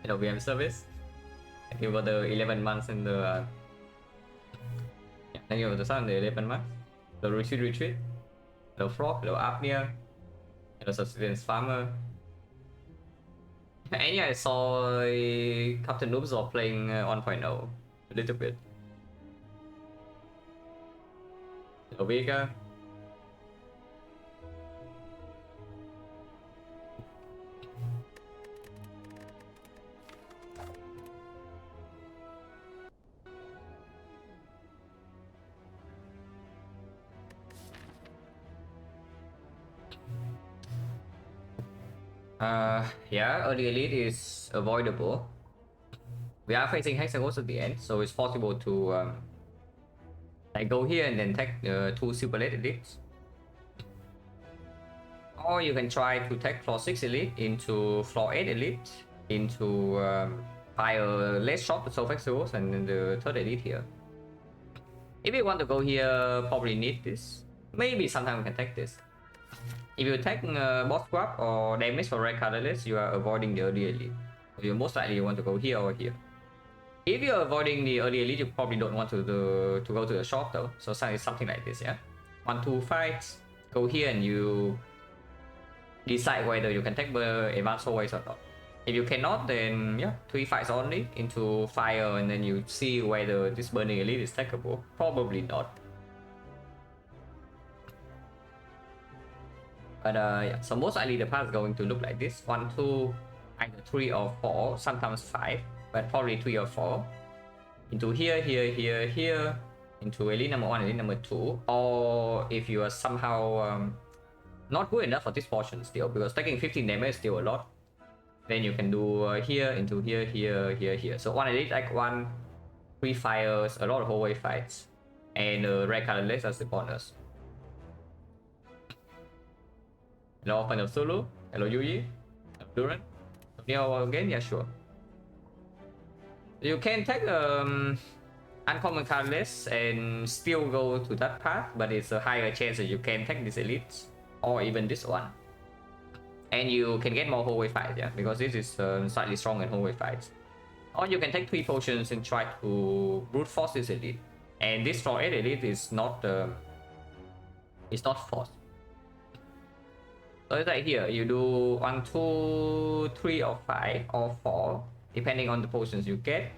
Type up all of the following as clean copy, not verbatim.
VM service. Thank you for the 11 months in the thank you for the sun, the 11 months. The retreat. Hello frog, hello apnea, hello subsistence farmer. Any I saw Captain Noobs are playing 1.0 a little bit. Hello Vega. Yeah, early elite is avoidable. We are facing hexagons at the end, so it's possible to like go here and then take 2 super late elites. Or you can try to take floor 6 elite into floor 8 elite into fire less shot to solve hexagons and then the third elite here. If you want to go here, probably need this. Maybe sometimes we can take this. If you take boss swap or damage for red colorless, you are avoiding the early elite. You most likely want to go here or here. If you're avoiding the early elite, you probably don't want to go to the shop though. So it's something like this, yeah. 1-2 fights, go here and you decide whether you can take the advanced always or not. If you cannot, then yeah, 3 fights only into fire, and then you see whether this burning elite is takeable. Probably not. But yeah, so most likely the path is going to look like this: 1, 2, either 3 or 4, sometimes 5, but probably 3 or 4. Into here, into elite number 1, elite number 2. Or if you are somehow not good enough for this portion still, because taking 15 damage is still a lot, then you can do here, into here. So 1 elite, like 1, 3 fires, a lot of hallway fights, and red colorless as the bonus. Hello, Fan of Sulu. Hello, Yuyi. Hello, Duran. Neo again? Yeah, sure. You can take uncommon colorless and still go to that path, but it's a higher chance that you can take this elite or even this one. And you can get more hallway fights, yeah, because this is slightly stronger in hallway fights. Or you can take 3 potions and try to brute force this elite. And this floor 8 elite is not forced. So it's like here, you do 1, 2, 3 or 5 or 4, depending on the potions you get.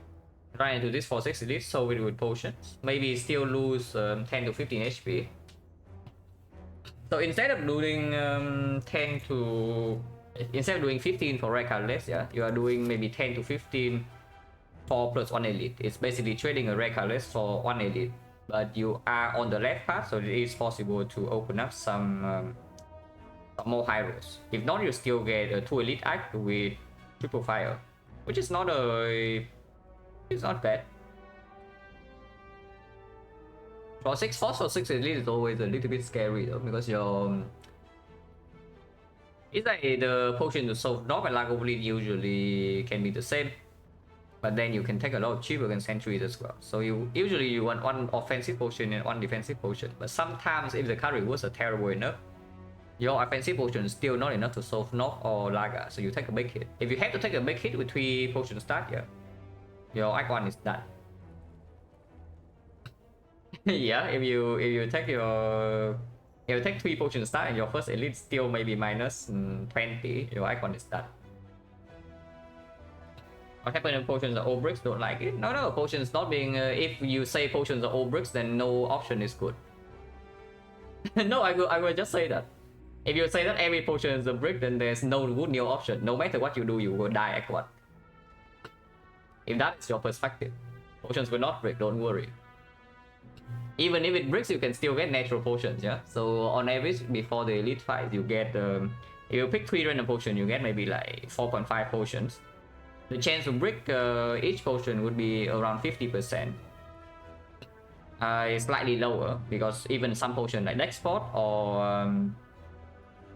Right into this for 6 elite, so with potions. Maybe still lose 10 to 15 HP. So instead of doing instead of doing 15 for red colorless, yeah, you are doing maybe 10 to 15 for plus 1 elite. It's basically trading a red colorless for 1 elite, but you are on the left path, so it is possible to open up some more high rolls. If not, you still get a 2 elite act with triple fire, which is not bad. For 6 force for 6 elite is always a little bit scary though, because it's like the potion to solve knock and lack of bleed usually can be the same, but then you can take a lot of chip against sentries as well. So usually you want 1 offensive potion and 1 defensive potion, but sometimes if the card rewards are terrible enough, your offensive potion is still not enough to solve knock or laga, so you take a big hit. If you have to take a big hit with 3 potions start, yeah, your Act 1 is done. Yeah, if you take 3 potions start and your first elite still maybe minus 20, your icon is done. What happened when potions are all bricks? Don't like it. No, potions not being if you say potions are all bricks, then no option is good. No, I will just say that. If you say that every potion is a brick, then there's no good new option. No matter what you do, you will die Act 1. If that is your perspective, potions will not break, don't worry. Even if it breaks, you can still get natural potions, yeah? So on average, before the elite fight, you get, if you pick 3 random potions, you get maybe like 4.5 potions. The chance to break each potion would be around 50%. It's slightly lower, because even some potions like Dex Spot or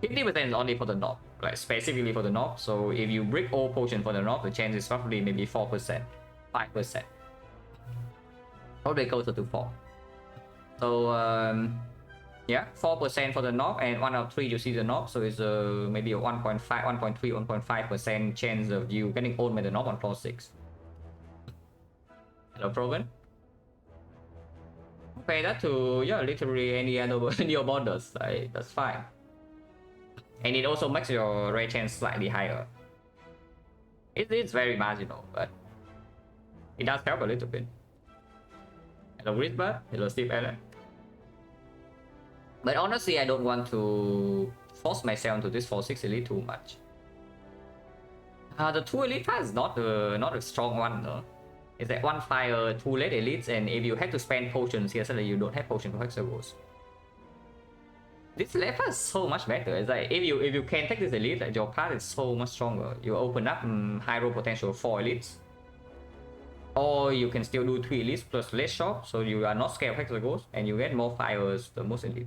50% is only for the knob, like specifically for the knob. So if you break all potions for the knob, the chance is roughly maybe 4%, 5%. Probably closer to 4. So Yeah, 4% for the knob, and 1 out of 3 you see the knob, so it's maybe a 1.5, 1.3, 1.5% chance of you getting owned by the knob on floor 6. Hello, Proven. Okay, that to, yeah, literally any other your borders, like, that's fine. And it also makes your rate chance slightly higher. It's very marginal, but it does help a little bit. Hello, Grisbert. Hello, Steve Allen. But honestly, I don't want to force myself into this 4-6 elite too much. The 2 elite path is not a strong one though. It's like 1 fire, 2 late elites, and if you have to spend potions here, suddenly you don't have potion for Hexagons. This left path is so much better. It's like if you can take this elite, like your path is so much stronger. You open up high roll potential 4 elites. Or you can still do 3 elites plus less shop, so you are not scared of Hexagons, and you get more fires the most elite.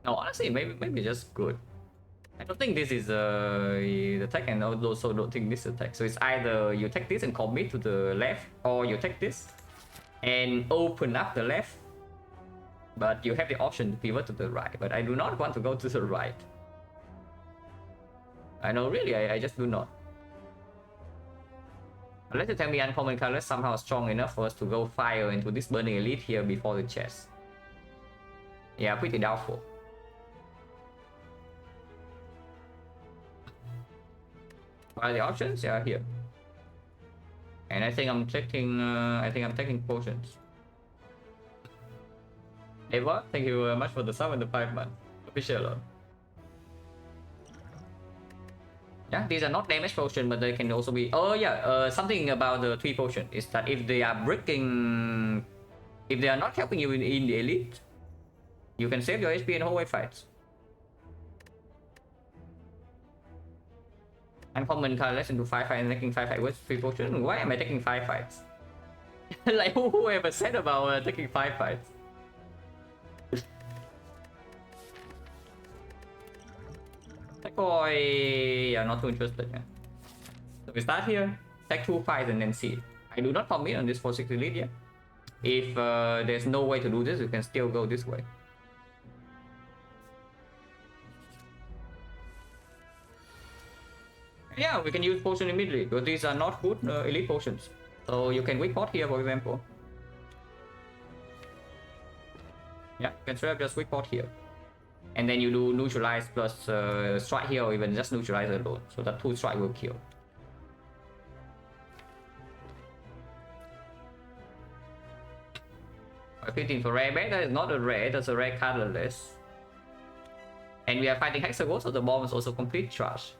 No, honestly, maybe just good. I don't think this is the tech, and I also don't think this is a tech. So it's either you take this and commit to the left, or you take this and open up the left. But you have the option to pivot to the right. But I do not want to go to the right. I know, really, I just do not. Unless you tell me uncommon colors somehow strong enough for us to go fire into this burning elite here before the chest. Yeah, pretty doubtful. What are the options? Yeah, here. And I think I'm taking potions. Eva, thank you very much for the sub and the 5 months. Appreciate a lot. Yeah, these are not damage potions, but they can also be. Oh yeah, something about the 3 potion is that if they are breaking, if they are not helping you in the elite, you can save your HP in hallway fights. Uncommon color less into 5 fights and taking 5 fights with 3 potions. Why am I taking 5 fights? Like whoever said about taking 5 fights? That boy, yeah, not too interested. Yeah. So we start here, take 2 fights and then see. I do not commit on this 4-6 elite yet. If there's no way to do this, you can still go this way. Yeah, we can use potion immediately, but these are not good elite potions. So you can weak pot here, for example. Yeah, you can straight up just weak pot here. And then you do neutralize plus strike here, or even just neutralize alone. So that 2 strike will kill. A 15 for rare bet, that is not a rare, that's a rare colorless. And we are fighting Hexagons, so the bomb is also complete trash.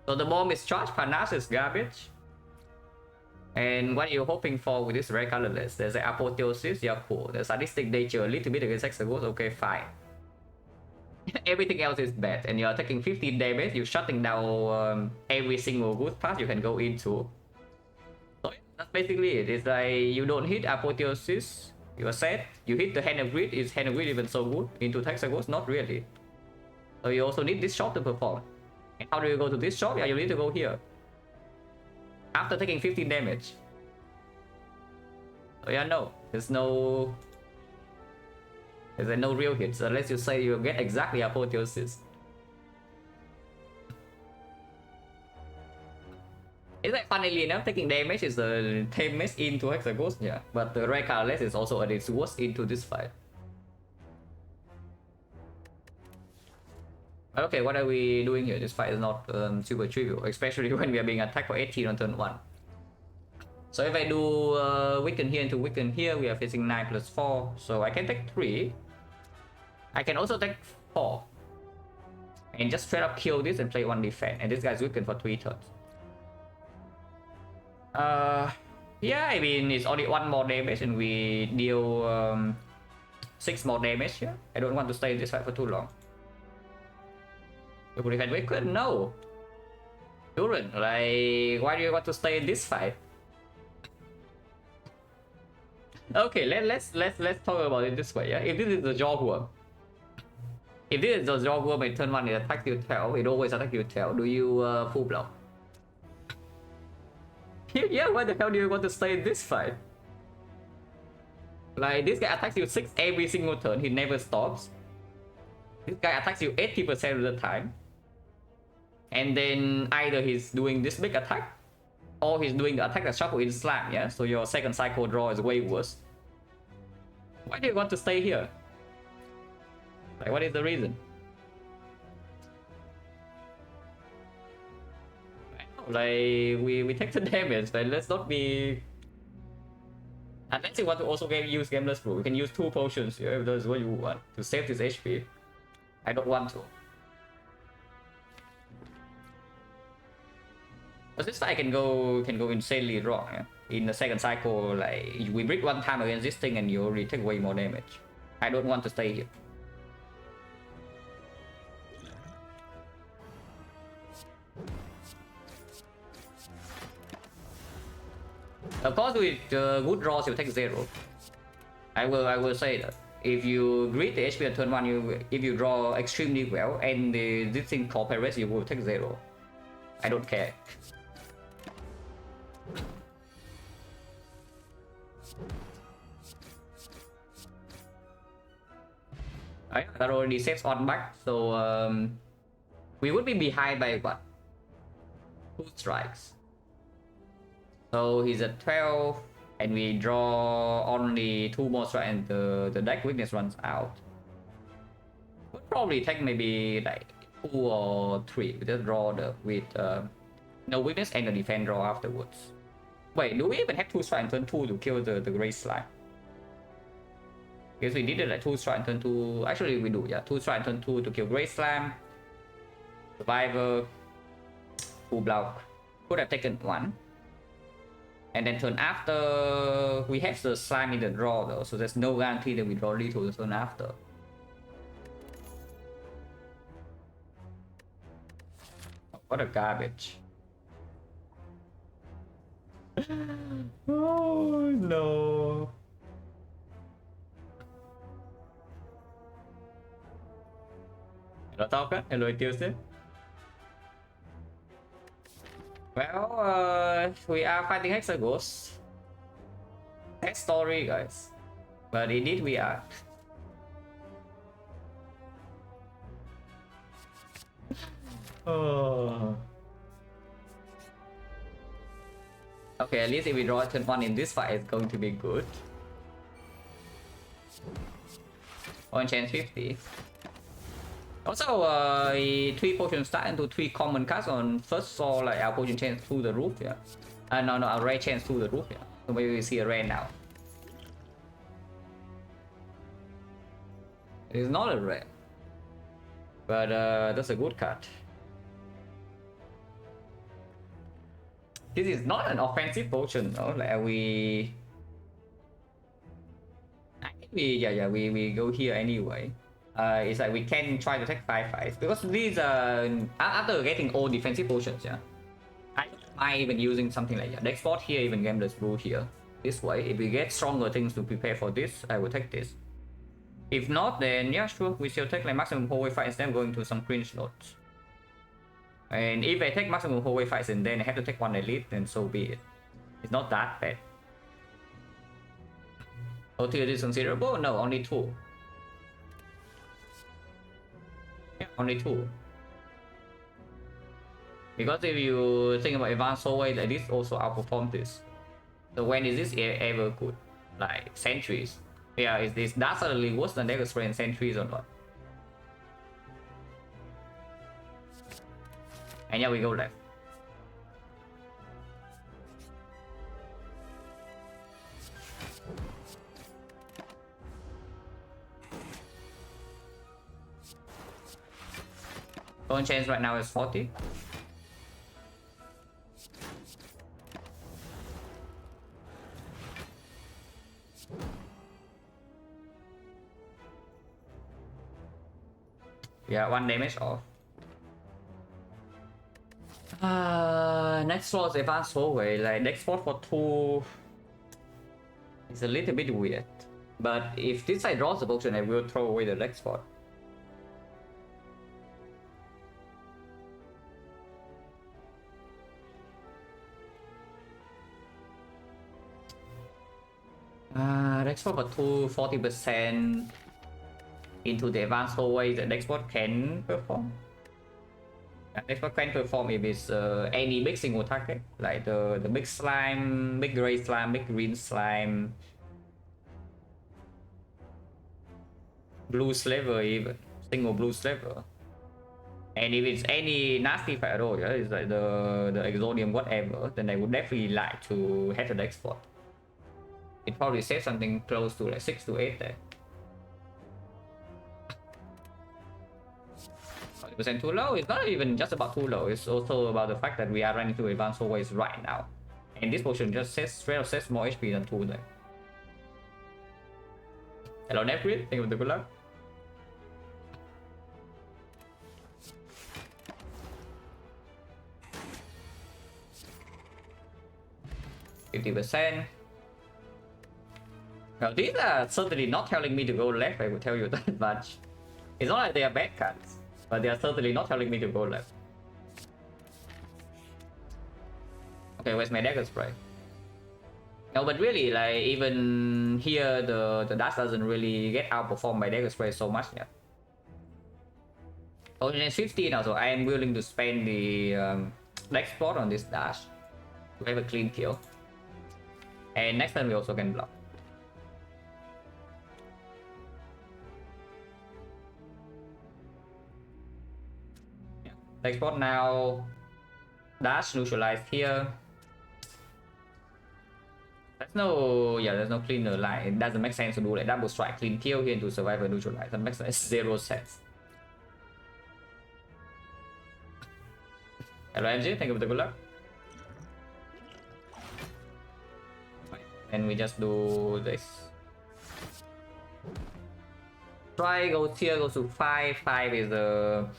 So the bomb is trash, panache is garbage. And what are you hoping for with this rare colorless? There's an apotheosis, yeah, cool. The sadistic nature a little bit against Hexagons, okay, fine. Everything else is bad, and you're taking 15 damage, you're shutting down every single good path you can go into. So that's basically it. It's like you don't hit apotheosis, you are set. You hit the hand of grid, is hand of grid even so good into Hexagons? Not really. So you also need this shot to perform. And how do you go to this shot? Yeah, you need to go here. After taking 15 damage. So yeah, no. There's no real hits unless you say you get exactly apotheosis. It's like, funnily enough, taking damage is a damage into Hexagons, yeah. But the rare colorless is also at its worst into this fight. Okay, what are we doing here? This fight is not super trivial, especially when we are being attacked for 18 on turn 1. So if I do weaken here into weaken here, we are facing 9 plus 4. So I can take 3. I can also take 4. And just straight up kill this and play 1 defect. And this guy's weakened for 3 turns. Yeah, I mean, it's only 1 more damage and we deal 6 more damage here. I don't want to stay in this fight for too long. You defend weaken? No. Duran, like, why do you want to stay in this fight? Okay, let's talk about it this way. Yeah, if this is the Jawworm, if this is the Jawworm in turn 1, it attacks you tail. It always attacks you tail. Do you full block? Yeah, why the hell do you want to stay in this fight? Like this guy attacks you 6 every single turn, he never stops. This guy attacks you 80% of the time. And then either he's doing this big attack, or he's doing the attack that shuffle in slam, yeah? So your second cycle draw is way worse. Why do you want to stay here? Like, what is the reason? Like, we take the damage, but let's not be... Unless you want to also use Gameless Brew, you can use 2 potions here if that's what you want to save this HP. I don't want to. But this fight can go insanely wrong, yeah? In the second cycle, like, we break 1 time against this thing and you already take way more damage. I don't want to stay here. Of course, with good draws, you take 0. I will say that if you greet the HP on turn 1, if you draw extremely well and this thing cooperates, you will take 0. I don't care. That already saves on back, so we would be behind by what? 2 strikes. So he's at 12, and we draw only 2 more strikes, and the deck weakness runs out. We'll probably take maybe like 2 or 3. We just draw with no weakness and the defend draw afterwards. Wait, do we even have 2 strikes in turn 2 to kill the Great Slime? Because we did it like 2 strikes in turn 2. Actually, we do, yeah. 2 strikes in turn 2 to kill Great Slam. Survivor. Full block. Could have taken 1. And then turn after, we have the slime in the draw though, so there's no guarantee that we draw lethal the turn after. What a garbage. Oh no. Hello Talker, hello Tuesday. Well, we are fighting Hexaghost. Sad story, guys. But indeed we are. Oh. Okay, at least if we draw turn 1 in this fight, it's going to be good. On chance 50. Also, 3 potions start into 3 common cards on first saw like our potion chance through the roof, yeah. No, our rare chance through the roof, yeah. So maybe we see a rare now. It is not a rare, but that's a good card. This is not an offensive potion, though. Like we we go here anyway. It's like we can try to take 5 fights because these after getting all defensive potions, yeah. I might even using something like that. Export here, even Gameless Brew here. This way, if we get stronger things to prepare for this, I will take this. If not, then yeah, sure, we still take like maximum hallway fight instead of going to some cringe notes. And if I take maximum hallway fights and then I have to take 1 elite, then so be it. It's not that bad. OT is considerable? No, only 2. Yeah, only 2. Because if you think about advanced hallway, like this also outperforms this. So when is this ever good? Like centuries. Yeah, is this that suddenly worse than Dagger Spray in centuries or not? And yeah, we go left. Going chance right now is 40. Yeah, 1 damage off. Next slot is advanced hallway. Like next spot for 2 is a little bit weird. But if this side draws the potion, I will throw away the next spot. export for 40% into the advanced hallway that export can perform. Export can perform if it's any big single target, like the big slime, big gray slime, big green slime, blue sliver, even single blue sliver. And if it's any nasty fight at all, yeah, it's like the exodium whatever, then I would definitely like to head to the export. It probably saves something close to like 6 to 8 there. 40% too low. It's not even just about too low, it's also about the fact that we are running through advanced hallways right now. And this potion just says straight up says more HP than 2 there. Hello Nepri, thank you for the good luck. 50%. Now these are certainly not telling me to go left, I will tell you that much. It's not like they are bad cards, but they are certainly not telling me to go left. Okay, where's my dagger spray? No, but really, like, even here, the dash doesn't really get outperformed by dagger spray so much yet. Potion is 50 now, so I am willing to spend the next spot on this dash to have a clean kill. And next turn we also can block. Yeah. Next spot now, dash neutralized here. There's no cleaner line. It doesn't make sense to do like double strike clean kill here to survive and neutralize. That makes zero sense. Hello MG, thank you for the good luck. And we just do this. Try goes here, goes to 5. 5 is an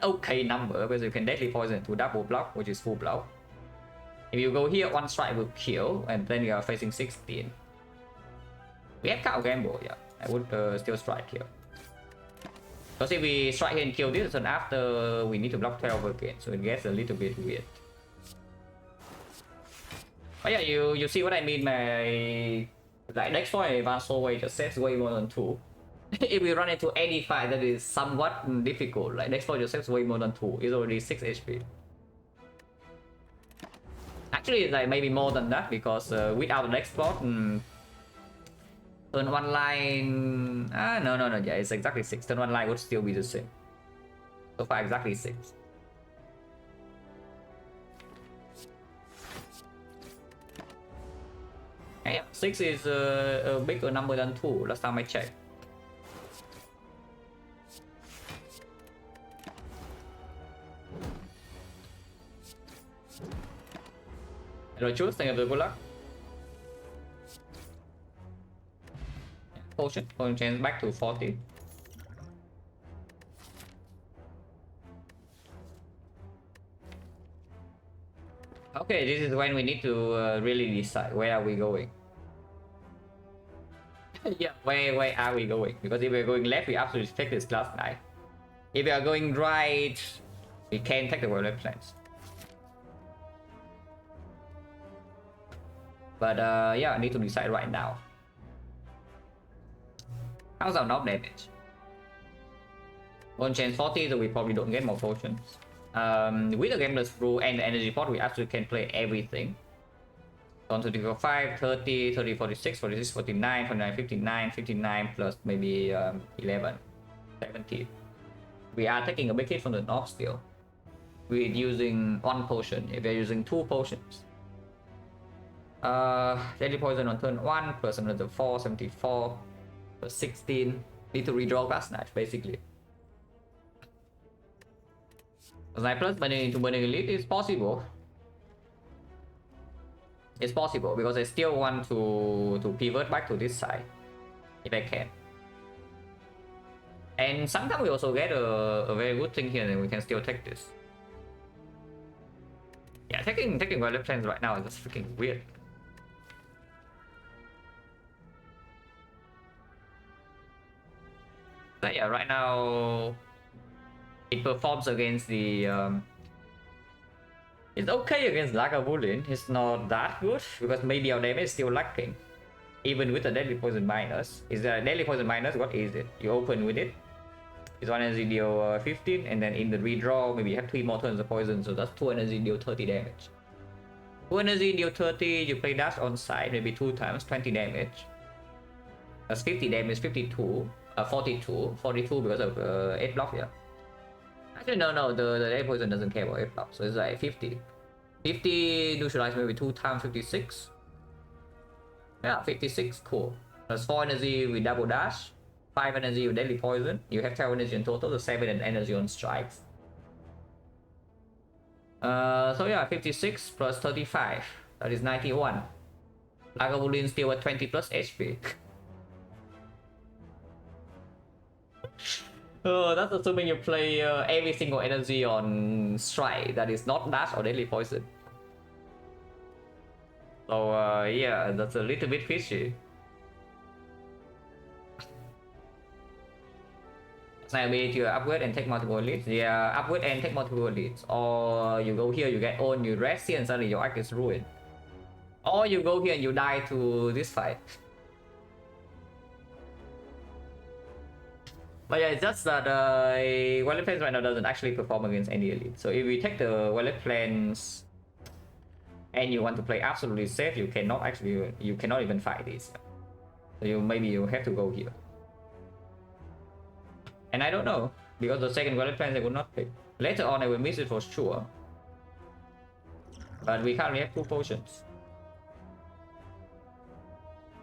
okay number because you can deadly poison to double block, which is full block. If you go here, one strike will kill, and then you are facing 16. We have counter gamble, yeah. I would still strike here. Because if we strike here and kill this, then after we need to block 12 again, so it gets a little bit weird. But yeah, you see what I mean by like next point advanced hallway just saves way more than 2. If we run into any fight that is somewhat difficult, like next point just saves way more than 2. It's already 6 HP. Actually, it's like maybe more than that because without the next spot, turn 1 line. No, yeah, it's exactly 6. Turn 1 line would still be the same. So far, exactly 6. Yeah, 6 is a bigger number than 2 last time I checked. Hello Jules, thank you for the good luck. Potion change back to 40. Okay, this is when we need to really decide where are we going. Yeah, where are we going? Because if we're going left, we absolutely take this class 9. If we are going right, we can take the left plans. But yeah, I need to decide right now. How's our knock damage? On chance 40, so we probably don't get more potions. With the Gambler's Brew and the Energy Pot, we actually can play everything. On 25, 30, 30, 46, 46, 49, 49, 59, 59 plus maybe 11, 17. We are taking a big hit from the knock still. We're using 1 potion. If we're using 2 potions. Deadly poison on turn 1 plus another 4, 74 plus 16. Need to redraw Glass Knife basically. Plus burning into Burning Elite is possible. It's possible because I still want to pivot back to this side if I can. And sometimes we also get a very good thing here, and we can still take this. Yeah, taking Violet Plains right now is just freaking weird. But yeah, right now it performs against the it's okay against Lagavulin. It's not that good because maybe our damage is still lacking. even with the deadly poison minus. Is the deadly poison minus, what is it? You open with it. It's 1 energy deal 15, and then in the redraw, maybe you have 3 more turns of poison, so that's 2 energy deal 30 damage. 2 energy deal 30, you play dash on side, maybe 2 times, 20 damage. That's 50 damage, 52, 42 because of 8 block, yeah. Actually, no, the deadly poison doesn't care about 8 block, so it's like 50. 50 neutralize maybe 2 times 56. Yeah, 56, cool. Plus 4 energy with double dash, 5 energy with deadly poison. You have 12 energy in total, so 7 energy on strikes. So yeah, 56 plus 35, that is 91. Lagavulin still at 20 plus HP. Oh, that's assuming you play every single energy on strike that is not dash or deadly poison. So yeah, that's a little bit fishy. So maybe you upgrade and take multiple leads. Yeah, upgrade and take multiple leads. Or you go here, you get own, you rest here, and suddenly your arc is ruined. Or you go here and you die to this fight. But yeah, it's just that Violet Plains right now doesn't actually perform against any elite. So if we take the Violet Plains and you want to play absolutely safe, you cannot even fight this. So maybe you have to go here. And I don't know, because the second Violet Plains I would not pick. Later on I will miss it for sure. But we currently have 2 potions.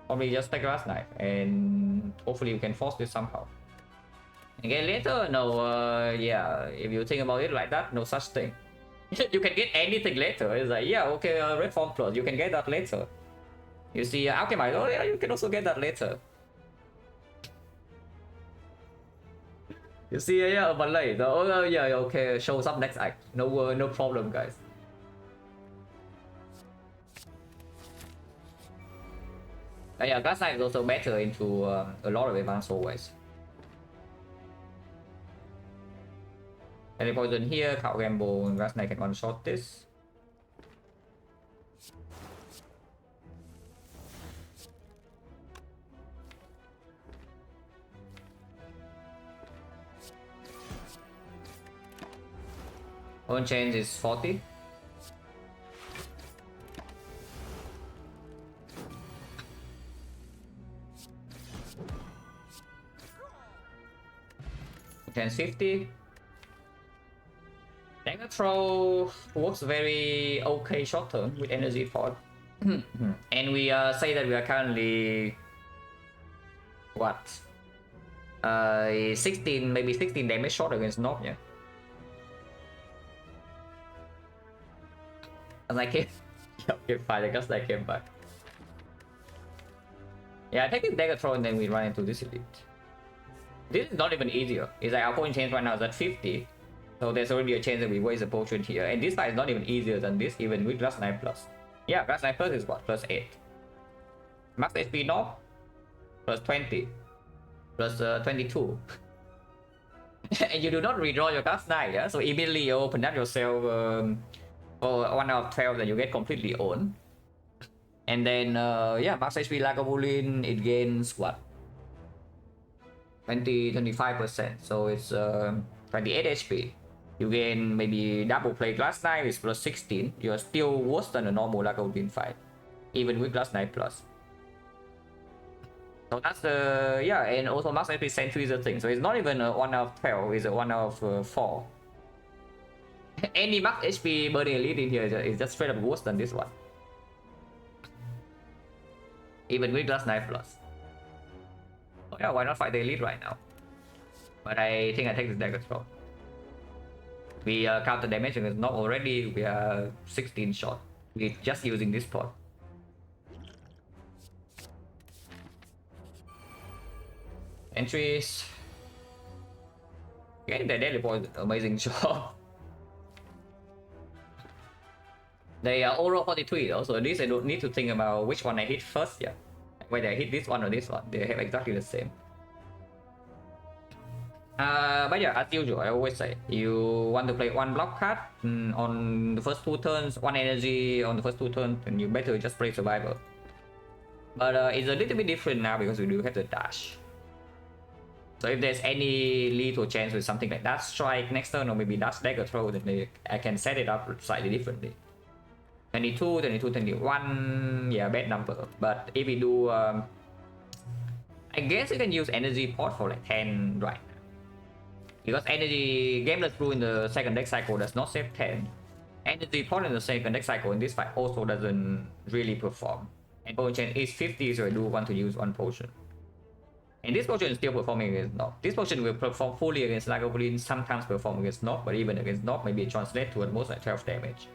Probably just take Glass Knife and hopefully we can force this somehow. Again later, no, yeah, if you think about it like that, no such thing. You can get anything later. It's like, yeah, okay, Red Form Plus, you can get that later. You see Alchemite, oh yeah, you can also get that later. You see, yeah, but later, oh yeah, okay, shows up next act. No problem, guys. Yeah, Glass Knife is also better into a lot of advanced always. Any poison here, Cow Gamble, and Glass Knife can one shot this. Own change is 40. Chance 50. Dagger Throw works very okay short term with energy pod. And we say that we are currently what? 16, maybe 16 damage short against Nob, yeah. And I came. Okay, fine, I guess I came back. Yeah, I take this Dagger Throw and then we run into this elite. This is not even easier. It's like our point change right now is at 50. So there's already a chance that we waste a potion here. And this fight is not even easier than this, even with Glass Knife Plus. Yeah, Glass Knife Plus is what? Plus 8. Max HP Nob, plus 20. Plus 22. And you do not redraw your Glass Knife, yeah? So immediately you open up yourself for 1 out of 12 that you get completely owned. And then, yeah, Max HP Lagavulin, it gains what? 25%. So it's 28 HP. You gain maybe double play Glass Knife is plus 16. You are still worse than a normal Lagavulin fight, even with Glass Knife Plus. So that's the, yeah, and also Max HP Sentry is a thing. So it's not even a 1 out of 12, it's a 1 out of 4. Any Max HP burning elite in here is just straight up worse than this one. Even with Glass Knife Plus. Oh yeah, why not fight the elite right now? But I think I take this Dagger Throw. We counter damage because not already, we are 16 shot. We're just using this pod. Entries. Getting the daily poison, amazing job. They are all roll 43 though, so at least I don't need to think about which one I hit first, yeah. Whether I hit this one or this one, they have exactly the same. But yeah, as usual, I always say, you want to play 1 block card on the first 2 turns, 1 energy on the first 2 turns, and you better just play Survivor. But it's a little bit different now because we do have the dash. So if there's any lethal chance with something like Dash Strike next turn or maybe Dash Dagger Throw, then I can set it up slightly differently. 22, 22, 21, yeah, bad number. But if we do, I guess we can use Energy Pot for like 10 right now. Because Energy Gameless Brew in the second deck cycle does not save 10. Energy Pot in the second deck cycle in this fight also doesn't really perform. And potion chain is 50, so I do want to use one potion. And this potion is still performing against Knock. This potion will perform fully against Lagavulin, sometimes perform against Knock, but even against Knock, maybe it translates to at most like 12 damage.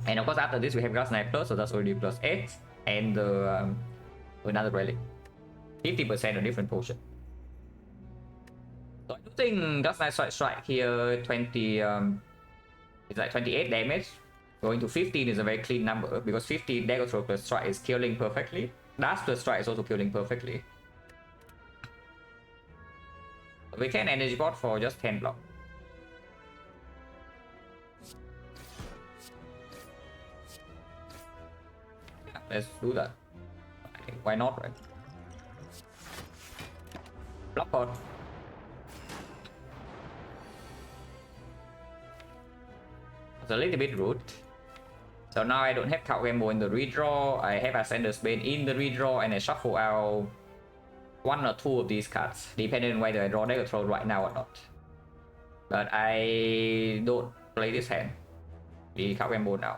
And of course, after this, we have Gas Knife Plus, so that's already plus 8. And another relic. 50% on different potion. So I do think Gas Knife Strike here, 20, it's like 28 damage. Going to 15 is a very clean number, because 15 Dagger Throw plus Strike is killing perfectly. Dash plus Strike is also killing perfectly. We can Energy Pot for just 10 block. Yeah, let's do that. I think why not, right? Block pot. It's a little bit rude. So now I don't have Count Gamble in the redraw, I have Ascender's Bane in the redraw, and I shuffle out one or two of these cards, depending on whether I draw Dagger Throw right now or not. But I don't play this hand. The Count Gamble now.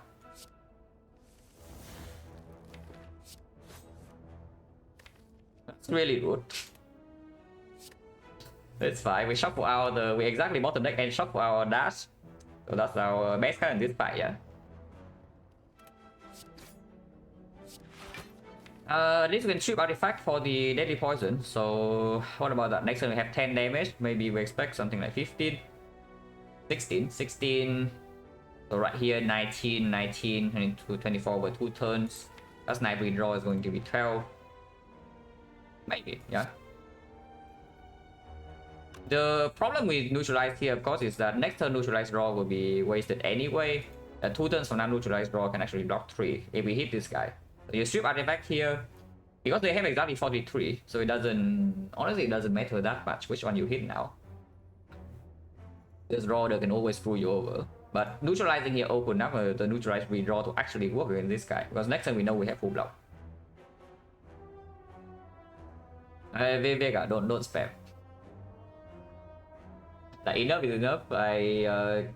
That's really good. It's fine, we shuffle out we exactly bottom deck and shuffle our dash. So that's our best card in this fight, yeah. This can strip artifact for the deadly poison. So what about that? Next turn we have 10 damage. Maybe we expect something like 15, 16. So right here 19, 22, 24 over 2 turns. That's 9 redraw is going to be 12. Maybe, yeah. The problem with neutralize here, of course, is that next turn neutralize draw will be wasted anyway. 2 turns from now neutralize draw can actually block 3 if we hit this guy. So you strip artifact here, because they have exactly 43, so it doesn't, honestly it doesn't matter that much which one you hit now. This draw they can always screw you over. But neutralizing here open up the neutralize redraw to actually work against this guy, because next time we know we have full block. Vega, don't spam. Like enough is enough. I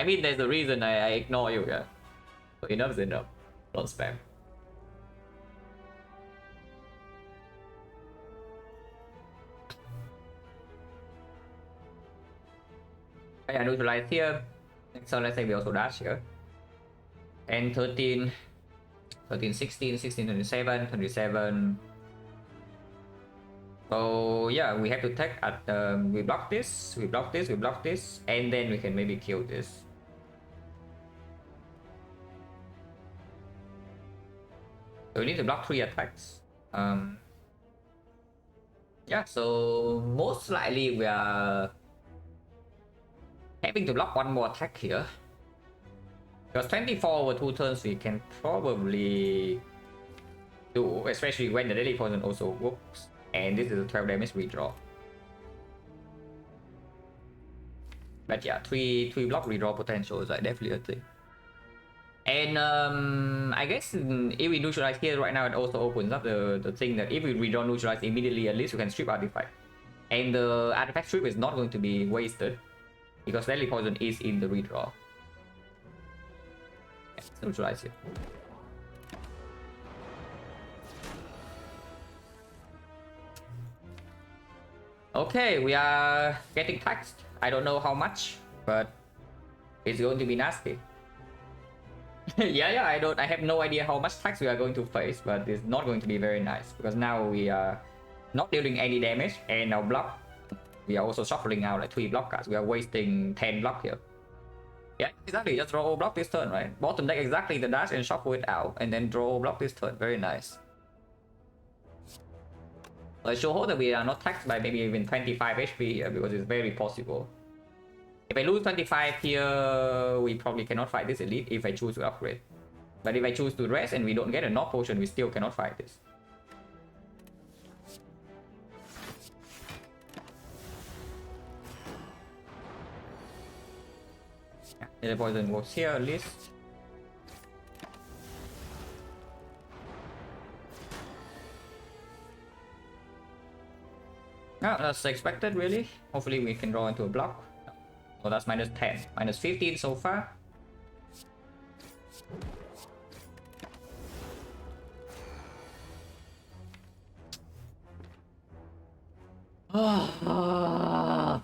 mean there's a reason I ignore you, yeah. So enough is enough. Don't spam. I neutralize here. So let's say we also dash here. And 13, 16, 27, 27. So yeah, we have to take at we block this, we block this, and then we can maybe kill this. So we need to block 3 attacks. Yeah, so most likely we are having to block 1 more attack here. Because 24 over 2 turns we can probably do, especially when the deadly poison also works. And this is a 12 damage redraw. But yeah, 3 block redraw potential is like definitely a thing. And I guess if we neutralize here right now, it also opens up the thing that if we redraw neutralize immediately, at least we can strip artifact. And the artifact strip is not going to be wasted, because deadly poison is in the redraw. Let's neutralize it. Okay, we are getting taxed. I don't know how much, but it's going to be nasty. yeah, I have no idea how much tax we are going to face, but it's not going to be very nice, because now we are not dealing any damage, and our block, we are also shuffling out like 3 block cards. We are wasting 10 block here. Yeah, exactly, just draw block this turn, right? Bottom deck exactly the dash and shuffle it out, and then draw block this turn. Very nice. I should hope that we are not taxed by maybe even 25 HP here, because it's very possible. If I lose 25 here, we probably cannot fight this elite if I choose to upgrade. But if I choose to rest and we don't get a knock potion, we still cannot fight this. Yeah, the poison works here at least. Yeah, that's expected really. Hopefully we can draw into a block. Oh, that's minus 10. Minus 15 so far.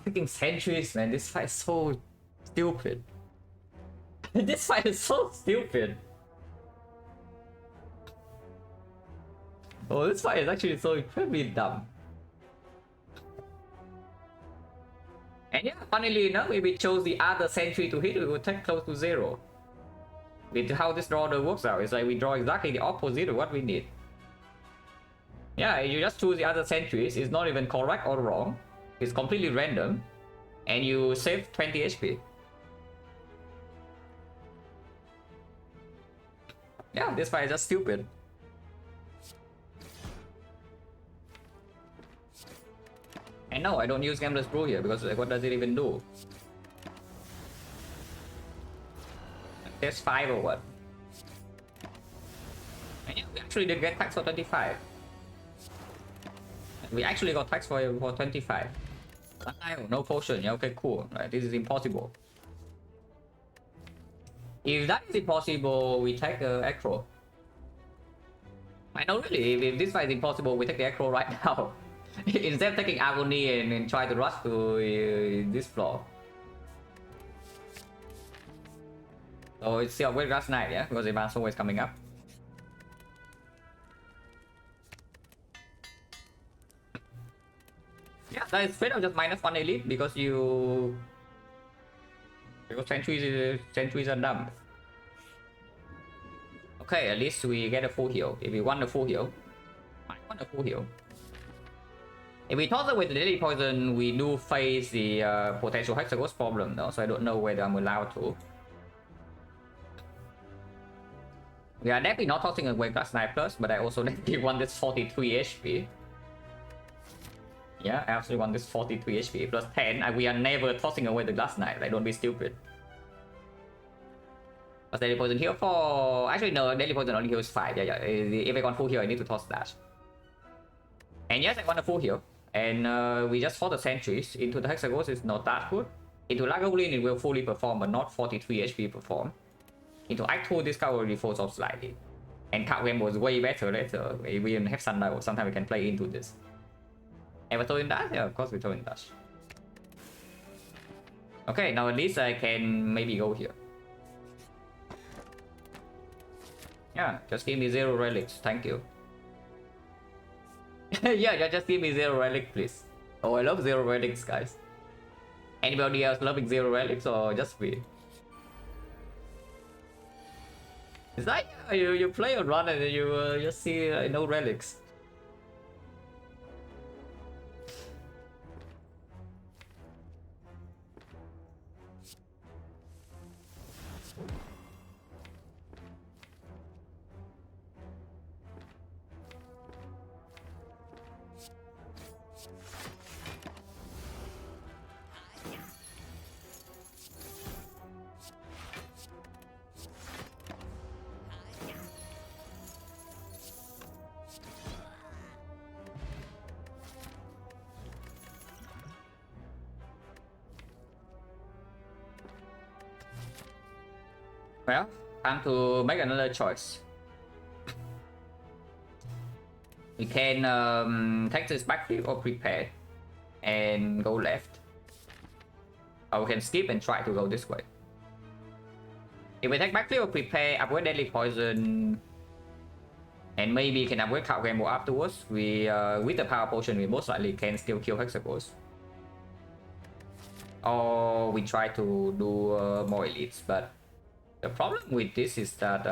Freaking sentries, man. This fight is so stupid. This fight is so stupid. Oh, this fight is actually so incredibly dumb. And yeah, funnily enough, if we chose the other sentry to hit, we would take close to 0. With how this draw works out, it's like we draw exactly the opposite of what we need. Yeah, you just choose the other sentries, it's not even correct or wrong. It's completely random. And you save 20 HP. Yeah, this fight is just stupid. And no, I don't use Gambler's Brew here because like, what does it even do? There's 5 or what? And yeah, we actually did get tax for 25. We actually got tax for 25. No potion, yeah, okay, cool. Right, this is impossible. If that is impossible, we take Acro. I know really, if this fight is impossible, we take the Acro right now. Instead of taking Agony and try to rush to this floor. So it's still with Grass Knight, yeah? Because Ivan's always coming up. Yeah, that is straight up just minus 1 elite because sentries are dumb. Okay, at least we get a full heal. If we want a full heal, I want a full heal. If we toss it with the Deadly Poison, we do face the potential Hexaghost problem though, so I don't know whether I'm allowed to. We are definitely not tossing away Glass Knight Plus, but I also definitely want this 43 HP. Yeah, I absolutely want this 43 HP plus 10. We are never tossing away the Glass Knight, like don't be stupid. Does Deadly Poison heal for... Actually no, Deadly Poison only heals 5, yeah. If I want full heal, I need to toss Dash. And yes, I want a full heal. And we just fought the sentries. Into the Hexaghost is not that good. Into Lagavulin it will fully perform, but not 43 HP perform. Into Act 2, this card already falls off slightly. And card game was way better later. We even have Sundial, sometimes we can play into this. Ever throw in Dash? Yeah, of course we throw in Dash. Okay, now at least I can maybe go here. Yeah, just give me 0 relics, thank you. Yeah, just give me 0 relic, please. Oh, I love 0 relics, guys. Anybody else loving 0 relics or just me? It's like you play a run and you just see no relics. Well, time to make another choice. We can take this back flip or prepare and go left. Or we can skip and try to go this way. If we take back flip or prepare, upgrade Deadly Poison, and maybe can upgrade Cloud Gamble afterwards, we with the Power Potion we most likely can still kill Hexaghost. Or we try to do more elites, but the problem with this is that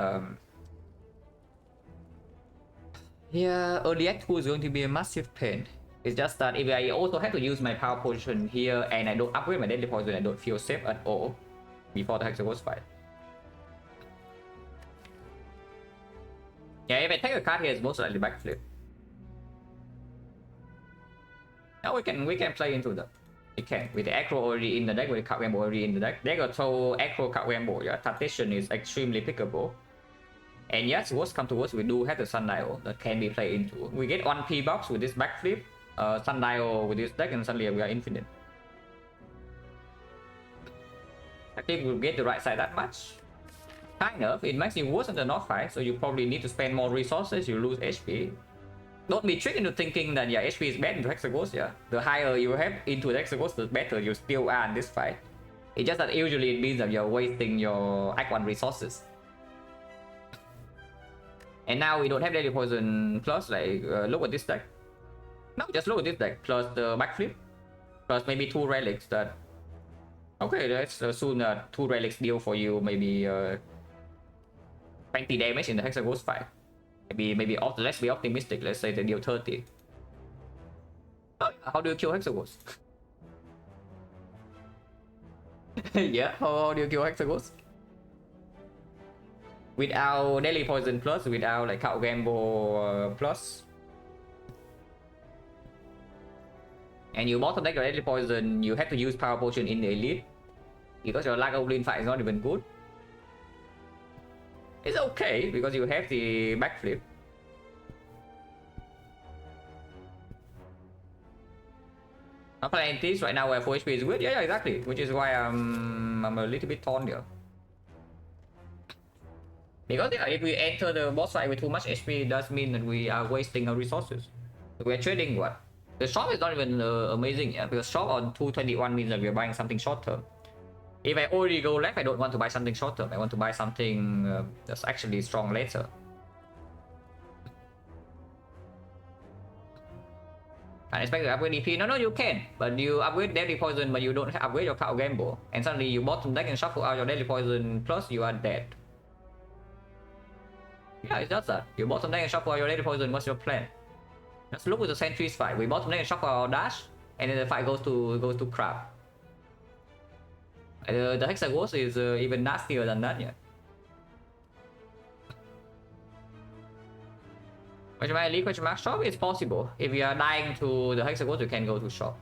yeah, early act 2 is going to be a massive pain. It's just that if I also have to use my Power Potion here and I don't upgrade my Deadly Poison, I don't feel safe at all before the Hexaghost fight. Yeah, if I take a card here, it's most likely backflip. Now we can play into that. We can with the aggro already in the deck, with the card gamble already in the deck. They got so aggro card gamble. Yeah, Tactician is extremely pickable. And yes, worst come to worst, we do have the Sundial that can be played into. We get 1P box with this backflip, Sundial with this deck, and suddenly we are infinite. I think we'll get the right side that much. Kind of, it makes you worse in the North fight, so you probably need to spend more resources, you lose HP. Don't be tricked into thinking that yeah, HP is bad into Hexaghost, yeah. The higher you have into the Hexaghost, the better you still are in this fight. It's just that usually it means that you're wasting your Act 1 resources. And now we don't have Deadly Poison plus, like, look at this deck. No, just look at this deck, plus the backflip, plus maybe 2 relics that... Okay, let's assume that 2 relics deal for you maybe 20 damage in the Hexaghost fight. Maybe let's be optimistic, let's say they deal 30. How do you kill Hexaghost? Yeah, how do you kill Hexaghost? Without Deadly Poison plus, without like Cow Gamble plus. And you bottom deck your Deadly Poison, you have to use Power Potion in the Elite. Because your Lagavulin fight is not even good. It's okay because you have the backflip. I'm playing this right now where 4 HP is good. Yeah, exactly. Which is why I'm a little bit torn here. Because yeah, if we enter the boss fight with too much HP, it does mean that we are wasting our resources. So we're trading what? The shop is not even amazing, yeah, because shop on 221 means that we're buying something short term. If I already go left, I don't want to buy something short term. I want to buy something that's actually strong later. Can't expect to upgrade EP. No, you can. But you upgrade Deadly Poison, but you don't upgrade your Cow Gamble. And suddenly you bottom deck and shuffle out your Deadly Poison, plus you are dead. Yeah, it's just that. You bottom deck and shuffle out your Deadly Poison, what's your plan? Let's look at the Sentries fight. We bottom deck and shuffle our dash, and then the fight goes to crap. The Hexaghost is even nastier than that, yeah. Question mark elite, question mark shop? It's possible. If you are dying to the Hexaghost, you can go to shop.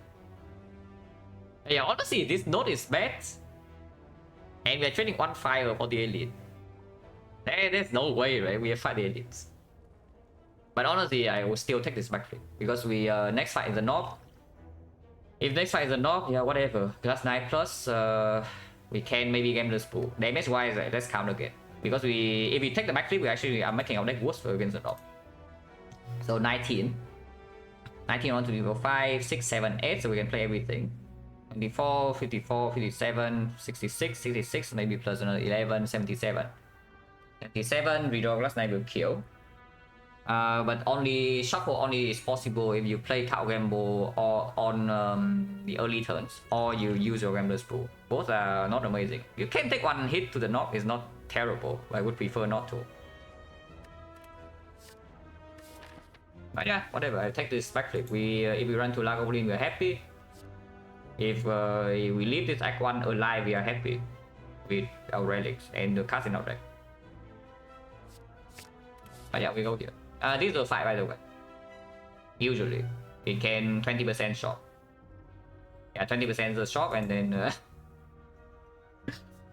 Yeah, honestly, this node is bad. And we are trading 1 fire for the elite. There's no way, right? We have fight the elites. But honestly, I will still take this backflip. Because we next fight is the North. If next fight is a knock, yeah, whatever. Plus 9 plus, we can maybe game the spool. Damage wise, let's counter again. Because if we take the backflip, we actually are making our deck worse against the knock. So 19. 19 on to level 5, 6, 7, 8, so we can play everything. 24, 54, 57, 66, 66, maybe plus another 11, 77. 77, redraw plus 9 will kill. But only shuffle only is possible if you play Cow Gamble or on the early turns, or you use your Gambler's Pool. Both are not amazing. You can take 1 hit to the knock, is not terrible. I would prefer not to. But yeah, whatever. I take this backflip. If we run to Lagavulin, we're happy. If we leave this Act 1 alive, we are happy with our relics and the cards in our deck. But yeah, we go here. This is a fight, by the way. Usually, it can 20% shop. Yeah, 20% is a shop, and then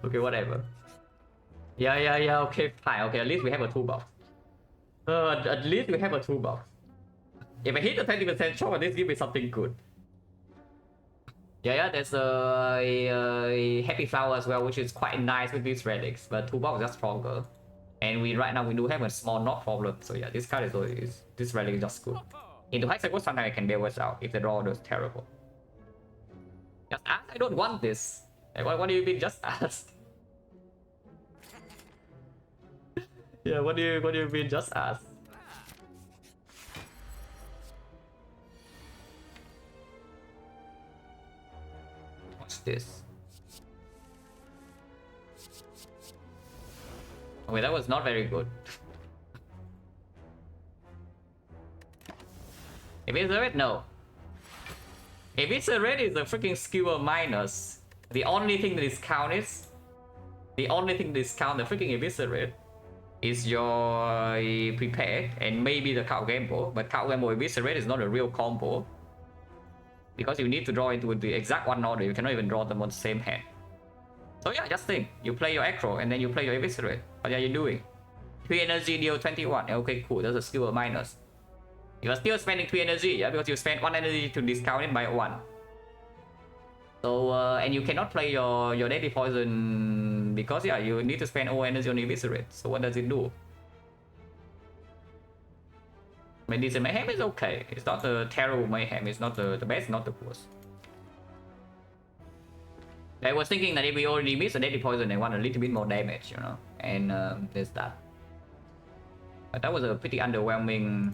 okay, whatever. Yeah. Okay, fine. Okay, at least we have a toolbox. At least we have a toolbox. If I hit the 20% shop, at least give me something good. Yeah, there's a Happy Flower as well, which is quite nice with these relics, but toolbox is just stronger. And right now we do have a small knock problem, so yeah, this card is this relic is just good. Into Hexaghost, sometimes I can bail us out if the draw is terrible. Just ask, I don't want this. Like, what do you mean just ask? Yeah, what do you mean just ask? What's this? Okay, that was not very good. If it's a red, no. If it's a red, it's a freaking skewer minus. The only thing that is count is... The only thing that is count the freaking Eviscerate. is your prepared and maybe the cow gamble, but cow gamble eviscerate is not a real combo because you need to draw into the exact one order. You cannot even draw them on the same hand. So yeah, just think you play your acro and then you play your eviscerate. What are you doing? 3 energy deal 21. Okay, cool. That's a skill minus. You are still spending 3 energy, yeah, because you spend 1 energy to discount it by 1. So and you cannot play your deadly poison because yeah, you need to spend all energy on eviscerate. So what does it do? Medicine mayhem is okay. It's not the terrible mayhem. It's not the best, not the worst. I was thinking that if we already miss a deadly poison, I want a little bit more damage, you know, and there's that. But that was a pretty underwhelming.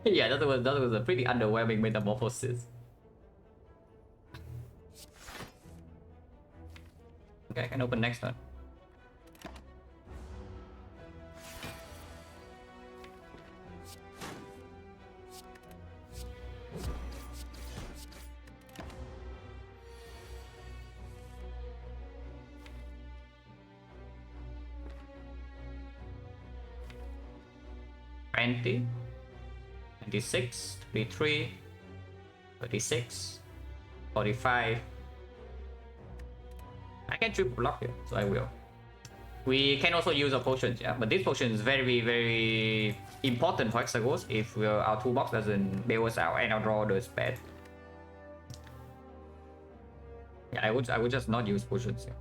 Yeah, that was a pretty underwhelming metamorphosis. Okay, I can open next one. $20, 26, 33, 36, 45. I can triple block here, so I will. We can also use a potion, yeah, but this potion is very, very important for Hexagons if our toolbox doesn't bail us out and our draw does bad. Yeah, I would just not use potions here.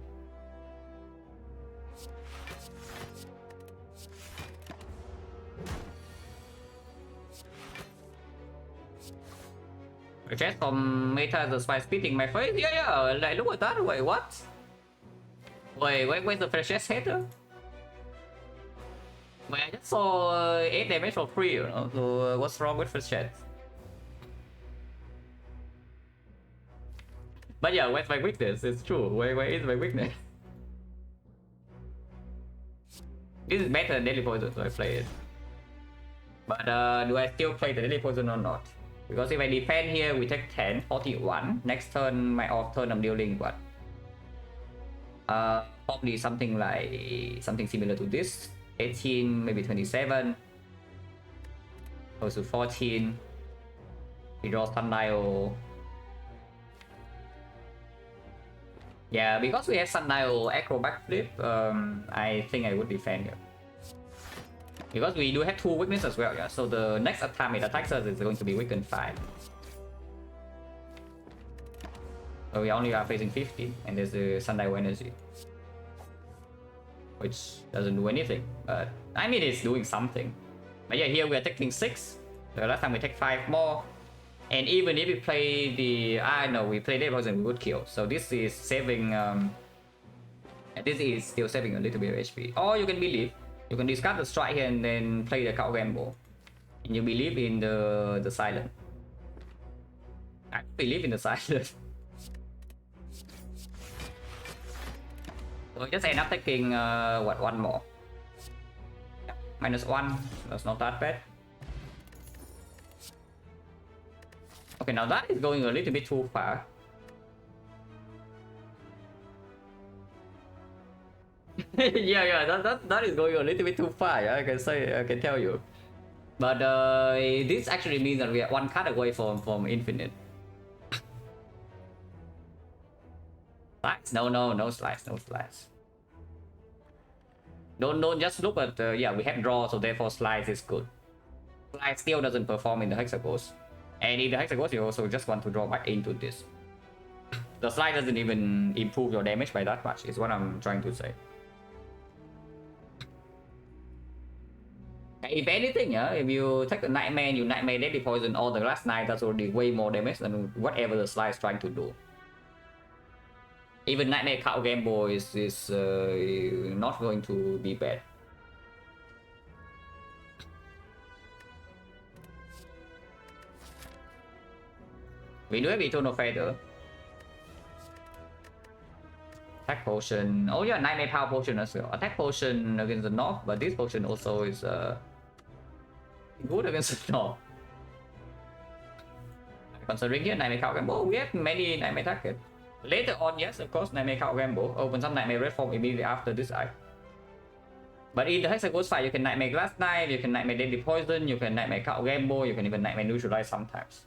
A chat from Meta the spy spitting my face. Yeah, like look at that. Wait, what? Where's the freshest header? Wait, I just saw 8 damage for free, you know. So what's wrong with freshest? But yeah, where's my weakness? It's true. Where is my weakness? This is better than Deadly Poison, so I play it. But do I still play the Deadly Poison or not? Because if I defend here, we take 10, 41. Next turn, my off turn, I'm dealing what? Probably something similar to this. 18, maybe 27. Goes to 14. We draw Sundial. Yeah, because we have Sundial Acro Backflip, I think I would defend here. Because we do have 2 weakness as well, yeah. So the next time it attacks us is going to be weakened 5. So we only are facing 15, and there's the Sundial Energy, which doesn't do anything. But I mean, it's doing something. But yeah, here we are taking 6. The last time we take 5 more. And even if we play the we play Dead Poison, we would kill. So this is saving this is still saving a little bit of HP. Or you can believe. You can discard the strike here and then play the cow gamble. And you believe in the silent. I believe in the silent. So just end up taking what, 1 more. Yeah, -1. That's not that bad. Okay, now that is going a little bit too far. yeah, that is going a little bit too far. Yeah, I can tell you. But this actually means that we are 1 card away from infinite. Slides? No slides, no slides. Don't just look at yeah, we have draw, so therefore slides is good. Slides still doesn't perform in the Hexagons. And in the Hexagons, you also just want to draw back into this. The slide doesn't even improve your damage by that much, is what I'm trying to say. If anything, yeah, if you take the Nightmare and you Nightmare Deadly Poison all the last night, that's already way more damage than whatever the slide is trying to do. Even Nightmare Cow Gamble is not going to be bad. We do have Eternal Feather. Attack Potion. Oh yeah, Nightmare Power Potion as well. Attack Potion against the North, but this potion also is good against the North. Considering here, Nightmare Cow Gamble, we have many Nightmare targets. Later on, yes, of course, Nightmare Cow Gamble opens up Nightmare Red Form immediately after this eye. But in the Hexaghost fight, you can Nightmare Glass Knight, you can Nightmare Deadly Poison, you can Nightmare Cow Gamble, you can even Nightmare Neutralize sometimes.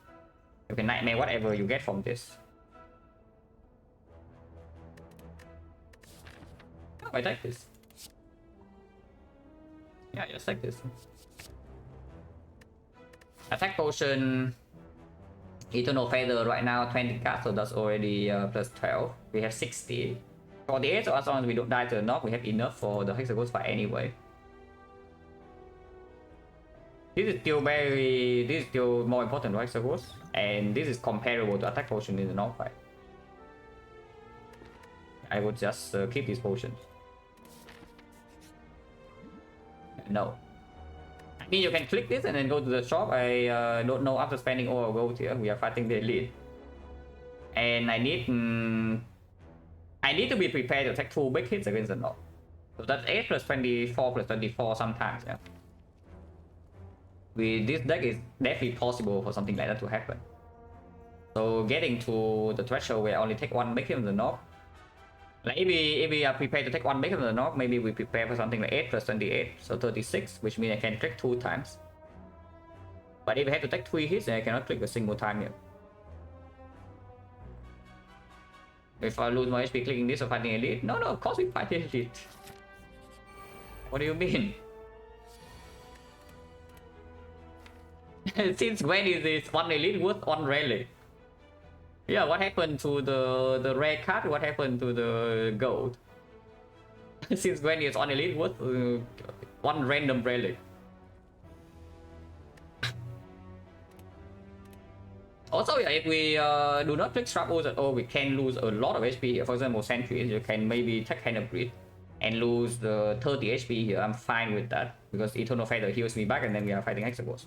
You can Nightmare whatever you get from this. Oh, I take this. Yeah, just take this. Attack Potion, Eternal Feather right now 20 cards, so that's already plus 12. We have 60. 48, so as long as we don't die to a knock, we have enough for the Hexaghost fight anyway. This is still more important to Hexaghost, and this is comparable to Attack Potion in the knock fight. I would just keep these potions. No. I mean, you can click this and then go to the shop. I don't know, after spending all our gold here, we are fighting the elite. And I need to be prepared to take 2 big hits against the knock. So that's 8 plus 24 plus 24 sometimes, yeah. With this deck, it's definitely possible for something like that to happen. So getting to the threshold where I only take 1 big hit on the knock. Like if we are prepared to take 1 big hit on the knock, maybe we prepare for something like 8 plus 28, so 36, which means I can click 2 times. But if I have to take 3 hits, then I cannot click a single time here. If I lose more HP clicking this or fighting elite? No, of course we fight elite. What do you mean? Since when is this 1 elite worth 1 relic? Yeah, what happened to the rare card? What happened to the gold? Since when is 1 elite worth 1 random relic? Also, yeah, if we do not click Strapos at all, we can lose a lot of HP here. For example, Sentries, you can maybe take Hand of Greed and lose the 30 HP here. I'm fine with that, because Eternal Feather heals me back and then we are fighting Hexaghost.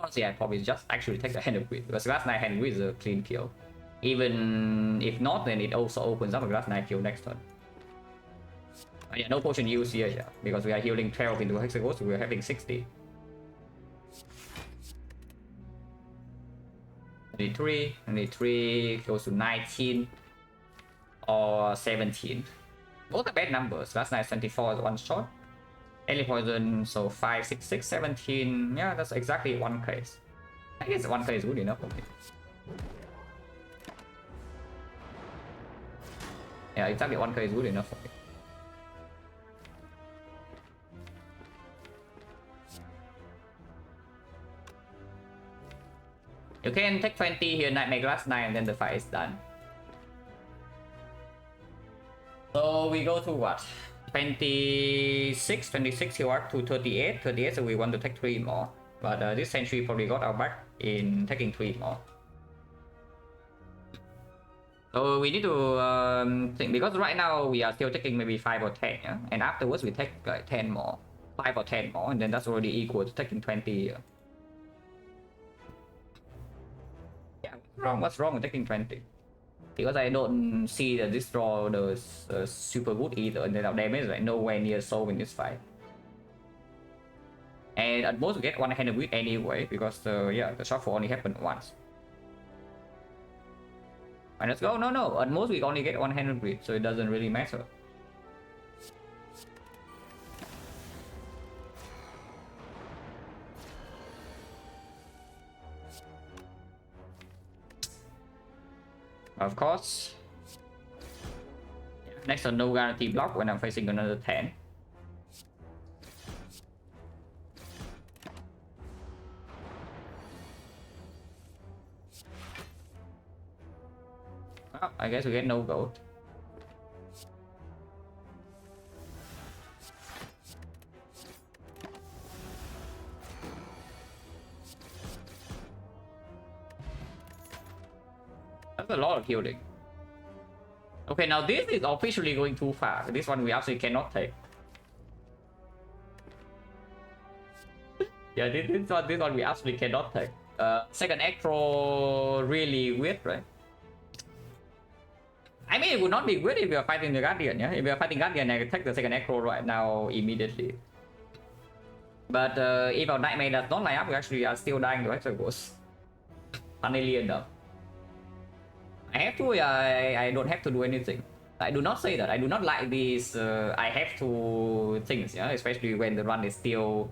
Honestly, I probably just actually take the Hand of Greed, because Glass Knight Hand of Greed is a clean kill. Even if not, then it also opens up a Glass Knight kill next turn. Yeah, no potion use here, yeah, because we are healing 12 into Hexaghost, so we are having 60. 23 goes to 19 or 17. Both are bad numbers. Last night 24 is 1 shot. Deadly Poison, so 5, 6, 6, 17. Yeah, that's exactly 1 case. I guess 1 case is good enough for me. Yeah, exactly 1 case is good enough for me. You can take 20 here, Nightmare Glass Knight, and then the fight is done. So we go to what? 26 you are to 38, so we want to take 3 more. But this Sentry probably got our back in taking 3 more. So we need to think, because right now we are still taking maybe 5 or 10, yeah? And afterwards we take like 10 more, 5 or 10 more, and then that's already equal to taking 20 here. What's wrong with taking 20? Because I don't see that this draw does super good either, and then our damage is like nowhere near so in this fight. And at most we get 1 Hand of Greed anyway, because yeah, the shuffle only happened once. And let's go. No, at most we only get 1 Hand of Greed, so it doesn't really matter. Of course. Next on no guarantee block when I'm facing another 10. Well, I guess we get no gold. That's a lot of healing. Okay, now this is officially going too far. This one we absolutely cannot take. Yeah, this one we absolutely cannot take. Second acro really weird, right? I mean, it would not be weird if we are fighting the Guardian, yeah? If we are fighting Guardian, I could take the second acro right now immediately. But if our Nightmare does not line up, we actually are still dying to Hexaghost. Funnily enough. I have to, I don't have to do anything. I do not say that. I do not like these I have to things, yeah, especially when the run is still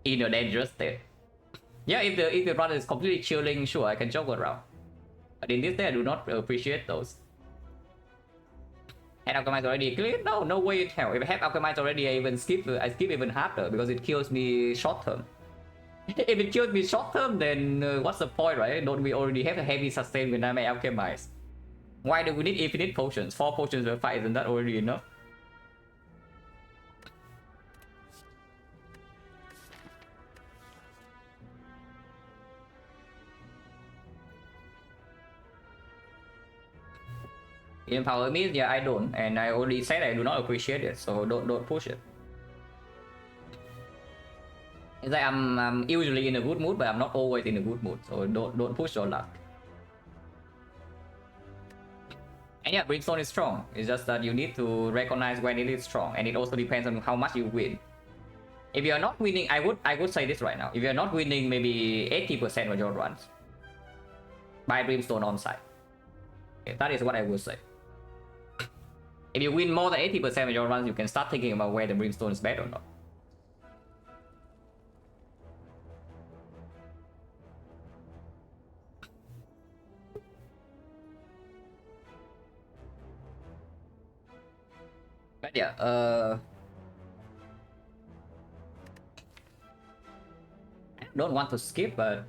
in a dangerous state. Yeah, if the run is completely chilling, sure, I can jog around. But in this day, I do not appreciate those. Had alchemized already clear? No, no way in hell. If I have alchemized already, I skip even harder because it kills me short term. If it kills me short term, then what's the point, right? Don't we already have a heavy sustain when I may alchemize? Why do we need infinite potions? 4 potions per fight, isn't that already enough? Empower me? Yeah, I don't, and I already said I do not appreciate it, so don't push it. It's like I'm usually in a good mood, but I'm not always in a good mood, so don't push your luck. And yeah, Brimstone is strong. It's just that you need to recognize when it is strong, and it also depends on how much you win. If you are not winning, I would say this right now. If you are not winning, maybe 80% of your runs, buy Brimstone on site. Okay, that is what I would say. If you win more than 80% of your runs, you can start thinking about whether Brimstone is bad or not. But yeah, I don't want to skip, but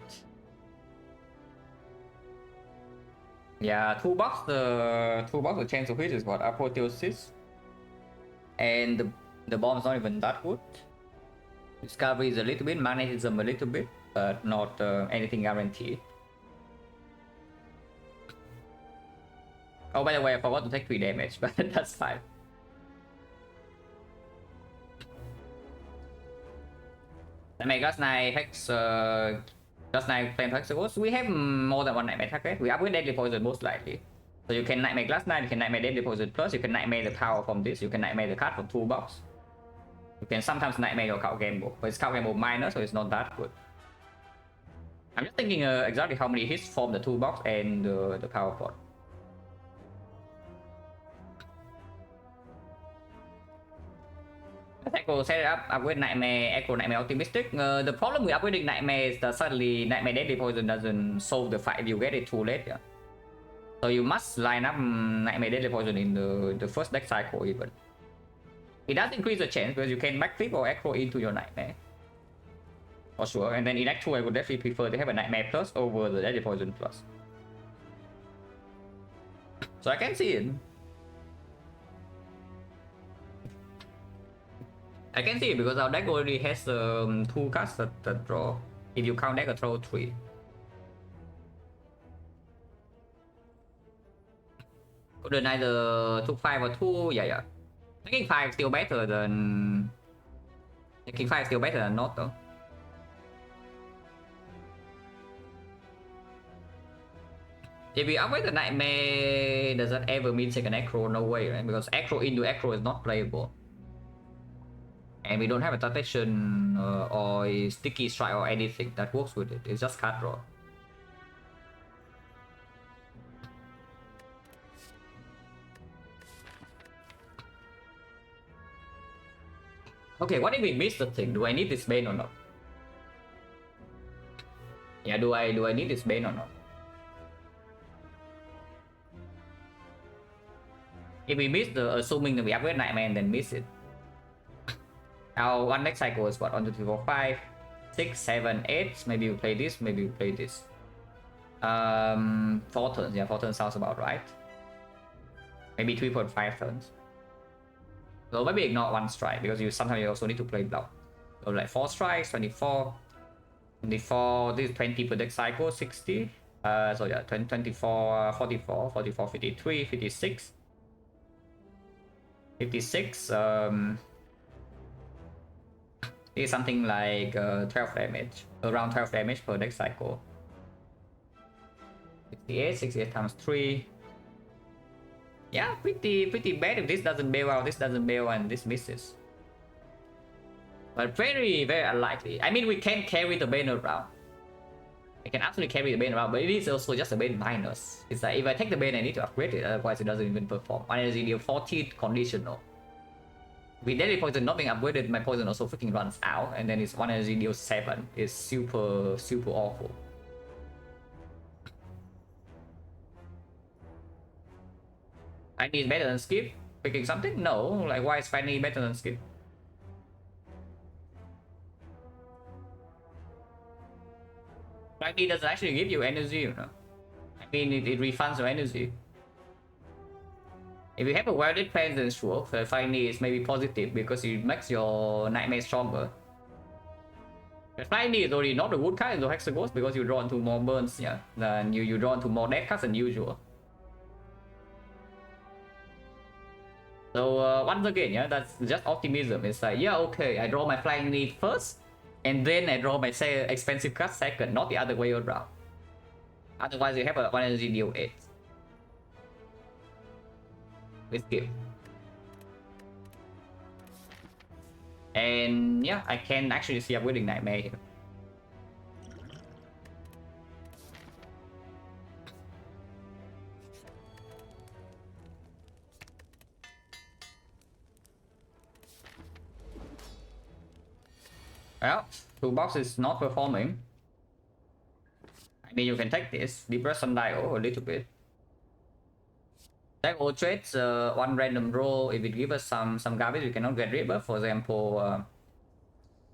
yeah, toolbox the chance of hit is what, apotheosis, and the bomb's not even that good. Discovery is a little bit, magnetism a little bit, but not anything guaranteed. Oh, by the way, I forgot to take 3 damage, but that's fine. Nightmare Glass Knight Hex, Glass Knight Flame Hexagons. We have more than one Nightmare target. We upgrade Deadly Poison most likely. So you can Nightmare Glass Knight, you can Nightmare Deadly Poison Plus, you can Nightmare the power from this, you can Nightmare the card from Toolbox. You can sometimes Nightmare your Card Game Book, but it's Card Game Book minor, so it's not that good. I'm just thinking exactly how many hits from the Toolbox and the Power Pot. Echo set it up, upgrade Nightmare, Echo Nightmare Optimistic. The problem with upgrading Nightmare is that suddenly Nightmare Deadly Poison doesn't solve the fight if you get it too late. Yeah? So you must line up Nightmare Deadly Poison in the first deck cycle even. It does increase the chance because you can backflip or Echo into your Nightmare. For sure, and then in Act 2 I would definitely prefer to have a Nightmare Plus over the Deadly Poison Plus. So I can see it. I can see it because our deck already has 2 cards that draw. If you count deck, a throw 3. Couldn't either took 5 or 2. Yeah. Taking 5 still better than. Taking 5 still better than not though. If we upgrade the Nightmare, does that ever mean take an Acro? No way, right? Because Acro into Acro is not playable. And we don't have a Temptation or a Sticky Strike or anything that works with it. It's just card draw. Okay, what if we miss the thing? Do I need this Bane or not? Yeah, do I need this Bane or not? If we miss the, assuming that we upgrade Nightmare and then miss it. Our one next cycle is what? 1, 2, 3, 4, 5, 6, 7, 8. Maybe we play this, maybe we play this. 4 turns, yeah, 4 turns sounds about right. Maybe 3.5 turns. So maybe ignore 1 strike because sometimes you also need to play block. So like 4 strikes, 24. 24, this is 20 per deck cycle, 60. So yeah, 24, 44, 44, 53, 56. 56, is something like 12 damage, around 12 damage per deck cycle. 68 times 3. Yeah, pretty bad if this doesn't bail out, this doesn't bail and this misses. But very unlikely. I mean, we can carry the Bane around. I can absolutely carry the Bane around, but it is also just a Bane minus. It's like if I take the Bane, I need to upgrade it, otherwise it doesn't even perform. One energy deal 14 conditional. With Deadly Poison not being upgraded, my poison also freaking runs out, and then it's 1 energy deal 7. It's super awful. Finally is better than Skip? Picking something? No, like why is Finally better than Skip? Finally doesn't actually give you energy, you know. I mean, it refunds your energy. If you have a welded plan, then sure, Finally is maybe positive because it makes your Nightmare stronger. But Finally is already not a good card in the Hexagons because you draw into more burns, yeah, than you draw into more death cards than usual. So once again, yeah, that's just optimism. It's like, yeah, okay, I draw my flying need first, and then I draw my expensive card second, not the other way around. Otherwise, you have a 1 energy deal 8. With Skip. And yeah, I can actually see a winning Nightmare here. Well, toolbox is not performing. I mean, you can take this, depress Sundial a little bit. Take all trades, one random roll. If it gives us some garbage, we cannot get rid of. For example,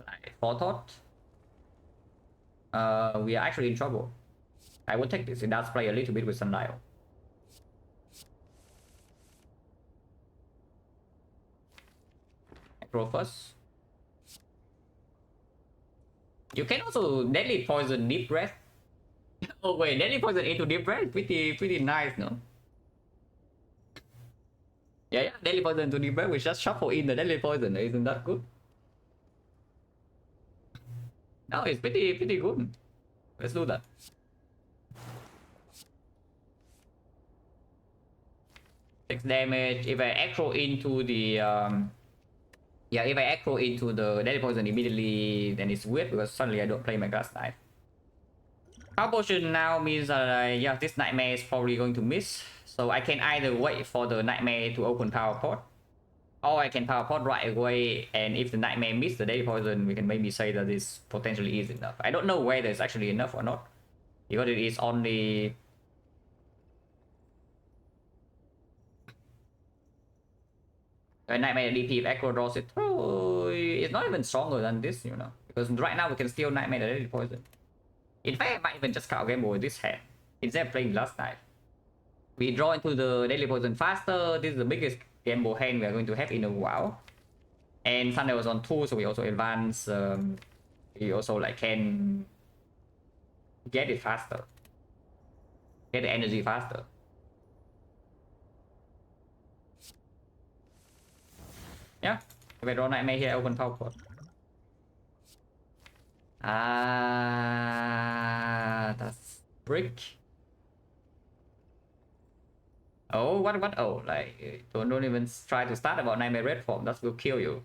like Forethought. We are actually in trouble. I would take this. It does play a little bit with Sundial. Roll first. You can also Deadly Poison Deep Breath. Oh wait, Deadly Poison into Deep Breath, pretty nice, no? Yeah, Deadly Poison to Deep Breath, we just shuffle in the Deadly Poison, isn't that good? No, it's pretty good. Let's do that. Six damage. If I echo into the yeah, if I echo into the Deadly Poison immediately, then it's weird because suddenly I don't play my Glass Knife. Power Potion now means that yeah, this Nightmare is probably going to miss. So I can either wait for the Nightmare to open Power Pot, or I can Power Pot right away, and if the Nightmare misses the Deadly Poison, we can maybe say that this potentially is enough. I don't know whether it's actually enough or not, because it is only... A Nightmare DP if Echo draws it through, it's not even stronger than this, you know. Because right now we can still Nightmare the Deadly Poison. In fact, I might even just cut a game with this hand, instead of playing Glass Knife. We draw into the Deadly Poison faster. This is the biggest gamble hand we are going to have in a while. And Thunder was on 2, so we also advance. We also like can get it faster. Get the energy faster. Yeah, if I draw Nightmare here, I open Power Pot. That's brick. Oh, what? Oh, like, don't even try to start about Nightmare Red Form. That will kill you.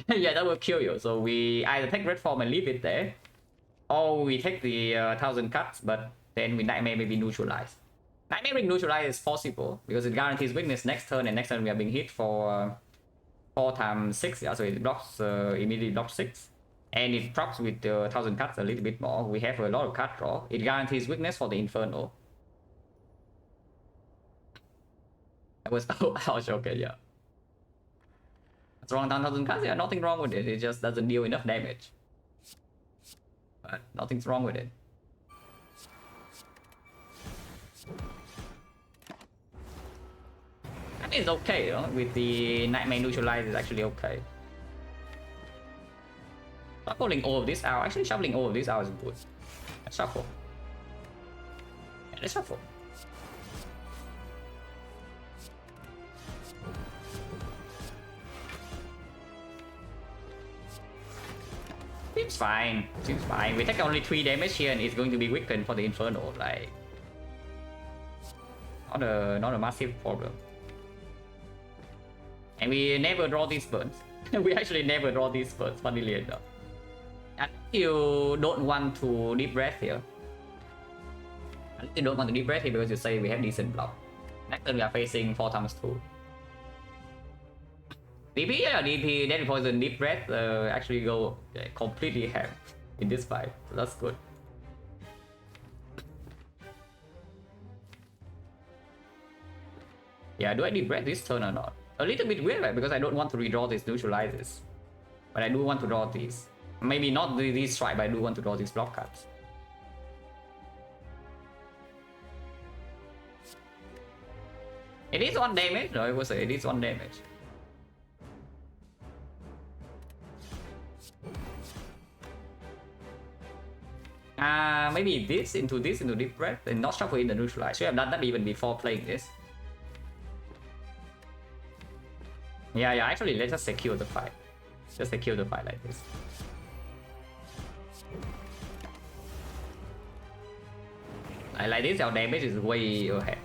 Yeah, that will kill you. So we either take Red Form and leave it there, or we take the 1000 cuts, but then we Nightmare maybe neutralize. Nightmare Ring neutralize is possible because it guarantees weakness next turn, and next turn we are being hit for 4 times 6. Yeah, so it blocks immediately blocks 6, and it drops with 1000 cuts a little bit more. We have a lot of card draw. It guarantees weakness for the Inferno. I was ouch, okay, yeah. It's wrong 1000 cuts. Yeah, nothing wrong with it. It just doesn't deal enough damage. But nothing's wrong with it. It's okay, you know? With the Nightmare neutralize is actually okay. Shuffling all of this out. Actually, shuffling all of this out is good. Let's shuffle. Yeah, let's shuffle. Seems fine. Seems fine. We take only 3 damage here, and it's going to be weakened for the Inferno. Like, not a massive problem. And we never draw these burns. We actually never draw these burns, funnily enough. And You don't want to deep breath here. You don't want to deep breath here because you say we have decent block. Next turn we are facing 4 times 2. DP or DP, Deadly Poison, Deep Breath actually go completely ham in this fight. So that's good. Yeah, do I Deep Breath this turn or not? A little bit weird, right? Because I don't want to redraw these neutralizes. But I do want to draw these. Maybe not these strike, but I do want to draw these block cards. It is 1 damage, no, I would say it is 1 damage. Maybe this into Deep Breath and not shuffle in the neutralize. Should have done that even before playing this. Yeah, actually let's just secure the fight. Just secure the fight like this. Like this, our damage is way ahead.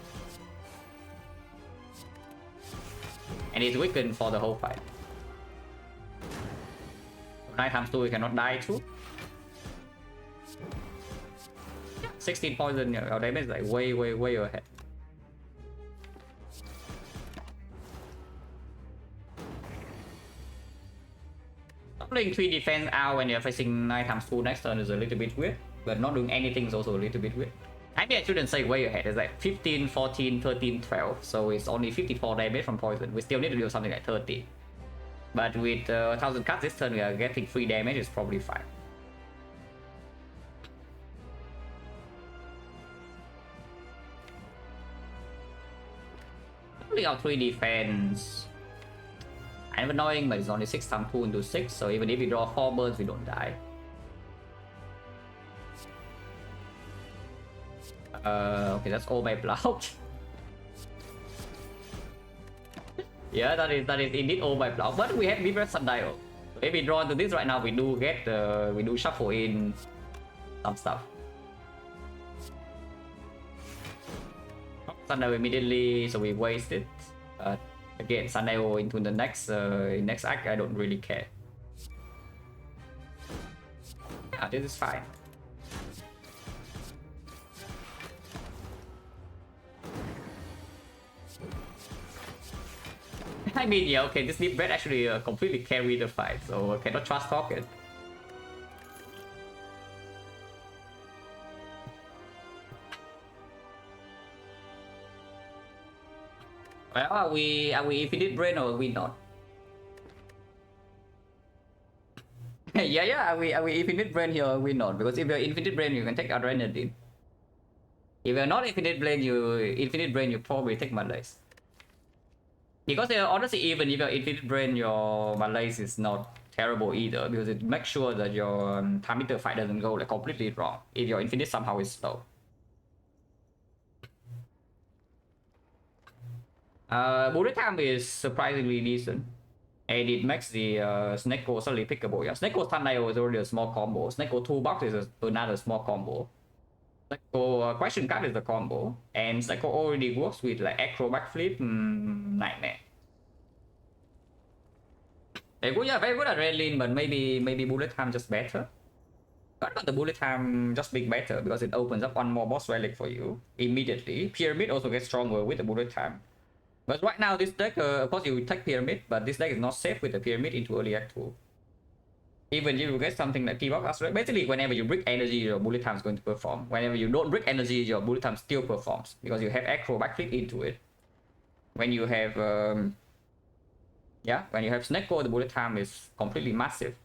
And it's weakened for the whole fight. 9 times 2 we cannot die too. 16 poison, our damage is like way ahead. Playing 3 defense out when you're facing 9 times 2 next turn is a little bit weird, but not doing anything is also a little bit weird. I mean, I shouldn't say way ahead, it's like 15, 14, 13, 12, so it's only 54 damage from poison. We still need to do something like 30. But with 1000 cards this turn, we are getting 3 damage, it's probably fine. Probably our 3 defense. Kind of annoying, but it's only 6 times 2 into 6, so even if we draw 4 birds, we don't die. Okay, that's all my block. Yeah, that is indeed all my block. But we have Vibrant Sundial. So if we draw into this right now, we do get we do shuffle in some stuff. Sundial immediately, so we waste it. Again, Sundial into the next act, I don't really care. Yeah, this is fine. I mean, yeah, okay, this Deep Breath actually completely carried the fight, so I cannot trust talk it. Well, are we Infinite Brain or are we not? yeah, are we Infinite Brain here or are we not? Because if you're Infinite Brain, you can take Adrenaline. If you're not Infinite Brain, you probably take Malaise. Because honestly, even if you're Infinite Brain, your Malaise is not terrible either, because it makes sure that your time meter fight doesn't go like completely wrong if your Infinite somehow is slow. Bullet time is surprisingly decent, and it makes the Snecko suddenly pickable. Yeah, Snecko Thunder is already a small combo. Snecko Toolbox is another small combo. Snecko Question Card is the combo, and Snecko already works with like Acro Backflip, Nightmare. Very good, yeah, very good at Adrenaline, but maybe Bullet Time just better. But the Bullet Time just being better because it opens up one more boss relic for you immediately. Pyramid also gets stronger with the Bullet Time. But right now this deck, of course you take Pyramid, but this deck is not safe with the Pyramid into early act 2. Even if you get something like T-Box, basically whenever you brick energy, your Bullet Time is going to perform. Whenever you don't brick energy, your Bullet Time still performs because you have Acro Backflip into it. When you have when you have Snecko, the Bullet Time is completely massive.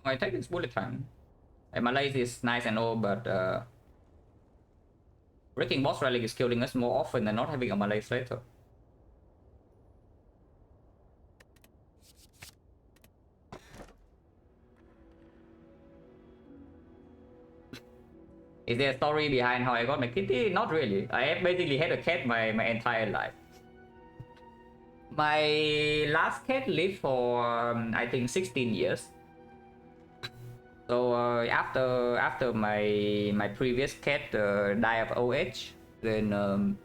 I take this Bullet Time. Malaise is nice and all, but breaking boss relic is killing us more often than not having a Malaise later. Is there a story behind how I got my kitty? Not really. I basically had a cat my entire life. My last cat lived for I think 16 years. So after my previous cat died of old age, then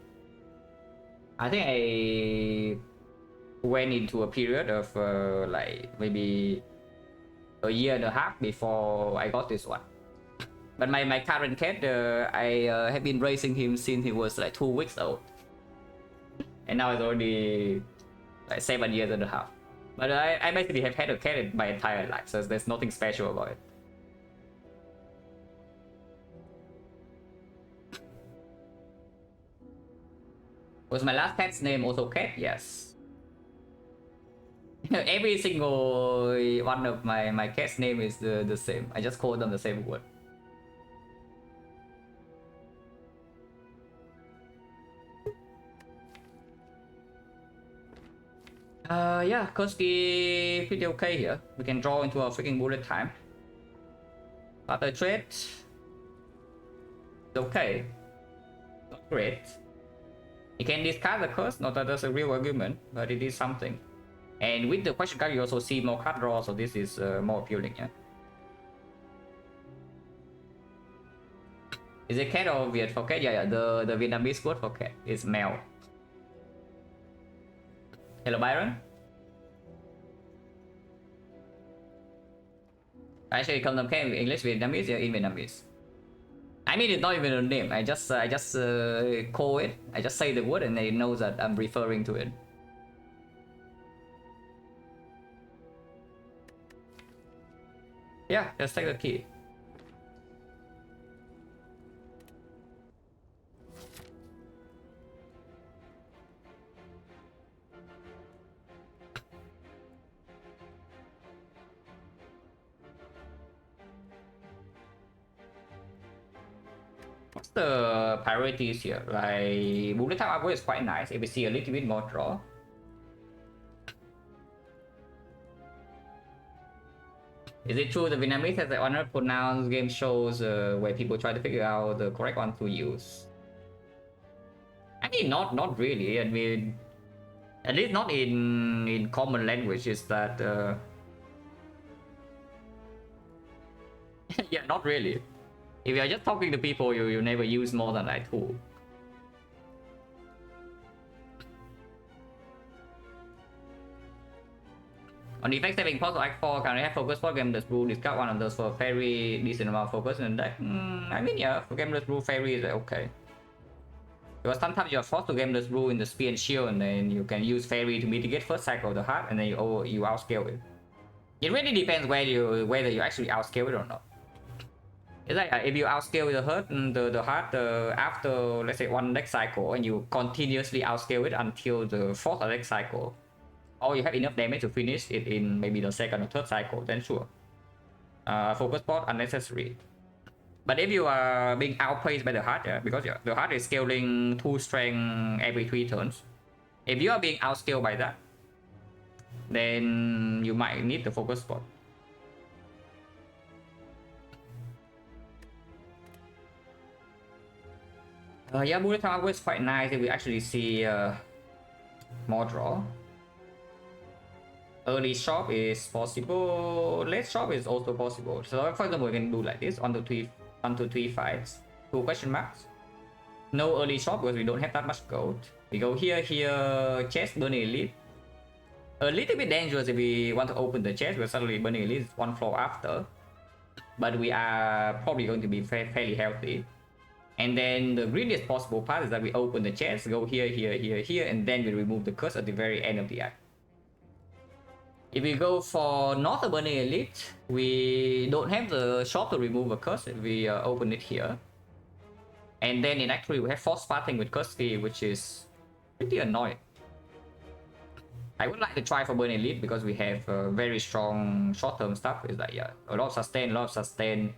I think I went into a period of like maybe a year and a half before I got this one. But my current cat, I have been raising him since he was like 2 weeks old, and now it's already like 7 years and a half. But I basically have had a cat in my entire life, so there's nothing special about it. Was my last cat's name also Cat? Yes. Every single one of my cat's name is the same. I just call them the same word. Yeah, Kurski pretty okay here. We can draw into our freaking bullet time. Other trade. Okay. Not great. You can discard the curse, not that that's a real argument, but it is something. And with the question card, you also see more card draw, so this is more appealing, yeah. Is it cat or Viet for cat? Yeah, the Vietnamese word for cat is mèo. Hello, Byron. Actually, come cat in English, Vietnamese, yeah, in Vietnamese. I mean, it's not even a name. I just call it. I just say the word, and they know that I'm referring to it. Yeah, just take the key. What's the priorities here? Like, bullet time upgrade is quite nice. If we see a little bit more draw. Is it true the Vietnamese has an unpronounced game shows where people try to figure out the correct one to use? I mean, not really. I mean, at least not in common language. Is that yeah, not really. If you're just talking to people, you never use more than like 2. On Defect saving post like 4, can I have focus for Gameless Brew? Discard one of those for very decent amount of focus in the deck. I mean, yeah, for Gameless Brew, Fairy is okay. Because sometimes you're forced to Gameless Brew in the Spear and Shield, and then you can use Fairy to mitigate first cycle of the heart, and then you outscale it. It really depends whether you actually outscale it or not. It's like if you outscale the heart after, let's say, 1 deck cycle, and you continuously outscale it until the 4th deck cycle, or you have enough damage to finish it in maybe the 2nd or 3rd cycle, then sure. Focus pot unnecessary. But if you are being outpaced by the heart, yeah, because the heart is scaling 2 strength every 3 turns. If you are being outscaled by that, then you might need the focus pot. Yeah, bullet time upgrade is quite nice if we actually see more draw. Early shop is possible, late shop is also possible. So for example, we can do like this, 1 to 3 fights, 2 question marks. No early shop because we don't have that much gold. We go here, chest, burning elite. A little bit dangerous if we want to open the chest, because suddenly burning elite is 1 floor after. But we are probably going to be fairly healthy. And then the greediest possible part is that we open the chest, go here, and then we remove the curse at the very end of the act. If we go for not a burning elite, we don't have the shop to remove a curse. We open it here. And then in actually we have force sparting with curse key, which is pretty annoying. I would like to try for burning elite because we have very strong short-term stuff. It's like, yeah, a lot of sustain,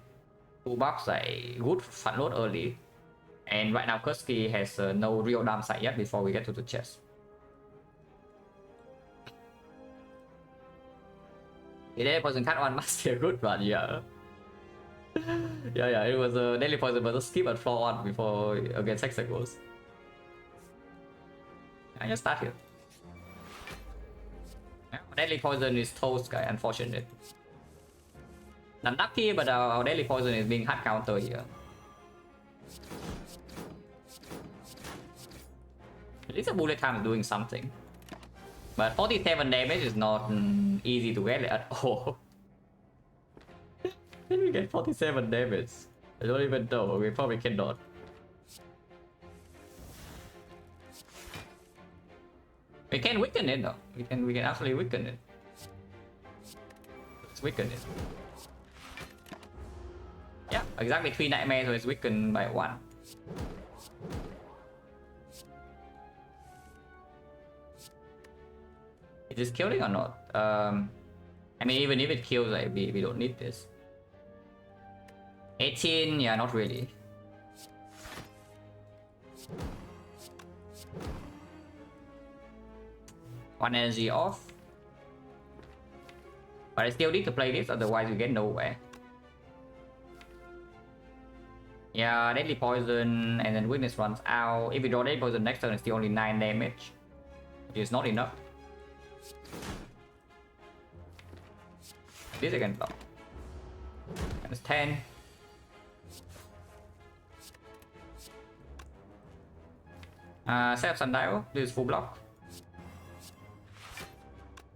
2 buffs, like good front load early. And right now Kurski has no real downside yet before we get to the chest. The daily poison card one must be a good one, yeah. yeah, it was a daily poison, but skip at floor 1 before against Hexagons. I just start here. Yeah, daily poison is toast, guy, unfortunate. Unlucky, but our daily poison is being hard counter here. At least the bullet time is doing something. But 47 damage is not easy to get at all. Can we get 47 damage? I don't even know. We probably cannot. We can weaken it though. We can actually weaken it. Let's weaken it. Yeah, exactly 3 nightmares, so it's weakened by 1. Is this killing or not? I mean, even if it kills, like, we don't need this. 18, yeah, not really. One energy off. But I still need to play this, otherwise we get nowhere. Yeah, deadly poison, and then weakness runs out. If we draw deadly poison next turn, it's still only 9 damage, which is not enough. This I can block. That's 10. Set up sundial. This is full block.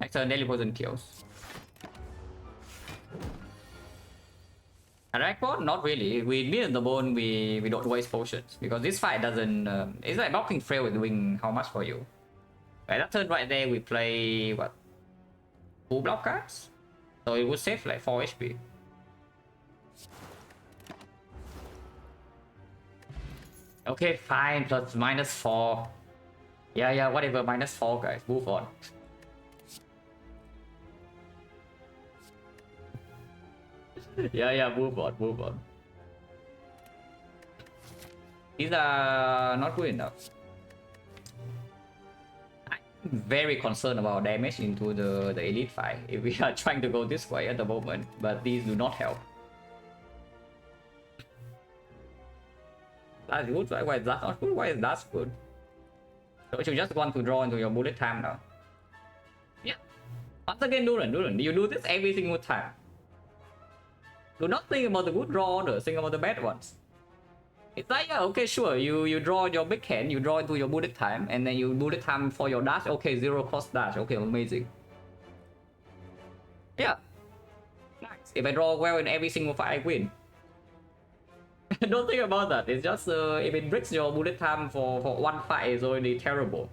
Next turn, deadly poison kills. Record? Not really. We miss the bone, we don't waste potions. Because this fight doesn't... it's like blocking frail is doing how much for you? Right, that turn right there, we play... what? 2 block cards? So it would save like 4 HP. Okay, fine. Plus -4. Yeah, whatever. -4, guys. Move on. Yeah, move on. These are not good enough. I'm very concerned about damage into the elite fight if we are trying to go this way at the moment, but these do not help. That's good, right? Why is that not good? Why is that good? So you just want to draw into your bullet time now. Yeah. Once again, Duran, you do this every single time. Do not think about the good draw order, think about the bad ones. It's like, yeah, okay, sure, you draw your big hand, you draw into your bullet time, and then you bullet time for your dash, okay, 0 cost dash, okay, amazing. Yeah. Nice. If I draw well in every single fight, I win. Don't think about that, it's just, if it breaks your bullet time for one fight, it's already terrible.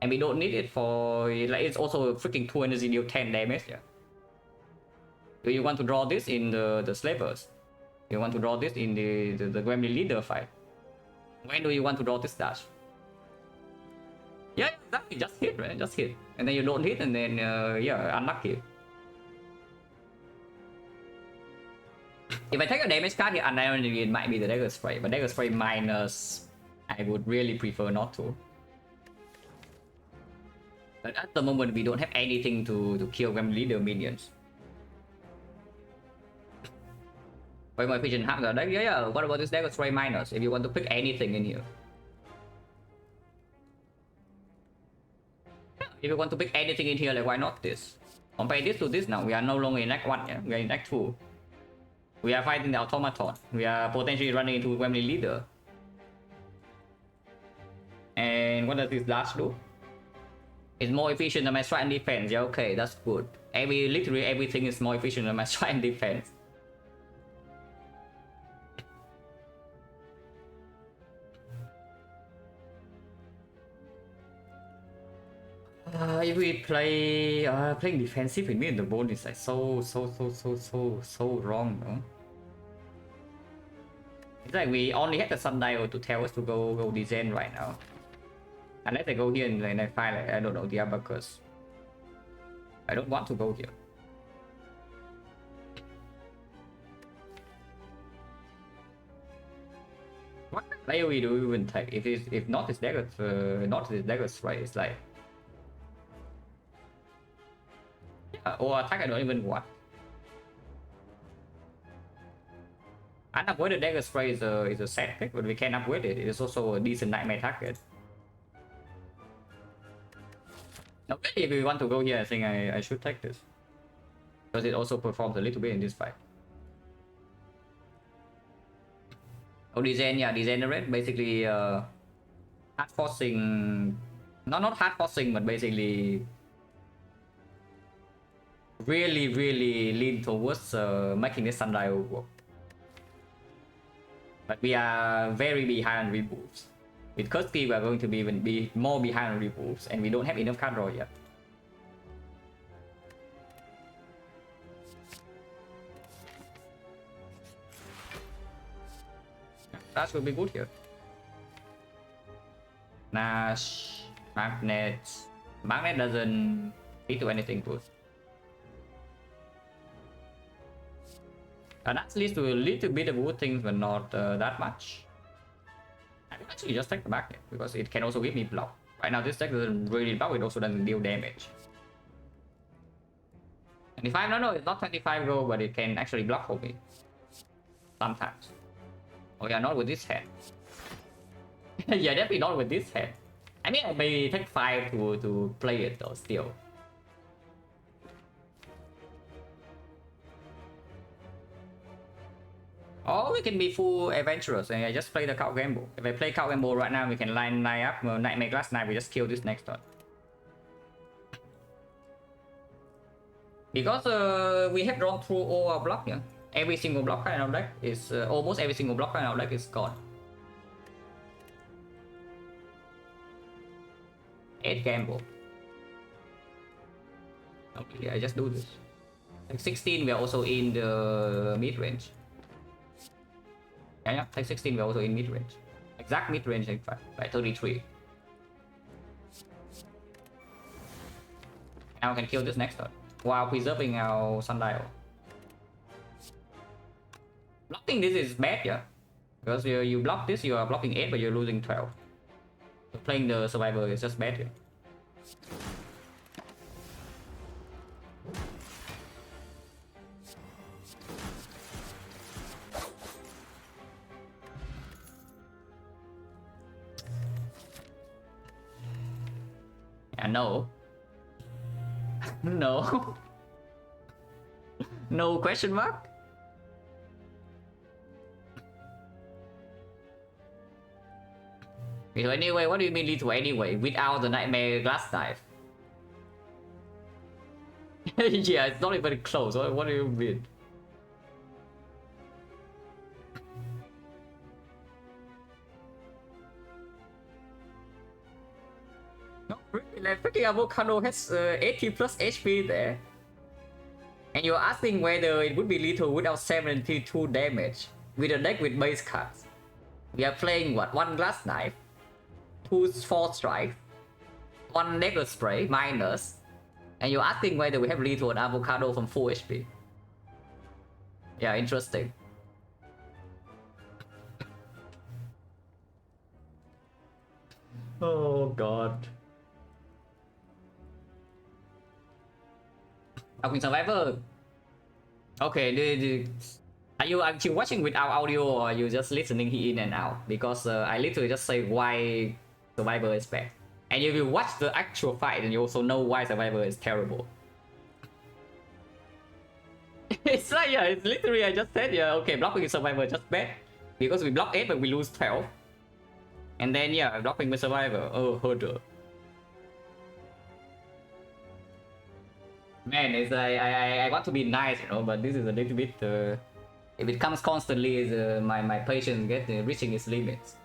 And we don't need it for, like, it's also freaking 2 energy deal 10 damage, yeah. Do you want to draw this in the slavers? You want to draw this in the Gremlin leader fight? When do you want to draw this dash? Yeah, exactly. Just hit, right? Just hit. And then you don't hit, and then, yeah, unlucky. If I take a damage card here, unironically, it might be the Dagger Spray. But Dagger Spray minus, I would really prefer not to. But at the moment, we don't have anything to kill Gremlin leader minions. Vậy my vision happen ở đấy. Yeah, what about this Dagger Spray minus? If you want to pick anything in here. If you want to pick anything in here, like why not this? Compare this to this now. We are no longer in Act 1, yeah? We are in Act 2. We are fighting the automaton. We are potentially running into Gremlin leader. And what does this dash do? It's more efficient than my strike and defense. Yeah, okay, that's good. Literally everything is more efficient than my strike and defense. If we play playing defensive with me in the bone is like so wrong, no? It's like we only have the sundial to tell us to go design right now. Unless I go here and then I find like, I don't know, the abacus. I don't want to go here. What player we do even take? If not this dagger, not this daggers, right? It's like. Or attack I don't even want. Unupgraded Dagger Spray is a sad pick, but we can upgrade it. It is also a decent nightmare target. Okay, if we want to go here, I think I should take this. Because it also performs a little bit in this fight. Oh, Degenerate, basically hard forcing, not hard forcing, but basically really lean towards making this sundial work. But we are very behind on removes. With Kursky, we are going to be even be more behind on removes, and we don't have enough card draw yet. That should be good here. Nash, Magnet. Magnet doesn't lead to anything good. And that leads to a little bit of good things, but not that much. I can actually just take the Magnet because it can also give me block. Right now, this deck doesn't really block, it also doesn't deal damage. 25, no, it's not 25 gold, but it can actually block for me. Sometimes. Oh yeah, not with this hand. Yeah, definitely not with this hand. I mean, I may take 5 to play it though, still. Or we can be full adventurous and I just play the Cow Gamble. If I play Cow Gamble right now, we can line up Nightmare Glass Knight, we just kill this next turn. Because we have drawn through all our block, yeah. Every single block in our deck is almost every single block in our deck is gone. 8 Gamble. Okay, I just do this. Like 16, we are also in the mid range. Yeah, take 16, we're also in mid range. Exact mid range, in fact, by 33. Now we can kill this next turn while preserving our sundial. Blocking this is bad, yeah, because you block this, you are blocking 8, but you're losing 12. So playing the survivor is just bad here. No. No. No question mark? So anyway, what do you mean lethal anyway? Without the Nightmare Glass Knife? Yeah, it's not even close. What do you mean? No, really, like freaking avocado has 80 plus HP there. And you're asking whether it would be lethal without 72 damage with a deck with base cards. We are playing what? 1 Glass Knife, 2 4 Strike, 1 Dagger Spray minus, and you're asking whether we have lethal on avocado from 4 HP. Yeah, interesting. Oh god. Okay, Survivor. Okay, are you actually watching without audio or are you just listening in and out? Because I literally just say why Survivor is bad. And if you watch the actual fight, then you also know why Survivor is terrible. It's like, yeah, it's literally, I just said, yeah, okay, blocking Survivor just bad. Because we block 8 but we lose 12. And then, yeah, blocking with Survivor, oh, harder. Man, it's like, I want to be nice, you know, but this is a little bit, if it comes constantly, my patience gets reaching its limits.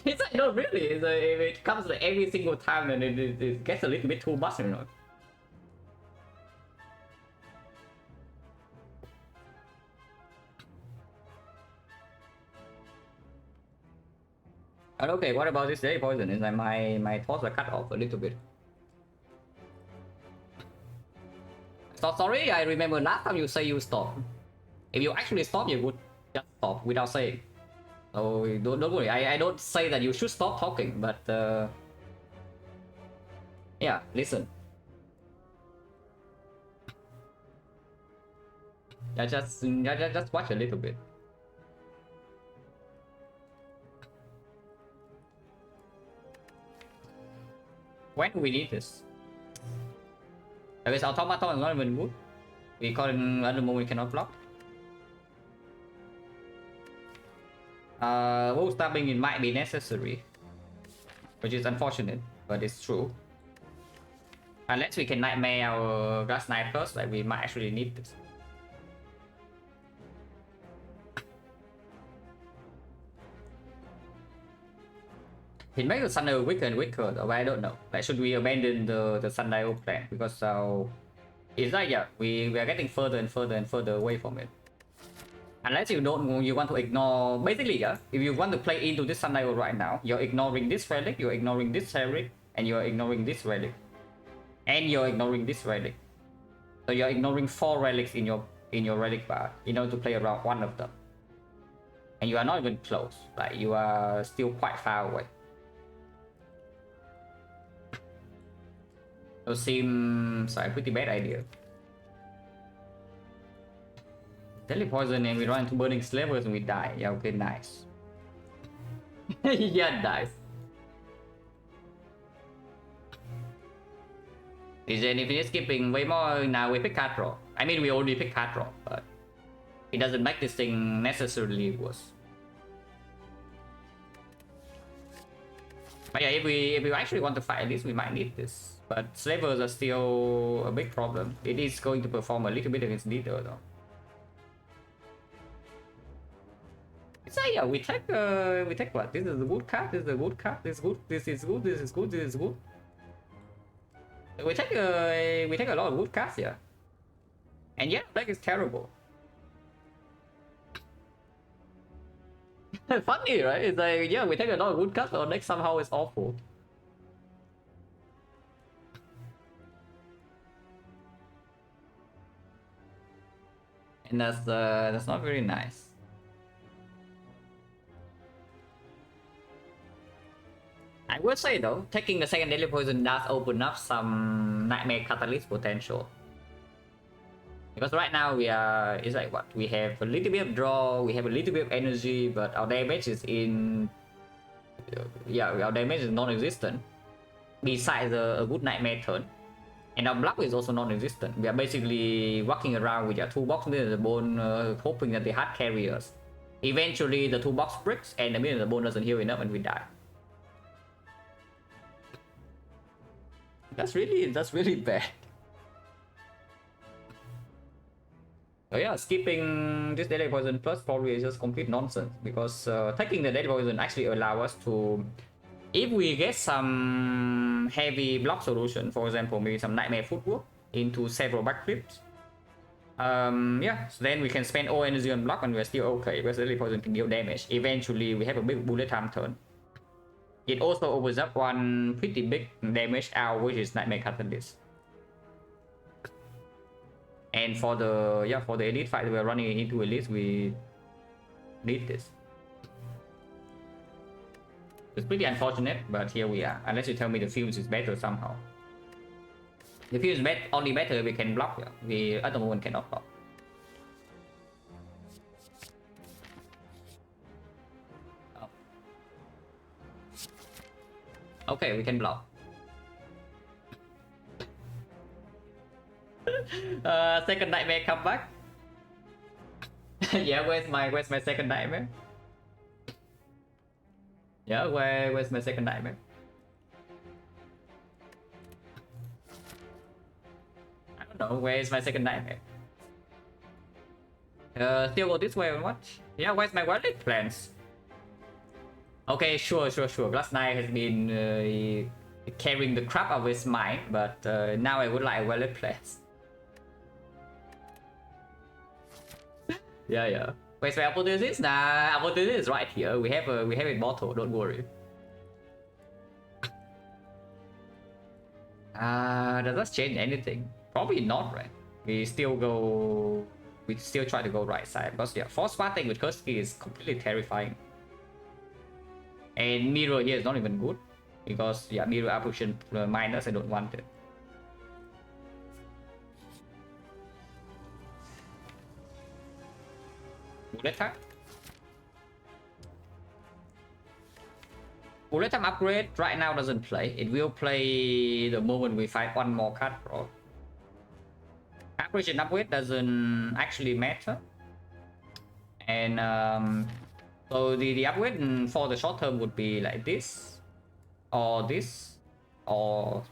It's like, no, really, it's like, if it comes like every single time, then it gets a little bit too much, you know. And okay, what about this day poison? Is like my thoughts are cut off a little bit. So sorry, I remember last time you say you stop. If you actually stop, you would just stop without saying. So don't worry. I don't say that you should stop talking, but yeah, listen. Just watch a little bit. When do we need this? Because automaton is not even good. We call it under moment we cannot block. Wall stabbing it might be necessary, which is unfortunate, but it's true. Unless we can nightmare our glass knight first, like we might actually need this. It makes the sundial weaker and weaker, though. I don't know. Like, should we abandon the sundial plan? Because it's like, yeah, we are getting further and further and further away from it. Unless you want to ignore, basically, yeah, if you want to play into this sundial right now, you're ignoring this relic, you're ignoring this relic, and you're ignoring this relic, and you're ignoring this relic. So you're ignoring 4 relics in your relic bar in order to play around one of them, and you are not even close. Like, you are still quite far away. So seems like a pretty bad idea. Deadly poison and we run into burning slavers and we die. Yeah, okay, nice. Yeah, nice. Is there anything skipping way more? Now we pick card draw. I mean, we already pick card draw, but it doesn't make this thing necessarily worse. But yeah, if we actually want to fight at least, we might need this. But slavers are still a big problem. It is going to perform a little bit against leader though. It's like, yeah, we take what? This is a good card, this is a good card, this is good, this is good, this is good, this is good. We take a lot of good cards here. And yeah, black is terrible. Funny, right? It's like, yeah, we take a lot of good cards, our deck somehow is awful. And that's not very nice. I would say though, taking the second Deadly Poison does open up some Nightmare Catalyst potential. Because right now we are, it's like what? We have a little bit of draw, we have a little bit of energy, but our damage is in... Yeah, our damage is non-existent. Besides a good Nightmare turn. And our block is also non-existent. We are basically walking around with our toolbox near the bone, hoping that they hard carry us. Eventually the toolbox breaks and the minute the bone doesn't heal enough and we die. That's really bad. So yeah, skipping this Deadly Poison plus probably is just complete nonsense, because taking the Deadly Poison actually allow us to, if we get some heavy block solution, for example maybe some Nightmare Footwork into several backflips, yeah, so then we can spend all energy on block and we're still okay, because Deadly Poison can deal damage. Eventually we have a big bullet time turn. It also opens up one pretty big damage out, which is Nightmare Catalyst. And for the elite fight we're running into elite, we need this. It's pretty unfortunate, but here we are. Unless you tell me the fuse is better somehow. The fuse is only better we can block. Yeah. We at the moment cannot block. Okay, we can block. Second nightmare come back. Yeah, where's my second nightmare? Yeah, where's my second nightmare? I don't know, where's my second nightmare? Still go this way or what? Yeah, where's my wallet plans? Okay, sure. Glass Knight has been carrying the crap out of his mind, but now I would like a wallet plans. Yeah. Where's my opportunities? Nah, opportunity is right here. We have it bottle. Don't worry. Does that change anything? Probably not, right? We still try to go right side, because yeah, force fighting with Kursky is completely terrifying. And mirror here is not even good, because yeah, mirror apparition minus, I don't want it. Bullet time? Bullet time upgrade right now doesn't play. It will play the moment we fight one more card draw. Apparition upgrade doesn't actually matter. And So the upgrade for the short term would be like this, or this, or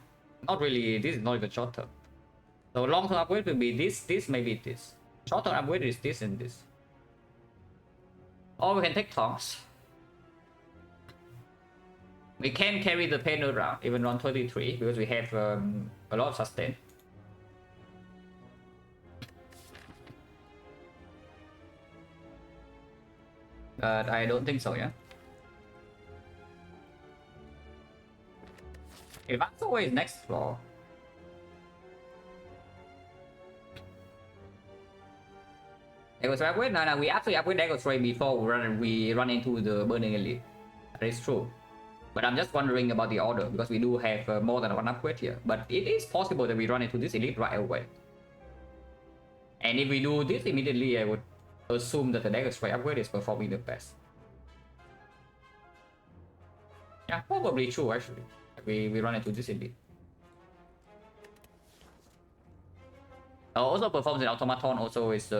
not really. This is not even short term. So long term upgrade will be this, maybe this. Short term upgrade is this and this. Or we can take tongs. We can carry the pain around, even on 33, because we have a lot of sustain. But I don't think so, yeah. If that's always next floor. Dagger Strike upgrade? No, we actually upgrade Dagger Strike before we run into the Burning Elite. That is true. But I'm just wondering about the order, because we do have more than one upgrade here. But it is possible that we run into this Elite right away. And if we do this immediately, I would assume that the Dagger Strike upgrade is performing the best. Yeah, probably true actually. We run into this Elite. Also performs in automaton also is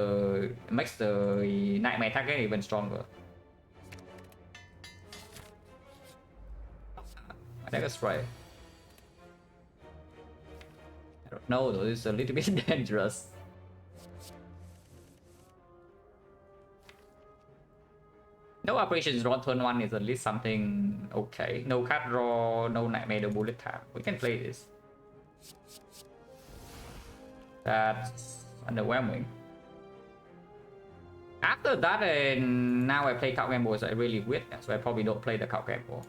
makes the nightmare target even stronger. Dagger Strike. I don't know though, it's a little bit dangerous. No operations draw turn 1 is at least something okay. No card draw, no nightmare, no bullet time. We can play this. That's underwhelming. After that, now I play card gamble, so I really weird, so I probably don't play the card gamble.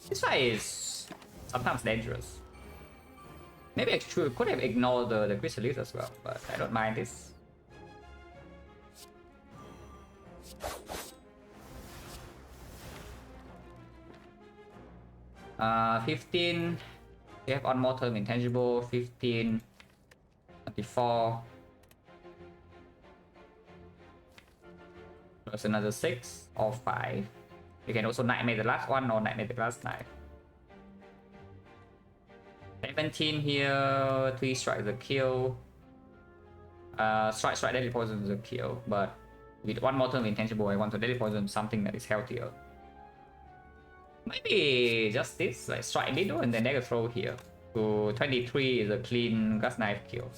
This fight is sometimes dangerous. Maybe I could have ignored the Chrysalis as well, but I don't mind this. Uh, 15. We have one more term intangible. 15. 24. Plus another 6 or 5. You can also nightmare the last one or nightmare the last knife. 17 here. 3 strike the kill. Strike deadly poison is a kill, but with one more turn intangible, I want to deadly poison something that is healthier. Maybe just this, like strike needle and then dagger throw here. To 23 is a clean glass knife kill.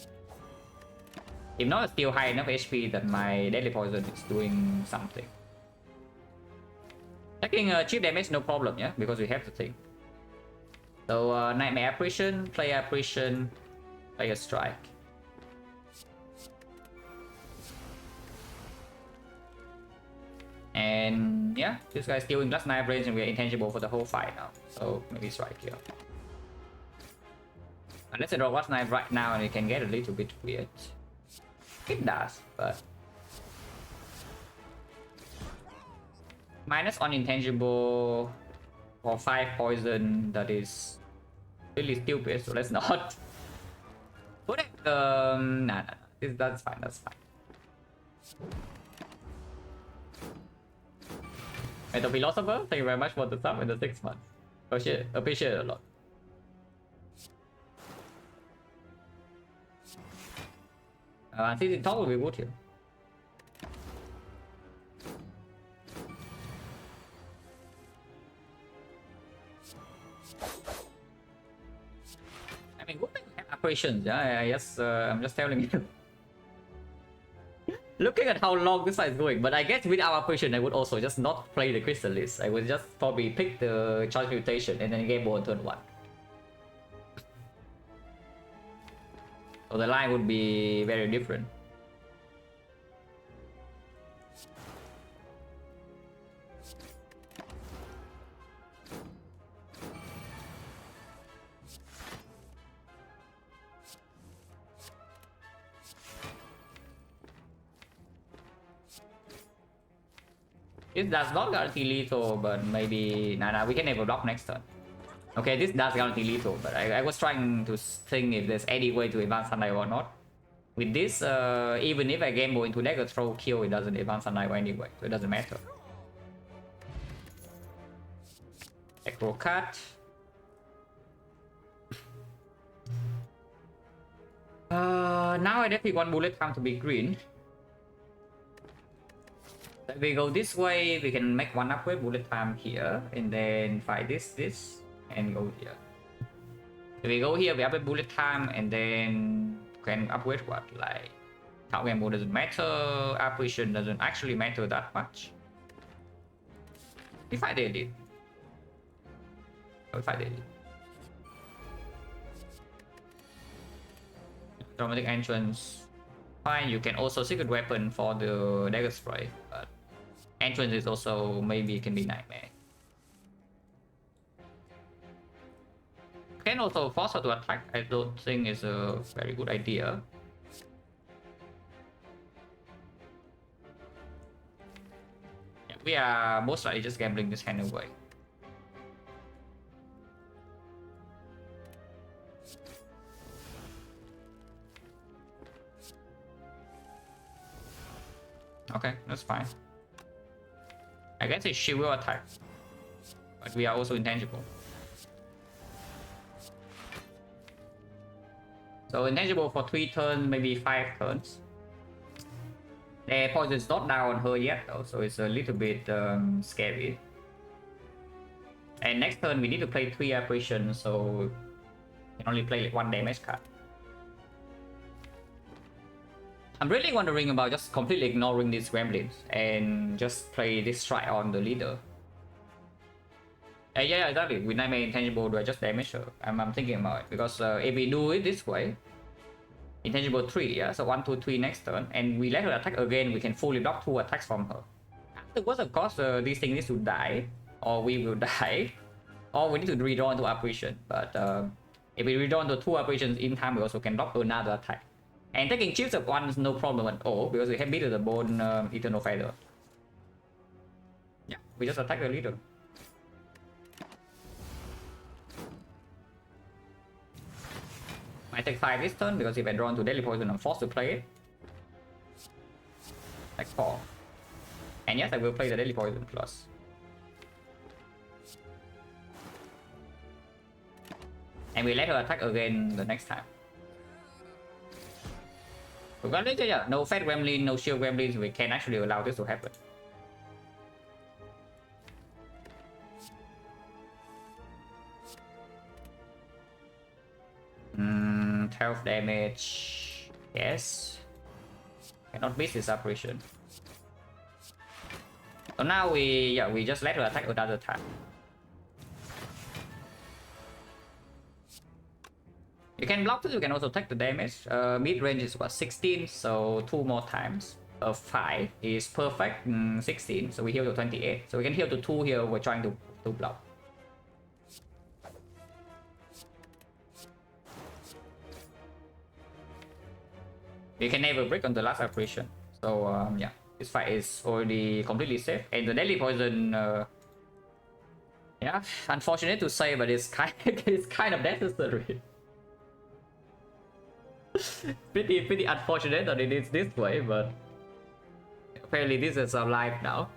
If not, still high enough HP that my deadly poison is doing something. Taking cheap damage, no problem, yeah, because we have the thing. So nightmare apparition, play a strike. And yeah, this guy's still in glass knife range and we're intangible for the whole fight now. So maybe strike here. Unless I draw glass knife right now and it can get a little bit weird. It does, but minus on intangible for 5 poison, that is really stupid, so let's not put it. Nah. That's fine, that's fine. Metal Philosopher, thank you very much for the sub in the 6 months. Appreciate it a lot. CC Talk will be good here. I mean, good thing we have operations, yeah, I'm just telling you. Looking at how long this fight is going, but I guess with our operation, I would also just not play the Chrysalis. I would just probably pick the charge mutation and then game on turn 1. So the line would be very different. It does not guarantee lethal, but maybe... Nah, we can never block next turn. Okay, this does guarantee lethal, but I was trying to think if there's any way to advance Sunlight or not. With this, even if I gamble into dagger throw kill, it doesn't advance Sunlight anyway, so it doesn't matter. Acro cut. Now I just pick one bullet time to be green. If we go this way, we can make one upgrade bullet time here, and then fight this, and go here. If we go here, we upgrade bullet time, and then can upgrade what? Like, how gamble doesn't matter, apparition doesn't actually matter that much. We fight the elite. We fight the elite. Dramatic entrance. Fine, you can also secret weapon for the dagger spray, but entrance is also maybe can be nightmare. Can also force her to attack. I don't think is a very good idea. Yeah, we are most likely just gambling this hand away. Okay, that's fine. I guess she will attack, but we are also intangible. So intangible for 3 turns, maybe 5 turns. The poison is not down on her yet though, so it's a little bit scary. And next turn we need to play 3 apparitions, so we can only play like 1 damage card. I'm really wondering about just completely ignoring these gremlins and just play this strike on the leader. Yeah, exactly. With Nightmare Intangible, do I just damage her? I'm thinking about it, because if we do it this way, Intangible 3, yeah, so 1, 2, 3 next turn, and we let her attack again, we can fully block 2 attacks from her. Afterwards, of course, these things need to die, or we will die, or we need to redraw into apparition. But if we redraw into 2 apparitions in time, we also can block another attack. And taking chips of 1 is no problem at all, because we have beaten the bone Eternal Fighter. Yeah, we just attack the leader. I take 5 this turn, because if I draw into Deadly Poison, I'm forced to play it. Like 4. And yes, I will play the Deadly Poison plus. And we let her attack again the next time. Yeah, no Fat Gremlin, no Shield Gremlins, we can actually allow this to happen. Hmm, 12 damage. Yes. Cannot miss this operation. So now we just let her attack another time. You can block this, you can also take the damage. Mid range is what, 16, so 2 more times. 5 is perfect, 16, so we heal to 28. So we can heal to 2 here, we're trying to block. We can never break on the last apparition. So yeah, this fight is already completely safe. And the Deadly Poison, yeah, unfortunate to say, but it's kind of necessary. pretty unfortunate that it is this way, but apparently this is our life now.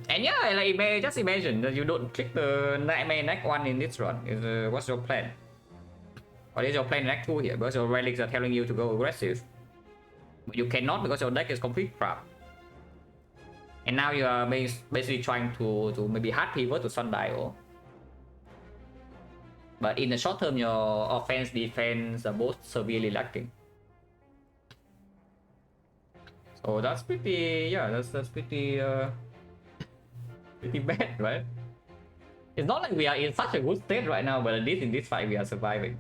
And yeah, like just imagine that you don't click the Nightmare Act 1 in this run. What's your plan? What is your plan in Act 2 here? Because your relics are telling you to go aggressive, but you cannot because your deck is complete crap. And now you are basically trying to maybe hard pivot to Sundial. But in the short term, your offense, defense are both severely lacking. So that's pretty, yeah, that's pretty pretty bad, right? It's not like we are in such a good state right now, but at least in this fight we are surviving.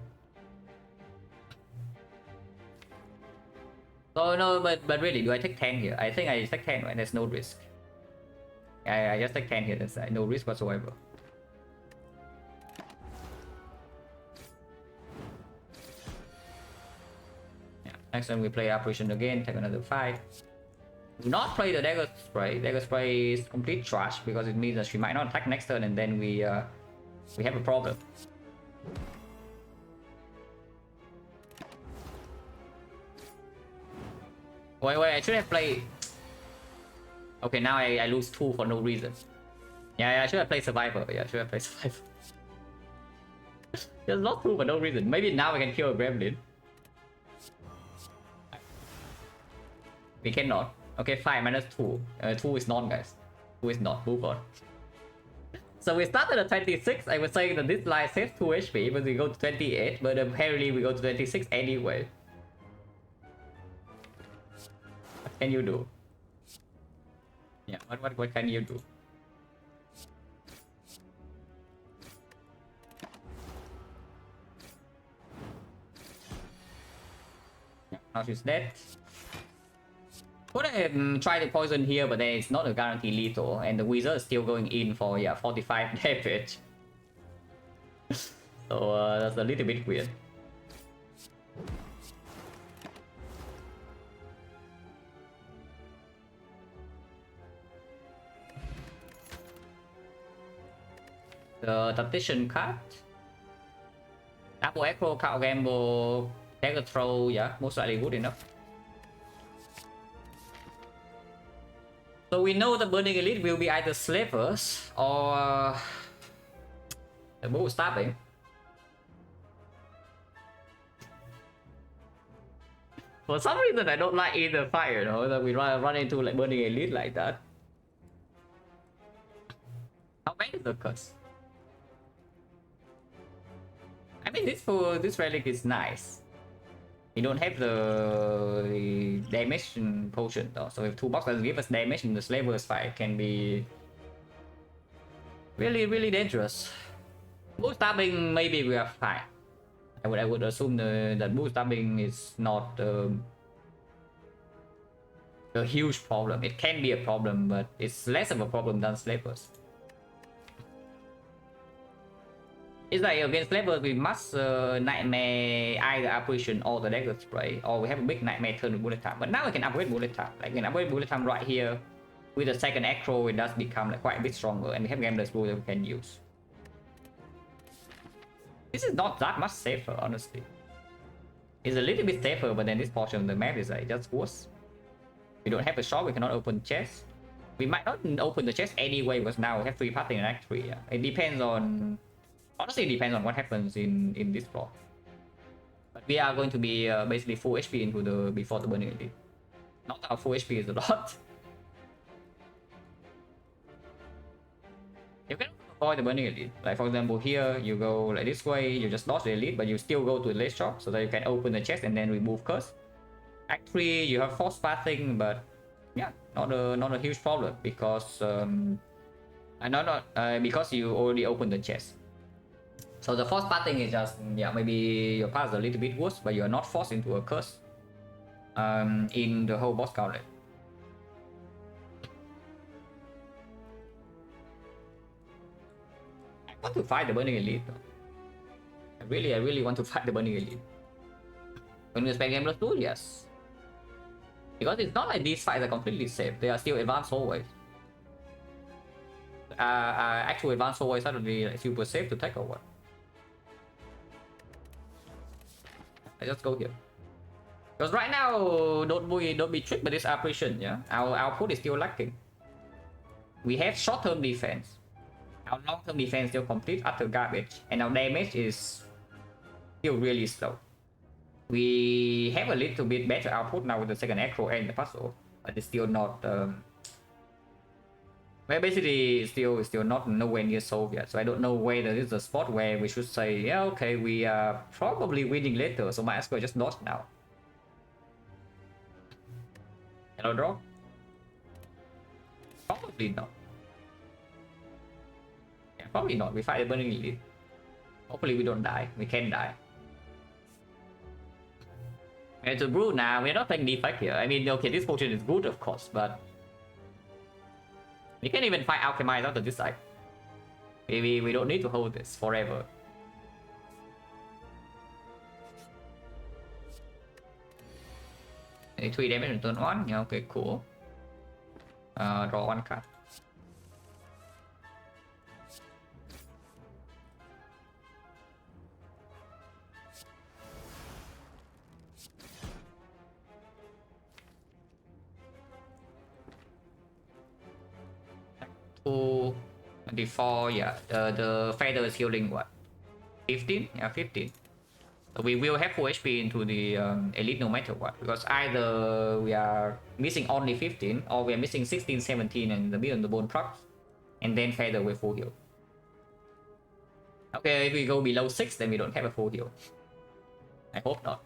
So no, but really, do I take 10 here? I think I take 10, right? There's no risk. I just take 10 here, there's no risk whatsoever. Next time we play Apparition again, take another 5. Do not play the Dagger Spray. Dagger Spray is complete trash because it means that she might not attack next turn and then we have a problem. Wait, I should have played... Okay, now I lose 2 for no reason. Yeah, I should have played Survivor. Yeah, I should have played Survivor. Just lost 2 for no reason. Maybe now I can kill a Gremlin. We cannot. Okay, fine, -2. 2 is not, guys. 2 is not. Move on. So we started at 26. I was saying that this line saves 2 HP, but we go to 28. But apparently we go to 26 anyway. What can you do? Yeah, what can you do? Yeah, now she's dead. Could have tried to poison here, but then it's not a guarantee lethal, and the wizard is still going in for 45 damage. So that's a little bit weird. The Tactician card. Double Echo, Cow Gamble, Dagger Throw, yeah, most likely good enough. So we know the Burning Elite will be either Slavers or the Bull Stabbing. For some reason I don't like either fire, you know, that we run into like Burning Elite like that. How bad is the curse? I mean, this relic is nice. You don't have the damage potion though, so if 2 box doesn't give us damage in the Slavers fight, can be really dangerous. Bull Stabbing maybe we are fine. I would assume that Bull Stabbing is not a huge problem. It can be a problem, but it's less of a problem than Slavers. It's like against Slavers we must Nightmare either Apparition or the Dagger Spray, or we have a big Nightmare turn with Bullet Time. But now we can upgrade Bullet Time. Like we can upgrade Bullet Time right here. With the second Acro, it does become like quite a bit stronger, and we have Gambler's Rule that we can use. This is not that much safer, honestly. It's a little bit safer, but then this portion of the map is like just worse. We don't have a shop, we cannot open chest. We might not open the chest anyway, because now we have 3 party in Act 3. Yeah. It depends on... Honestly, it depends on what happens in this plot. But we are going to be basically full HP into the before the Burning Elite. Not that our full HP is a lot. You can avoid the Burning Elite. Like for example, here you go like this way, you just dodge the Elite, but you still go to the late shop so that you can open the chest and then remove curse. Act 3, you have force pathing, but yeah, not a huge problem because because you already opened the chest. So the force pathing is just, yeah, maybe your path is a little bit worse, but you are not forced into a curse in the whole boss gauntlet. I want to fight the Burning Elite though. I really want to fight the Burning Elite. When we spend Gambler's Rule, yes. Because it's not like these fights are completely safe, they are still advanced always. Actual advanced always suddenly like super safe to take over. I just go here. Because right now, don't be tricked by this apparition, yeah? Our output is still lacking. We have short-term defense. Our long-term defense still complete utter garbage. And our damage is still really slow. We have a little bit better output now with the second Acro and the puzzle. But it's still not... well, basically, it's still not nowhere near solved yet. So I don't know whether this is a spot where we should say, yeah, okay, we are probably winning later, so might as well just dodge now. Hello, draw? Probably not. Yeah, probably not. We fight the Burning Elite. Hopefully we don't die. We can die. And to brew now, we're not playing Defect here. I mean, okay, this potion is good, of course, but... we can even fight Alchemize after this side. We don't need to hold this forever. Okay, 3 damage on turn 1. Yeah, okay, cool. Draw 1 card. to 24, yeah. The feather is healing what? 15? Yeah, 15. We will have full HP into the elite no matter what, because either we are missing only 15 or we are missing 16, 17 and the middle the bone procs, and then feather with full heal. Okay, if we go below 6 then we don't have a full heal. I hope not.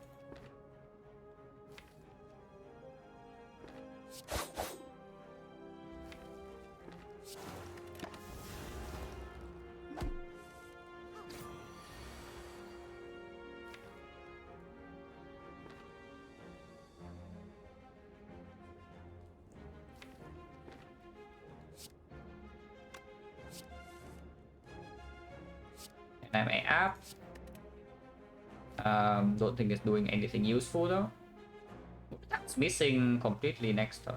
And I'm up. Don't think it's doing anything useful though. That's missing completely next turn.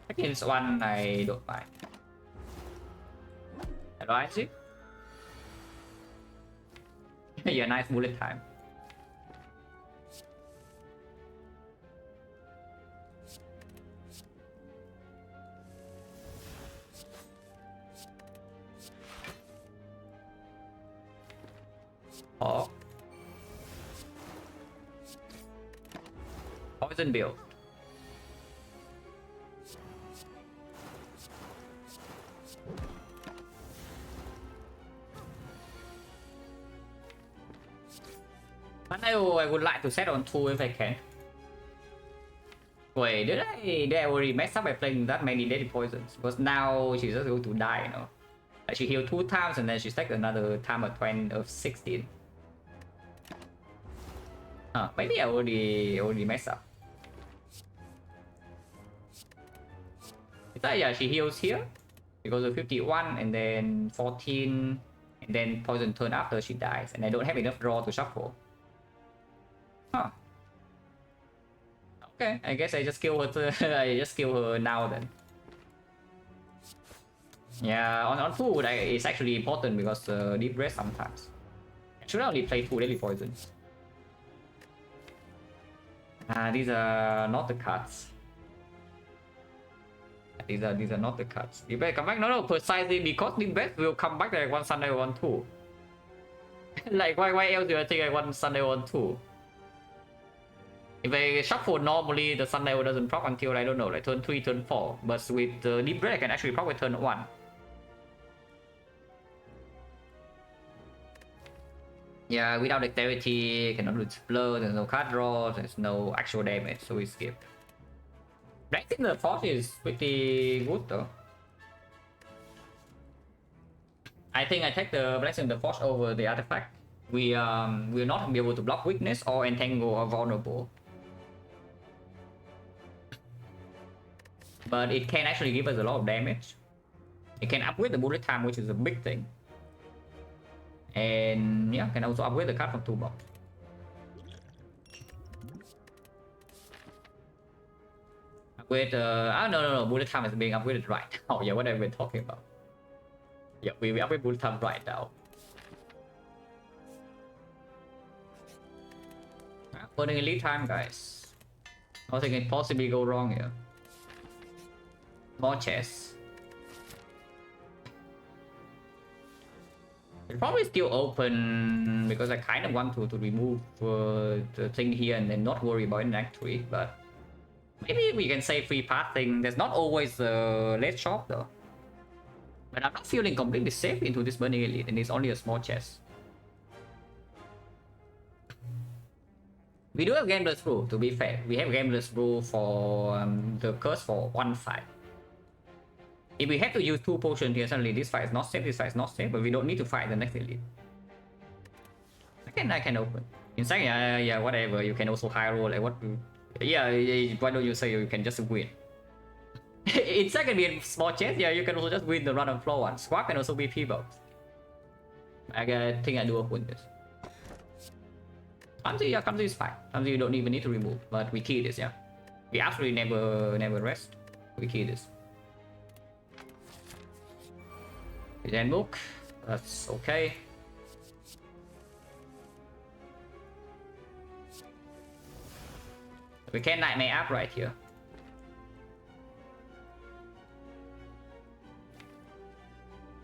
Against one, I don't mind. Advance it. Yeah, nice bullet time. Oh. Poison build. I would like to set on 2 if I can. Wait, did I already mess up by playing that many deadly poisons? Because now she's just going to die, you know. Like she healed 2 times and then she stacked another time of 16. Huh, maybe I already messed up. Yeah, she heals here. She goes to 51 and then 14 and then poison turn after she dies, and I don't have enough draw to shuffle. Huh. Okay, I guess I just kill her. I just kill her now then. Yeah, on food it's actually important because deep rest sometimes. I should only play 2 deadly poisons. These are not the cards. These are not the cards. You better come back. No, precisely because the best will come back like one Sunday 1-2. Like why else do I think I want Sunday 1-2? If I shuffle normally, the Sunday doesn't proc until, I don't know, like turn 3, turn 4. But with the deep breath, I can actually proc with turn 1. Yeah, without dexterity, cannot lose blood, there's no card draw, there's no actual damage, so we skip. I think the force is pretty good though. I think I take the blessing of the force over the artifact. We will not be able to block weakness or entangle or vulnerable. But it can actually give us a lot of damage. It can upgrade the bullet time, which is a big thing. And yeah, can also upgrade the card from toolbox. Upgrade no, bullet time is being upgraded right now. Yeah, what have we been talking about? Yeah, we upgrade bullet time right now. Burning elite time, guys. Nothing can possibly go wrong here. More chests. It's probably still open because I kind of want to remove the thing here and then not worry about it in Act 3, but maybe we can say free passing. There's not always a late shop though. But I'm not feeling completely safe into this burning elite, and it's only a small chest. We do have Gambler's Rule, to be fair. We have Gambler's Rule for the curse for one fight. If we have to use 2 potions here, suddenly this fight is not safe, this fight is not safe, but we don't need to fight the next elite. I can open. In fact, yeah, whatever. You can also high roll like what? Yeah, why don't you say you can just win? In second, be a small chance. Yeah, you can also just win the random floor one. Swap can also be P-box. I think I do open this. Clumsy is fine. Clumsy you don't even need to remove, but we key this, yeah. We absolutely never rest. We key this. Then book. That's okay. We can nightmare up right here.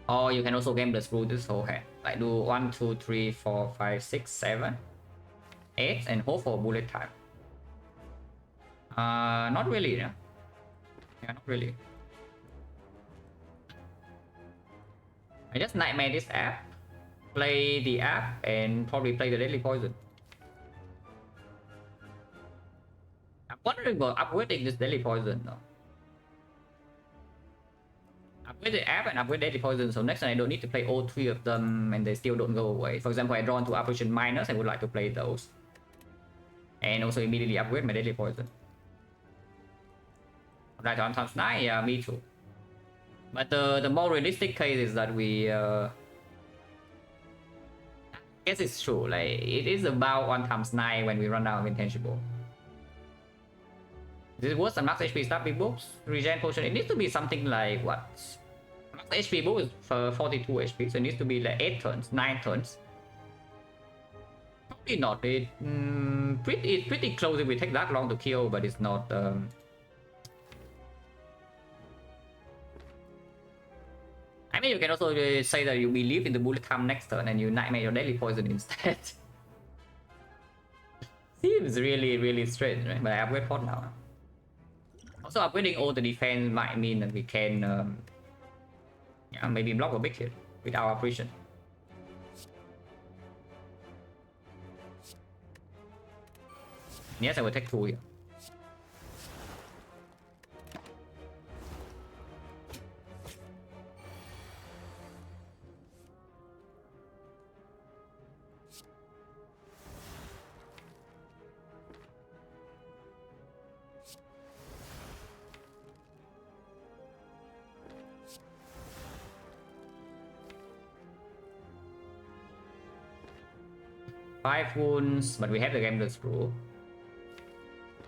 Or you can also gamble through this whole hand. Like do 1, 2, 3, 4, 5, 6, 7, 8 and hope for bullet time. Not really, yeah. Yeah, not really. I just nightmare this app, play the app, and probably play the deadly poison. I'm wondering about upgrading this deadly poison though. Upgrade the app and upgrade deadly poison, so next time I don't need to play all 3 of them and they still don't go away. For example, I draw into operation minus, I would like to play those. And also immediately upgrade my deadly poison. Right on times 9, yeah, me too. But the more realistic case is that we I guess it's true, like it is about 1 times 9 when we run out of intangible. This was the max HP stat big books. Regen potion, it needs to be something like what? Max HP book is for 42 HP, so it needs to be like 8 turns, 9 turns. Probably not. It's pretty close if we take that long to kill, but it's not I mean, you can also say that you believe in the bullet time next turn and you nightmare your deadly poison instead. Seems really strange, right? But I upgrade pot now. Also, upgrading all the defense might mean that we can yeah, maybe block a big hit with our operation. Yes, I will take 2 here. Five wounds, but we have the gambler's rule.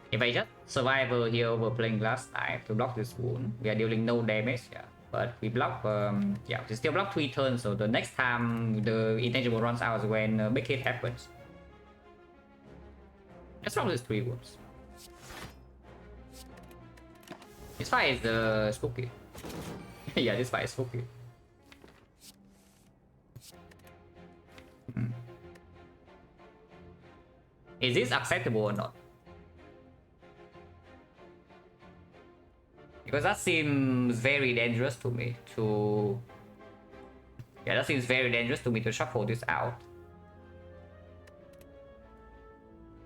If I just survive here over playing last night to block this wound, we are dealing no damage, yeah. But we block, yeah, we still block 3 turns, so the next time the intangible runs out is when big hit happens. Let's roll this 3 wounds. This fight is spooky. Yeah, this fight is spooky. Is this acceptable or not? Because that seems very dangerous to me to... Yeah, that seems very dangerous to me to shuffle this out.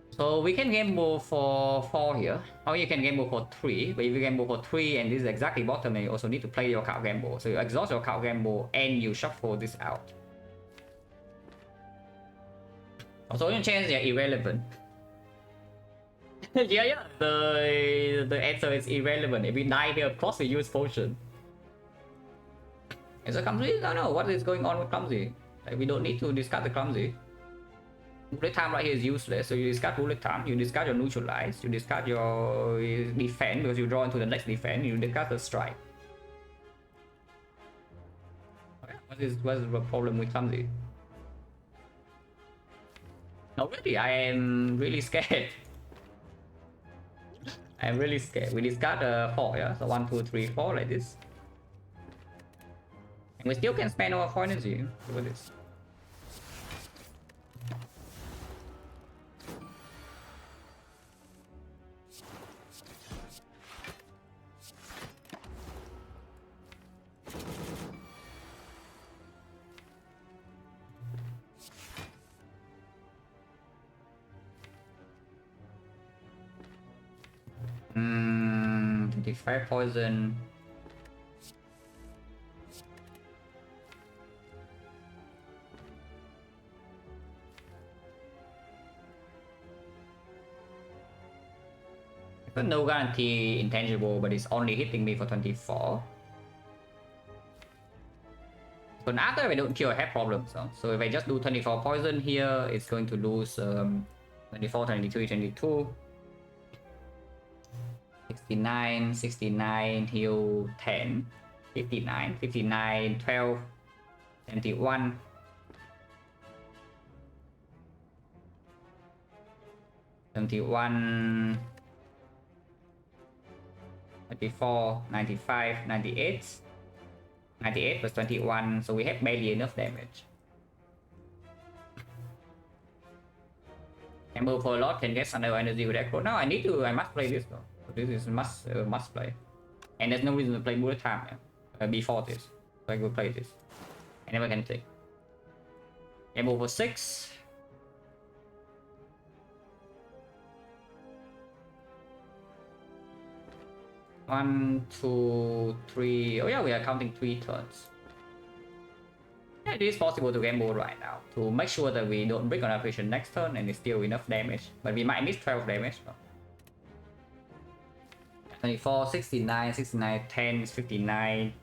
So we can gamble for 4 here. Or you can gamble for 3. But if you gamble for 3 and this is exactly bottom, you also need to play your card gamble. So you exhaust your card gamble and you shuffle this out. Also, in chance they're irrelevant. yeah, the answer is irrelevant. If we die here, of course we use potion. Is it clumsy? I don't know what is going on with clumsy. Like, we don't need to discard the clumsy. Bullet time right here is useless, so you discard bullet time, you discard your neutralize, you discard your defense because you draw into the next defense, you discard the strike. What is the problem with clumsy? No, really, I am really scared. I am really scared. We discard 4, yeah? So 1, 2, 3, 4 like this. And we still can spend our 4 energy. Look at this. Hmm, 25 poison. But no guarantee intangible, but it's only hitting me for 24. So after I don't kill, I have problems. So if I just do 24 poison here, it's going to lose 24, 23, 22. 69, 69, heal 10, 59, 59, 12, 71, 71, 84, 95, 98. 98 plus 21, so we have barely enough damage. Amber for a lot can get Thunder Energy with Echo. No, I must play this though. This is must play. And there's no reason to play Bullet Time before this. So I will play this. I never can take. Amber for 6. One, two, three. Oh yeah, we are counting 3 turns. Yeah, it is possible to gamble right now to make sure that we don't break on operation next turn and it's still enough damage. But we might miss 12 damage. 24, 69, 69, 10, 59.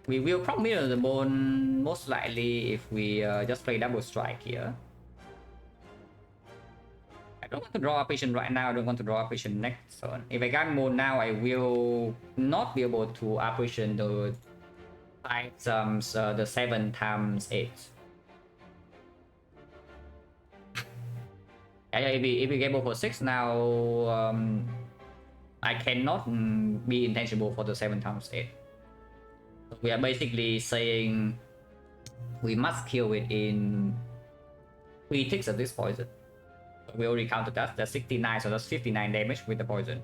We will probably middle the bone most likely if we just play double strike here. I don't want to draw a patient right now. I don't want to draw a patient next turn. If I gamble now, I will not be able to operation the 5 times the 7 times 8. Yeah, if we gamble for 6 now, I cannot be intangible for the 7 times 8. We are basically saying we must kill it in 3 ticks of this poison. We already counted that. That's 69, so that's 59 damage with the poison.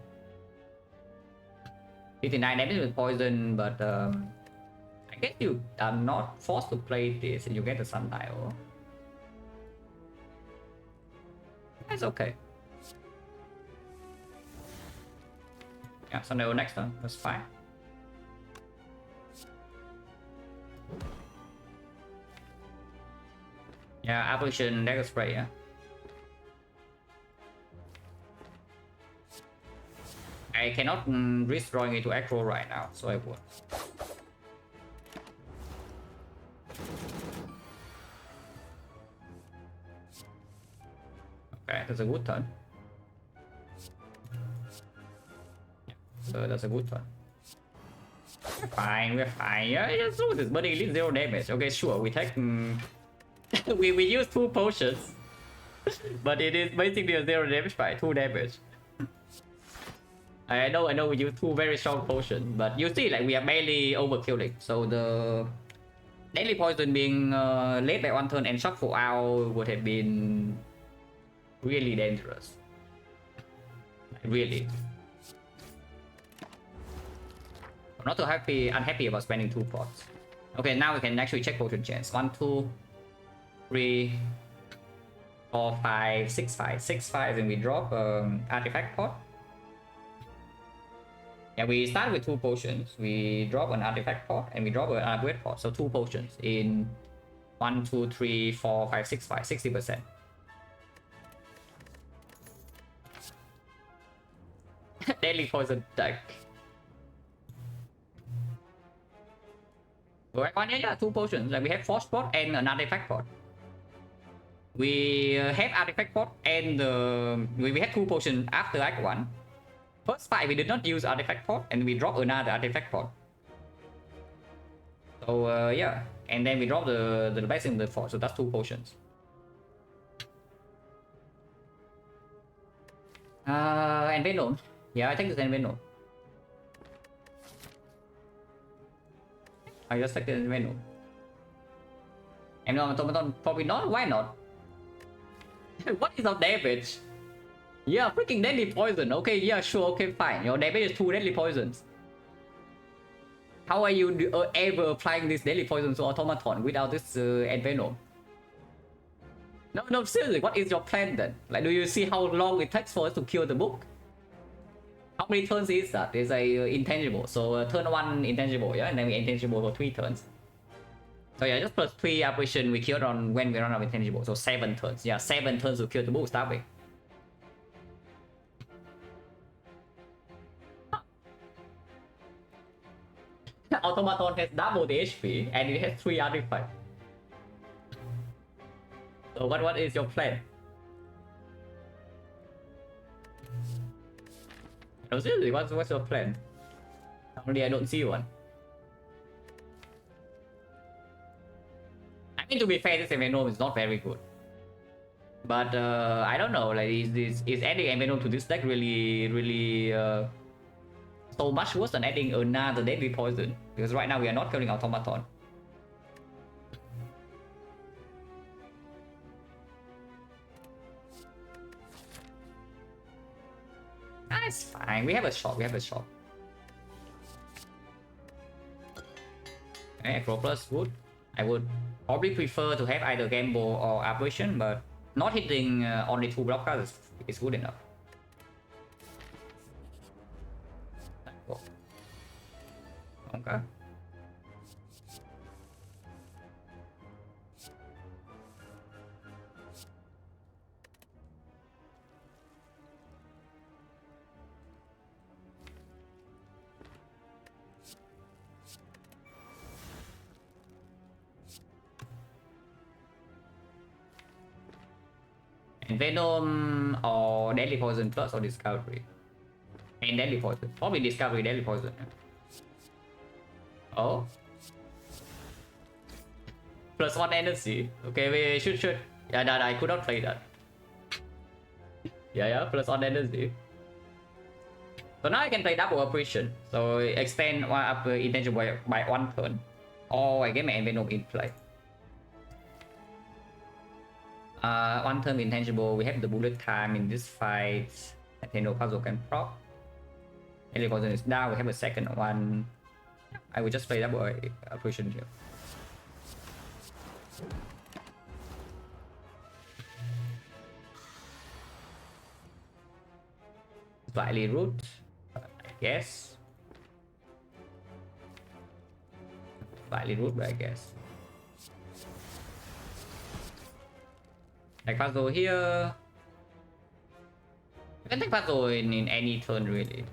59 damage with poison, but I guess you are not forced to play this and you get the sundial. That's okay. Yeah, sundial next turn. That's fine. Yeah, Apparition Dagger Spray, yeah. I cannot risk drawing into aggro right now, so I won't. Okay, that's a good turn. Yeah, so that's a good turn. We're fine. Yeah, just do this, but it leaves 0 damage. Okay, sure, we take... we use 2 potions. But it is basically a 0 damage by 2 damage. I know we use 2 very strong potions, but you see, like, we are barely overkilling. So the Deadly Poison being late by 1 turn and shock for hour would have been really dangerous. Really. I'm not too unhappy about spending 2 pots. Okay, now we can actually check potion chance. 1, 2, 3, 4, 5, 6, 5. 6, 5, and we drop artifact pot. Yeah, we start with 2 potions. We drop an artifact pot and we drop an upgrade pot. So 2 potions in 1, 2, 3, 4, 5, 6, 5, 60%. Deadly Poison deck. Right one, yeah, 2 potions. Like we have Force pot and an artifact pot. We have artifact pot and we have 2 potions after Act 1. First fight we did not use artifact pot and we drop another artifact pot. So yeah, and then we drop the best in the fort, so that's 2 potions. And Venom. Yeah, I think it's Venom. I just take the Venom. And no, automaton probably not. Why not? What is our damage? Yeah, freaking Deadly Poison. Okay, yeah, sure, okay, fine. Your damage is 2 Deadly Poisons. How are you ever applying this Deadly Poison to Automaton without this Venom? No, seriously, what is your plan then? Like, do you see how long it takes for us to kill the book? How many turns is that? It's a intangible. So turn 1 intangible, yeah, and then we intangible for 3 turns. So yeah, just plus 3 operation we killed on when we run out of intangible. So 7 turns. Yeah, 7 turns to kill the book starving. Automaton has double the HP and it has 3 artifacts. So what is your plan? No, seriously, what's your plan? Only I don't see one. I mean, to be fair, this Venom is not very good. But I don't know, like is adding Envenom to this deck really so much worse than adding another deadly poison? Because right now we are not killing automaton. That's fine. We have a shot. We have a shot. Acropolis would. I would probably prefer to have either Gamble or Apparition, but not hitting only 2 blockers is good enough. Okay. And Venom or Deadly Poison plus or Discovery? And Deadly Poison. Probably Discovery, Deadly Poison. Oh. +1 energy. Okay, we should. Yeah, that I could not play that. Yeah, +1 energy. So now I can play double Apparition. So extend one up intangible by 1 turn. Or I get my Venom in play. 1 turn intangible. We have the bullet time in this fight. Nintendo puzzle can proc. Deadly Poison is down. We have a second one. I will just play double Apparition here. Slightly root, I guess. Slightly root, but I guess. Like puzzle here. You can take puzzle in any turn really.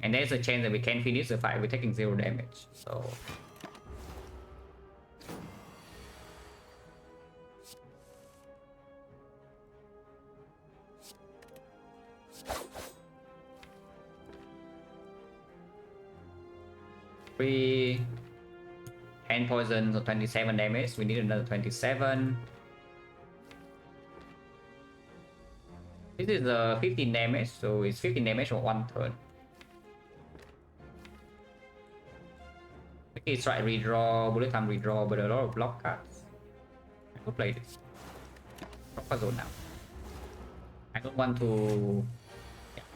And there's a chance that we can finish the fight with taking 0 damage. So free 10 poison, so 27 damage. We need another 27. This is 15 damage, so it's 15 damage for 1 turn. It's right, redraw, bullet time redraw, but a lot of block cards. I could play this. Block puzzle now. I don't want to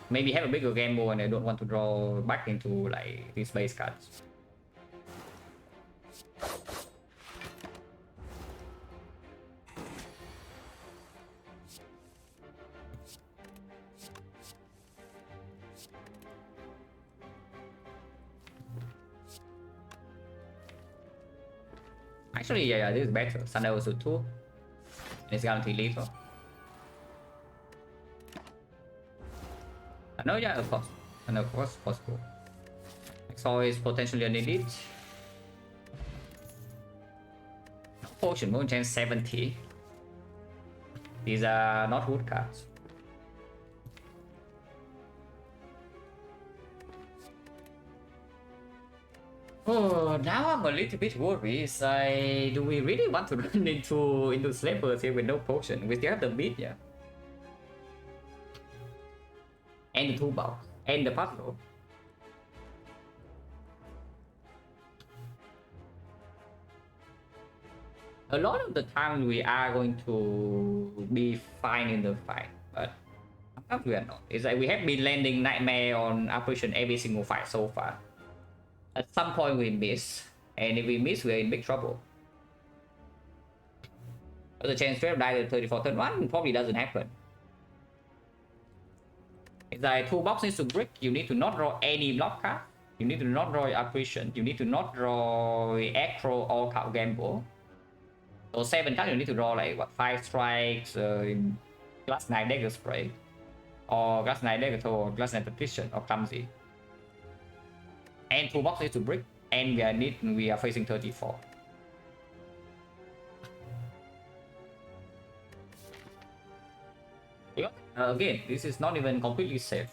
maybe have a bigger gamble and I don't want to draw back into like these base cards. Actually, yeah, this is better. Thunder also 2. And it's guaranteed lethal. No, yeah, of course. And of course, possible. XecnaR is potentially an elite. Potion, moon chance 70. These are not wood cards. Oh, now I'm a little bit worried. Do we really want to run into slavers here with no potion? We still have the beat, yeah. And the toolbox. And the puzzle. A lot of the time we are going to be fine in the fight, but sometimes we are not. It's like we have been landing Nightmare on Apparition every single fight so far. At some point we miss, and if we miss, we're in big trouble. But the chance to die at 34 turn 1 probably doesn't happen. It's like toolbox needs to break. You need to not draw any block card. You need to not draw Apparition. You need to not draw Acro or Cow Gamble. So 7 cards you need to draw like what 5 strikes, Glass Knight Dagger Spray, or Glass Knight Dagger Toe, or Glass Knight Petition, or Clumsy. And toolbox needs to break, and we are facing 34. Yeah. Again, this is not even completely safe.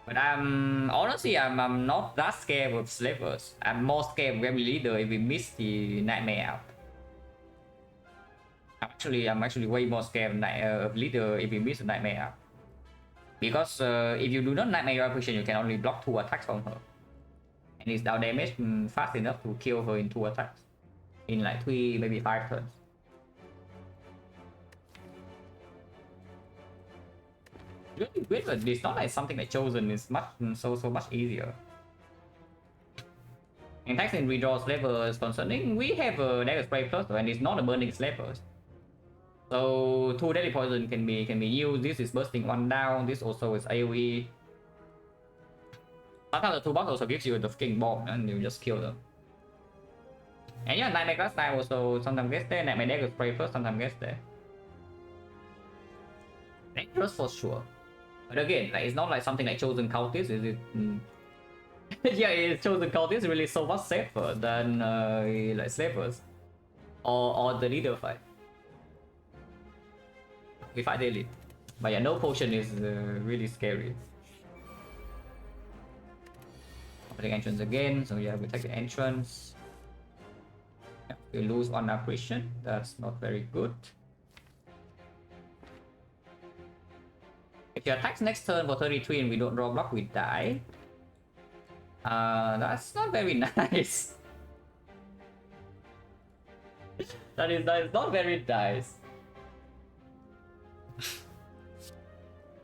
But honestly, I'm not that scared of slavers. I'm more scared of Rebel Leader if we miss the Nightmare out. I'm actually way more scared of leader if you miss a nightmare. Because if you do not nightmare apparition, you can only block 2 attacks on her. And it's down damage fast enough to kill her in 2 attacks. In like 3, maybe 5 turns. Really good, but it's not like something like Chosen is much so much easier. In fact, in redraw slavers concerning, we have a dagger spray plus and it's not a burning slavers. So 2 deadly poison can be used. This is bursting 1 down. This also is AoE. Sometimes the toolbox also gives you the freaking bomb and you just kill them. And yeah, Nightmare Glass Knife also sometimes gets there. Nightmare Dagger Spray first sometimes gets there. Dangerous for sure. But again, like, it's not like something like Chosen Cultist, is it? Yeah, it's Chosen Cultist really so much safer than like Slavers. Or the leader fight. We fight daily. But yeah, no potion is really scary. Opening entrance again, so yeah, we take the entrance. Yeah, we lose 1 apparition, that's not very good. If he attacks next turn for 33 and we don't draw block, we die. That's not very nice. that is not very nice.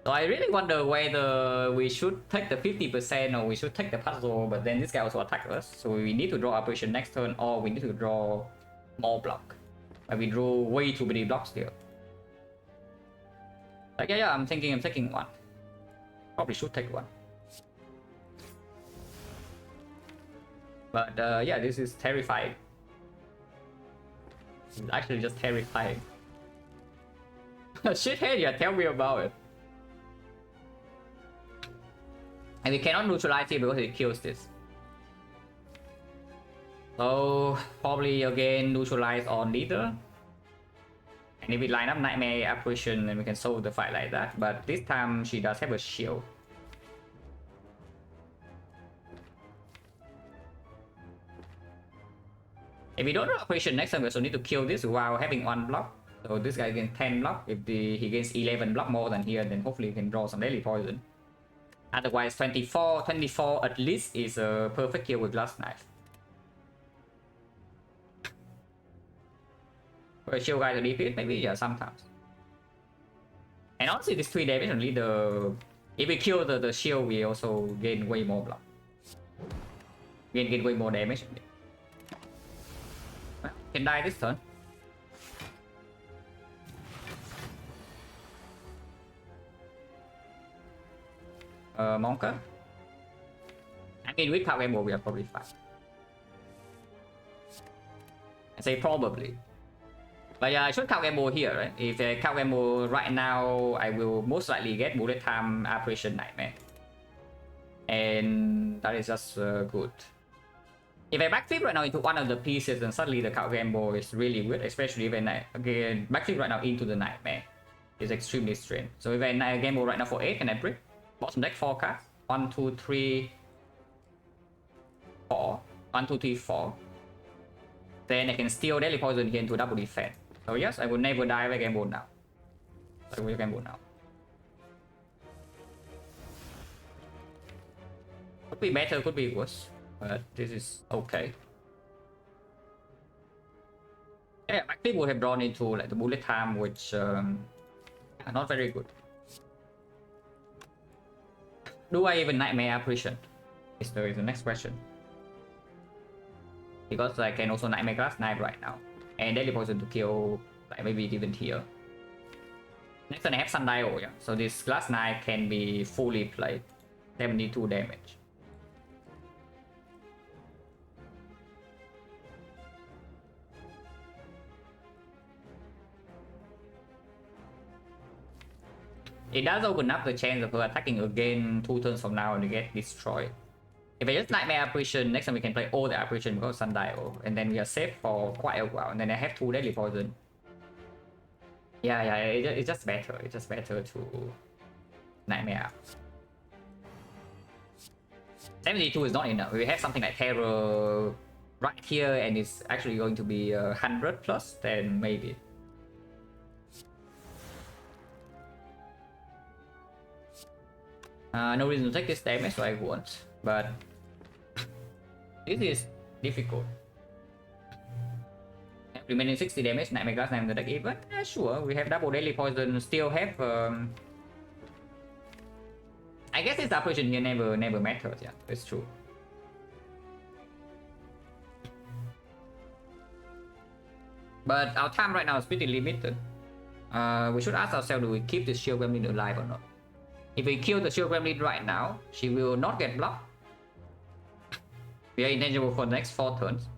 So I really wonder whether we should take the 50% or we should take the puzzle, but then this guy also attacks us. So we need to draw apparition next turn or we need to draw more block. But we drew way too many blocks here. Like yeah, I'm taking 1. Probably should take 1. But yeah, this is terrifying. It's actually just terrifying. Shithead, yeah, tell me about it. And we cannot neutralize it because it kills this. So probably again neutralize on leader. And if we line up Nightmare Apparition, then we can solve the fight like that. But this time she does have a shield. If we don't have Apparition next time, we also need to kill this while having 1 block. So this guy gains 10 block. If he gains 11 block more than here, then hopefully he can draw some daily poison. Otherwise 24 at least is a perfect kill with Glass Knife. For a shield guy to defeat, maybe, yeah, sometimes. And honestly, this 3 damage only if we kill the shield, we also gain way more block. Gain way more damage. Well, can die this turn. Monka. I mean, with Power Gamble, we are probably fine. I say probably. But yeah, I should count gamble here, right? If I count gamble right now, I will most likely get bullet time apparition nightmare. And that is just good. If I backflip right now into one of the pieces, then suddenly the count gamble is really good, especially when I again backflip right now into the nightmare. It's extremely strange. So if I gamble right now for 8, can I break? Bottom deck 4 cards. 1, 2, 3, 4. 1, 2, 3, 4. Then I can steal Deadly Poison here into double defense. So yes, I will never die by gamble now. I will gamble now. Could be better, could be worse. But this is okay. Yeah, actually would have drawn into like the bullet time, which are not very good. Do I even nightmare apparition? Is the next question. Because I can also nightmare glass knife right now. And deadly poison to kill like maybe even here. Next turn I have sundial, yeah. So this glass knife can be fully played. 72 damage. It does open up the chance of her attacking again 2 turns from now and to get destroyed. If I just nightmare apparition, next time we can play all the apparition because sundial, and then we are safe for quite a while. And then I have 2 deadly poison. Yeah, it's just better. It's just better to nightmare. 72 is not enough. We have something like terror right here, and it's actually going to be 100 plus. Then maybe. No reason to take this damage, so I won't. But this is difficult. Remaining 60 damage, Nightmare Glass Knife in the deck even. Sure, we have double daily poison, still have I guess this operation here never matters, yeah, it's true. But our time right now is pretty limited. We should ask ourselves, do we keep the Shield Gremlin alive or not? If we kill the Shield Gremlin right now, she will not get blocked. We are intangible for the next 4 turns.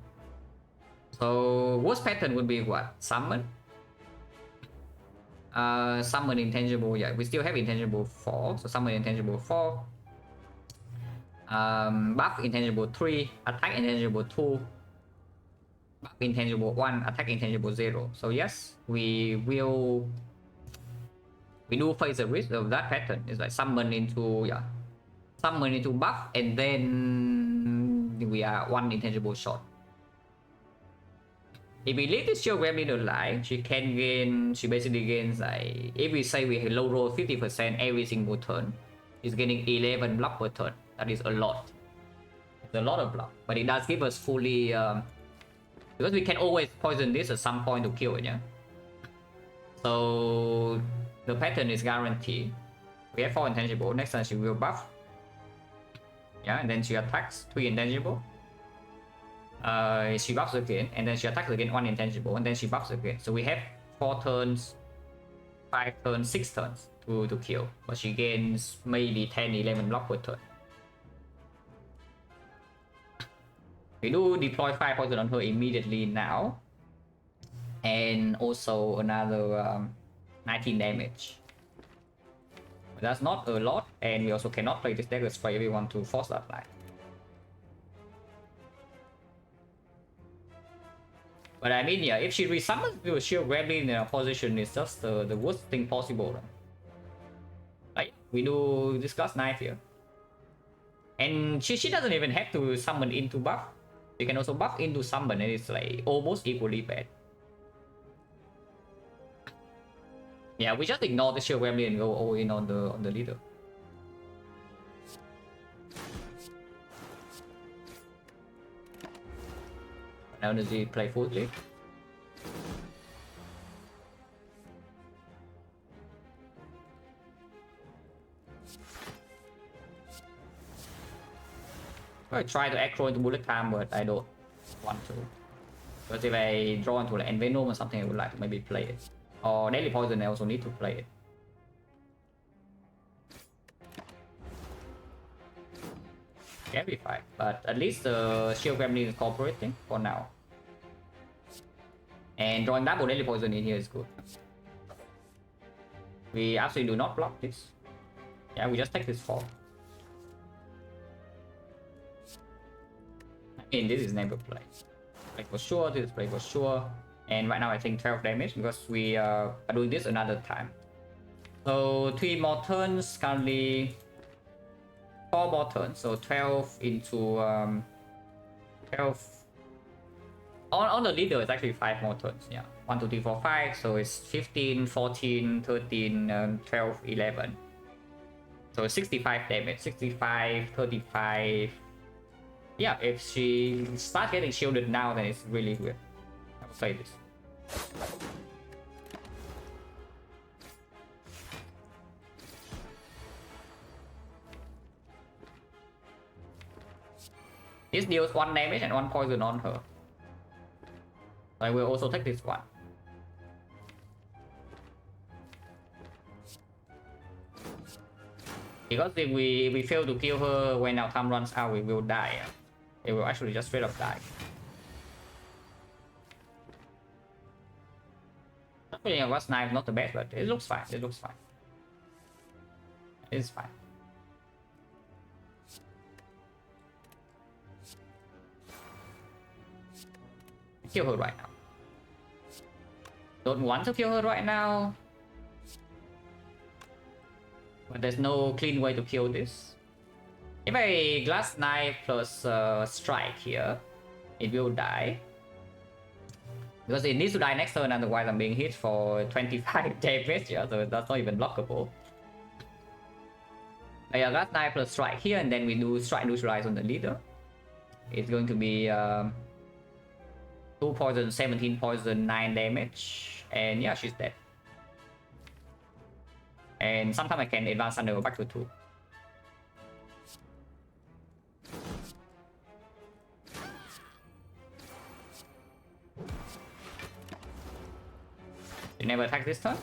So worst pattern would be what? Summon? Summon intangible, yeah, we still have intangible 4, so summon intangible 4. Buff intangible 3, attack intangible 2, buff intangible 1, attack intangible 0. So yes, we do face the risk of that pattern. It's like summon into, yeah, summon into buff, and then we are 1 intangible short. If we leave this Shield Gremlin alive, she can gain, she basically gains like, if we say we low roll 50% every single turn, she's getting 11 block per turn. That is a lot. It's a lot of block, but it does give us fully, because we can always poison this at some point to kill it, yeah? So the pattern is guaranteed. We have 4 intangible, next turn she will buff. Yeah, and then she attacks 3 intangible. She buffs again, and then she attacks again 1 intangible, and then she buffs again. So we have 4 turns, 5 turns, 6 turns to kill, but she gains maybe 10, 11 block per turn. We do deploy 5 poison on her immediately now, and also another 19 damage. But that's not a lot, and we also cannot play this deck as straight if we want to force that line. But I mean, yeah, if she resummons with a Shield Gremlin in a position, it's just the worst thing possible. Like, we do discuss knife here. And she doesn't even have to summon into buff. You can also buff into summon, and it's like almost equally bad. Yeah, we just ignore the Shield Gremlin and go all in on the leader. Energy playfully. I try to aggro into bullet time, but I don't want to. Because if I draw into like Envenom or something, I would like to maybe play it. Or Daily Poison, I also need to play it. Can be fine, but at least the Shield Gremlin is cooperating for now. And drawing double Daily Poison in here is good. We actually do not block this. Yeah, we just take this fall. I mean, this is never played. Play for sure, this is play for sure. And right now I think 12 damage because we are doing this another time. So 3 more turns, currently 4 more turns, so 12 into 12 on the leader. It's actually 5 more turns. Yeah, 1 2 3 4 5, so it's 15 14 13 12 11, so 65 damage, 65 35. Yeah, if she starts getting shielded now, then it's really weird. I will say this. This deals 1 damage and 1 poison on her. So I will also take this one. Because if we fail to kill her when our time runs out, we will die. It will actually just straight up die. Actually, Rust Knife not the best, but it looks fine. It looks fine. It's fine. Kill her right now. Don't want to kill her right now. But there's no clean way to kill this. If I Glass Knife plus Strike here, it will die. Because it needs to die next turn, otherwise I'm being hit for 25 damage, yeah, so that's not even blockable. Got 9 plus strike here, and then we do strike neutralize on the leader. It's going to be 2 poison, 17 poison, 9 damage, and yeah, she's dead. And sometimes I can advance Thunder back to 2. You never attack this turn?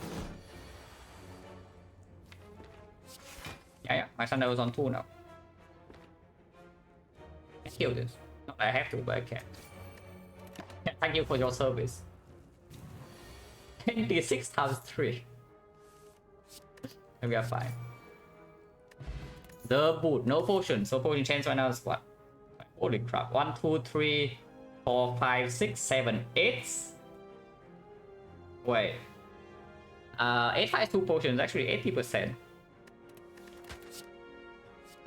Yeah, my Thunder was on 2 now. I kill this. No, I have to, but I can't. Thank you for your service. 26 times 3. And we are fine. The boot, no potion. So potion chance right now is what? Holy crap. 1, 2, 3, 4, 5, 6, 7, 8. Wait. 8 5 2 potions, actually 80%.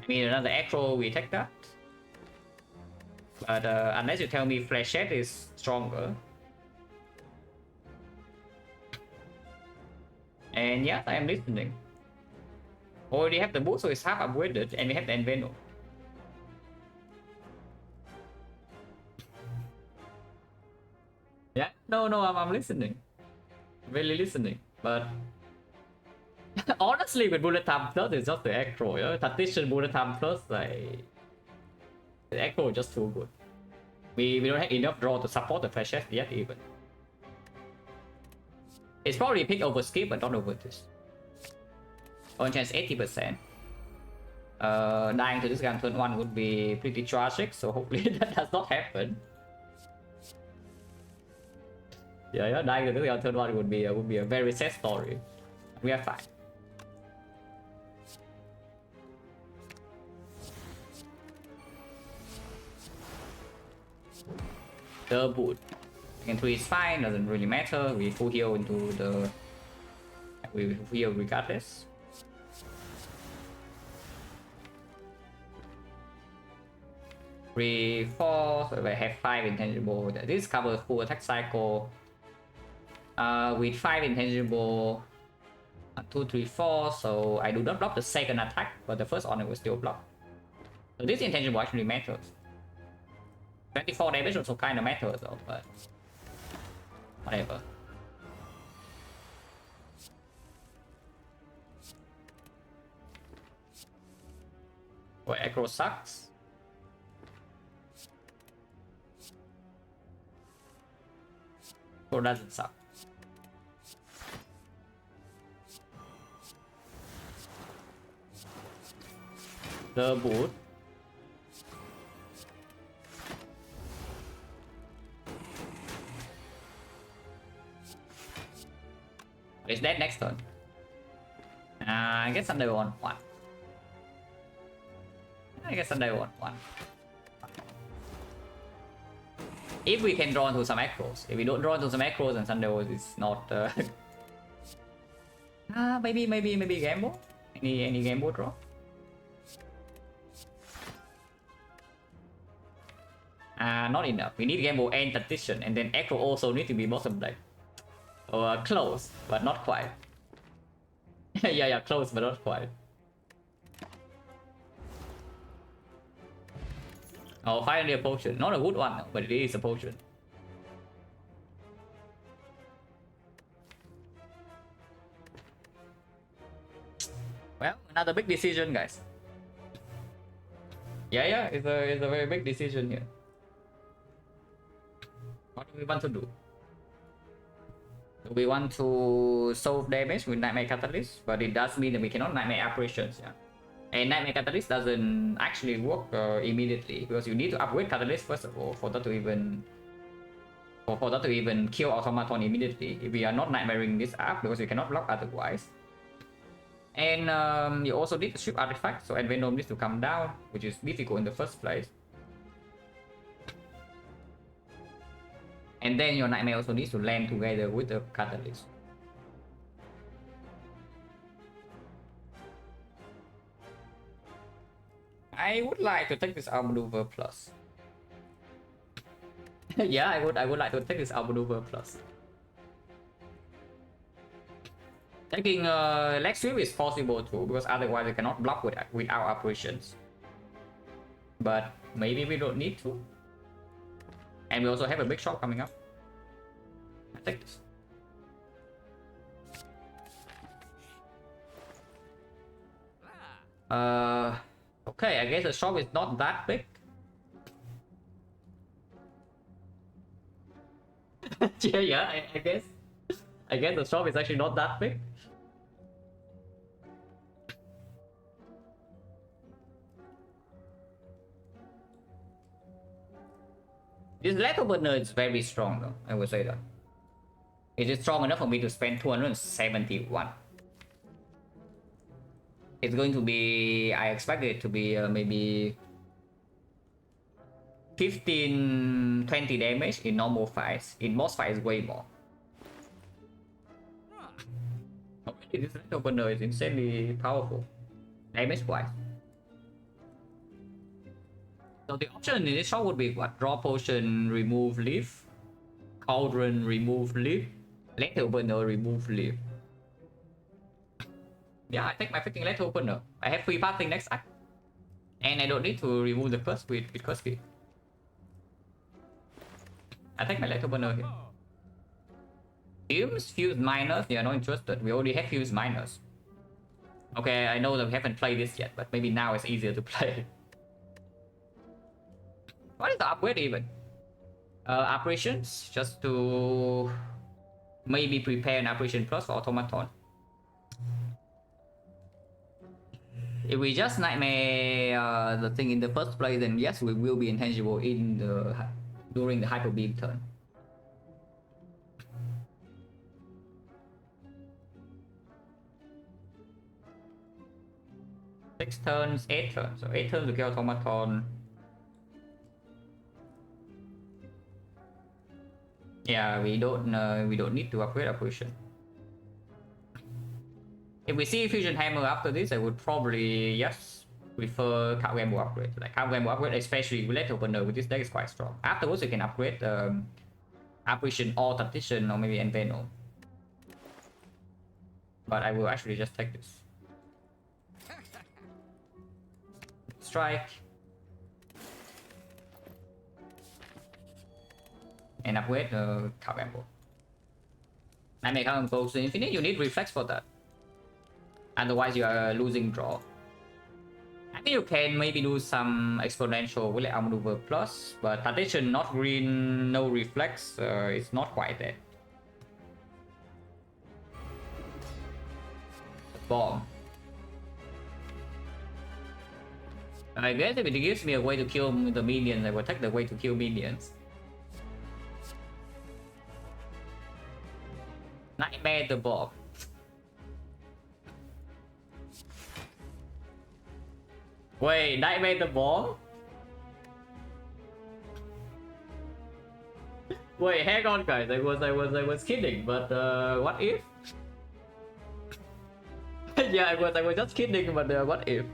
I mean, another acro, we take that. But unless you tell me Flechette is stronger. And yeah, I am listening. Already have the boot, so it's half upgraded, and we have the Enveno. Yeah, no, I'm listening. Really listening. But honestly, with Bullet Time Plus, it's just the Acro. Yeah? Tactician Bullet Time Plus, like, the Acro is just too good. We don't have enough draw to support the Flechette yet, even. It's probably pick over skip, but not over this. On chance 80%. Dying to this guy on turn 1 would be pretty tragic, so hopefully that does not happen. Yeah, dying to this guy on turn 1 would be a very sad story. We are fine. The boot. And 3 is fine, doesn't really matter. We full heal into the. We full heal regardless. Three, 4, so I have 5 intangible. This covers full attack cycle. With 5 intangible, 1, 2, 3, 4. So I do not block the second attack, but the first honor will still block. So this intangible actually matters. 24 damage also kind of matters though, but whatever. Well, Acro sucks. Or doesn't suck. The boot. It's dead next turn. I guess Sunday on 1. I guess Sunday on 1. If we can draw into some macros. If we don't draw into some macros, then Sunday is not. Maybe gamble. Any gamble draw. Not enough. We need gamble and tactician, and then Acro also need to be bottom deck. Or close, but not quite. yeah, close, but not quite. Oh, finally a potion. Not a good one, but it is a potion. Well, another big decision, guys. Yeah, it's a very big decision here. What do we want to do? We want to solve damage with Nightmare Catalyst, but it does mean that we cannot Nightmare Apparitions, yeah. And Nightmare Catalyst doesn't actually work immediately, because you need to upgrade Catalyst first of all for that to even kill Automaton immediately if we are not Nightmaring this up, because you cannot block otherwise. And you also need to ship Artifact, so Advenom needs to come down, which is difficult in the first place. And then your Nightmare also needs to land together with the Catalyst. I would like to take this Outmaneuver Plus. Yeah, I would like to take this Outmaneuver Plus. Taking leg sweep is possible too, because otherwise I cannot block without operations. But maybe we don't need to. And we also have a big shot coming up. I take this. Okay, I guess the shop is not that big. Yeah, I guess. I guess the shop is actually not that big. This letter burner is very strong though, I would say that. It is strong enough for me to spend 271. It's going to be, I expect it to be maybe 15-20 damage in normal fights. In boss fights, way more. Already this letter burner is insanely powerful, damage wise. So the option in this shop would be what? Draw potion, remove leaf, cauldron, remove leaf, letter burner, remove leaf. Yeah, I take my freaking letter opener. I have free passing next act. And I don't need to remove the curse with curse key. I take my letter opener here. Fumes, fuse miners, they are not interested. We already have fuse miners. Okay, I know that we haven't played this yet, but maybe now it's easier to play. What is the upgrade even? Operations, just to maybe prepare an operation plus for automaton. If we just nightmare the thing in the first place, then yes, we will be intangible in the during the hyper beam turn. Six turns, 8 turns. So 8 turns to kill automaton. Yeah, we don't need to upgrade operation. If we see fusion hammer after this, I would probably yes prefer Card Gamble upgrade. Like Card Gamble upgrade, especially with Letter Opener with this deck is quite strong. Afterwards, you can upgrade Apparition or Tactician or maybe Enveno. But I will actually just take this. Strike. And upgrade Card Gamble. Nightmare Card Gamble to Infinite, you need Reflex for that. Otherwise, you are losing draw. I think you can maybe do some exponential with like maneuver plus, but Tactician not green, no reflex, it's not quite there. Bomb. I guess if it gives me a way to kill the minions, I will take the way to kill minions. Nightmare the bomb. Wait, Nightmare the bomb? Wait, hang on guys, I was kidding, but what if? Yeah, I was just kidding, but what if?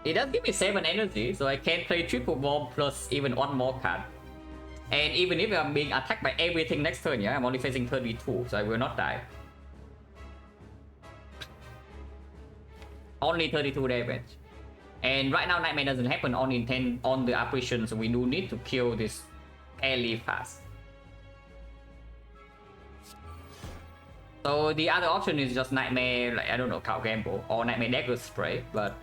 It does give me 7 energy, so I can play triple bomb plus even one more card. And even if I'm being attacked by everything next turn, yeah, I'm only facing 32, so I will not die. Only 32 damage. And right now Nightmare doesn't happen on intent on the apparition, so we do need to kill this fairly fast. So the other option is just Nightmare, like I don't know, Card Gamble or Nightmare Dagger Spray, but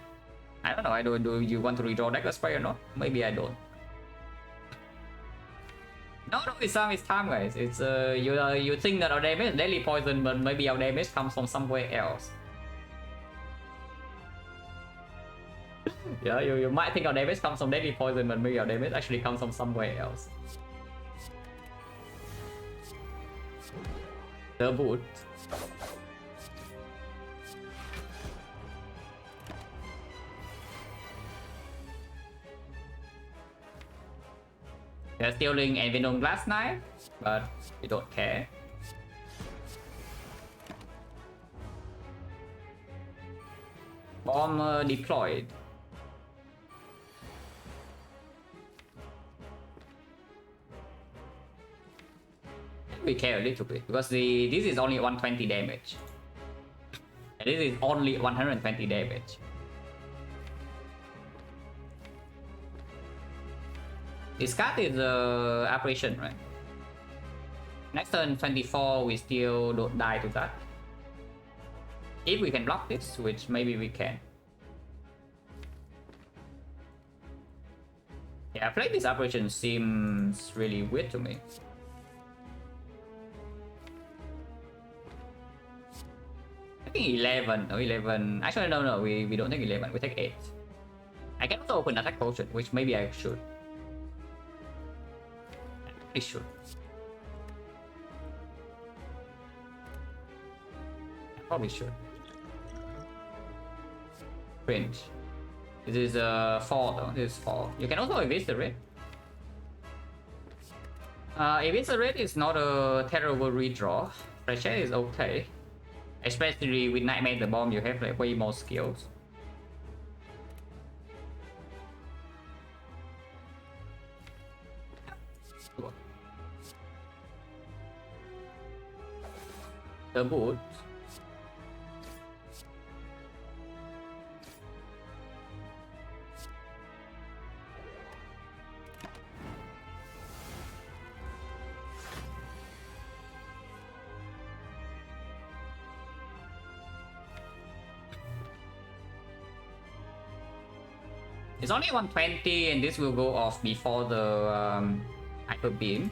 I don't know, do you want to redraw Dagger Spray or not? Maybe I don't. No, it's time guys. It's you think that our damage is deadly poison, but maybe our damage comes from somewhere else. Yeah, you might think our damage comes from deadly poison, but maybe our damage actually comes from somewhere else. The boot. They're stealing Envenom Glass Knife, but we don't care. Bomb deployed. we care a little bit because this is only 120 damage. And this is only 120 damage. This card is apparition, right? Next turn 24, we still don't die to that. If we can block this, which maybe we can. Yeah, playing this apparition seems really weird to me. I think 11, no 11. Actually, no, we don't take 11, we take 8. I can also open attack potion, which maybe I should. I should. I probably should. Cringe. This is 4 though, this is 4. You can also eviscerate. Eviscerate is not a terrible redraw. Pressure is okay. Especially with Nightmare the Bomb, you have like way more skills. The boot. It's only 120 and this will go off before the Hyper Beam.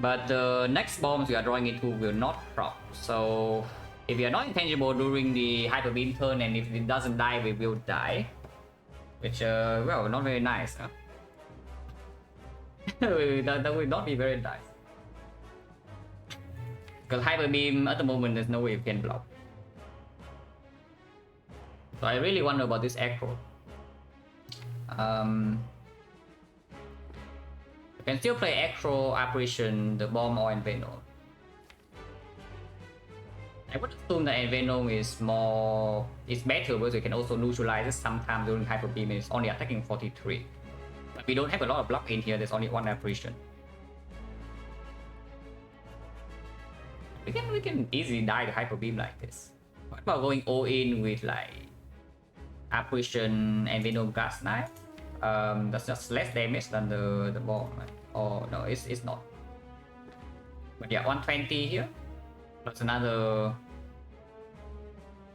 But the next bombs we are drawing into will not prop. So if we are not intangible during the Hyper Beam turn and if it doesn't die, we will die. Which, well, not very nice, huh? that will not be very nice. Because Hyper Beam at the moment there's no way you can block. So I really wonder about this Echo. You can still play Echo, Apparition, the Bomb, or Envenom. I would assume that Envenom is better because you can also neutralize it sometimes during Hyper Beam and it's only attacking 43. But we don't have a lot of block in here, there's only one Apparition. We can easily die to Hyper Beam like this. What about going all in with like Apparition and Venom Gas Knife? That's just less damage than the bomb. Oh no, it's not. But yeah, 120 here. Plus another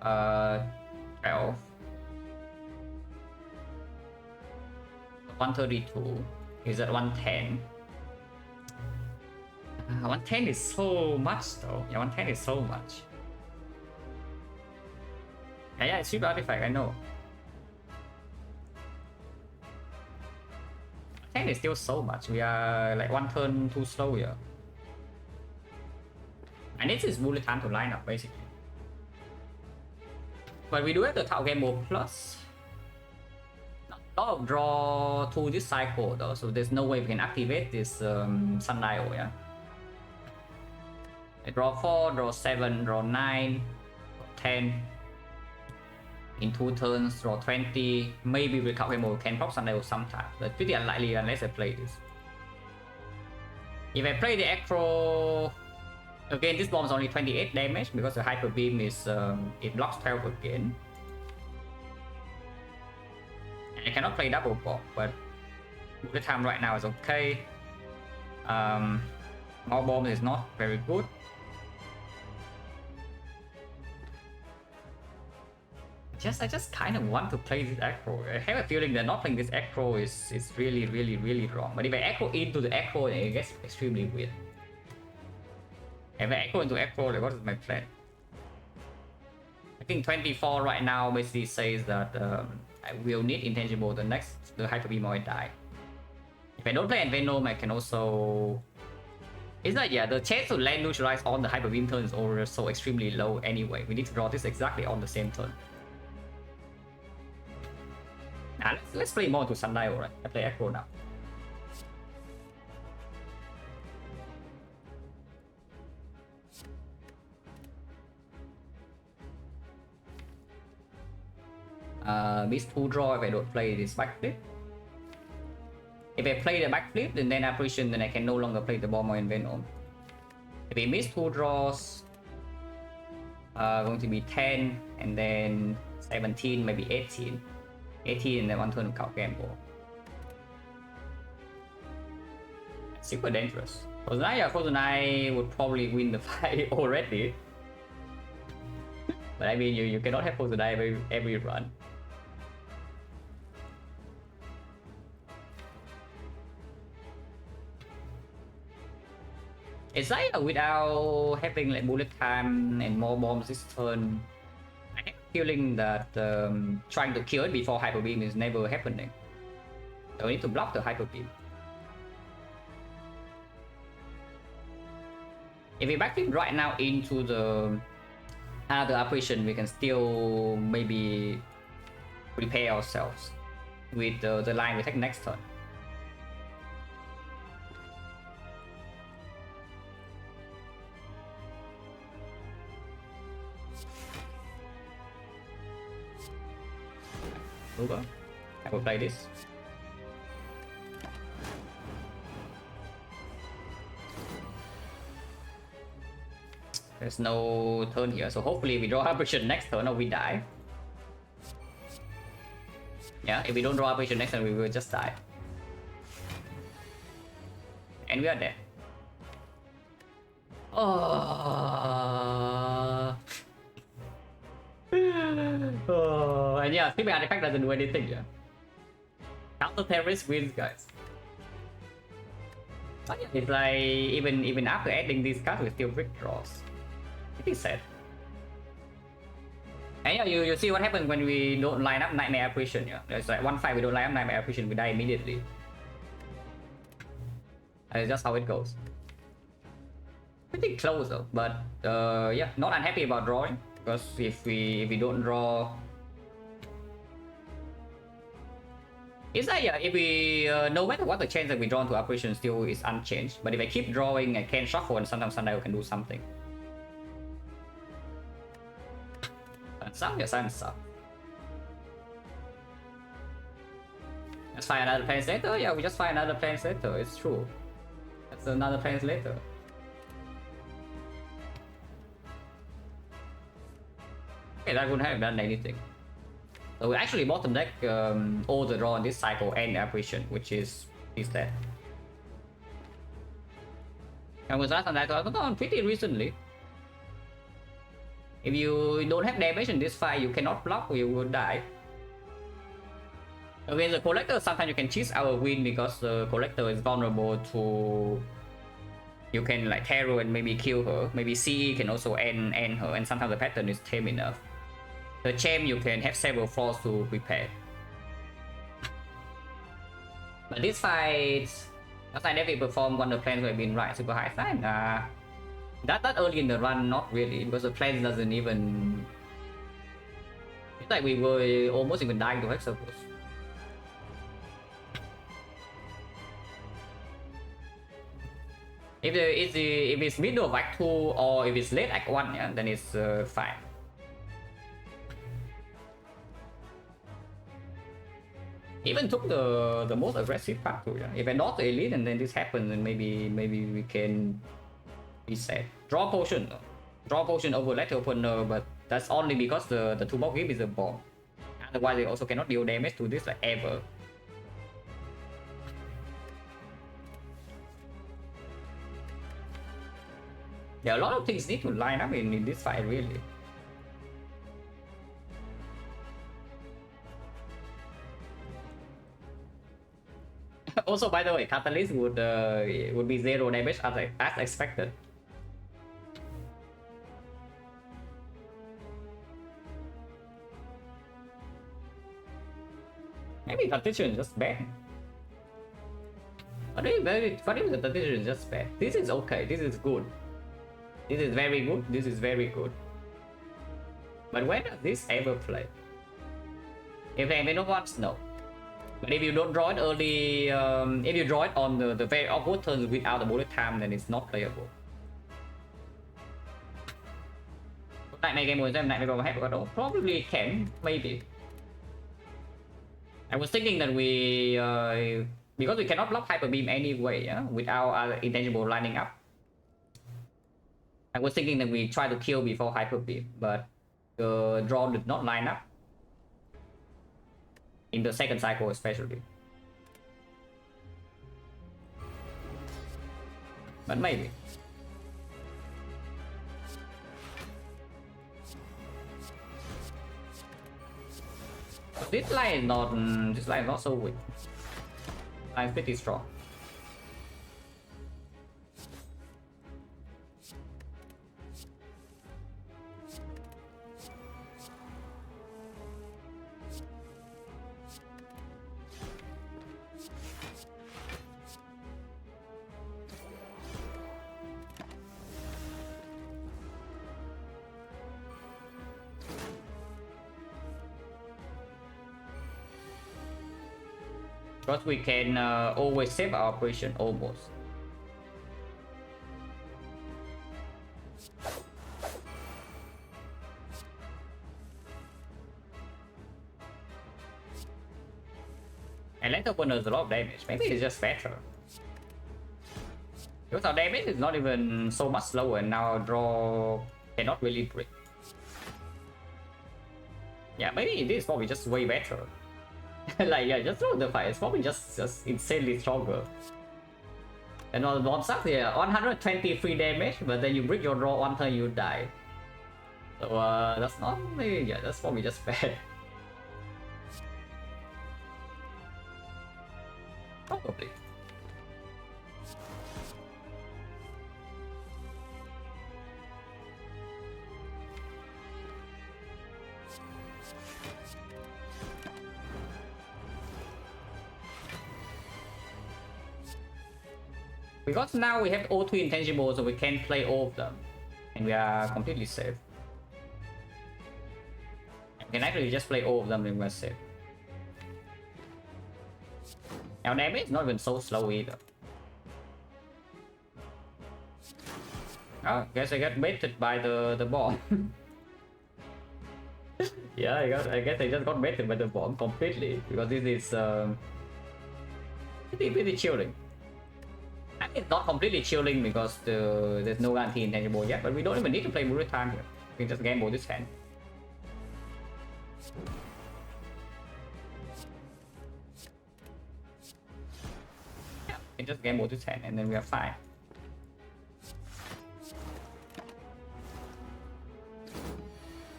12. 132 is at 110. 110 is so much though. Yeah, 110 is so much. Yeah, it's super artifact, I know. 10 is still so much. We are like one turn too slow here. And this is bullet time to line up basically. But we do have the Tau Gamble plus. A lot of draw to this cycle though, so there's no way we can activate this Sundial, yeah. I draw 4, draw 7, draw 9, draw 10. In 2 turns, draw 20. Maybe with Tau Gamble can prop Sundial sometimes, but pretty unlikely unless I play this. If I play the Acro, again this bomb is only 28 damage because the Hyper Beam is it blocks 12 again. I cannot play double bomb, but the time right now is okay. More bomb is not very good. I just kind of want to play this Acro. I have a feeling that not playing this Acro is really wrong. But if I Acro into the Acro, it gets extremely weird. If I Acro into Acro, like what is my plan? I think 24 right now basically says that I will need intangible the Hyper Beam or I die. If I don't play Envenom, I can also... It's like, yeah, the chance to land neutralize on the Hyper Beam turn is already so extremely low anyway. We need to draw this exactly on the same turn. Nah, let's play more to Sundial, right? I play Acro now. Miss 2 draw if I don't play this back flip. If I play the backflip, then apparition, then I can no longer play the bomb or Venom. If we miss 2 draws, going to be 10 and then 17, maybe 18. 18 and then 1 turn count gamble. Super dangerous. Kozunai would probably win the fight already. But I mean, you cannot have Kozunai every run. It's like without having like bullet time and more bombs this turn, I have a feeling that trying to kill it before hyper beam is never happening. So we need to block the hyper beam. If we backflip right now into the apparition, we can still maybe repair ourselves with the line we take next turn. Over. I will play this. There's no turn here, so hopefully we draw apparition next turn or we die. Yeah, if we don't draw apparition next turn, we will just die. And we are dead. Oh. Oh, and yeah, Sleeping Artifact doesn't do anything, yeah. Counter terrorist wins, guys. But yeah, it's like even after adding these cards, we still break draws. It is sad. And yeah, you see what happens when we don't line up Nightmare Apparition, yeah. It's like 1-5, we don't line up Nightmare Apparition, we die immediately. That's just how it goes. Pretty close though, but yeah, not unhappy about drawing. Because if we don't draw, it's like yeah, if we no matter what the chance that we draw into apparition still is unchanged. But if I keep drawing, I can shuffle and sometimes Sundial can do something. And some suck. Let's find another translator. Yeah, we just find another translator. It's true. That's another translator. Okay, that wouldn't have done anything. So we actually bottom deck all the draw in this cycle and apparition, which is that. And with that, I thought on pretty recently. If you don't have damage in this fight, you cannot block, you will die. Against the collector, sometimes you can cheese our win because the collector is vulnerable to. You can like terror and maybe kill her. Maybe CE can also end her, and sometimes the pattern is tame enough. The champ you can have several flaws to prepare. But this fight, as I never performed when the plans were being right super high side. That early in the run, not really, because the plans doesn't even. It's like we were almost even dying to Hexables. If it's middle of Act 2 or if it's late Act 1, yeah, then it's fine. Even took the most aggressive path too, yeah. If I not the elite and then this happens, then maybe we can reset. Draw potion over let opener, but that's only because the toolbox give is a bomb. Otherwise, they also cannot deal damage to this like ever. There are a lot of things need to line up in this fight, really. Also, by the way, Catalyst would be 0 damage as expected. Maybe Transition is just bad. But if the Transition is just bad, this is okay. This is good. This is very good. This is very good. But when does this ever play? If I no once, no. But if you don't draw it early, if you draw it on the very awkward turns without the bullet time, then it's not playable. Nightmare game with them, Nightmare have got probably can, maybe. I was thinking that we because we cannot block hyper beam anyway, yeah, without our intangible lining up. I was thinking that we try to kill before hyper beam, but the draw did not line up in the second cycle especially. But maybe. But this line is not so weak. Line is pretty strong. Because we can always save our operation almost. And Lethal Burner is a lot of damage. Maybe it's just better. Because our damage is not even so much slower, and now our draw cannot really break. Yeah, maybe it is probably just way better. Like, yeah, just throw the fight. It's probably just insanely stronger. And on one side, yeah, 123 damage, but then you break your draw one turn, you die. So that's not maybe, yeah, that's probably just bad. Probably. Because now we have all 2 intangibles, so we can play all of them. And we are completely safe. We can actually just play all of them and we're safe. Our damage is not even so slow either. Oh, guess I got baited by the bomb. Yeah, I guess I just got baited by the bomb completely. Because this is pretty chilling. I mean, it's not completely chilling because there's no guarantee intangible yet, but we don't even need to play bullet time here. We can just gamble this hand. Yeah, we can just gamble this hand and then we are fine.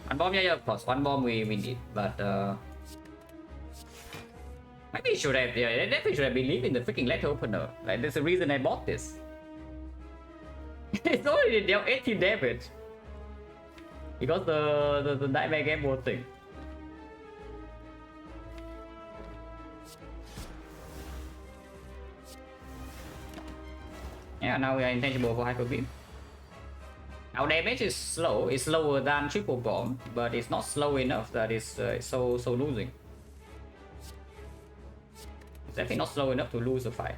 One bomb, yeah, of course. One bomb we need, but maybe should have, yeah, definitely should have believed in the freaking letter opener. Like, there's a reason I bought this. It's already dealt 18 damage. Because the Nightmare Gamble thing. Yeah, now we are intangible for Hyper Beam. Our damage is slow. It's slower than Triple Bomb, but it's not slow enough that it's so losing. Definitely not slow enough to lose the fight.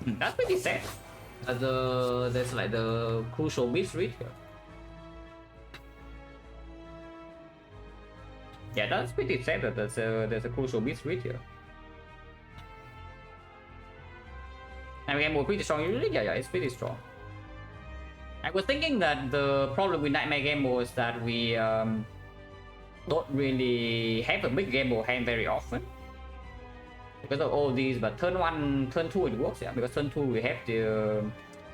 That's pretty sad. There's like the crucial misread here. Yeah, that's pretty sad that there's a crucial misread here. And again, we're pretty strong usually. Yeah, it's pretty strong. I was thinking that the problem with Nightmare Gamble is that we don't really have a big gamble hand very often because of all these, but turn 1, turn 2 it works, yeah, because turn 2 we have the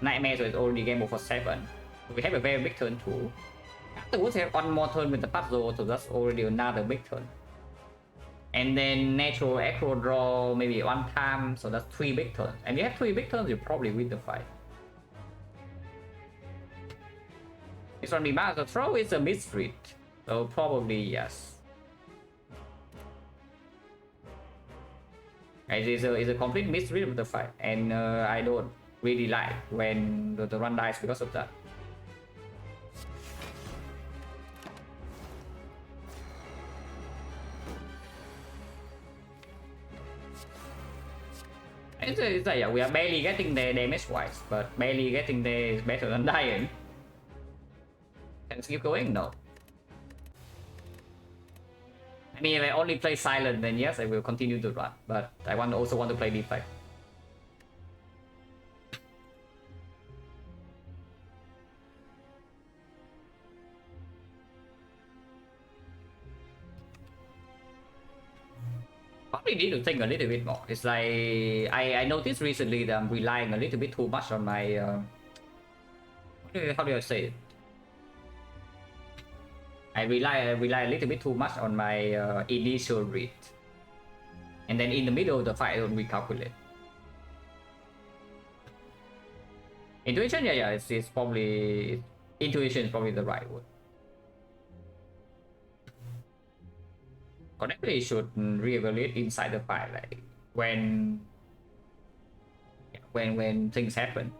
Nightmare, so it's already gamble for 7. So we have a very big turn 2. Afterwards we have one more turn with the puzzle, so that's already another big turn. And then natural acro draw maybe 1 time, so that's 3 big turns. And you have 3 big turns, you probably win the fight. This one be bad, the throw is a misread. So probably yes. It's a complete misread of the fight, and I don't really like when the run dies because of that. It's like, yeah, we are barely getting there damage wise, but barely getting there is better than dying. Can keep going? No. I mean, if I only play Silent, then yes, I will continue to run. But I also want to play Defect. Probably need to think a little bit more. It's like I noticed recently that I'm relying a little bit too much on my how do I say it? I rely a little bit too much on my initial read, and then in the middle of the fight I don't recalculate. Intuition, yeah, it's probably intuition is probably the right word. Connectly should reevaluate inside the fight, like when things happen.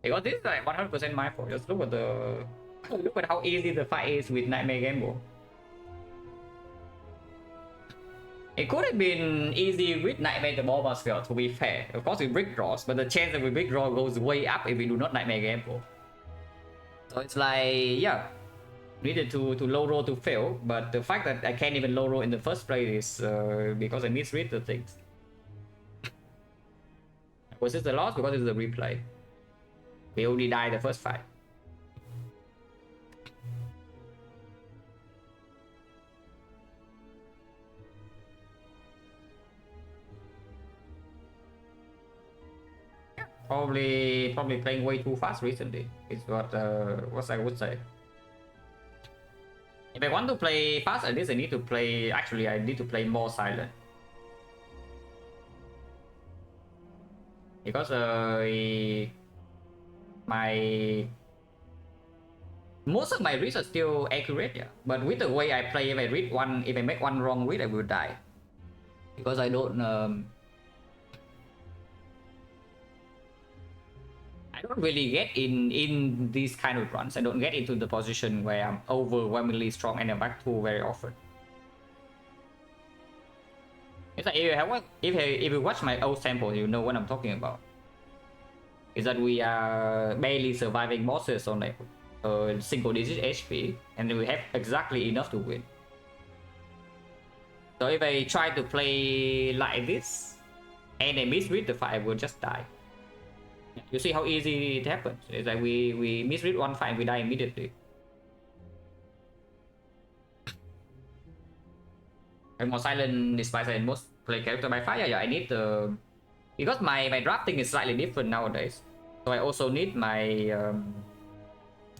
Because this is like 100% my fault. Just look at how easy the fight is with Nightmare Gamble. It could have been easy with Nightmare the Bomber Spell, to be fair. Of course, with Brick Draws, but the chance that with Brick Draw goes way up if we do not Nightmare Gamble. So it's like, yeah, needed to low roll to fail, but the fact that I can't even low roll in the first place is because I misread the things. Was this the loss? Because it's the replay. We only died the first fight. Probably playing way too fast recently is what I would say. If I want to play fast, at least I need to play. Actually, I need to play more Silent, because most of my reads are still accurate, yeah. But with the way I play, if I make one wrong read, I will die, because I don't really get in these kind of runs. I don't get into the position where I'm overwhelmingly strong and I'm back 2 very often. It's like if you watch my old sample, you know what I'm talking about. Is that we are barely surviving bosses on like single digit HP, and then we have exactly enough to win. So if I try to play like this and I misread the fight, I will just die. You see how easy it happens. It's like we misread one fight, we die immediately. I'm more Silent despite I most play character by fire. Yeah, I need the, because my drafting is slightly different nowadays. So I also need my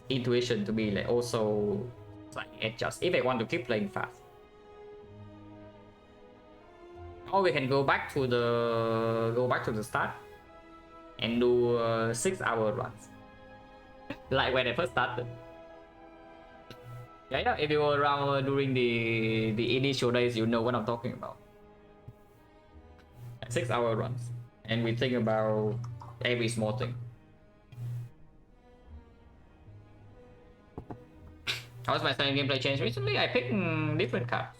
intuition to be like also slightly adjust if I want to keep playing fast. Or we can go back to the start and do 6-hour runs, like when I first started. Yeah, if you were around during the initial days, you know what I'm talking about. 6-hour runs, and we think about every small thing. How's my Silent gameplay changed recently? I picked different cards.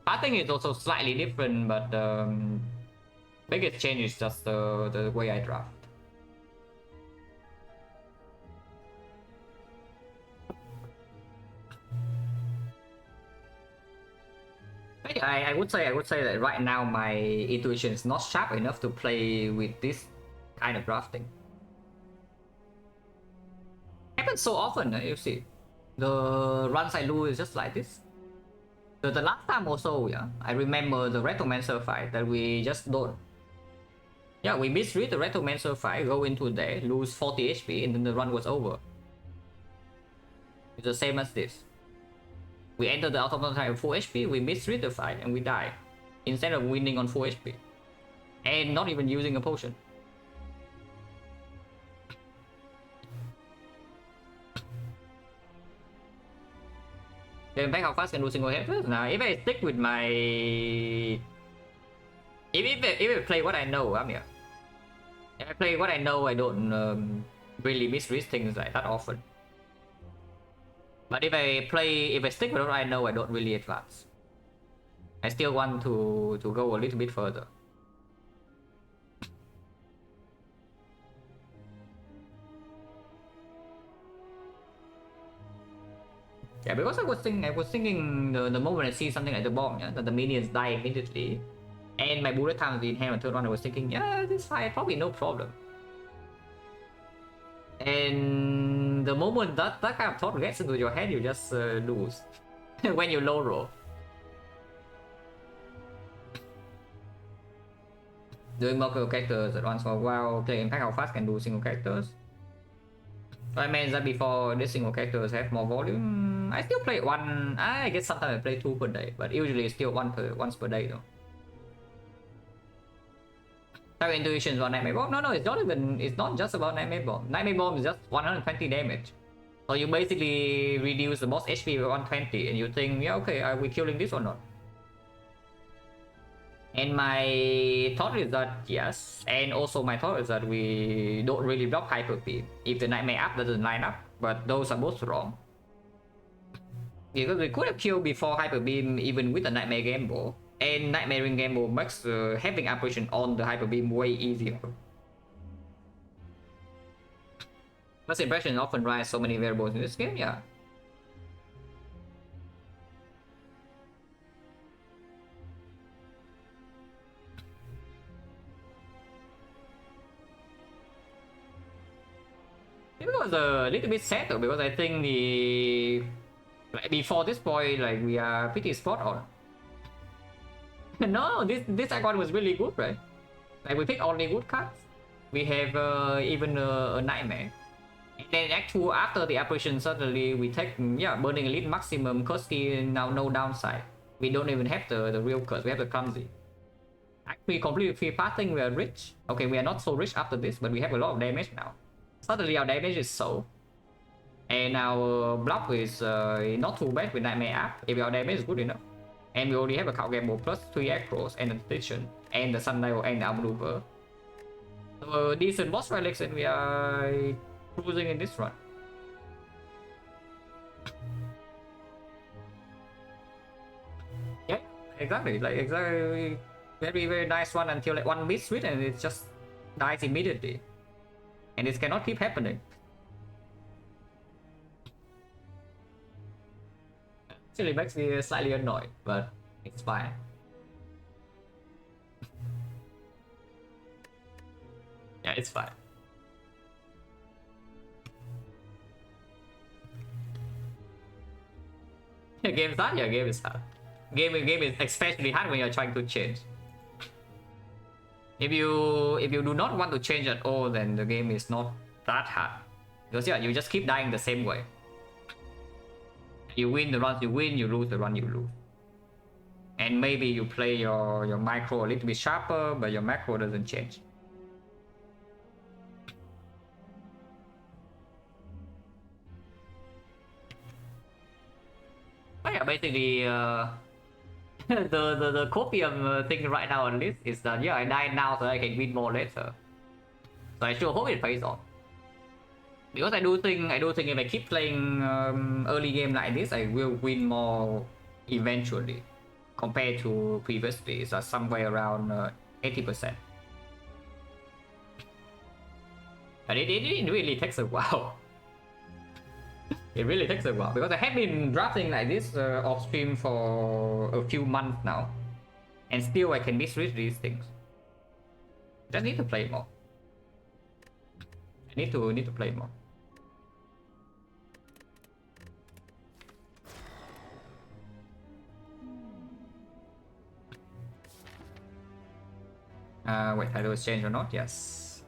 Pathing is also slightly different, but biggest change is just the way I draft. I would say that right now my intuition is not sharp enough to play with this kind of drafting. Happens so often, you see. The runs I lose is just like this. The last time also, yeah, I remember the Retomancer fight that we just don't. Yeah, we misread the Retomancer fight, go into there, lose 40 HP, and then the run was over. It's the same as this. We enter the automaton time with full HP, we misread the fight, and we die. Instead of winning on full HP. And not even using a potion. The impact how fast can do single hit? Now, if I stick with my... If I play what I know, I'm here. If I play what I know, I don't really misread things like that often. But if I stick with what I know, I don't really advance. I still want to go a little bit further. Yeah, because I was thinking the moment I see something like the bomb, yeah, that the minions die immediately, and my bullet time in hand on third one, I was thinking, yeah, this fight probably no problem. And the moment that kind of thought gets into your head, you just lose when you low roll. Doing multiple characters at once for a while, play impact how fast can do single characters. I meant that before these single characters have more volume. I still play one. I guess sometimes I play 2 per day, but usually it's still once per day though. Type intuitions on Nightmare Bomb? No, it's not even. It's not just about Nightmare Bomb. Nightmare Bomb is just 120 damage. So you basically reduce the boss HP by 120, and you think, yeah, okay, are we killing this or not? And my thought is that yes, and also my thought is that we don't really block Hyper Beam if the Nightmare Up doesn't line up, but those are both wrong. Because we could have killed before Hyper Beam even with the Nightmare Gamble, and Nightmare Ring Gamble makes having operation on the Hyper Beam way easier. First impression often rise so many variables in this game, yeah. It was a little bit sad though, because I think before this point, like, we are pretty spot on. No, this icon was really good, right? Like, we pick only good cards. We have even a Nightmare. And then Act 2, after the apparition, suddenly we take, yeah, Burning Elite maximum, Kursky, now no downside. We don't even have the real curse, we have the clumsy. Actually, completely free passing, we are rich. Okay, we are not so rich after this, but we have a lot of damage now. Suddenly our damage is so. And our block is not too bad with Nightmare App, if our damage is good enough. And we already have a Count Gamble plus 3 Acros and the Petition, and the Sundial and the Outmaneuver. So decent boss relics, and we are cruising in this run. Yeah, exactly. Like, exactly. Very nice one until like one miss switch and it just dies immediately. And this cannot keep happening. Actually makes me slightly annoyed, but it's fine. Yeah, it's fine. Yeah, game is hard. Yeah, game is hard. Game is especially hard when you're trying to change. If you do not want to change at all, then the game is not that hard. Because yeah, you just keep dying the same way. You win the runs you win, you lose the run you lose. And maybe you play your micro a little bit sharper, but your macro doesn't change. But yeah, basically the copium thing right now on this is that, yeah, I die now so I can win more later. So I sure hope it pays off. Because I do think if I keep playing early game like this, I will win more eventually, compared to previously. So somewhere around 80%. But it really takes a while. It really takes a while, because I have been drafting like this off stream for a few months now, and still I can misread these things. Just need to play more. I need to play more. Wait, title is changed or not? Yes.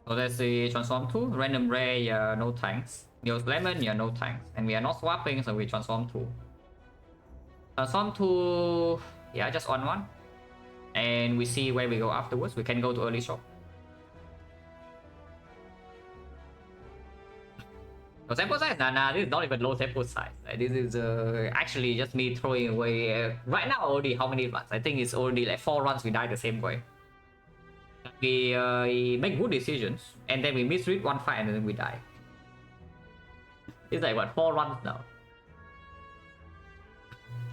So that's the transform 2, random rare, yeah, no tanks. Neos lemon, yeah, no tanks. And we are not swapping, so we transform 2. Transform 2, yeah, just on 1. And we see where we go afterwards. We can go to early shop. So sample size? Nah, this is not even low sample size. This is actually just me throwing away. Right now already how many runs? I think it's already like 4 runs we die the same way. We make good decisions, and then we misread one fight and then we die. It's like what, 4 runs now.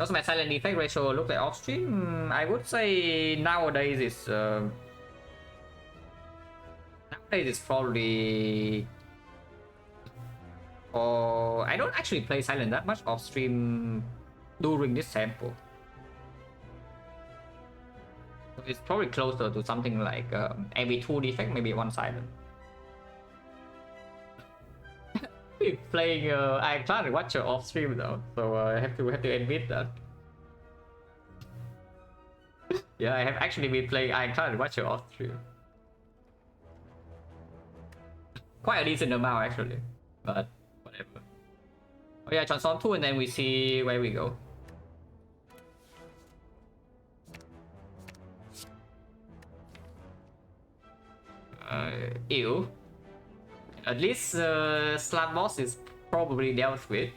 Also my silent defect ratio looks like off stream. I would say nowadays Nowadays it's probably... Or I don't actually play Silent that much off stream during this sample. It's probably closer to something like maybe 2 Defect, maybe 1 Silent. Playing I tried to watch her off stream though, so I have to admit that. Yeah, I have actually been playing I tried to watch her off stream. Quite a decent amount actually, but whatever. Oh yeah, transform 2 and then we see where we go. Ew. At least slab boss is probably dealt with.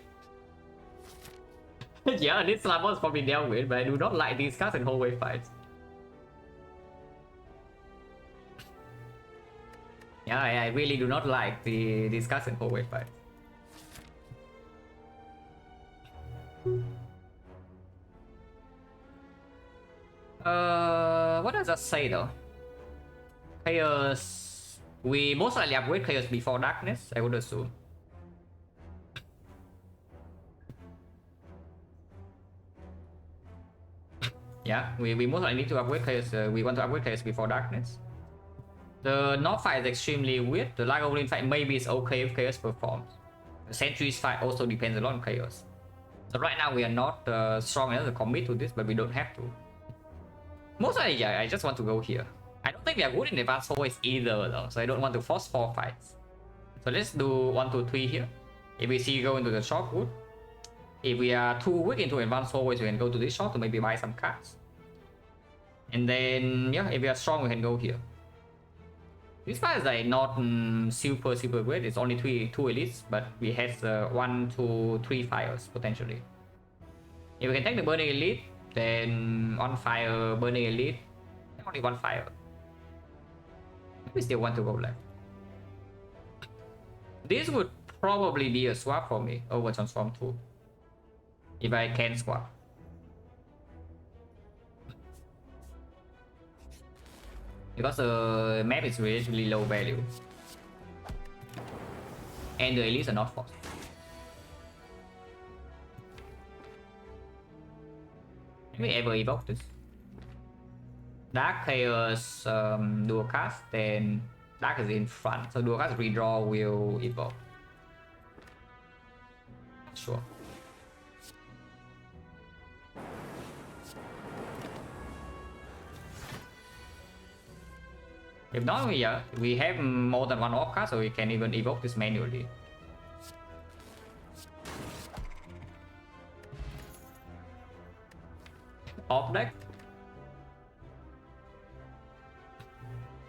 Yeah, this slab boss is probably dealt with, but I do not like these cards in hallway fights. Yeah, I really do not like these cards in hallway fights. What does that say though? Chaos. We most likely upgrade Chaos before Darkness, I would assume. Yeah, we most likely need to upgrade Chaos. We want to upgrade Chaos before Darkness. The North fight is extremely weird. The Lagavulin fight maybe is okay if Chaos performs. The Sentry's fight also depends a lot on Chaos. So right now we are not strong enough to commit to this, but we don't have to. Most likely, yeah, I just want to go here. I don't think we are good in advanced hallways either though, so I don't want to force 4 fights. So let's do 1, 2, 3 here. If we see go into the shop, good. If we are too weak into advanced hallways, we can go to this shop to maybe buy some cards. And then, yeah, if we are strong, we can go here. This fight is like not super great. It's only 2 elites, but we have 1, 2, 3 fires potentially. If we can take the burning elite, then 1 fire, burning elite, only 1 fire. We still want to go left. This would probably be a swap for me over transform 2. If I can swap. Because the map is relatively low value. And the elites are not forced. Can we ever evoke this? Dark Chaos dual cast, then Dark is in front, so dual cast redraw will evoke. Sure. If not, we have more than 1 off card, so we can even evoke this manually. Off deck.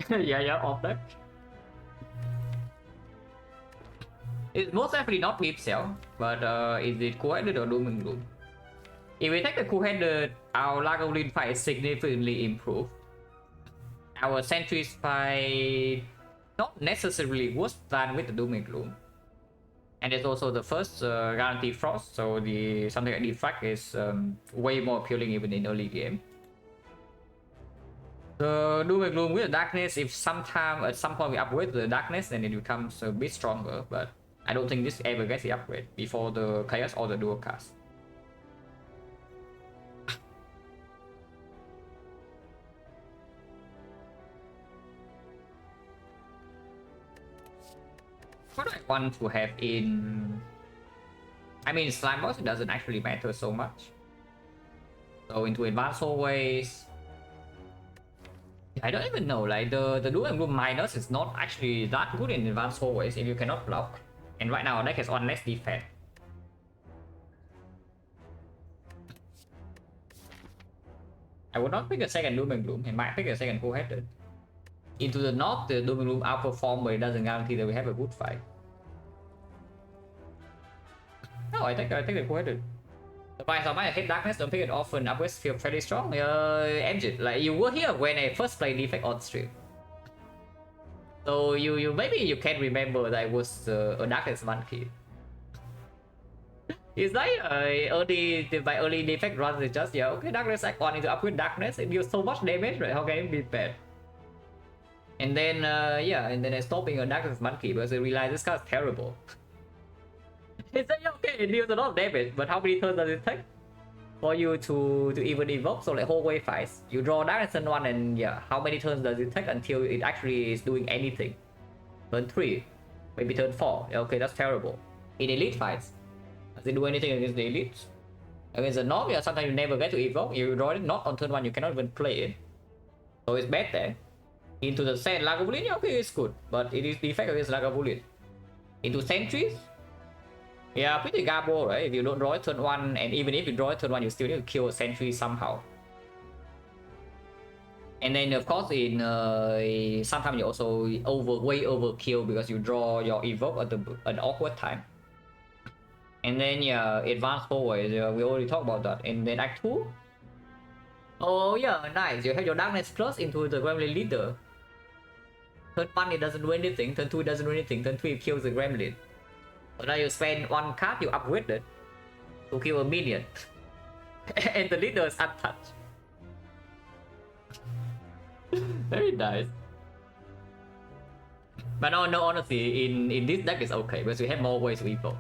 yeah, off deck. It's most definitely not Weep Cell, but is it cool-headed or Doom and Gloom? If we take the cool-headed, our Lagavulin fight is significantly improved. Our Sentry's fight not necessarily worse than with the Doom and Gloom. And it's also the first guaranteed frost, so something like Defect is way more appealing even in early game. The Doom and Gloom with the Darkness, if at some point we upgrade the Darkness, then it becomes a bit stronger, but I don't think this ever gets the upgrade before the Chaos or the dual cast. What do I want to have in... I mean, Slime Boss, it doesn't actually matter so much. So into advanced hallways... I don't even know, like the Doom and Gloom minus is not actually that good in advanced hallways if you cannot block. And right now our deck has one less defense. I would not pick a second Doom and Gloom, I might pick a second cool-headed. Into the north, the Doom and Gloom outperform, but it doesn't guarantee that we have a good fight. No, I think the cool-headed. The price of my hit Darkness, don't pick it often, upwards feel fairly strong. MJ, like you were here when I first played Defect on stream. So you maybe you can remember that I was a Darkness monkey. It's like my early Defect runs is just, yeah, okay, Darkness icon is to upgrade Darkness, it deals so much damage, right? How can it be bad? And then yeah, and then I stopped being a Darkness Monkey because I realized this card is terrible. It's like, okay, it deals a lot of damage, but how many turns does it take for you to even evoke? So like whole wave fights, you draw Darkness Sun 1 and yeah, how many turns does it take until it actually is doing anything? Turn 3, maybe turn 4. Okay, that's terrible. In elite fights, does it do anything against the elites? Against the norm, yeah, sometimes you never get to evoke. You draw it not on turn 1, you cannot even play it. So it's bad there. Into the set Lagavulin, yeah, okay, it's good, but it is defect against Lagavulin. Into sentries, yeah, pretty garbo, right? If you don't draw it turn 1, and even if you draw it turn 1, you still need to kill a sentry somehow. And then of course in sometimes you also way overkill because you draw your evoke at an awkward time. And then yeah, advanced forward, we already talked about that. And then act 2. Oh yeah, nice. You have your Darkness Plus into the Gremlin Leader. Turn 1 it doesn't do anything, turn 2 it doesn't do anything, turn 3 it kills the Gremlin. So now you spend 1 card, you upgrade it to kill a minion. And the leader is untouched. Very nice. But no, honestly, in this deck it's okay because we have more ways to evoke.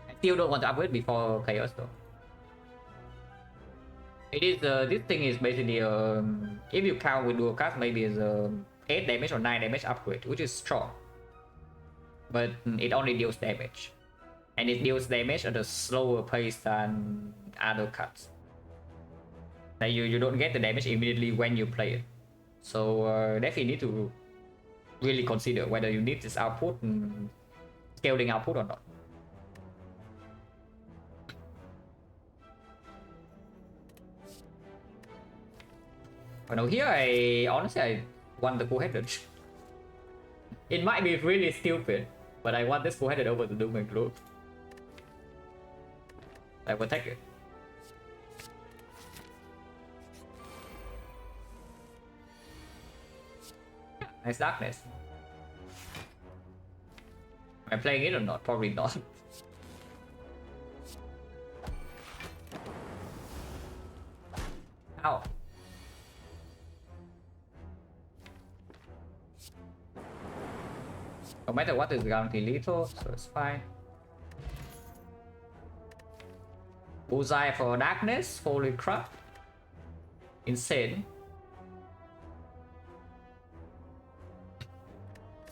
I still don't want to upgrade before Chaos though. It is this thing is basically if you count with dual cast, maybe it's 8 damage or 9 damage upgrade, which is strong. But it only deals damage. And it deals damage at a slower pace than other cards. Like you don't get the damage immediately when you play it. So definitely need to really consider whether you need this output and scaling output or not. But now here honestly I want the Cool-Headed. It might be really stupid, but I want this Cool-Headed over the Doom and Gloom. I will take it. Nice Darkness. Am I playing it or not? Probably not. Ow. No matter what, is guaranteed lethal, so it's fine. Bullseye for Darkness, holy crap. Insane.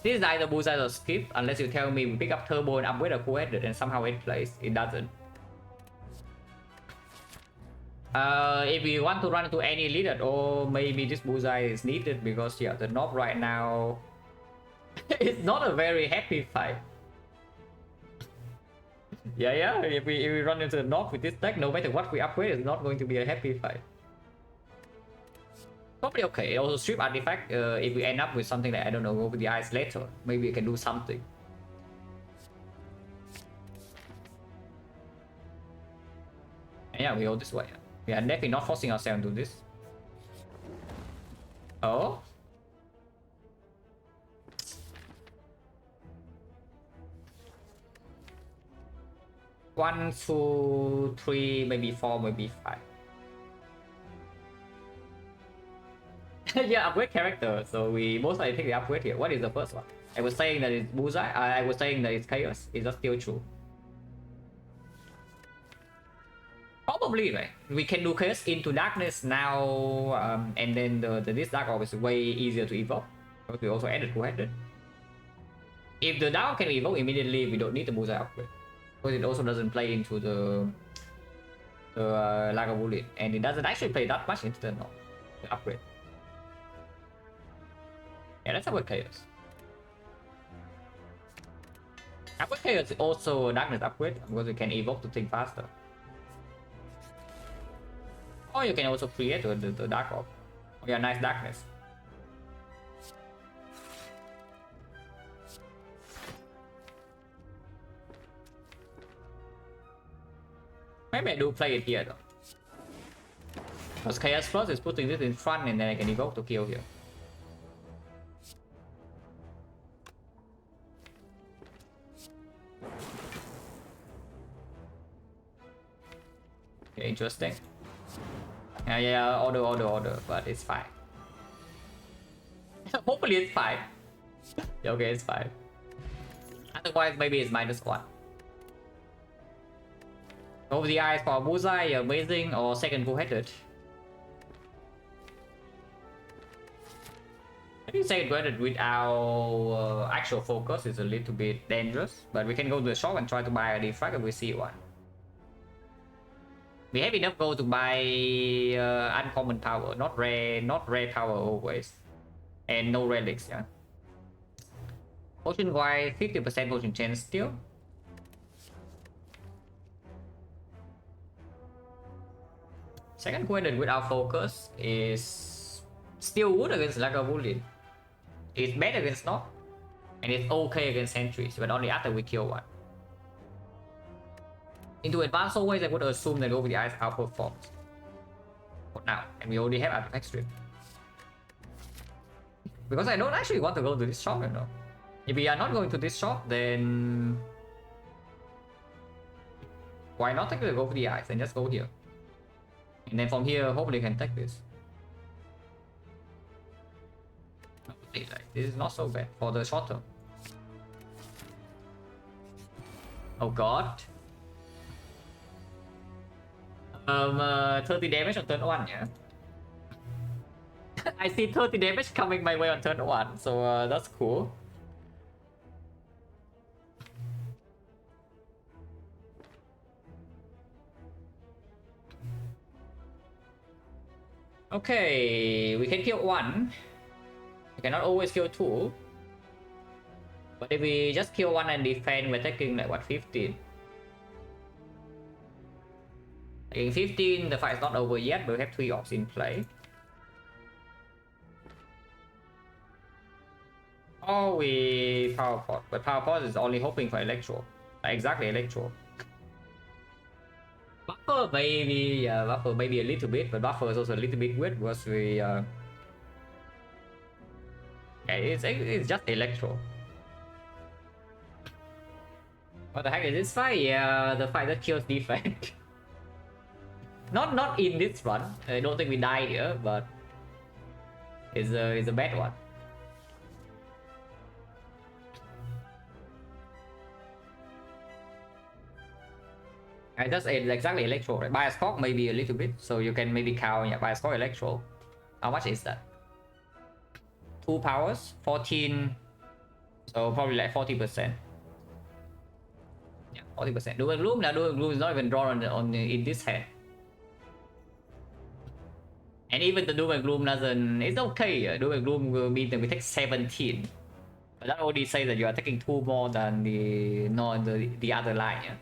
This is either Bullseye or skip, unless you tell me we pick up Turbo and upgrade a Cool-Headed and somehow it plays. It doesn't. If we want to run into any leader, or maybe this Bullseye is needed because yeah, the knob right now it's not a very happy fight. Yeah, if we run into the knob with this deck, no matter what we upgrade, it's not going to be a happy fight. Probably okay. Also strip artifact if we end up with something that I don't know, over the eyes later, maybe we can do something. And yeah, we go this way. We are definitely not forcing ourselves to do this. Oh. One, 2, 3, maybe 4, maybe 5. Yeah, upgrade character. So we most likely take the upgrade here. What is the first one? I was saying that it's Bullseye. I was saying that it's Chaos. Is that still true? Probably, right? We can do Chaos into Darkness now, and then this Dark Orb is way easier to evoke. But we also added Cool-Headed. If the Dark can evoke immediately, we don't need the Bullseye upgrade. Because it also doesn't play into the Lagavulin, and it doesn't actually play that much into the upgrade. Yeah, let's upgrade Chaos. Upgrade Chaos is also a Darkness upgrade because you can evoke to think faster. Or you can also create the Dark Orb. Oh yeah, nice Darkness. Maybe I do play it here though. Because Chaos Plus is putting this in front and then I can evoke to kill here. Okay, interesting. Yeah, order, but it's fine. Hopefully it's fine. Okay, it's fine. Otherwise, maybe it's -1. Over the eyes for Bullseye, amazing, or second full-headed. I think second full-headed without actual focus is a little bit dangerous, but we can go to the shop and try to buy a Defect if we see one. We have enough gold to buy uncommon power, not rare power always, and no relics. Yeah. Potion wise, 50% potion chance still. Second quadrant without focus is still good against Lagavulin. It's bad against Knock, and it's okay against sentries, but only after we kill one. Into advanced always, I would assume that over the eyes outperforms for now, and we already have artifact strip. Because I don't actually want to go to this shop, you know. If we are not going to this shop, then why not take the go for the eyes and just go here? And then from here, hopefully can take this. This is not so bad for the short term. Oh god. 30 damage on turn 1, yeah. I see 30 damage coming my way on turn 1, so that's cool. Okay, we can kill 1. We cannot always kill 2. But if we just kill 1 and defend, we're taking like what, 15? In 15, the fight is not over yet, but we have 3 ops in play. Or we power pot, but power pot is only hoping for electro. Exactly, electro. Buffer maybe, buffer maybe a little bit, but buffer is also a little bit weird because we yeah, it's just electro. What the heck is this fight? Yeah, the fight that kills Defect. Not in this run. I don't think we die here, but it's a bad one. I just exactly electro, right? Bias Cock maybe a little bit, so you can maybe count, yeah, Bias Cock electro. How much is that? 2 powers, 14, so probably like 40%. Yeah, 40%. Doom and Gloom, now Doom and Gloom is not even drawn in this hand. And even the Doom and Gloom doesn't, it's okay. Doom and Gloom will mean that we take 17. But that already says that you are taking 2 more than the other line, yeah.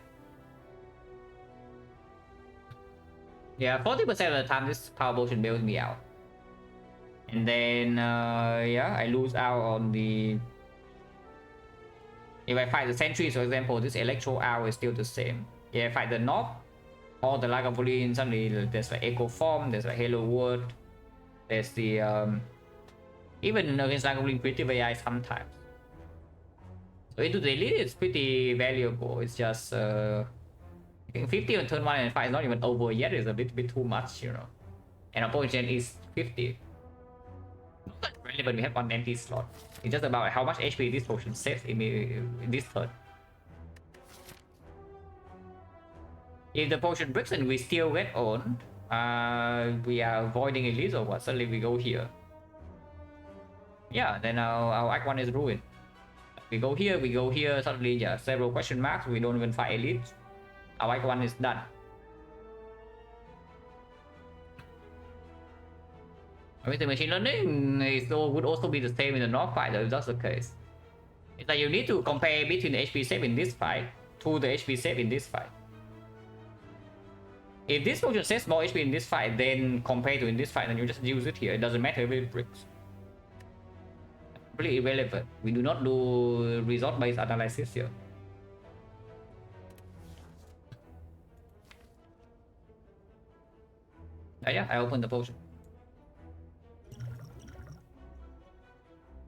Yeah, 40% of the time this power potion bails me out. And then, yeah, I lose out on the... If I fight the sentries, for example, this electro hour is still the same. Yeah, I fight the knob or the Lagavulin, suddenly there's like Echo Form, there's like Halo Word, there's the... even against Lagavulin creative AI sometimes. So into the elite it's pretty valuable, it's just... 50 on turn 1 and 5 is not even over yet, it's a bit too much, you know. And our potion is 50. Not that relevant, we have one empty slot. It's just about how much HP this potion saves in this turn. If the potion breaks and we still get on, we are avoiding elite or what, suddenly we go here. Yeah, then our Act 1 is ruined. We go here, suddenly, yeah, several question marks, we don't even fight elite. Our Act 1 is done. With the machine learning, would also be the same in the North fight, if that's the case. It's like you need to compare between the HP save in this fight to the HP save in this fight. If this potion saves more HP in this fight, then compare to in this fight, then you just use it here. It doesn't matter if it breaks. Completely irrelevant. We do not do result-based analysis here. Yeah, I opened the potion.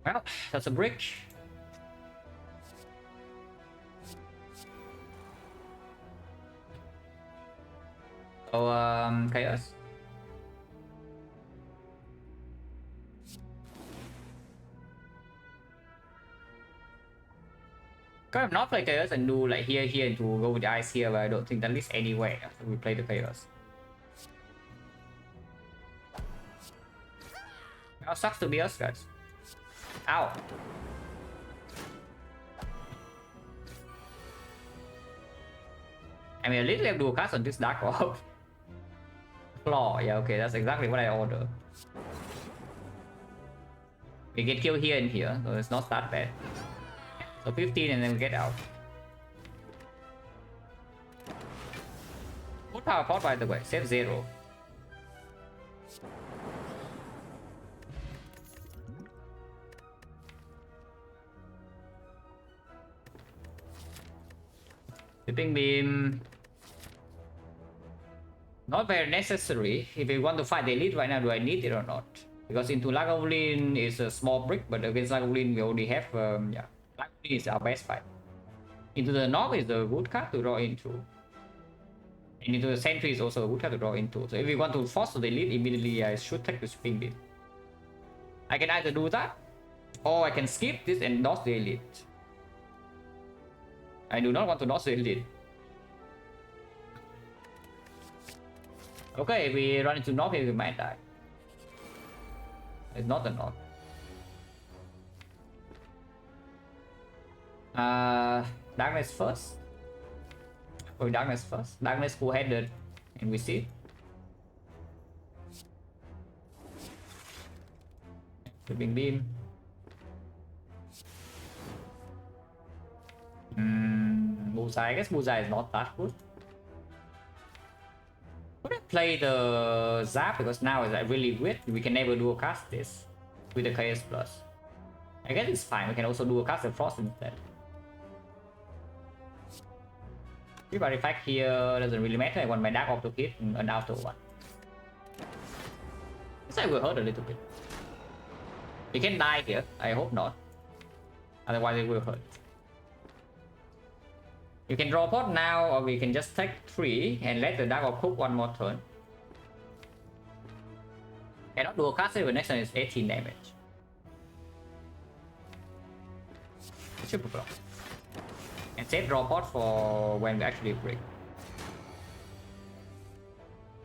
Well, that's a brick. So, Chaos. Because not play chaos and do like here and to go with the ice here, but I don't think that leads anywhere. So we play the chaos. Oh, sucks to be us, guys. Ow. I mean, I literally have dual cast on this Dark Orb. Claw, yeah, okay, that's exactly what I ordered. We get killed here and here, so it's not that bad. So 15 and then we get out. Good power pot, by the way, save 0. Tipping beam. Not very necessary. If we want to fight the elite right now, do I need it or not? Because into Lagavulin is a small brick, but against Lagavulin we already have, yeah. Lagavulin is our best fight. Into the North is a good card to draw into. And into the Sentry is also a good card to draw into. So if we want to force the elite, immediately I should take the Sweeping Beam. I can either do that, or I can skip this and dodge the elite. I do not want to dodge the elite. Okay, if we run into North here, we might die. It's not the North. Darkness first. Or Darkness first. Darkness full-headed. And we see. Sweeping Beam. Bullseye. I guess Bullseye is not that good. Could I play the Zap because now it's like really weird. We can never dual cast this with the Chaos Plus. I guess it's fine. We can also dual cast the Frost instead. If I Defect here doesn't really matter. I want my Dark Orb to hit an auto one. This I will hurt a little bit. We can die here. I hope not. Otherwise it will hurt. You can draw a pot now, or we can just take 3 and let the Dark Orb cook one more turn. Cannot dual cast it, but next turn is 18 damage. Super block. And save draw pot for when we actually break.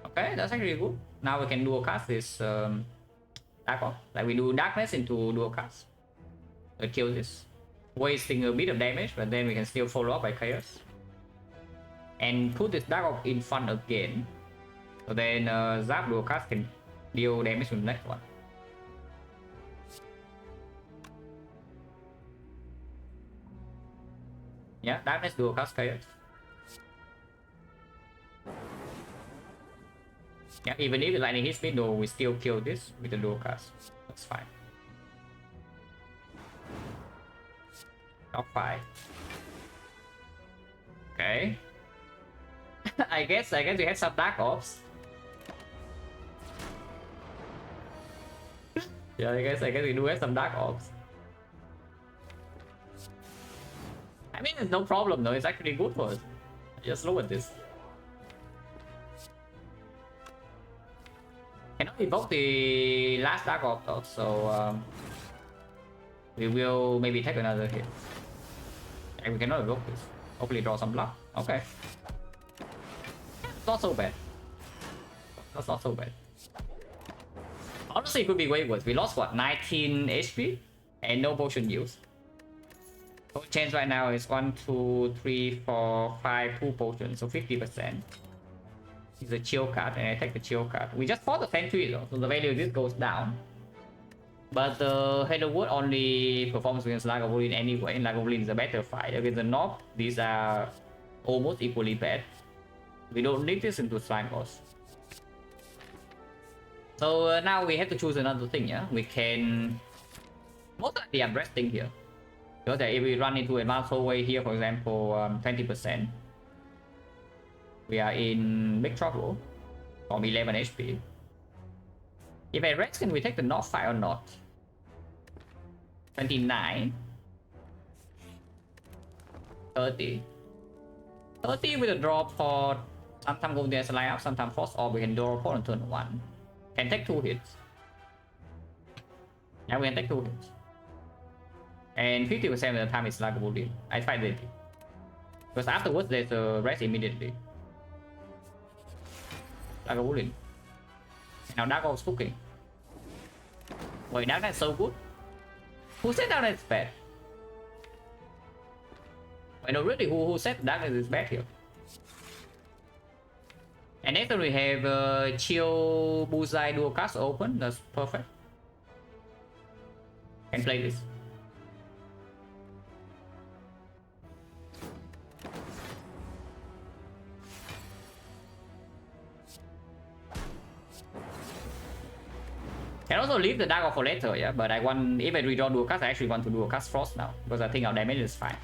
Okay, that's actually good. Now we can dual cast this Dark Orb. Like we do Darkness into dual cast. It kills this. Wasting a bit of damage, but then we can still follow up by Chaos. And put this Dark Orb in front again. So then Zap dual cast can deal damage to the next one. Yeah, Darkness dual cast Chaos. Yeah, even if the lightning hits me, though, we still kill this with the dual cast. That's fine. Top 5. Okay. I guess we have some Dark Orbs. Yeah, I guess we do have some Dark Orbs. I mean, it's no problem though. It's actually good for us. Just look at this. Cannot evoke the last Dark Orb though, so we will maybe take another hit. And we cannot evoke this. Hopefully draw some block. Okay. It's not so bad. That's not so bad. Honestly, it could be way worse. We lost what, 19 HP? And no potion use. Total change right now is 1, 2, 3, 4, 5, 2 potions, so 50%. It's a chill card, and I take the chill card. We just fought the Sentry though, so the value of this goes down. But the Heatherwood only performs against Lagavulin anyway. Lagavulin is a better fight. Against the North, these are almost equally bad. We don't need this into Slime Boss. So now we have to choose another thing, yeah? We can... Most likely I'm resting here. Because if we run into advanced hallway here, for example, 20%, we are in big trouble. From 11 HP. If I rest, can we take the North fight or not? 29. 30. 30 with a draw pot. Sometimes go there, slide up, sometimes force orb. We can draw a pot on turn 1. Can take 2 hits. Yeah, we can take 2 hits. And 50% of the time it's like a bullet. I find it. Because afterwards there's a rest immediately. Like a bullet. Now Dark Oak's cooking. Wait, Dark Knight's so good? Who said Dark Knight's bad? Wait, no, really, who said Dark Knight is bad here? And next we have Chill Bullseye dual cast open. That's perfect. Can play this. Can also leave the Dark Oak for later, yeah. But I want, if I redraw dual cast, I actually want to dual cast Frost now because I think our damage is fine.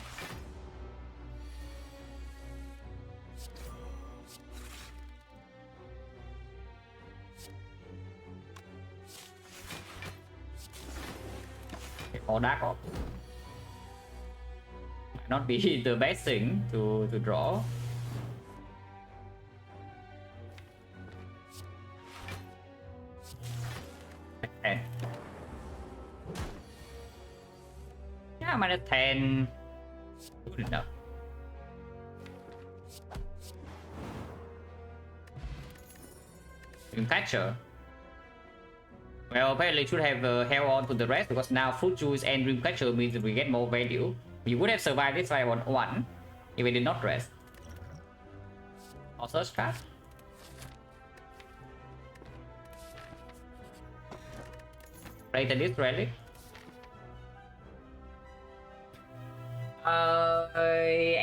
Or Dark Oak might not be the best thing to draw. Okay. Yeah, -10. Good enough. Dreamcatcher. Well, apparently should have held on to the rest because now Fruit Juice and Dreamcatcher means that we get more value. We would have survived this fight on 1 if we did not rest. Or search card. Rated this relic.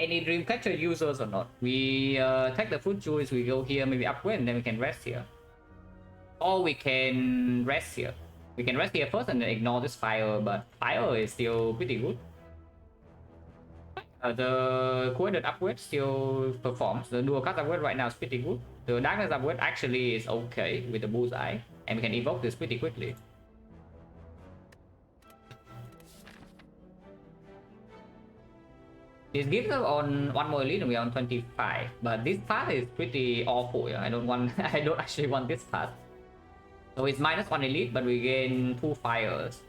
Any Dreamcatcher users or not? We take the Fruit Juice, we go here, maybe upgrade, and then we can rest here. Or we can rest here. We can rest here first and then ignore this fire, but fire is still pretty good. The coordinate upgrade still performs. The dual cast upgrade right now is pretty good. The darkness upgrade actually is okay with the bullseye, and we can evoke this pretty quickly. This gives us on 1 more elite and we are on 25, but this path is pretty awful. Yeah? I don't actually want this path. So it's -1 elite, but we gain 2 fires.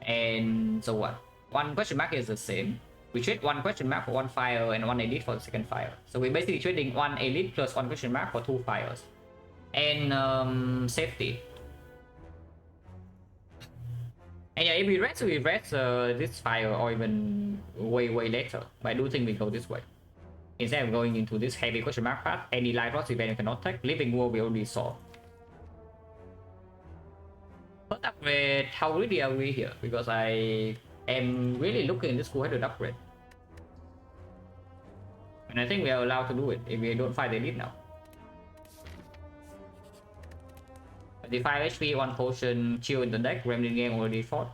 And so what? 1 question mark is the same. We trade 1 question mark for 1 fire and 1 elite for the second fire. So we're basically trading 1 elite plus 1 question mark for 2 fires. And safety. And yeah, if we rest this fire or even way later. But I do think we go this way. Instead of going into this heavy question mark path, any light loss event you cannot take. Living World we already saw. First upgrade, how really are we here? Because I am really looking at this cool-headed upgrade. And I think we are allowed to do it if we don't fight the elite now. 25 HP, 1 potion, chill in the deck, Gremlin game already fought.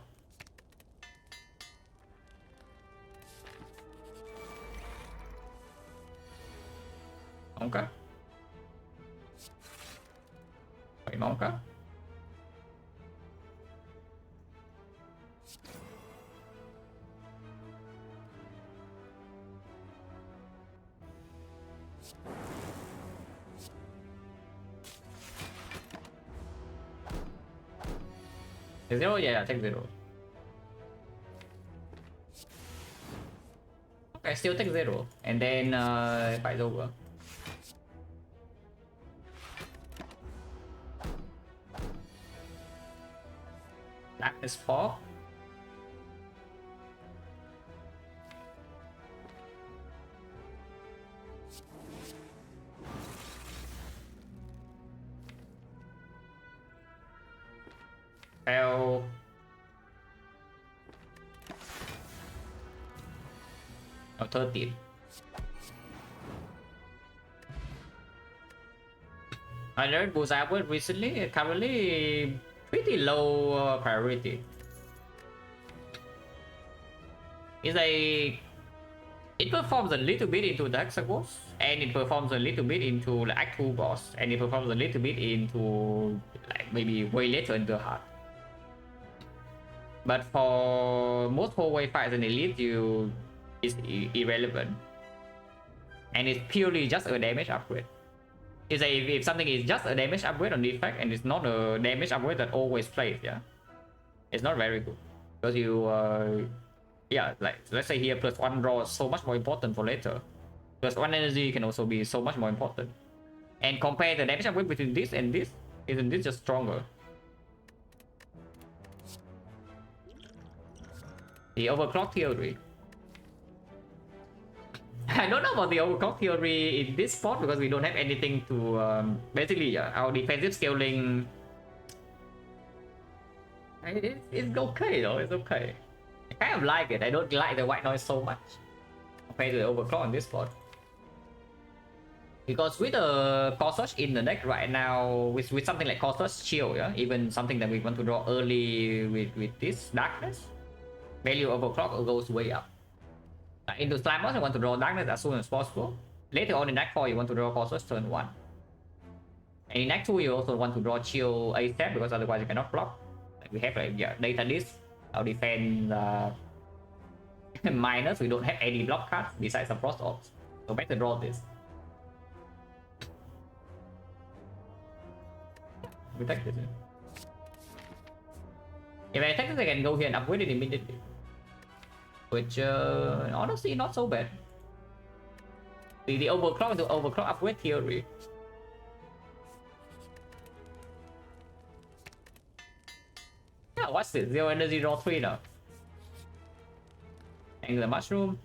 Okay. Wait, okay. Take 0? Yeah, take 0. Okay, still take 0. And then fight's over. Darkness 4. Fail. Oh, 13. I learned Bullseye upgrade recently, currently pretty low priority. It performs a little bit into the Hexagons, and it performs a little bit into the Act 2 boss, and it performs a little bit into like maybe way later in the heart. But for most hallway fights and elite, it's irrelevant, and it's purely just a damage upgrade. If something is just a damage upgrade on Defect and it's not a damage upgrade that always plays, yeah, It's not very good because you yeah, like let's say here +1 draw is so much more important for later. +1 energy can also be so much more important. And compare the damage upgrade between this and this, isn't this just stronger? The overclock theory. I don't know about the overclock theory in this spot because we don't have anything to basically yeah, our defensive scaling. It's okay though, it's okay. I kind of like it. I don't like the white noise so much compared to the overclock in this spot. Because with the Corsair in the deck right now, with something like Corsair Shield, yeah, even something that we want to draw early with this darkness, value overclock goes way up. Into Slime Boss, you want to draw darkness as soon as possible. Later on in Act 4, you want to draw Corsair turn 1. And in Act 2, you also want to draw Chill ASAP because otherwise you cannot block. Like we have like yeah, Data Disc, our defense minus, we don't have any block cards besides some Frost Orbs. So better draw this. We take this. If I attack this, I can go here and upgrade it immediately. Which honestly not so bad. The overclock to overclock upgrade theory. Yeah, what's this? 0 energy draw 3 now. Angular mushroom.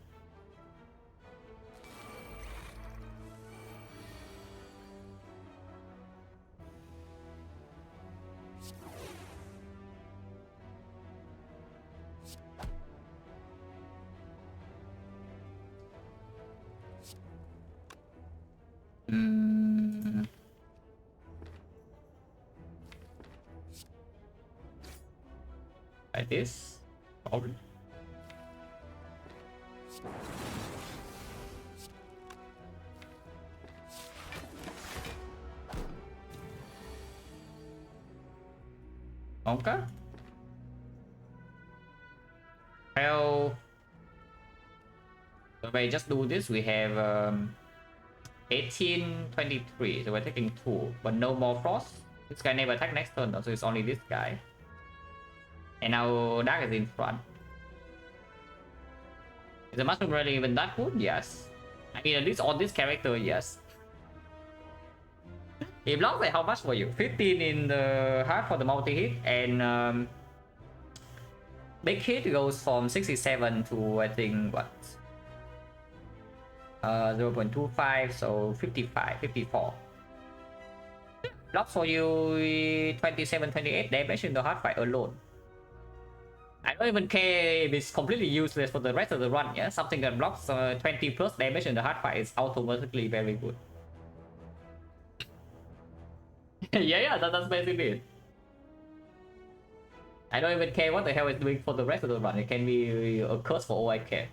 Like this. Probably. Okay. Well, so if I just do this, we have 1823, so we're taking 2, but no more frost. This guy never attack next turn, so it's only this guy. And now dark is in front. Is the mushroom really even that good? Yes. I mean, at least on this character, yes. He blocks like how much for you? 15 in the heart for the multi-hit, and big hit goes from 67 to I think what? 0.25, so 55, 54. Blocks for you 27, 28 damage in the hard fight alone. I don't even care if it's completely useless for the rest of the run, yeah? Something that blocks 20 plus damage in the hard fight is automatically very good. yeah, that's basically it. I don't even care what the hell it's doing for the rest of the run. It can be a curse for all I care.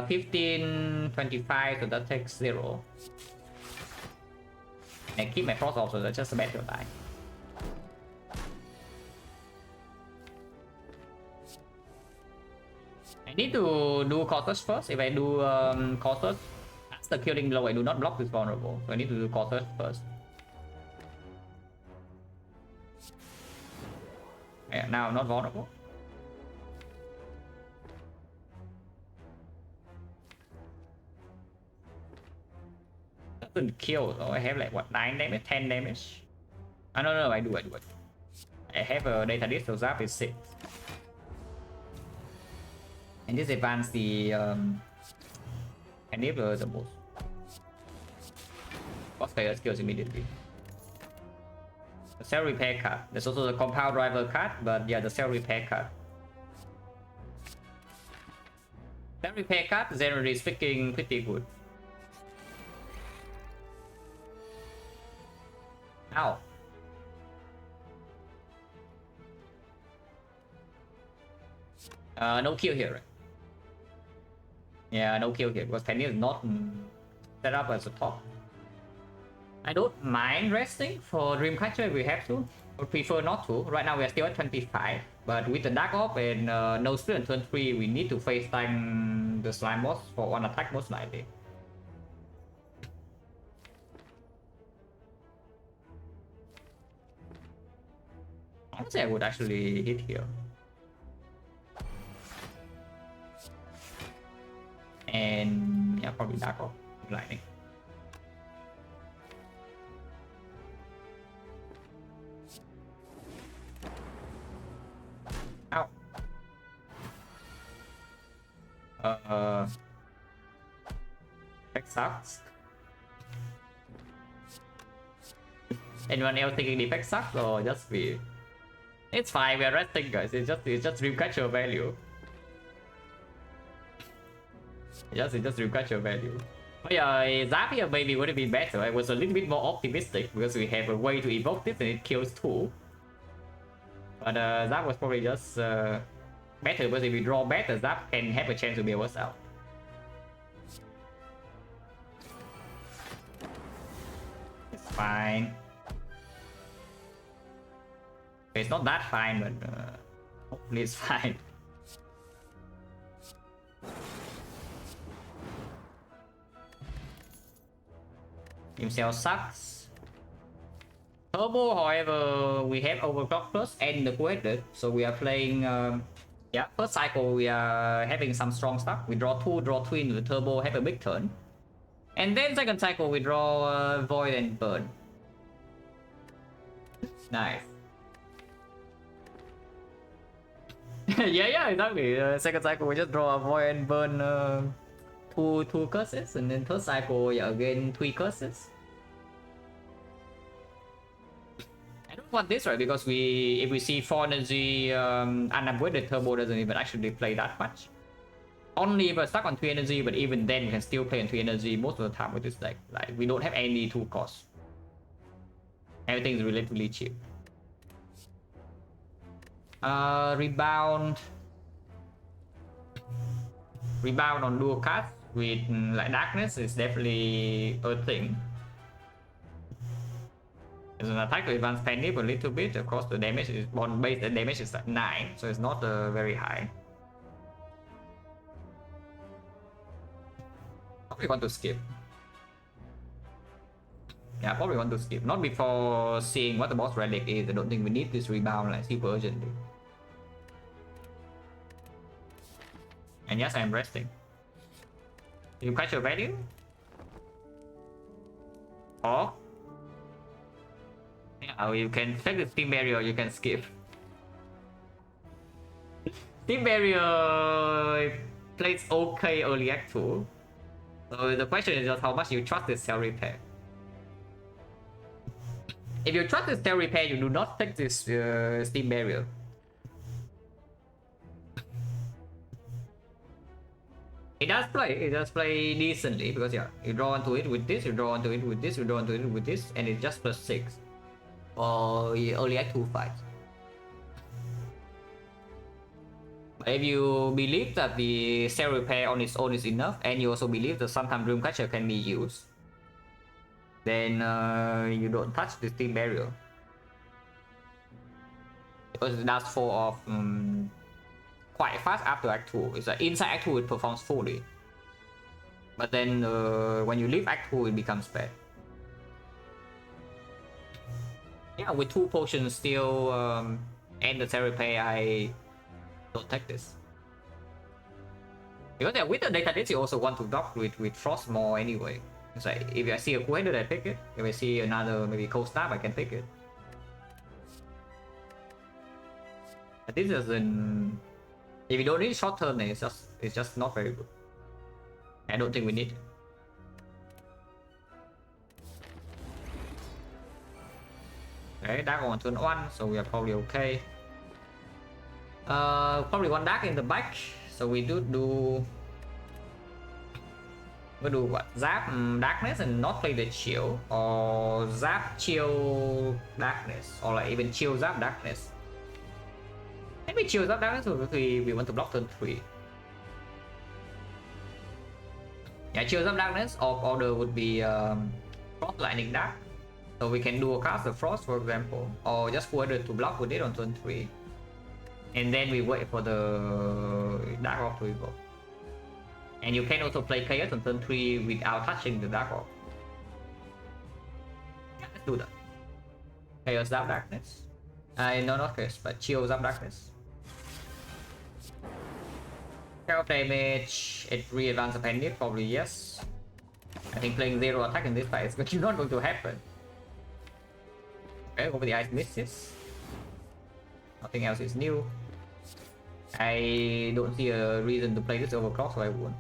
15, 25, so that takes 0. And keep my frost off, so that's just a better die. I need to do Corsair first. If I do Corsair, that's the killing blow. I do not block this vulnerable, so I need to do Corsair first. Yeah, now not vulnerable. Doesn't kill though. I have like what, 9 damage, 10 damage. Oh no, I do it. I have a data disc, so zap is 6. And this advance the enable the most. Boss player skills immediately. The cell repair card. There's also the compound driver card, but yeah, the cell repair card. Cell repair card generally speaking pretty good. Ow. No kill here. Yeah, no kill here because Penny is not set up as a top. I don't mind resting for Dreamcatcher if we have to, but prefer not to. Right now we are still at 25, but with the Dark Orb and no skill on turn 3, we need to face tank the Slime Boss for one attack most likely. don't say I would actually hit here. And yeah, probably Dark Orb Lightning. Ow. That sucks. Anyone else thinking Defect sucks or just me? It's fine, we're resting, guys. It's just Dreamcatcher value. It's just Dreamcatcher value. But yeah, Zap here maybe would have been better. I was a little bit more optimistic because we have a way to evoke this and it kills 2. But Zap was probably just better because if we draw better, Zap can have a chance to bail us out. It's fine. It's not that fine, but hopefully it's fine. Team Cell sucks. Turbo, however, we have Overclock Plus and the Coheted, so we are playing. Yeah, first cycle we are having some strong stuff. We draw 2, draw 3 into the Turbo, have a big turn. And then second cycle we draw Void and Burn. Nice. yeah, exactly. Second cycle we just draw a Void and Burn two curses, and then third cycle yeah, again 3 curses. I don't want this, right? Because if we see 4 energy unupgraded Turbo doesn't even actually play that much. Only if we're stuck on 3 energy, but even then we can still play on 3 energy most of the time with this deck. Like we don't have any 2 costs. Everything is relatively cheap. Rebound on dual cast with like Darkness is definitely a thing. It's an attack to advance Penny a little bit. Of course, the damage is bond base. The damage is like 9, so it's not very high. Probably want to skip. Yeah, probably want to skip. Not before seeing what the boss relic is. I don't think we need this rebound like super urgently. And yes, I'm resting. You catch your value? Or yeah, you can take the Steam Barrier, you can skip. Steam Barrier plays okay early act 2. So the question is just how much you trust this Cell Repair. If you trust this Cell Repair, you do not take this Steam Barrier. It does play decently because yeah, you draw onto it with this, you draw onto it with this, you draw onto it with this, and it's just +6 for early act 2 fights. But if you believe that the Cell Repair on its own is enough, and you also believe that sometimes Dreamcatcher can be used, then you don't touch the Steam Barrier. Because it does fall off quite fast after Act 2. It's like inside Act 2 it performs fully. But then when you leave Act 2 it becomes bad. Yeah, with 2 potions still and the Cell Repair, I don't take this. Because yeah, with the data this you also want to dock with Frost more anyway. It's like if I see a Quader I pick it. If I see another maybe Cold Snap I can pick it. But this doesn't. If you don't need short term, it's just not very good. I don't think we need it. Okay, Dark on turn 1, so we are probably okay. Probably one Dark in the back, so we do what? Zap Darkness and not play the Chill, or Zap Chill Darkness, or like even Chill Zap Darkness. Maybe Chill Zap Darkness because we want to block turn 3. Yeah, Chill Zap Darkness of order would be Frost Lightning Dark. So we can do a cast of Frost, for example, or just order to block with it on turn 3. And then we wait for the Dark Orb to evolve. And you can also play Chaos on turn 3 without touching the Dark Orb. Yeah, let's do that. Chaos Zap Darkness. No, not curse, but Chills Up Darkness. Care of damage, it re-advance a penny, probably yes. I think playing 0 attack in this fight is not going to happen. Okay, over the Ice Misses. Nothing else is new. I don't see a reason to play this overclock, so I won't.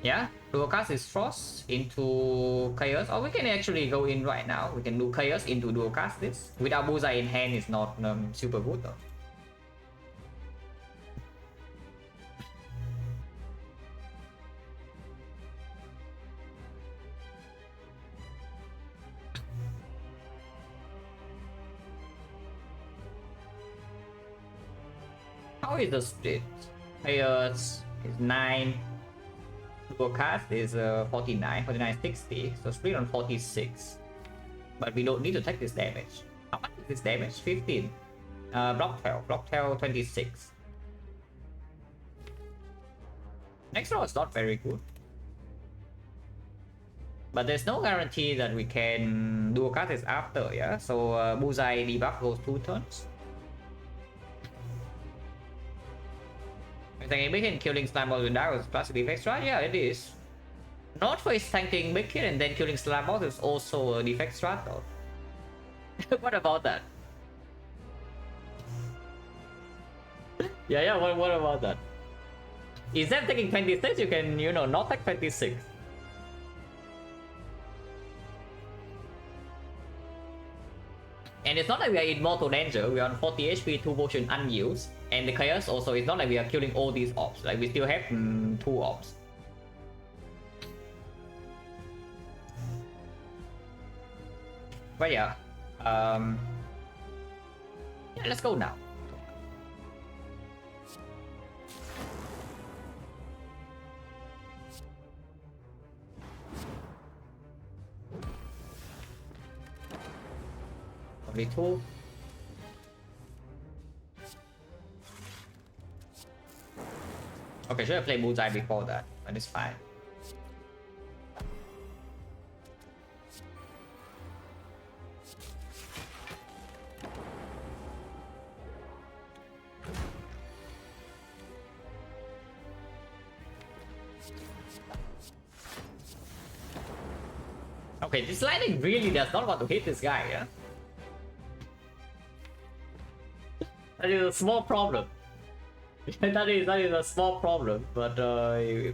Yeah, dual-cast is Frost into Chaos, or we can actually go in right now. We can do Chaos into dual-cast this. Without Bullseye in hand is not super good though. How is the split? Chaos is 9. Dual-cast is 49, 60, so split on 46. But we don't need to take this damage. How much is this damage? 15. Block tail 26. Next row is not very good. But there's no guarantee that we can dual-cast this after, yeah? So Bullseye debuff goes 2 turns. Tanking big hit and killing slime balls with daggers plus defect strat? Yeah, it is. Not for his tanking big hit and then killing slime balls is also a defect strat though. What about that? Yeah, what about that? Instead of taking 26, you can, you know, not take 26. And it's not like we are in mortal danger, we are on 40 HP, 2 potion unused. And the Chaos also, it's not like we are killing all these ops, like we still have 2 ops. But yeah, yeah, let's go now. Only 2. Okay, should have played Bullseye before that, but it's fine. Okay, this lightning really does not want to hit this guy, yeah? That is a small problem. that is a small problem, but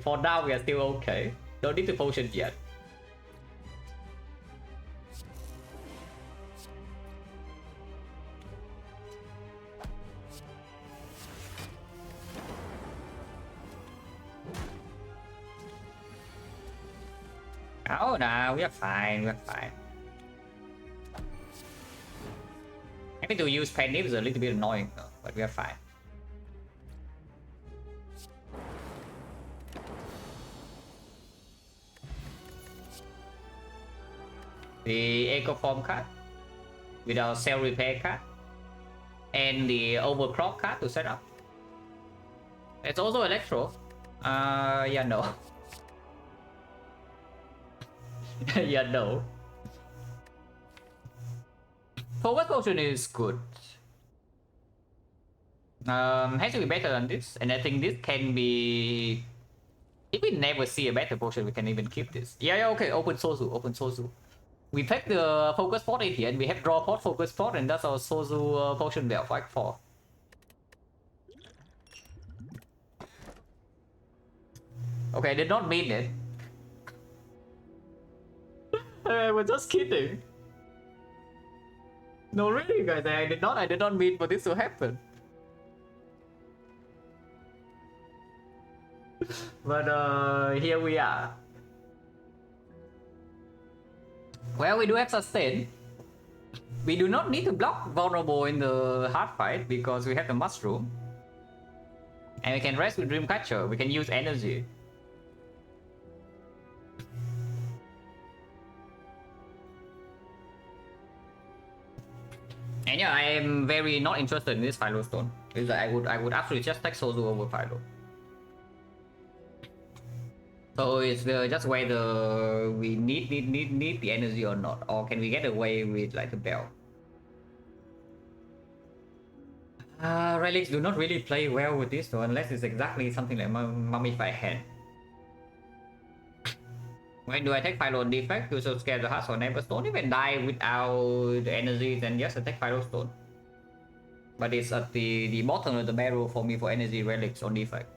for now we are still okay. Don't need to potion yet. Oh no, we are fine, we are fine. Having to use Penny is a little bit annoying though, but we are fine. The Echo Form card with our Cell Repair card and the Overclock card to set up. It's also Electro. Yeah, no. Yeah, no. Forward potion is good. Has to be better than this, and I think this can be. If we never see a better potion, we can even keep this. Yeah, okay. Open Sozu, open Sozu. We take the focus pot in here, and we have draw pot, focus pot, and that's our Sozu potion belt fight for. Okay, I did not mean it. I was just kidding. No, really, guys, I did not mean for this to happen. But here we are. Well, we do have sustain. We do not need to block vulnerable in the hard fight because we have the mushroom. And we can rest with Dreamcatcher. We can use energy. And yeah, I am very not interested in this Philo Stone. Because I would absolutely just take Sozu over Philo. So it's just whether we need the energy or not, or can we get away with like the bell. Relics do not really play well with this, though, unless it's exactly something like Mummified Hand. When do I take Philo Defect? You should scare the hearts or never stone. If I die without the energy, then yes, I take Philo Stone. But it's at the bottom of the barrel for me for energy relics on Defect.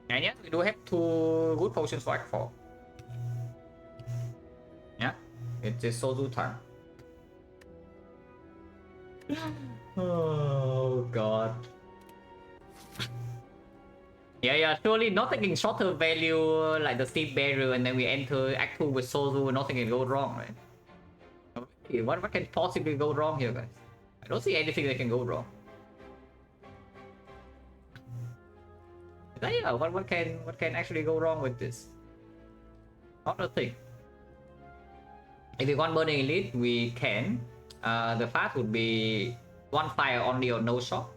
And yes, we do have 2 good potions for Act 4. Yeah, it's just Sozu time. Oh god. Yeah, surely not taking shorter value like the Steep Barrier and then we enter Act 2 with Sozu, nothing can go wrong, right? Okay, what can possibly go wrong here, guys? I don't see anything that can go wrong. Yeah, what can actually go wrong with this? Not a thing. If we want Burning Elite, we can. The path would be 1 fire only or no shot.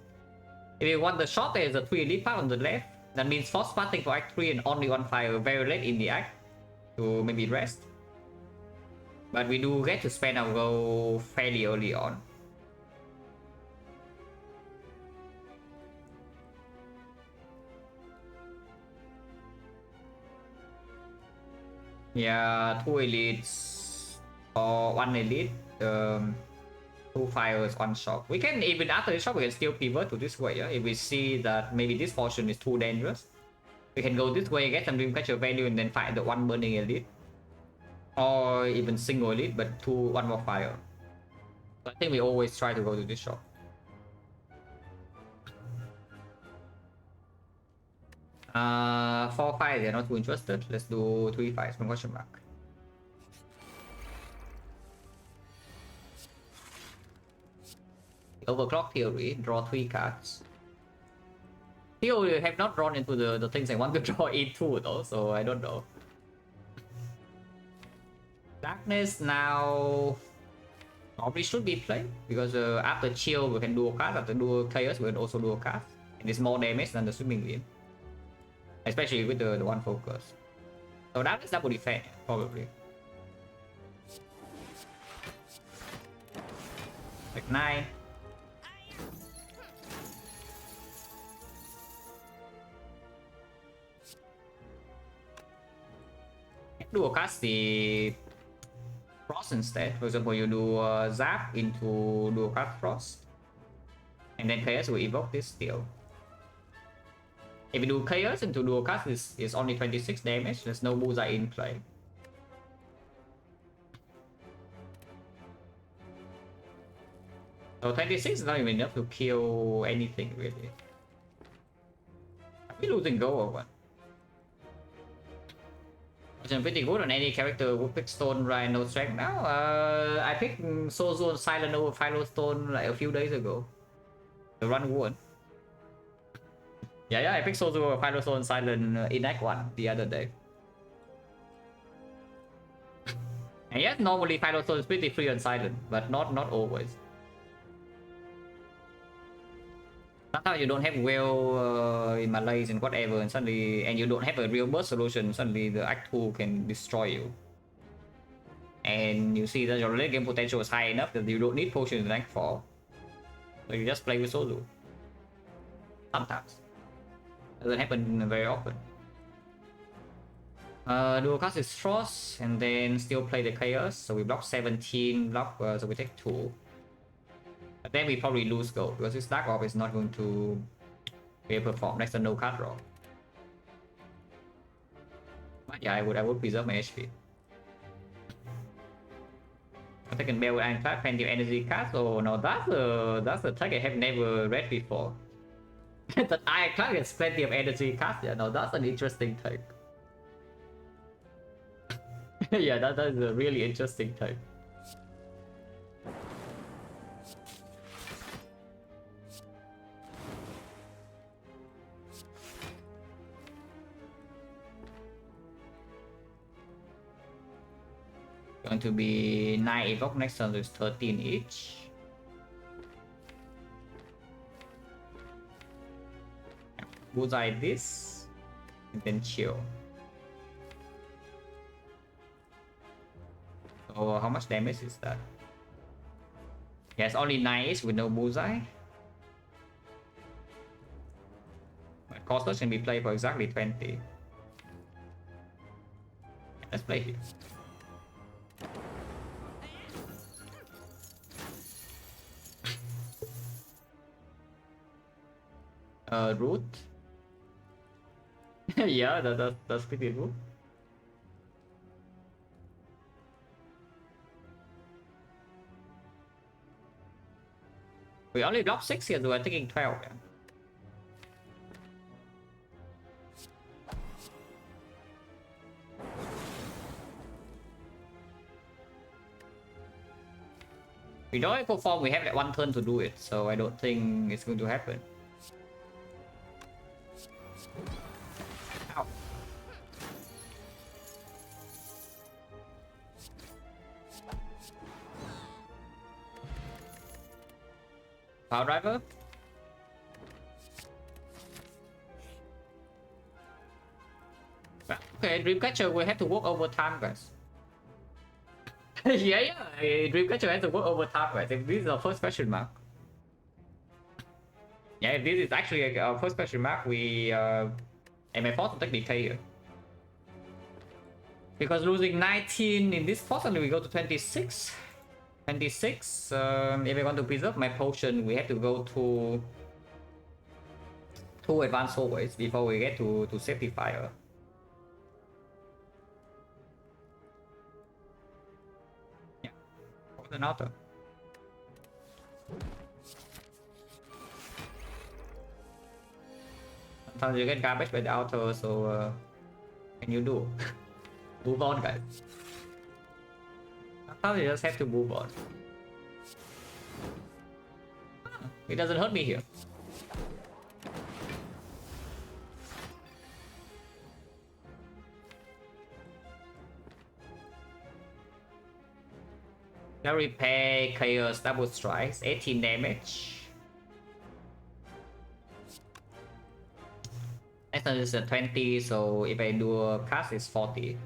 If you want the shot, there's a 3 elite path on the left. That means force parting for Act 3 and only 1 fire very late in the act to maybe rest. But we do get to spend our gold fairly early on. Yeah, 2 elites or 1 elite. 2 fires, 1 shot. We can even after the shot we can still pivot to this way. Yeah? If we see that maybe this portion is too dangerous, we can go this way, get some Dreamcatcher value, and then fight the 1 burning elite, or even single elite, but 1 more fire. So I think we always try to go to this shot. Uh, 4 fires, they're not too interested. Let's do 3 fires. Question mark. Overclock Theory, draw 3 cards. Theory have not drawn into the things I want to draw into though, so I don't know. Darkness now probably should be played because after chill we can do a card, after dual chaos we can also do a card. And it's more damage than the swimming beam. Especially with the 1 focus. So darkness double defense, probably. Like 9. Do cast the Frost instead. For example, you do Zap into dual cast Frost, and then Chaos will evoke this steel. If you do Chaos into dual cast, it's only 26 damage. There's no bullseye in play. So 26 is not even enough to kill anything really. Are we losing go or what? I'm pretty good on any character who pick Stone right no strength now. I picked Sozu and Silent over Philo Stone like a few days ago. The run won. Yeah, I picked Sozu over Philo Stone Silent in Act 1 the other day. And yes, normally Philo Stone is pretty free on Silent, but not always. Sometimes you don't have well in Malays and whatever, and suddenly, and you don't have a real burst solution, suddenly the Act 2 can destroy you. And you see that your late game potential is high enough that you don't need potions in Act 4. So you just play with Sozu. Sometimes. Doesn't happen very often. Dual cast is Frost, and then still play the Chaos, so we block 17, so we take 2. But then we probably lose gold because this Dark Orb is not going to be able to perform. That's a no card draw. But yeah, I would preserve my HP. I think in Bell and Clap plenty of energy cards. Oh no, that's a tag I have never read before. That Iron Clap has plenty of energy cards. Yeah, no, that's an interesting tag. Yeah, that is a really interesting tag. Going to be 9 evoke next turn, so it's 13 each. bullseye this, and then chill. So how much damage is that? Yes, only 9 with no bullseye. But costless can be played for exactly 20. Let's play here. Root. Yeah, that's pretty good. We only dropped 6 here, so we're taking 12. Yeah. We don't perform, we have like 1 turn to do it, so I don't think it's going to happen. Ow. Power driver. Okay, Dreamcatcher will have to work overtime, guys. Yeah, Dreamcatcher has to work overtime, guys. If this is our first question mark. Yeah, if this is actually our first question mark, we I may force to take decay here. Because losing 19 in this possibly we go to 26. 26. If I want to preserve my potion, we have to go to 2 advanced hallways before we get to safety fire. Yeah, an auto. Sometimes you get garbage by the auto, so can you do? Move on, guys. Sometimes you just have to move on. It doesn't hurt me here. Can repair chaos double strikes, 18 damage. Next one is a 20, so if I do a cast it's 40.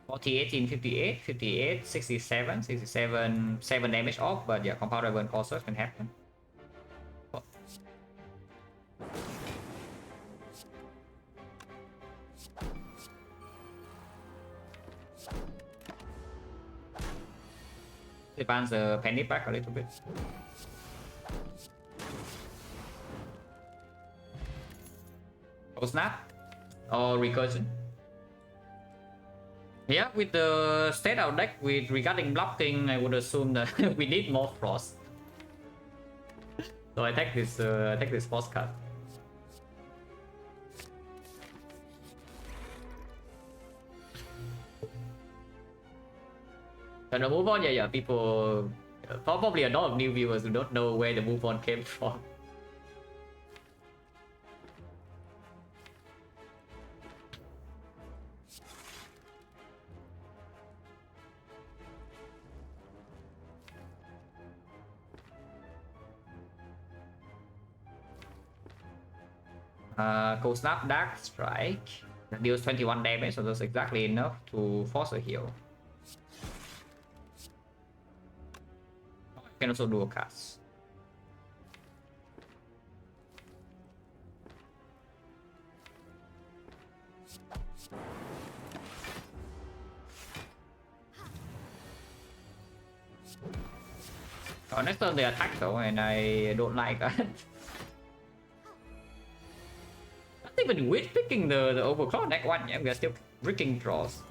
40, 18, 58, 58, 67, 67, 7 damage off, but yeah, compound rival core search can happen. Advance the penny back a little bit. Snap or recursion. Yeah, with the state out deck with regarding blocking, I would assume that we need more frost. So I take this frost card. And the move on, yeah, people probably a lot of new viewers who don't know where the move on came from. Cold Snap, Dark Strike. That deals 21 damage, so that's exactly enough to force a heal. Can also do a cast. Oh, next turn they attack though, and I don't like that. Not even with picking the overclock deck one, yeah, we are still freaking draws.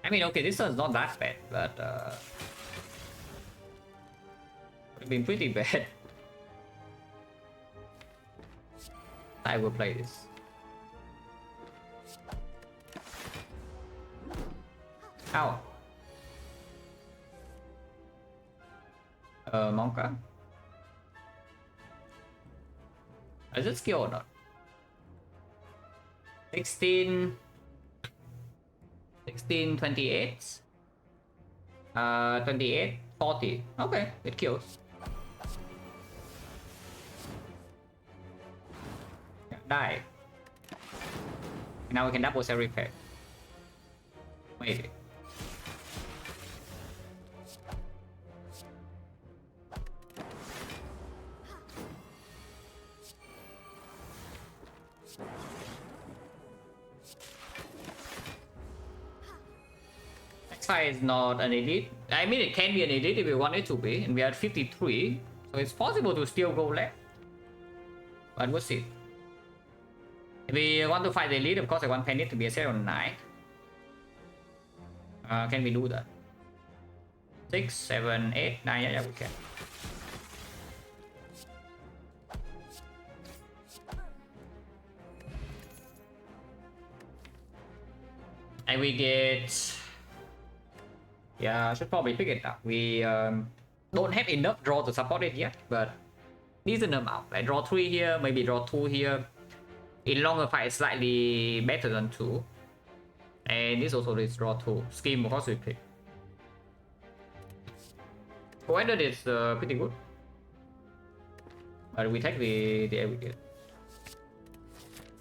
I mean, okay, this one's not that bad, but it's been pretty bad. I will play this. Ow. Monka. Is it skill or not? 16, 28. 28, 40. Okay, it kills. die. Now we can double cell repair. Wait. X5 is not an elite. I mean, it can be an elite if we want it to be, and we are at 53, so it's possible to still go left. But we'll see. If we want to fight the elite, of course, I want Penny to be a set on 9. Can we do that? 6, 7, 8, 9, yeah, we can. And we get... Yeah, I should probably pick it up. We don't have enough draw to support it yet, but decent amount. Like draw 3 here, maybe draw 2 here. In longer fight, it's slightly better than 2. And this also is draw 2. Scheme, of course, we pick. Provided is pretty good. But we take the aggregate.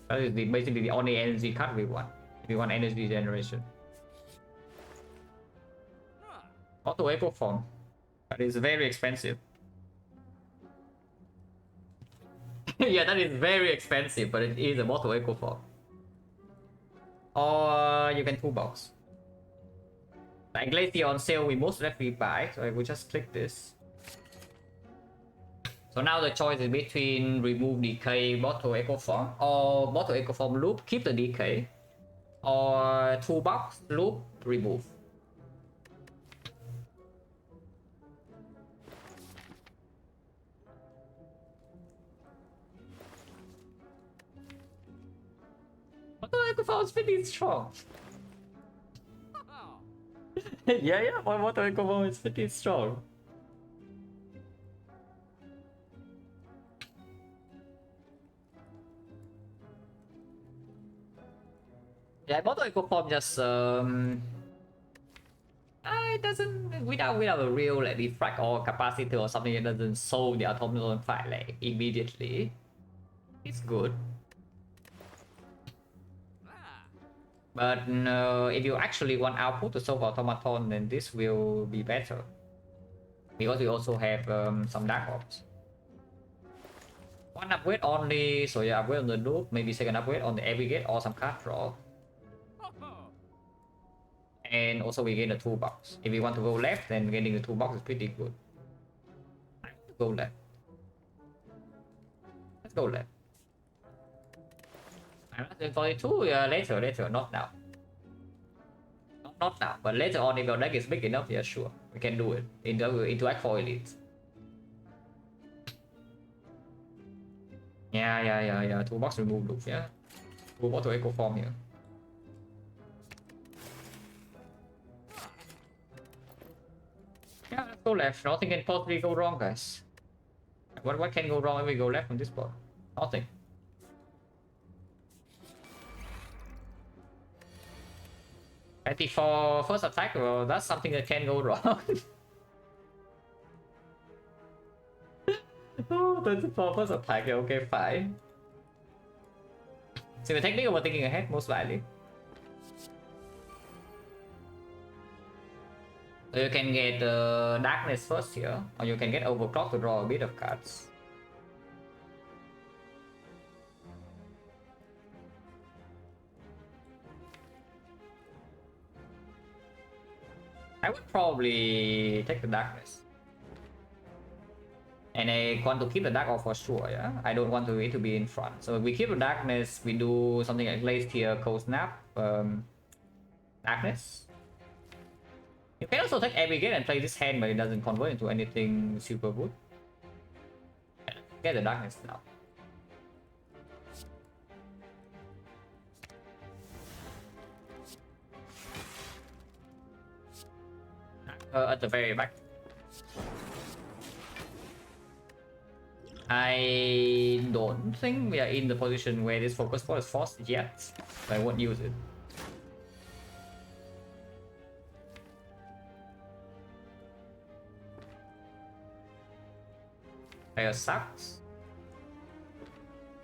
That is basically the only energy cut we want. If we want energy generation. Auto echo form. That is very expensive. Yeah, that is very expensive, but it is a auto echo form. Or you can toolbox. Like Glacier on sale, we most likely buy, so I will just click this. So now the choice is between remove decay, bottle echo form, or bottle echo form loop, keep the decay, or toolbox loop, remove. Bottle echo form is pretty strong. Yeah, my bottle echo form is pretty strong. Yeah, bottle echo form just it doesn't without a real like refract or capacitor or something that doesn't solve the automaton fight like immediately. It's good. But if you actually want output to solve automaton, then this will be better. Because we also have some dark orbs. One upgrade only, so yeah, upgrade on the loop, maybe second upgrade on the aggregate or some card draw. And also we gain the toolbox. If we want to go left, then getting the toolbox is pretty good. Go left. Let's go left. I'm not doing 42 later, not now. Not now, but later on if your deck is big enough, yeah, sure. We can do it. Into Act 4 Elite. Yeah. Toolbox remove loop, yeah. Toolbox to echo form here. Yeah, let's go left. Nothing can possibly go wrong, guys. What can go wrong if we go left on this board? Nothing. For first attack, well, that's something that can go wrong. Oh, 24 first attack, okay, fine. So the technique of thinking ahead, most likely. So you can get darkness first here, or you can get overclock to draw a bit of cards. I would probably take the darkness. And I want to keep the dark off for sure, yeah? I don't want it to be in front. So if we keep the darkness, we do something like Glaze here, Cold Snap, darkness. You can also take Abigail and play this hand, but it doesn't convert into anything super good. Get the darkness now. At the very back. I don't think we are in the position where this focus force is forced yet, so I won't use it. Player sucks.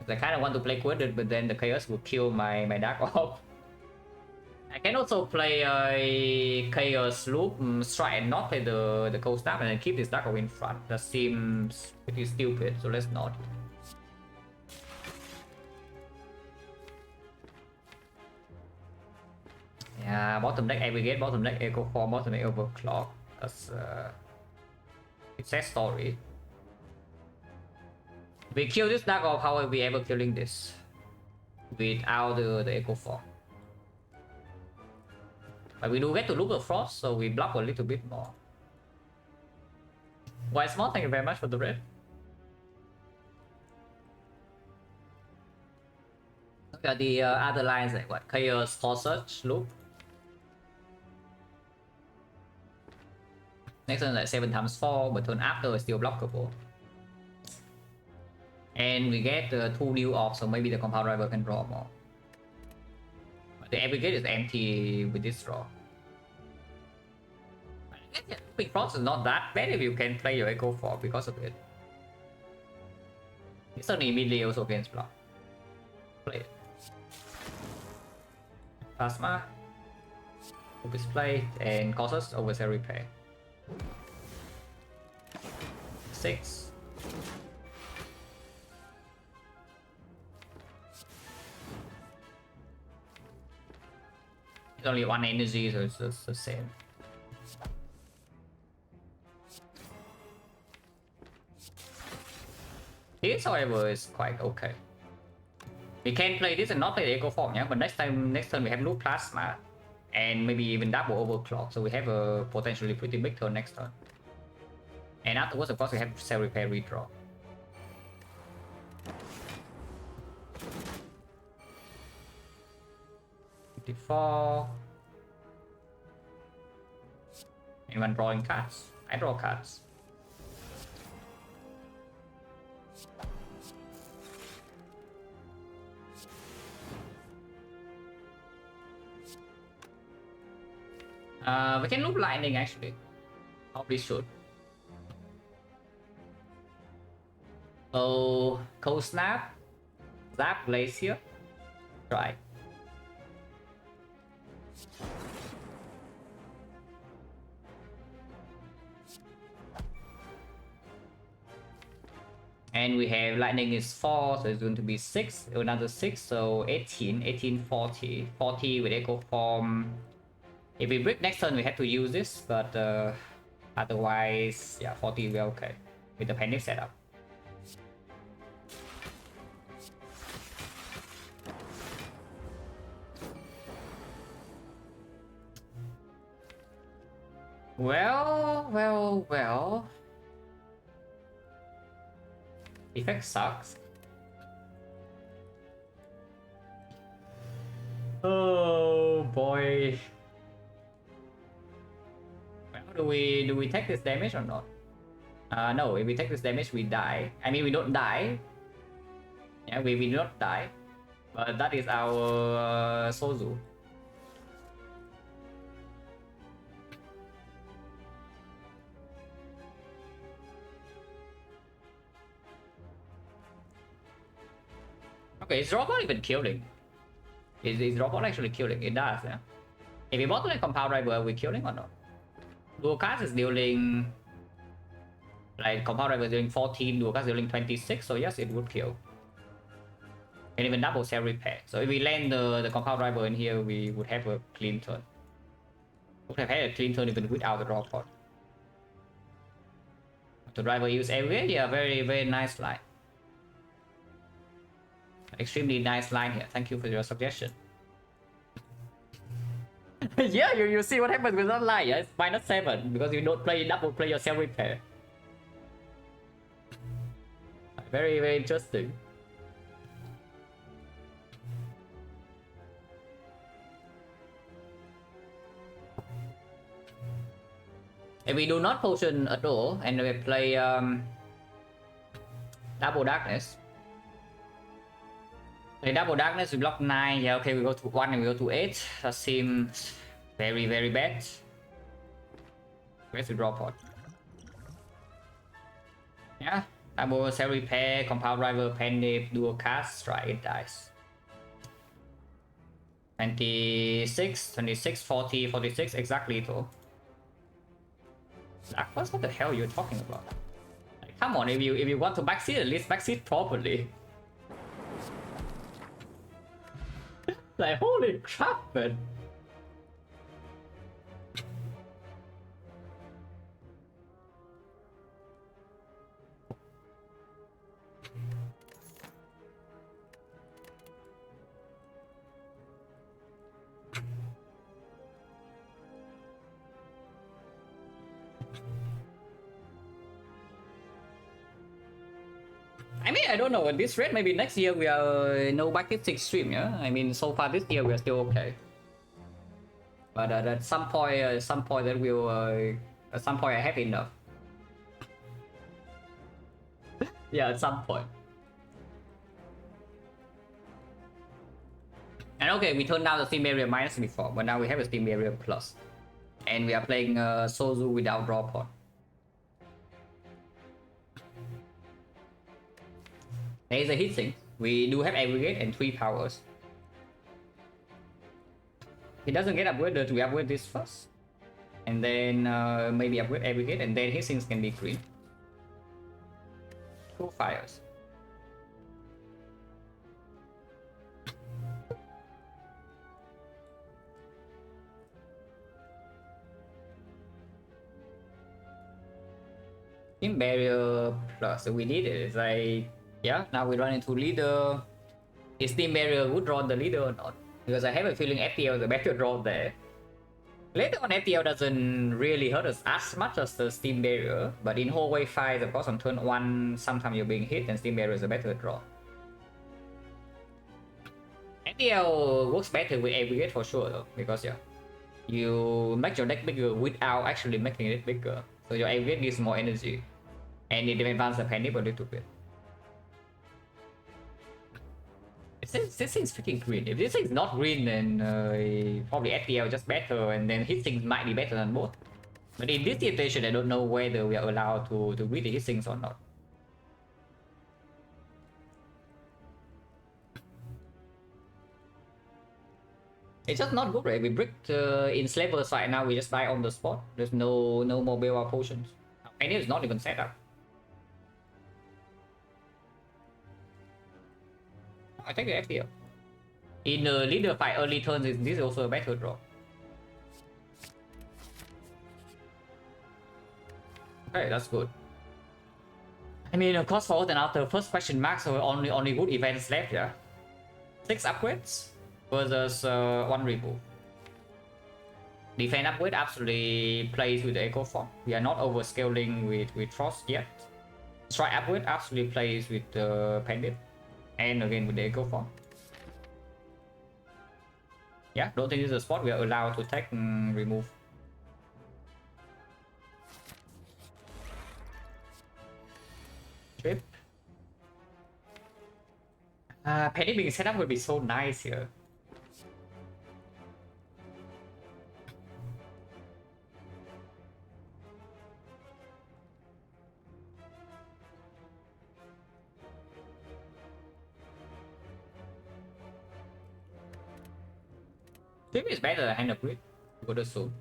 I kind of want to play Quided, but then the Chaos will kill my Dark Orb. I can also play a Chaos Loop, Strike and not play the Cold Snap and then keep this Dark Orb in front. That seems pretty stupid, so let's not. Yeah, bottom deck Aggregate, bottom deck Echo Form, bottom deck Overclock. That's it's a story. We kill this Dark Orb, how are we ever killing this? Without the Echo Form. But we do get to loop the Frost, so we block a little bit more. White Small, thank you very much for the red. Look at the other lines like what? Chaos, Search, Loop. Next turn like 7 times 4, but turn after is still blockable. And we get 2 new off, so maybe the Compound Driver can draw more. But the Aggregate is empty with this draw. Big Frost is not that bad if you can play your Echo 4 because of it. It's only immediately also against block. Play it. Plasma. Display and causes oversell repair. 6. It's only 1 energy, so it's just the same. This, however, is quite okay. We can play this and not play the Echo Form, yeah? But next turn we have no Plasma and maybe even double Overclock, so we have a potentially pretty big turn next turn. And afterwards, of course, we have Cell Repair redraw. Anyone drawing cards? I draw cards. We can loop lightning actually. Probably should. Oh, Cold Snap, Zap Glacier. Try. And we have lightning is 4, so it's going to be 6, another 6, so 18, 18, 40, 40 with Echo Form. If we break next turn, we have to use this, but otherwise, yeah, 40 we're okay with the panic setup. Well. Defect sucks. Oh boy. Well, do we take this damage or not? No, if we take this damage, we die. I mean, we don't die. Yeah, we will not die. But that is our Sozu. Okay, is robot even killing? Is robot actually killing? It does, yeah. If we bought like Compound Driver, are we killing or not? Duocast is dealing like Compound Driver is dealing 14, Duocast is dealing 26, so yes, it would kill. And even double Cell Repair. So if we land the Compound Driver in here, we would have a clean turn. Would have had a clean turn even without the draw pod. The driver use area, yeah, very nice line. Extremely nice line here. Thank you for your suggestion. Yeah, you see what happens with that line. Yeah, it's -7 because you don't double play your Cell Repair. Very interesting. If we do not potion at all and we play double darkness. Play double darkness, we block 9. Yeah, okay, we go to 1 and we go to 8. That seems very bad. Where's the draw pod? Yeah, Abo, Cell Repair, Compound Driver, Penny, Dual Cast, Strike, it dies. 26, 26, 40, 46, exactly though. What the hell are you talking about? Like, come on, if you want to backseat, at least backseat properly. Like, holy crap, man. I mean, I don't know. At this rate, maybe next year we are no backseat 6 stream, yeah? I mean, so far this year we are still okay. But at some point that will, at some point I have enough. Yeah, at some point. And okay, we turned down the Steam Barrier minus before, but now we have a Steam Barrier plus. And we are playing Sozu without draw pod. There is a heatsink. We do have aggregate and 3 powers. He doesn't get upgraded, we upgrade this first. And then maybe upgrade aggregate, and then heatsinks can be green. 2 fires. Steam Barrier plus, so we need it. It's like, yeah, now we run into leader. Is Steam Barrier would draw the leader or not? Because I have a feeling FTL is a better draw there. Later on, FTL doesn't really hurt us as much as the Steam Barrier, but in whole wave 5, of course, on turn 1, sometimes you're being hit, and Steam Barrier is a better draw. FTL works better with aggregate for sure, though, because yeah, you make your deck bigger without actually making it bigger. So your aggregate gives more energy, and it advances the panic a little bit. This thing's freaking green. If this thing's not green, then probably FTL just better, and then heatsinks might be better than both. But in this situation, I don't know whether we are allowed to read the heatsinks or not. It's just not good, right? We bricked in slavers right now. We just buy on the spot. There's no more bailout potions. And it's not even set up. I take the FTL. In the leader fight early turns, this is also a better draw. Okay, that's good. I mean, of course, forward and after first question mark, so only good events left, yeah. 6 upgrades versus 1 reboot. Defense upgrade absolutely plays with the Echo Form. We are not overscaling with Frost yet. Strike upgrade absolutely plays with the Pandit. And again with the Echo Form. Yeah, don't think this is a spot we are allowed to take and remove. Trip. Penny being set up would be so nice here. Trip is better than Hand of Grid. Go to soon.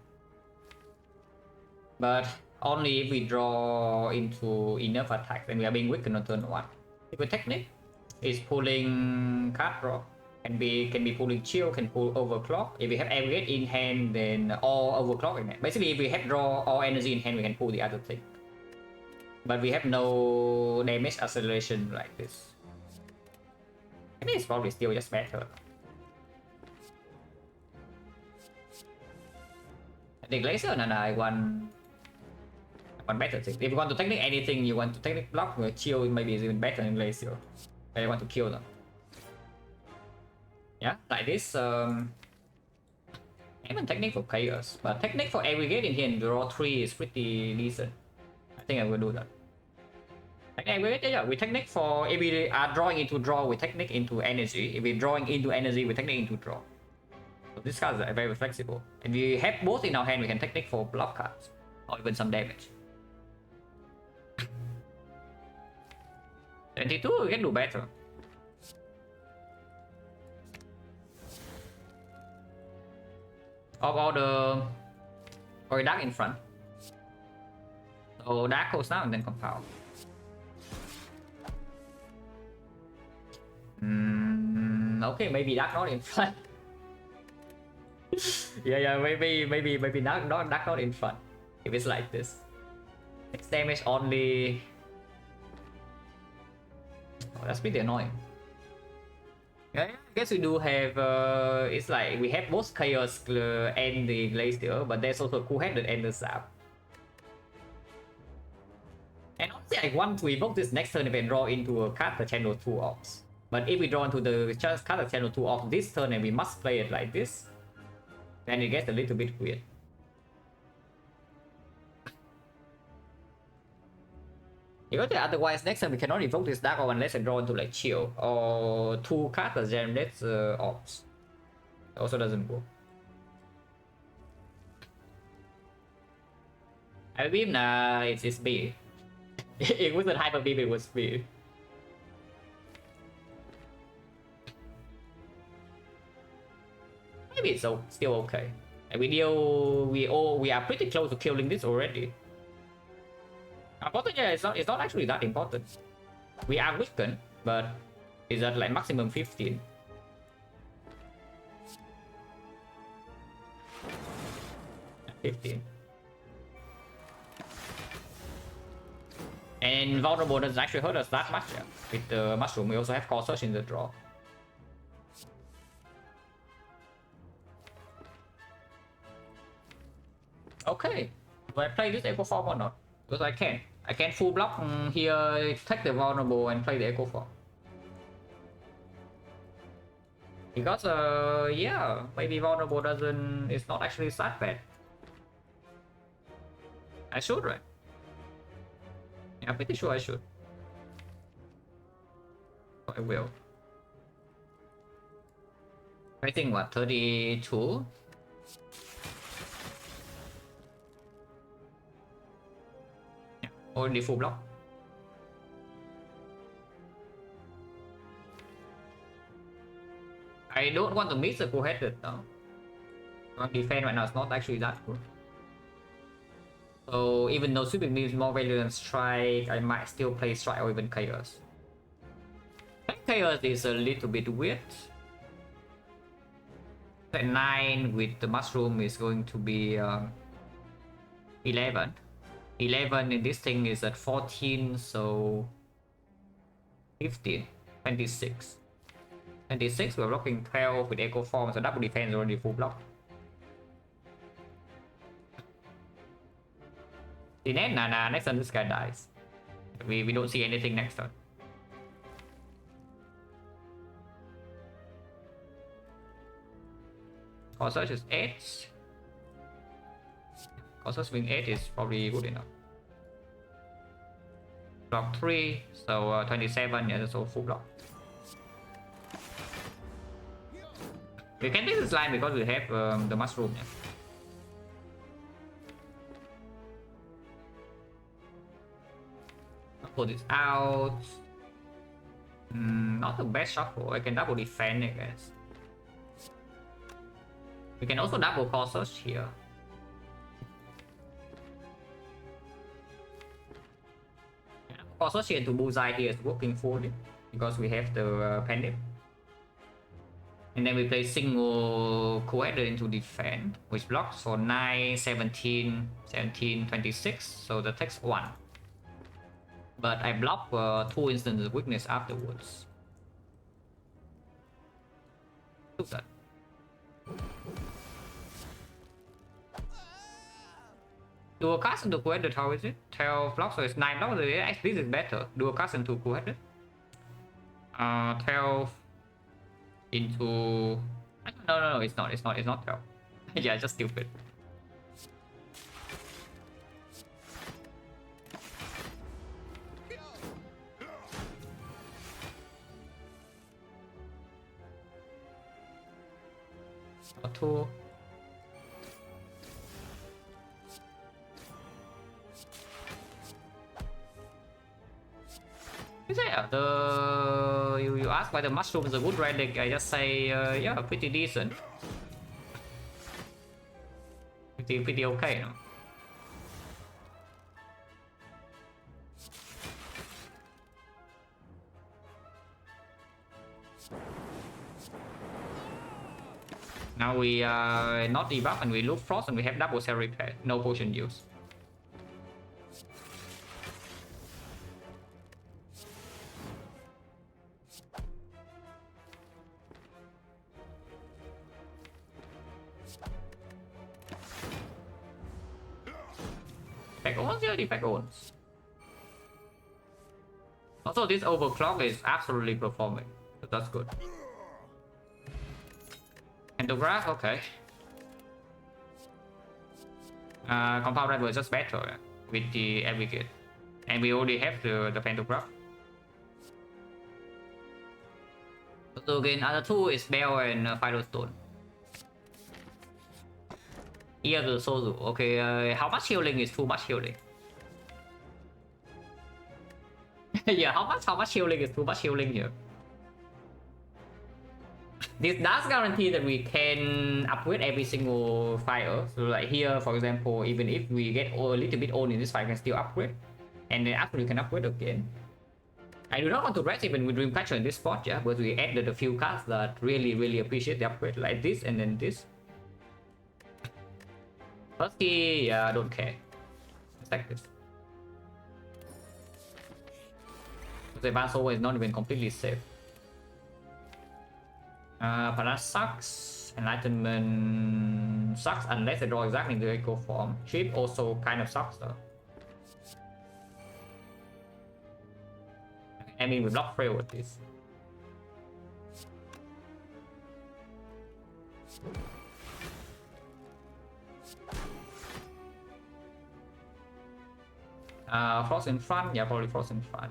But only if we draw into enough attacks, then we are being weakened on turn 1. If a technique is pulling card draw, can be pulling chill, can pull overclock. If we have aggregate in hand, then all overclock in hand. Basically, if we have draw all energy in hand, we can pull the other thing. But we have no damage acceleration like this. And it's probably still just better. I think laser and I one better thing. If you want to technique anything, you want to technique block, chill maybe is even better than laser. But I want to kill them. Yeah, like this. Even technique for players, but technique for aggregate in here and draw 3 is pretty decent. I think I will do that. Like aggregate, yeah, we technique for if we are drawing into draw, we technique into energy. If we're drawing into energy, we technique into draw. So these cards are very flexible. If we have both in our hand, we can technique for block cards or even some damage. 22 we can do better. All the dark in front. So dark goes now and then compound. Okay, maybe dark not in front. yeah, maybe dark not in front. If it's like this, it's damage only. Oh, that's pretty annoying. Yeah, I guess we do have. It's like we have both chaos and the glacier, but there's also cool head that end the zap. And honestly, I want to evoke this next turn if I draw into a card the channel 2 ops. But if we draw into the just card the channel 2 off this turn and we must play it like this, then it gets a little bit weird. Because otherwise next time we cannot evoke this dark or unless I draw into like chill or 2 cards that generate ops. It also doesn't work. I believe it's B. It wasn't hyper beam, it was B. Maybe it's still okay. And we are pretty close to killing this already. Unfortunately, it's not actually that important. We are weakened, but it's at like maximum 15. And vulnerable doesn't actually hurt us that much. Yeah. With the mushroom, we also have core search in the draw. Okay, do I play this echo form or not? Because I can. I can full block here, take the vulnerable and play the echo form. Because yeah, maybe vulnerable doesn't. It's not actually that bad. I should, right? Yeah, I'm pretty sure I should. So I will. I think what 32. Already full block. I don't want to miss the cool-headed though. Defense right now is not actually that good. So even though sweeping needs more value than strike, I might still play strike or even chaos. Chaos is a little bit weird. At 9 with the mushroom is going to be 11. 11 in this thing is at 14, so 15, 26. 26, we're blocking 12 with echo form, so double defense already full block. The next turn this guy dies. We don't see anything next turn. Core search is 8. Also swing 8 is probably good enough. Block 3, so 27, yeah, that's all full block. We can take this line because we have the mushroom. Yeah. I'll pull this out. Not the best shuffle. I can double defend, I guess. We can also double core search here. Associate to bullseye here is working fully because we have the pendant. And then we play single coeder into defend, which blocks for 9, 17, 17, 26, so that takes 1. But I block 2 instances of weakness afterwards. Look at that. Do a cast into coeder, how is it? 12 blocks, so it's 9 blocks. This is better. Do a cast into coeder. 12 into. No, it's not 12. Yeah, just stupid. Or 2. This there. You ask whether mushroom is a good relic. I just say yeah, pretty decent. Pretty okay, no? Now we not debuff and we loot frost and we have double cell repair. No potion use. Defect owns, yeah, defect owns. Also, this overclock is absolutely performing. So that's good. Pantograph, okay. Compound Rival is just better with the Advocate. And we already have the Pantograph. So again, other two is Bell and Firestone. Yeah, the Sozu. Okay, how much healing is too much healing? Yeah, how much healing is too much healing here? This does guarantee that we can upgrade every single fire. So like here, for example, even if we get a little bit old in this fire, we can still upgrade. And then after we can upgrade again. I do not want to rest even with Dreamcatcher in this spot, yeah, but we added a few cards that really appreciate the upgrade, like this and then this. First key, yeah, I don't care. Let's take this. The Advanced Over is not even completely safe. Panache sucks. Enlightenment sucks unless they draw exactly the echo form. Chip also kind of sucks though. I mean, we block frail with this. Frost in front, yeah, probably Frost in front.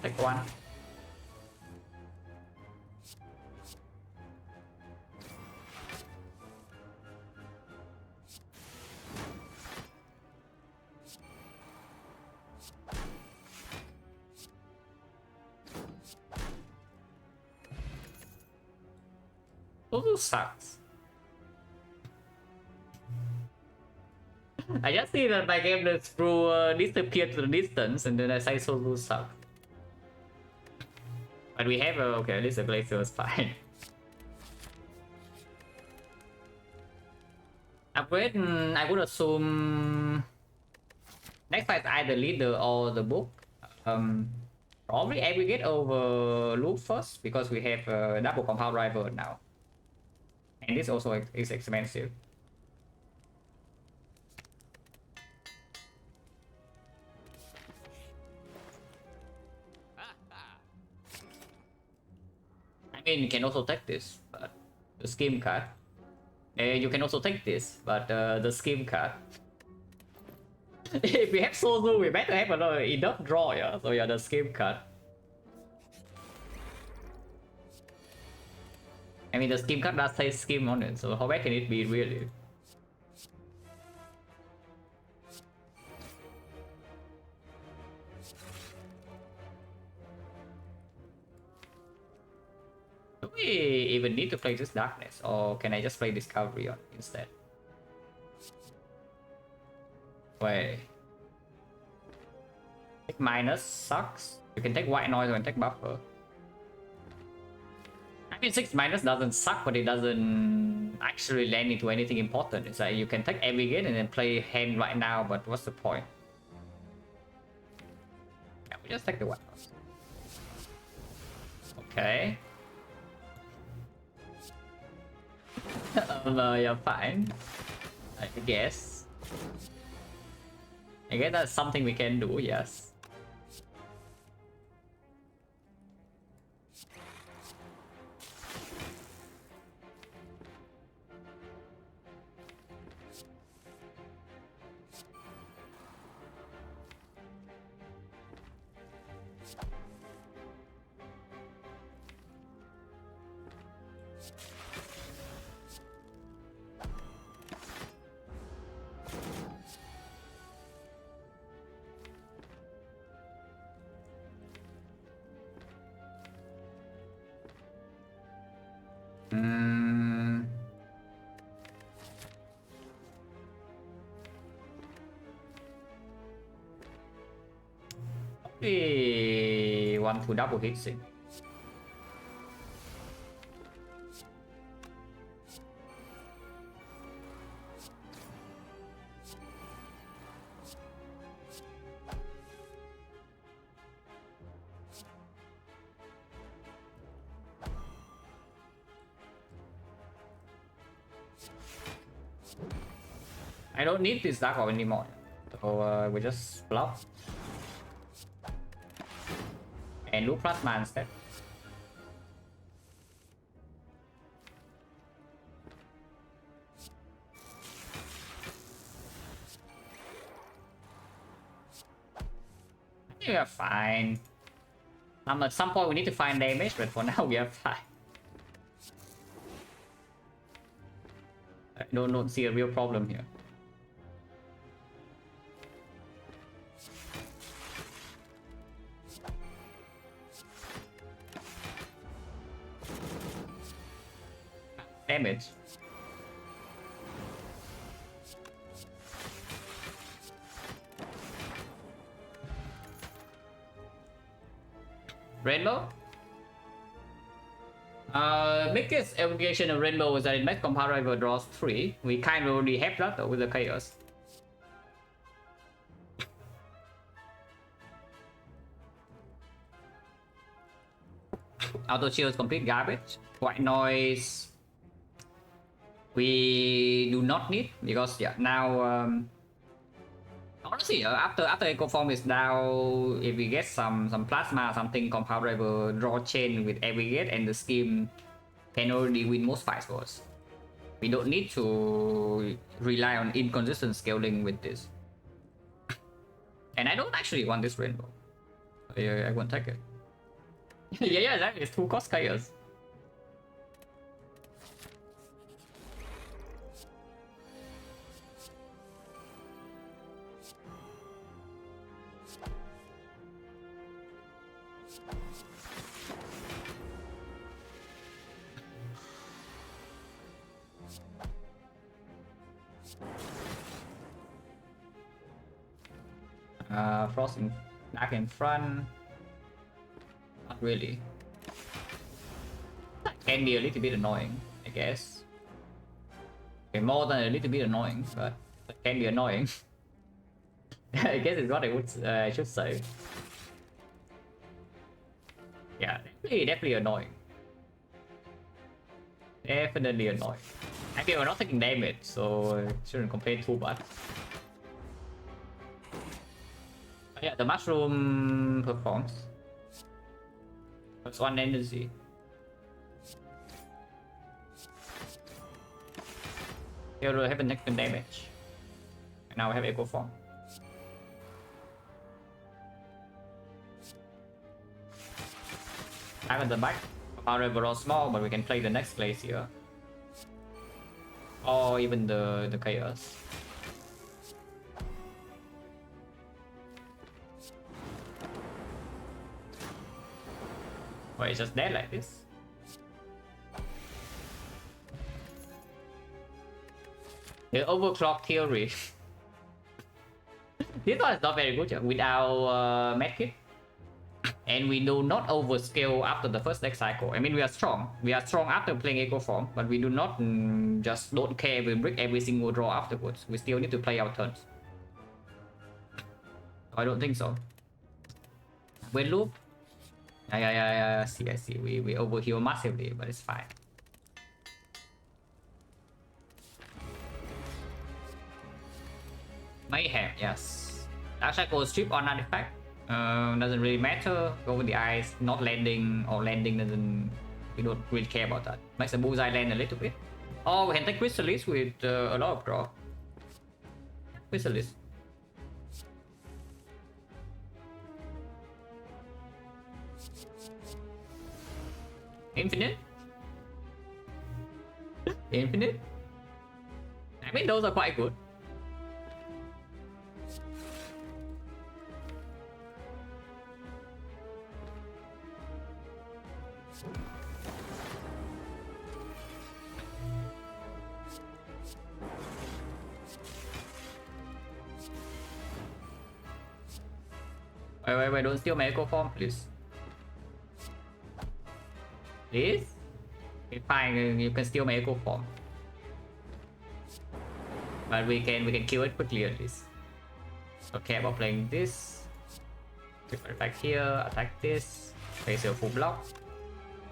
Take one. Sozu sucks. I just see that my game the screw disappeared to the distance and then I say Sozu sucks. But we have okay, at least the Glacier is fine. Upgrade, I would assume next fight either leader or the book. Probably aggregate over loot first because we have double compound rival now. And this also is expensive. I mean, you can also take this, but the scheme card. You can also take this, but the scheme card. If we have Sozu, we better have enough draw, yeah. So yeah, the scheme card. I mean, the scheme card does say scheme on it, so how bad can it be really? Do we even need to play this Darkness, or can I just play Discovery on instead? Wait. Take minus sucks. You can take white noise and take buffer. I mean, 6 minus doesn't suck, but it doesn't actually land into anything important. It's like you can take every game and then play hand right now, but what's the point? Yeah, we just take the white noise. Okay. Yeah, fine. I guess. I guess that's something we can do, yes. We want to double hit it. I don't need this Dark Orb anymore, so we just block and do Plasma instead. We are fine. At some point we need to find damage, but for now we are fine. I don't see a real problem here. Damage. Rainbow? Biggest application of Rainbow is that it makes compound rival draws 3. We kind of already have that though with the chaos. Auto shield is complete garbage. White noise we do not need because yeah now honestly after Echo Form is down, if we get some plasma or something, compound rival draw chain with every get and the scheme can already win most fights for us. We don't need to rely on inconsistent scaling with this. And I don't actually want this rainbow. I won't take it. yeah, that is 2 cost chaos. Frost in back in front. Not really. That can be a little bit annoying, I guess. Okay, more than a little bit annoying, but that can be annoying. I guess it's what I should say. Yeah, definitely annoying. Definitely annoying. Actually, we're not taking damage, so shouldn't complain too much. Yeah, the mushroom performs. That's 1 energy. Here we have a next damage. And now we have Echo Form. Back at the back. Our overall small, but we can play the next place here. Or even the chaos. Wait, it's just dead like this? The overclock theory. This one is not very good with our medkit. And we do not overscale after the first deck cycle. I mean, we are strong. We are strong after playing Echo Form, but we do not just don't care. We break every single draw afterwards. We still need to play our turns. I don't think so. Wait, loop. Yeah. I see. We overheal massively, but it's fine. Mayhem, yes. Dark Shackle strip on artifact. Doesn't really matter. Go with the eyes, not landing or landing doesn't. We don't really care about that. Makes the bullseye land a little bit. Oh, we can take Chrysalis with a lot of draw. Chrysalis. Infinite? Infinite? I mean, those are quite good. Wait, don't steal my echo form, please. Please? Okay, fine, you can steal my echo form. But we can kill it quickly at least. Okay, about playing this. Put it back here, attack this. Place a full block.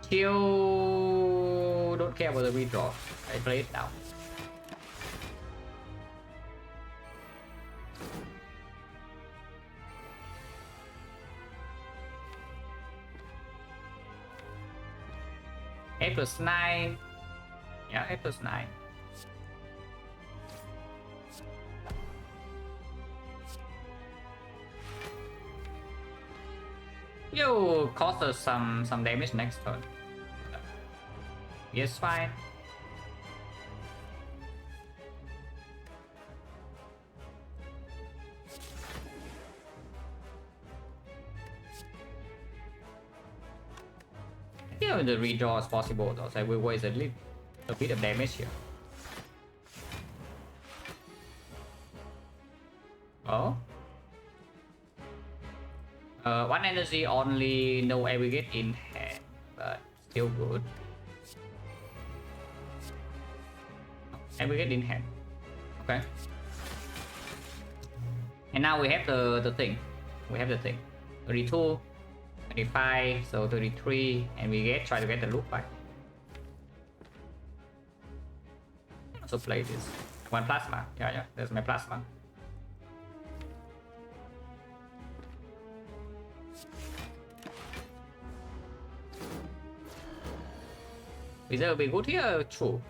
Kill. Don't care about the redraw. I play it now. A+9. Yeah, A+9. You cost us some damage next turn. Yes, fine. Yeah, the redraw is possible though, so we waste a bit of damage here. Oh. One energy only, no aggregate in hand, but still good. Aggregate in hand. Okay. And now we have the thing. We have the thing. 32, 25, so 33, and we try to get the loop back. Also play this. One plasma. Yeah, there's my plasma. Is that will be good here? True.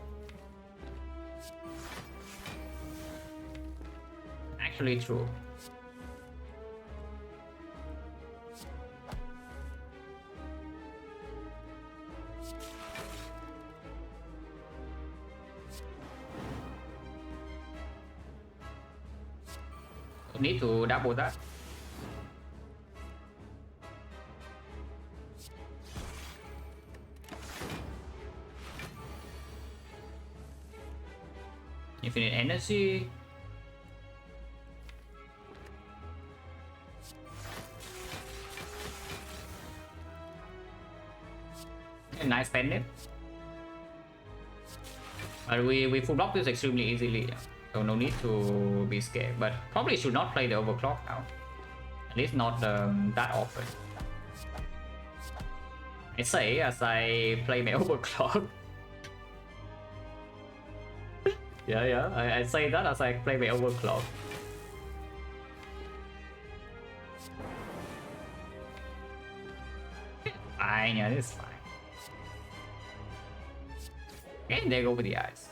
Actually true. Need to double that. Infinite energy. Nice pendant. But we full block this extremely easily, so no need to be scared. But probably should not play the overclock now. At least not that often. I say as I play my overclock. yeah, I say that as I play my overclock. Fine, yeah, it's fine. Okay, there go with the eyes.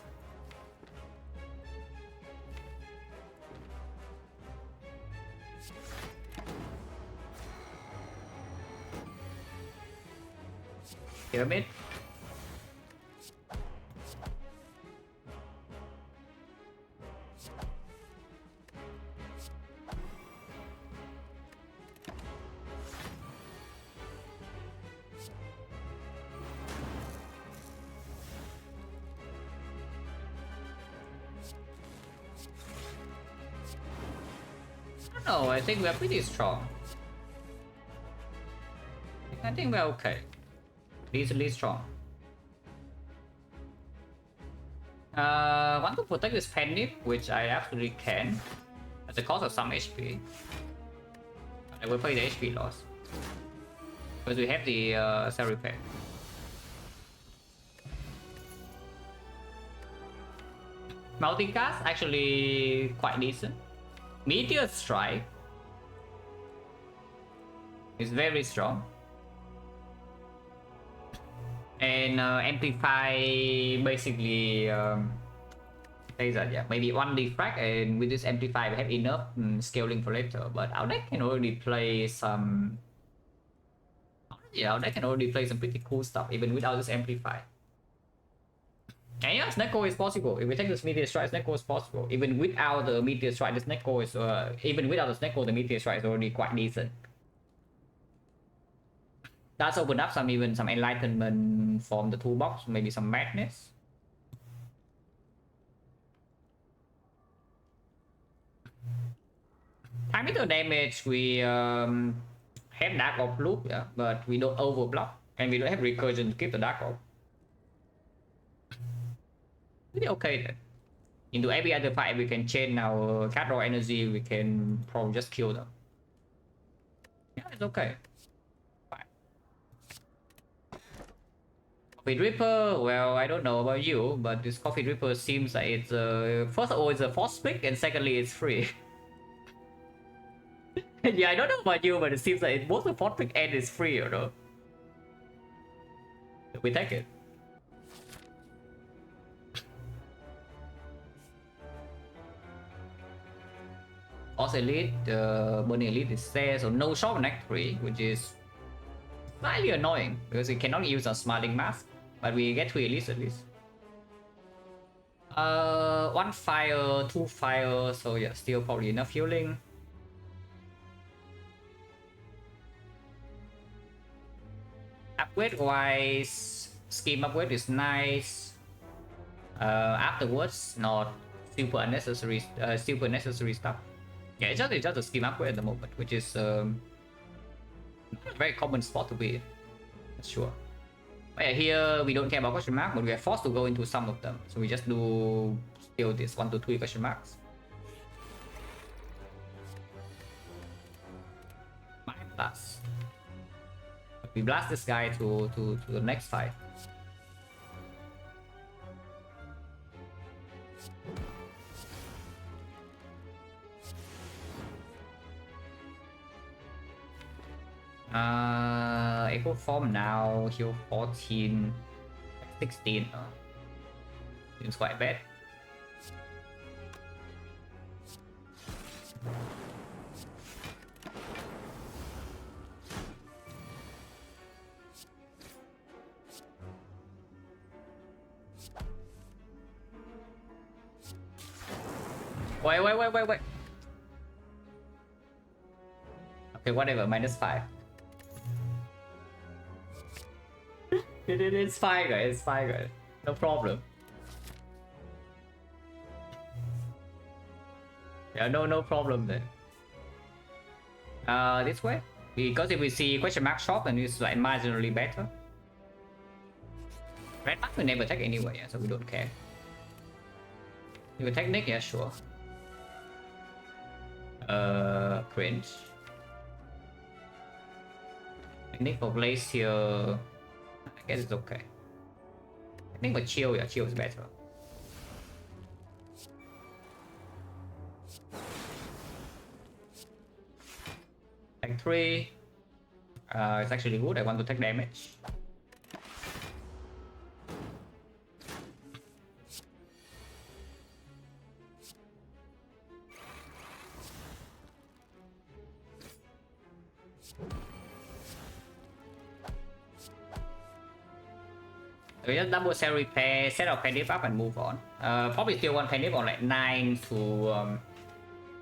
Pyramid. No, I think we're pretty strong. I think we're okay. Decently strong. Want to protect this Penny, which I absolutely can, at the cost of some HP. I will play the HP loss. Because we have the cell repair. Multicast actually quite decent. Meteor Strike is very strong. And Amplify basically say that, yeah, maybe one Defect, and with this Amplify we have enough scaling for later. But our deck can already play some. Yeah, our deck can already play some pretty cool stuff even without this Amplify. And yeah, Snecko is possible. If we take this Meteor Strike, Snecko is possible. Even without the Meteor Strike, the Snecko is even without the Snecko, the Meteor Strike is already quite decent. That's opened up even some enlightenment from the toolbox, maybe some madness. Time meter damage, we have Dark Orb loop, yeah, but we don't overblock, and we don't have recursion to keep the Dark Orb. Pretty okay then. Into every other fight, we can chain our cat raw energy, we can probably just kill them. Yeah, it's okay. Fine. Coffee Dripper, well, I don't know about you, but this Coffee Dripper seems like it's first of all, it's a force pick, and secondly, it's free. Yeah, I don't know about you, but it seems like it's both the force pick and it's free, you know. We take it. Also Elite, Burning Elite is there, so no shot on Act 3, which is slightly annoying because we cannot use a Smiling Mask, but we get 3 elites at least. 1 fire, 2 fire, so yeah, still probably enough healing. Upgrade wise, scheme upgrade is nice. Afterwards, not super unnecessary, super necessary stuff. Yeah, it's just a scheme upgrade at the moment, which is not a very common spot to be. That's sure. But yeah, here we don't care about question mark, but we are forced to go into some of them, so we just do still this 1 to 3 question marks. My blast. We blast this guy to the next fight. Echo form now, heal 14, 16. Seems quite bad. Wait. Okay, whatever, -5. It's fine, guys. It's fine, guys. No problem. Yeah, no problem then. This way, because if we see question mark shop, then it's like marginally better. Red mark we never take anyway, yeah, so we don't care. You can take Nick, yeah, sure. Cringe. Nick for Blaze here. I guess it's okay. I think, but chill, yeah, chill is better. Tank 3. It's actually good. I want to take damage. We just double cell repair, set our Penip up and move on. Probably still want Penip on like 9 to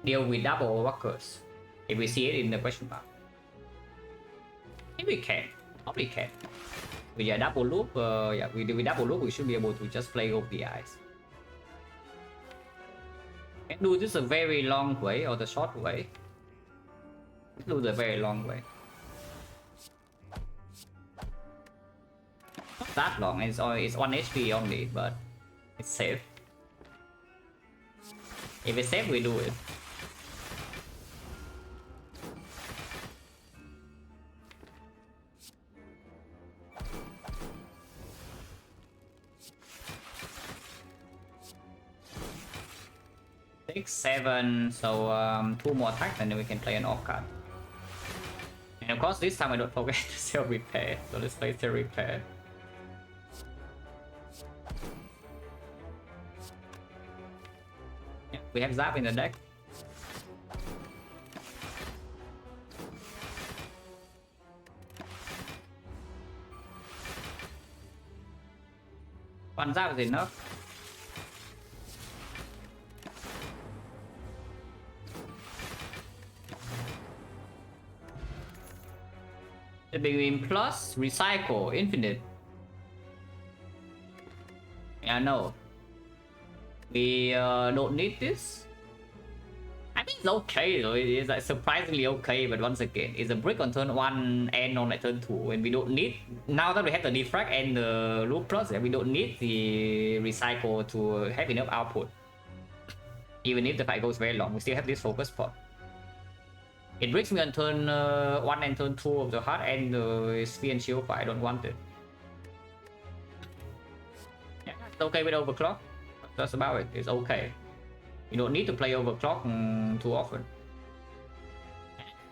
deal with double workers. If we see it in the question mark. If we can, probably can. With a double loop, yeah, with double loop we should be able to just play over the eyes. Can do this a very long way or the short way. Do the very long way. Not that long, it's 1 HP only, but it's safe. If it's safe, we do it. Six, 7, so 2 more attacks and then we can play an off card. And of course this time I don't forget to sell repair, so let's play the repair. Yeah, we have Zap in the deck. One Zap is enough. The Beam plus recycle infinite. Yeah, no. We don't need this. I'm mean, it's okay though. It is like surprisingly okay, but once again, it's a brick on turn 1 and on like turn 2, and we don't need, now that we have the Defect and the Loop Plus, we don't need the Recycle to have enough output. Even if the fight goes very long, we still have this focus pot. It brings me on turn 1 and turn 2 of the heart and the Sphere and Shield, but I don't want it. Yeah, it's okay with overclock. That's about it. It's okay. You don't need to play overclock too often.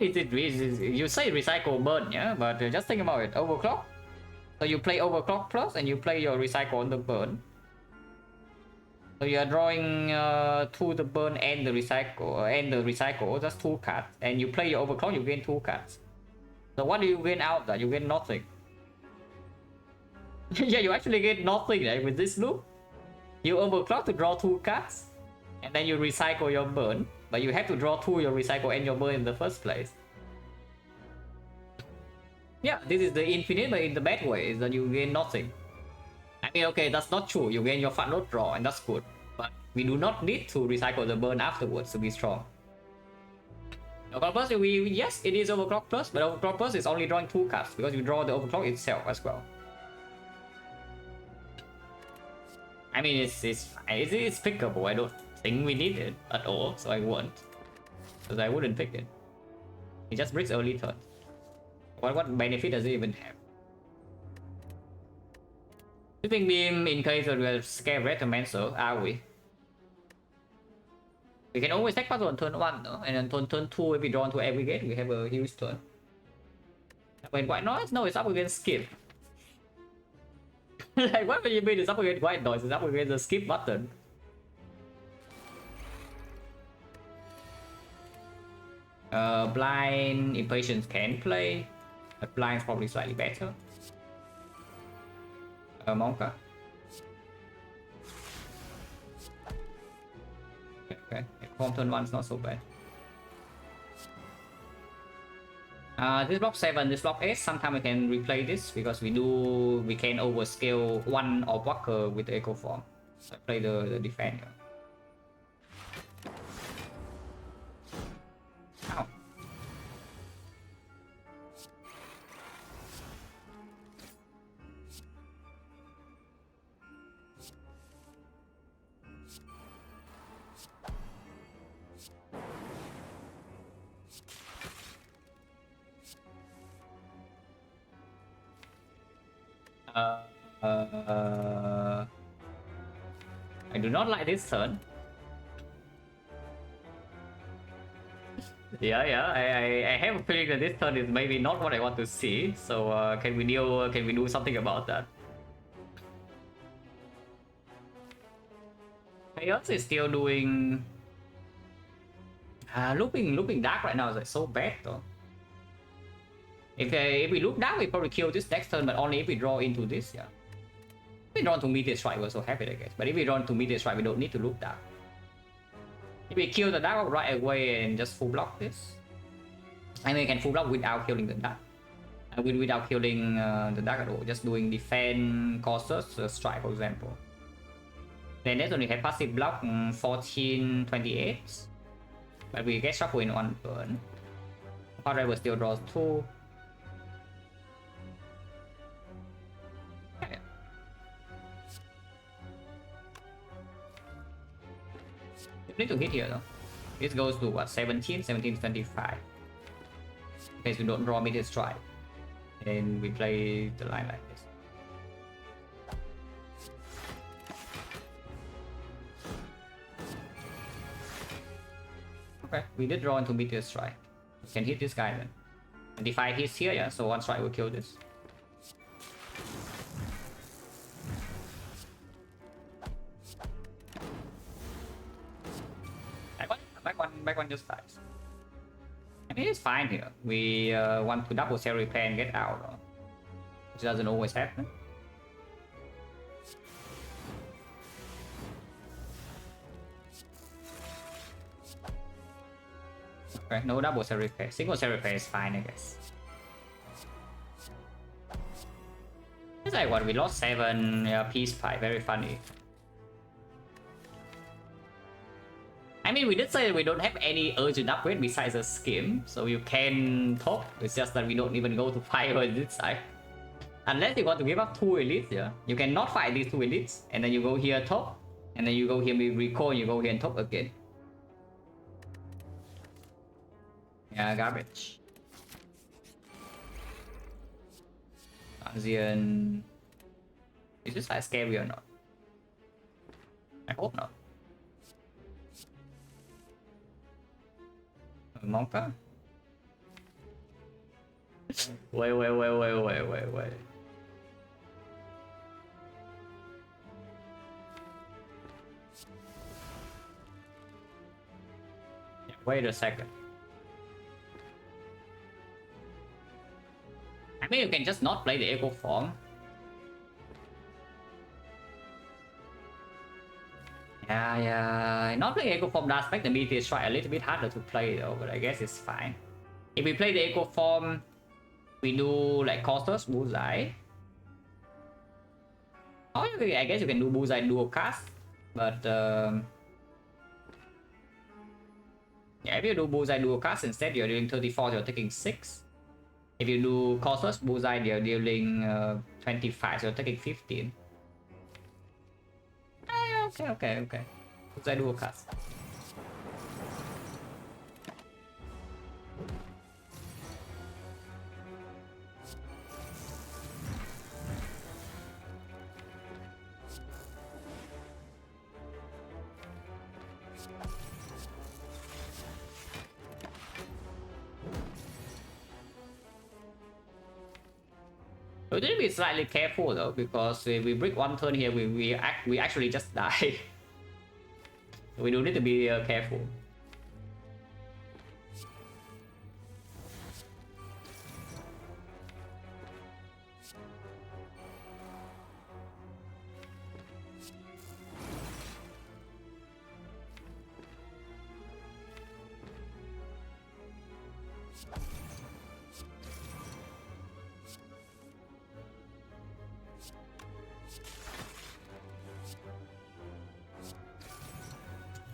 You say recycle burn, yeah, but just think about it. Overclock. So you play overclock plus and you play your recycle on the burn. So you are drawing to the burn and the recycle, just 2 cards, and you play your overclock, you gain 2 cards. So what do you gain out that? You gain nothing. Yeah, you actually get nothing, right? With this loop, you overclock to draw 2 cards, and then you recycle your burn, but you have to draw 2 your recycle and your burn in the first place. Yeah, this is the infinite, but in the bad way is that you gain nothing. I mean, okay, that's not true. You gain your fat note draw, and that's good. But we do not need to recycle the burn afterwards to be strong. Overclock plus, yes, it is overclock plus, but overclock plus is only drawing 2 cards because you draw the overclock itself as well. I mean, it's pickable. I don't think we need it at all, so I won't. Because I wouldn't pick it. It just brings early turn. What benefit does it even have? Sweeping beam in case we're scared Retomancer, are we? We can always take battle on turn 1, no? And then turn 2, if we draw into aggregate, we have a huge turn. When white noise? No, it's up against skip. Like, what do you mean it's up against white noise? It's up against the skip button. Blind Impatience can play, but blind is probably slightly better. Monka. Okay, form turn 1 is not so bad. This block 7, this block 8, sometimes we can replay this because we can overscale 1 or blocker with the echo form. So I play the defender. Ow. I do not like this turn. Yeah, I have a feeling that this turn is maybe not what I want to see. So can we do something about that? Chaos is still doing looping dark right now is like so bad though. If we loop dark, we probably kill this next turn, but only if we draw into this, yeah. If we draw into Meteor Strike, we're so happy, I guess. But if we draw into Meteor Strike, we don't need to loop dark. If we kill the dark right away and just full block this, I mean, we can full block without killing the dark. Without killing the dark at all, just doing defend causes strike, for example. Then that's only have passive block 14, 28. But we get shuffle in 1 turn. Hot Rival still draws 2. Yeah. You need to hit here though. This goes to what? 17, 25. In case we don't draw Meteor Strike. And we play the line like this. Okay, we did draw into Meteor Strike. We can hit this guy then. And if I hit here, yeah, so 1 strike will kill this. Back one just dies. I mean, it's fine here. We want to double cell repair and get out, which doesn't always happen. Okay, no double cell repair. Single cell repair is fine, I guess. It's like what, we lost 7 peace pie, very funny. I mean, mean, we did say we don't have any urgent upgrade besides a skim, so you can talk. It's just that we don't even go to fire on this side. Unless you want to give up 2 elites, yeah. You cannot fight these 2 elites, and then you go here top, and then you go here recall, and you go here and top again. Yeah, garbage. Transient. Is this like scary or not? I hope not. Monka? Wait. Yeah, wait a second. I mean, you can just not play the echo form. Yeah. Not playing echo form does make the meteor strike a little bit harder to play though, but I guess it's fine. If we play the echo form, we do like Costas, Bullseye. Oh, I guess you can do Bullseye dual cast, but yeah, if you do Bullseye dual cast instead, you're dealing 34, you're taking 6. If you do Costas, Bullseye, you're dealing 25, so you're taking 15. Okay. Bullseye dual cast. We need to be slightly careful though, because if we break one turn here, we actually just die. We do need to be careful.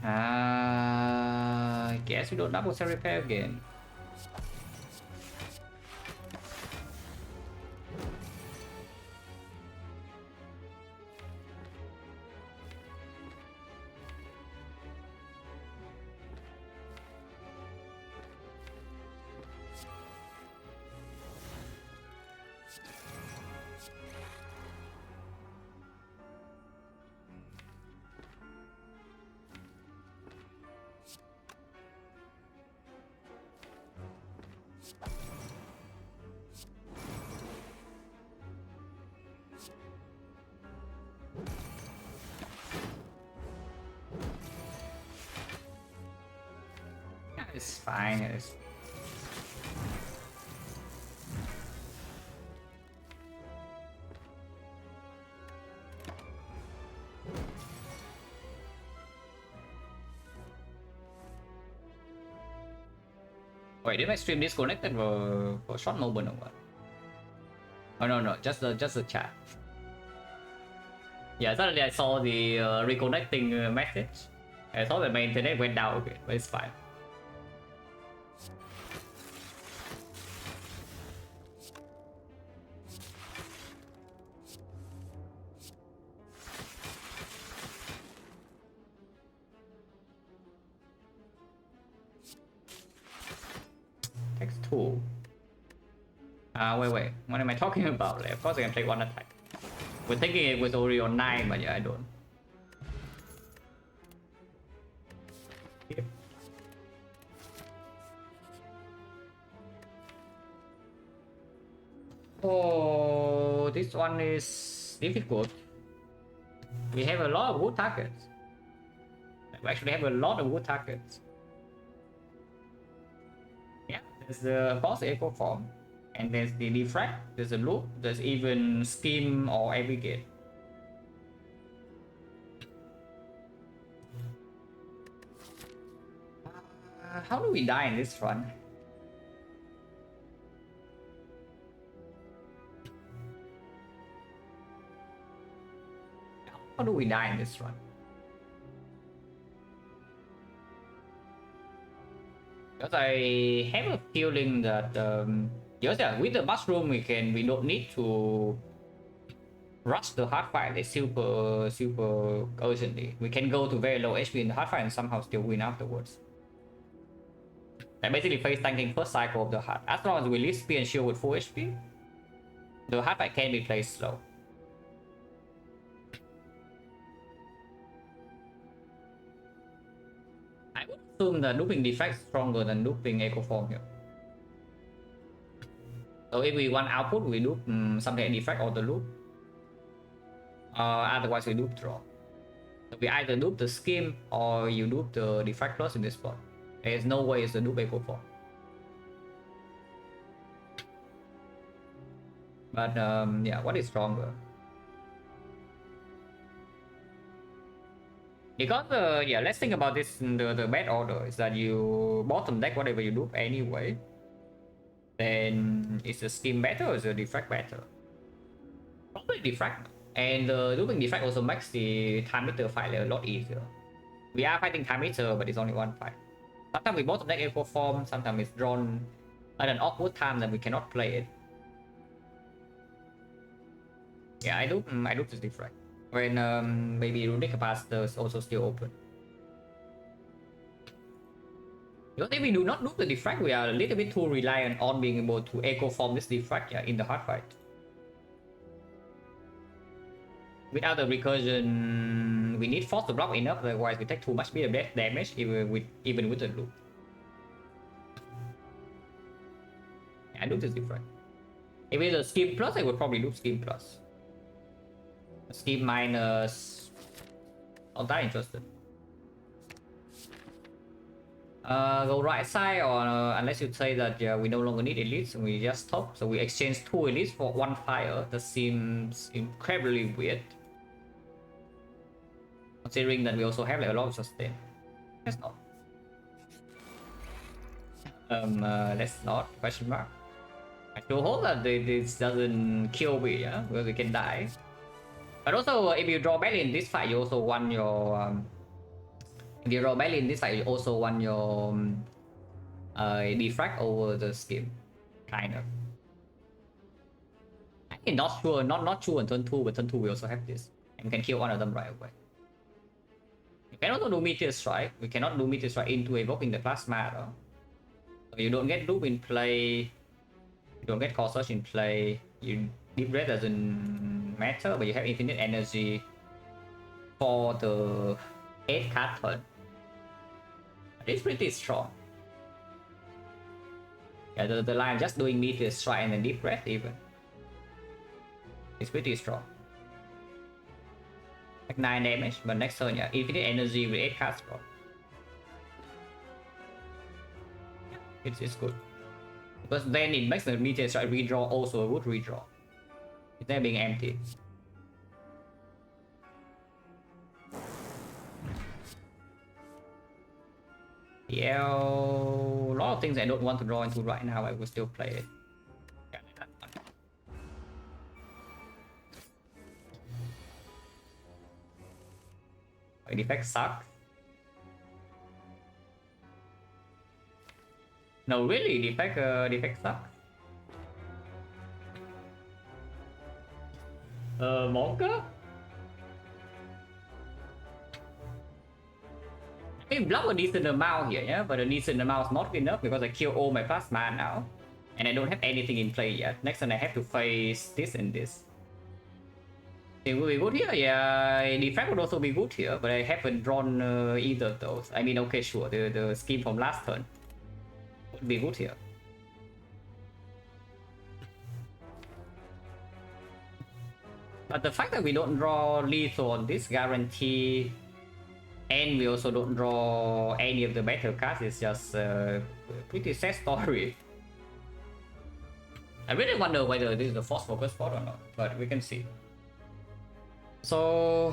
I guess we don't double cell repair again. It's fine. Wait, did my stream disconnected for a short moment or what? Oh no, just the chat. Yeah, suddenly I saw the reconnecting message. I thought that my internet went down again, but it's fine. Text 2. Wait. What am I talking about? Like, of course I can take one attack. We're thinking it was already on 9, but yeah, I don't. Yep. Oh, this one is difficult. We have a lot of wood targets. We actually have a lot of wood targets. Yeah, there's the boss echo form. And there's the Defect, there's a loop, there's even Scheme or Aggregate. How do we die in this run? How do we die in this run? Because I have a feeling that with the mushroom we don't need to rush the hard fight like super urgently. We can go to very low HP in the hard fight and somehow still win afterwards. Like basically face tanking first cycle of the hard. As long as we leave spear and shield with full HP, the hard fight can be played slow. I would assume that looping Defect is stronger than looping Echo Form here. So if we want output, we loop something like Defect or the loop. Otherwise we loop draw. So we either loop the scheme or you loop the Defect plus in this spot. There's no way it's the loop Echo Form. But yeah, what is stronger? Because yeah, let's think about this. The bad order is that you bottom deck whatever you loop anyway. Then is the scheme better or is the Defect better? Probably Defect. And the looping Defect also makes the time meter fight a lot easier. We are fighting time meter, but it's only one fight. Sometimes we bottom deck Echo Form, sometimes it's drawn at an awkward time that we cannot play it. Yeah, I loop this Defect. When maybe Runic Capacitor is also still open. Because if we do not loop the Defect, we are a little bit too reliant on being able to Echo Form this Defect, yeah, in the hard fight. Without the recursion, we need force to block enough, otherwise we take too much bit of damage even with the loop. Yeah, I loop this Defect. If it's a scheme plus, I would probably loop scheme plus. Scheme minus. Not that interested. Go right side, or unless you say that we no longer need elites, we just top. So we exchange 2 elites for 1 fire. That seems incredibly weird. Considering that we also have like a lot of sustain. Let's not. Let's not. Question mark. I still hope that this doesn't kill me, yeah, because we can die. But also, if you draw badly in this fight, you also want your. If you draw badly in this fight, you also want your Defect over the scheme, kind of. I'm not sure, not sure on turn 2, but turn 2 we also have this, and we can kill one of them right away. You can also do Meteor Strike. We cannot do Meteor Strike into evoking the Plasma though. So you don't get Loop in play. You don't get Core Surge in play. You Deep Red doesn't matter, but you have infinite energy for the 8 card turn. It's pretty strong. Yeah, the line just doing Meteor Strike and then Deep Red even. It's pretty strong. Like 9 damage, but next turn, yeah, infinite energy with 8 cards draw. It's good. Because then it makes the Meteor Strike redraw also a good redraw. Instead of being empty. Yeah, a lot of things I don't want to draw into right now, I will still play it. Defect sucks. No, really, Defect sucks. Monka? I mean, block a decent amount here, yeah, but a decent amount is not enough because I kill all my plasma now, and I don't have anything in play yet. Next time I have to face this and this. It will be good here, yeah. Defect would also be good here, but I haven't drawn either of those. I mean, okay, sure, the scheme from last turn would be good here. But the fact that we don't draw lethal on this guarantee, and we also don't draw any of the battle cards, is just a pretty sad story. I really wonder whether this is the force focus spot or not, but we can see. So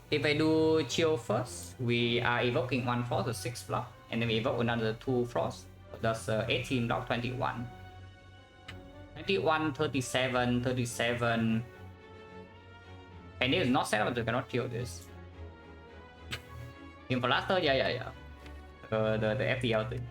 if I do chill first, we are evoking 1 frost, a 6 block, and then we evoke another 2 frost. That's 18 block, 21. 21, 37, 37. And it is not set up, so you cannot kill this. In for last turn, yeah. The FTL thing.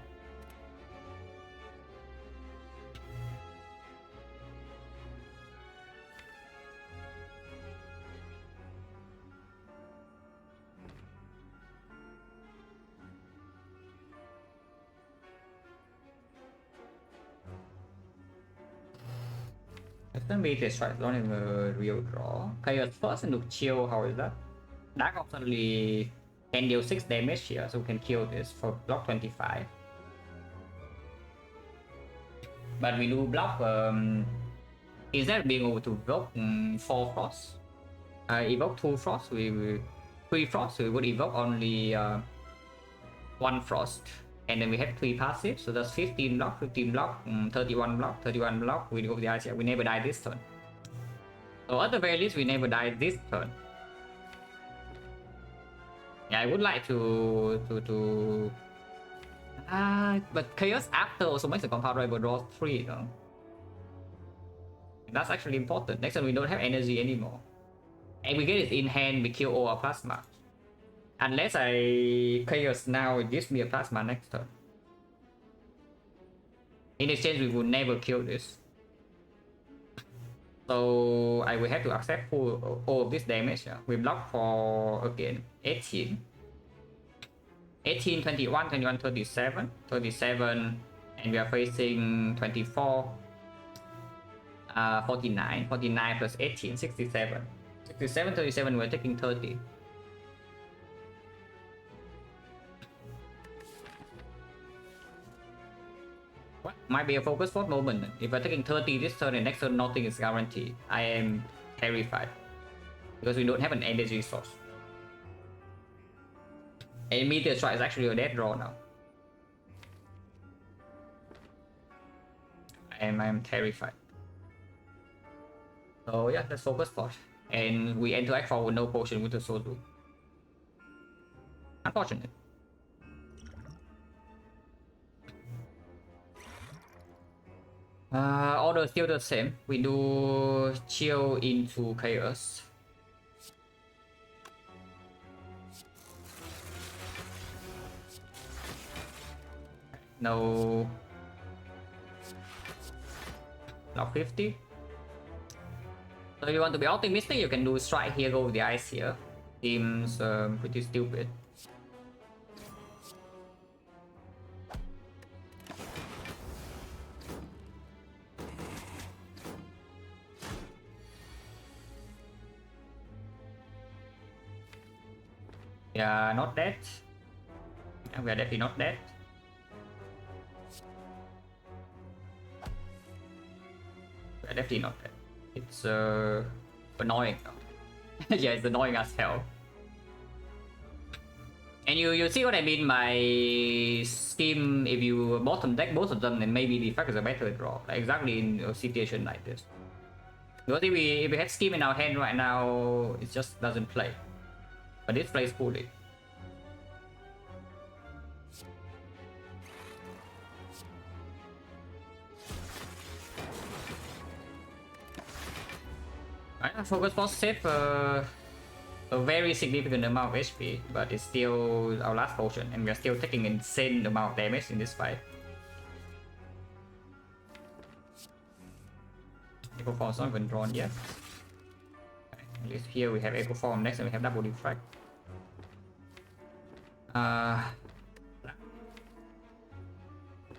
Then we just try running a real draw. Chaos first and look chill, how is that? Dark Ops only can deal 6 damage here, so we can kill this for block 25. But we do block, instead of being able to evoke 4 Frost, evoke 2 Frost, 3 Frost, so we would evoke only 1 Frost. And then we have 3 passives, so that's 15 block, 15 block, 31 block, 31 block. We go with the ICR. We never die this turn. So at the very least, we never die this turn. Yeah, I would like to but Chaos after also makes a compound rival draw 3 though. That's actually important. Next turn we don't have energy anymore. And we get it in hand, we kill all our plasma. Unless I Chaos now, it gives me a plasma next turn. In exchange, we will never kill this. So I will have to accept all of this damage. Yeah. We block for, again, 18. 18, 21, 21, 37. 37, and we are facing 24. 49. 49 plus 18, 67. 67, 37, we're taking 30. What? Might be a focus for moment. If we're taking 30 this turn and next turn nothing is guaranteed, I am terrified. Because we don't have an energy source. And Meteor Strike is actually a dead draw now. I am terrified. So yeah, that's focus spot. And we interact for with no potion with the soul loop. Unfortunate. Order still the same. We do chill into chaos. No. Block 50. So if you want to be optimistic, you can do strike here, go with the ice here. Seems pretty stupid. Yeah, not dead. Yeah, we are definitely not dead. We are definitely not dead. It's annoying. Yeah, it's annoying as hell. And you see what I mean by scheme. If you bottom deck both of them, then maybe Defect is a better draw. Like exactly in a situation like this. Because if we have scheme in our hand right now, it just doesn't play. But it plays poorly. Focus force save a very significant amount of HP, but it's still our last potion, and we are still taking insane amount of damage in this fight. Echo Form is not even drawn yet. Okay, at least here we have Echo Form, next time we have double Defect.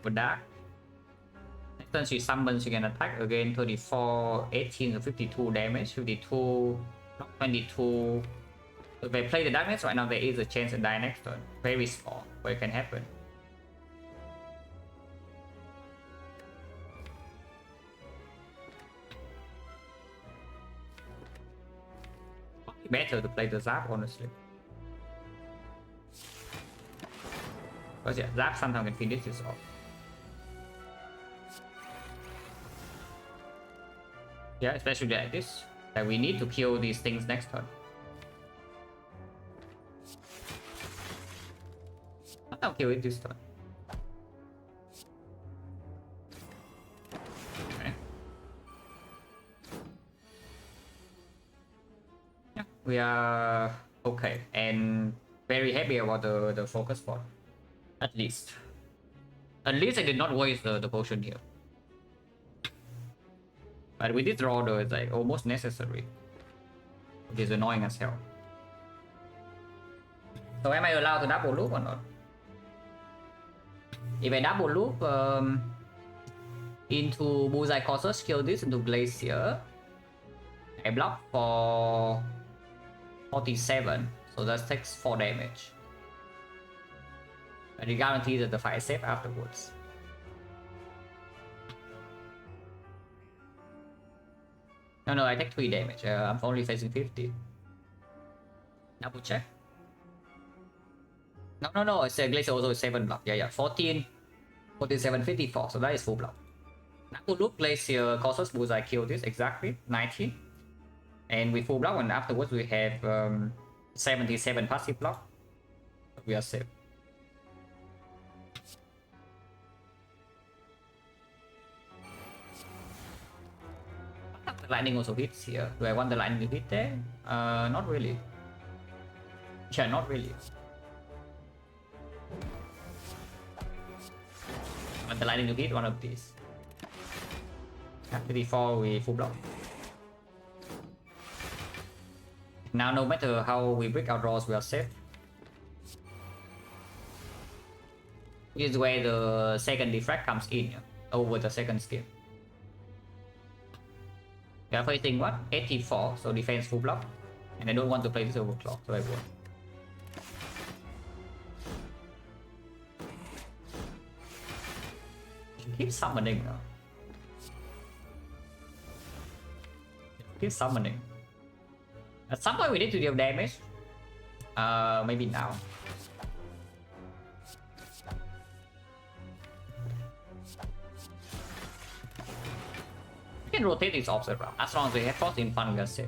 For Dark. Next turn she summons, she can attack again. 34, 18, so 52 damage. 52, not 22. So if I play the darkness right now, there is a chance to die next turn. Very small, but it can happen. Better to play the Zap, honestly. Because yeah, Zap sometimes can finish this off. Yeah, especially like this. That we need to kill these things next turn. I'll kill it this turn. Okay. Yeah, we are okay and very happy about the focus spot. At least. At least I did not waste the potion here. But with this draw though, it's like almost necessary. Which is annoying as hell. So am I allowed to double loop or not? If I double loop, Into Bullseye Colossus, kill this into Glacier. I block for 47, so that takes 4 damage. And you guarantee that the fight is safe afterwards. No, I take 3 damage. I'm only facing 50. Double check. No, it's Glacier also is 7 block. Yeah, 14, 47, 54. So that is full block. Now to look Glacier causes Bullseye kill this exactly 90. And we full block, and afterwards we have 77 passive block. We are safe. The lightning also hits here. Do I want the lightning to hit there? Not really. Yeah, not really. I want the lightning to hit one of these. After before we full block. Now no matter how we break our draws, we are safe. This is where the second defect comes in over the second skill. We are facing what? 84, so defense full block. And I don't want to play this overclock, so I won't. Keep summoning now. Keep summoning. At some point we need to deal damage. Maybe now. We can rotate these orbs around. As long as we have frost in front, we are safe.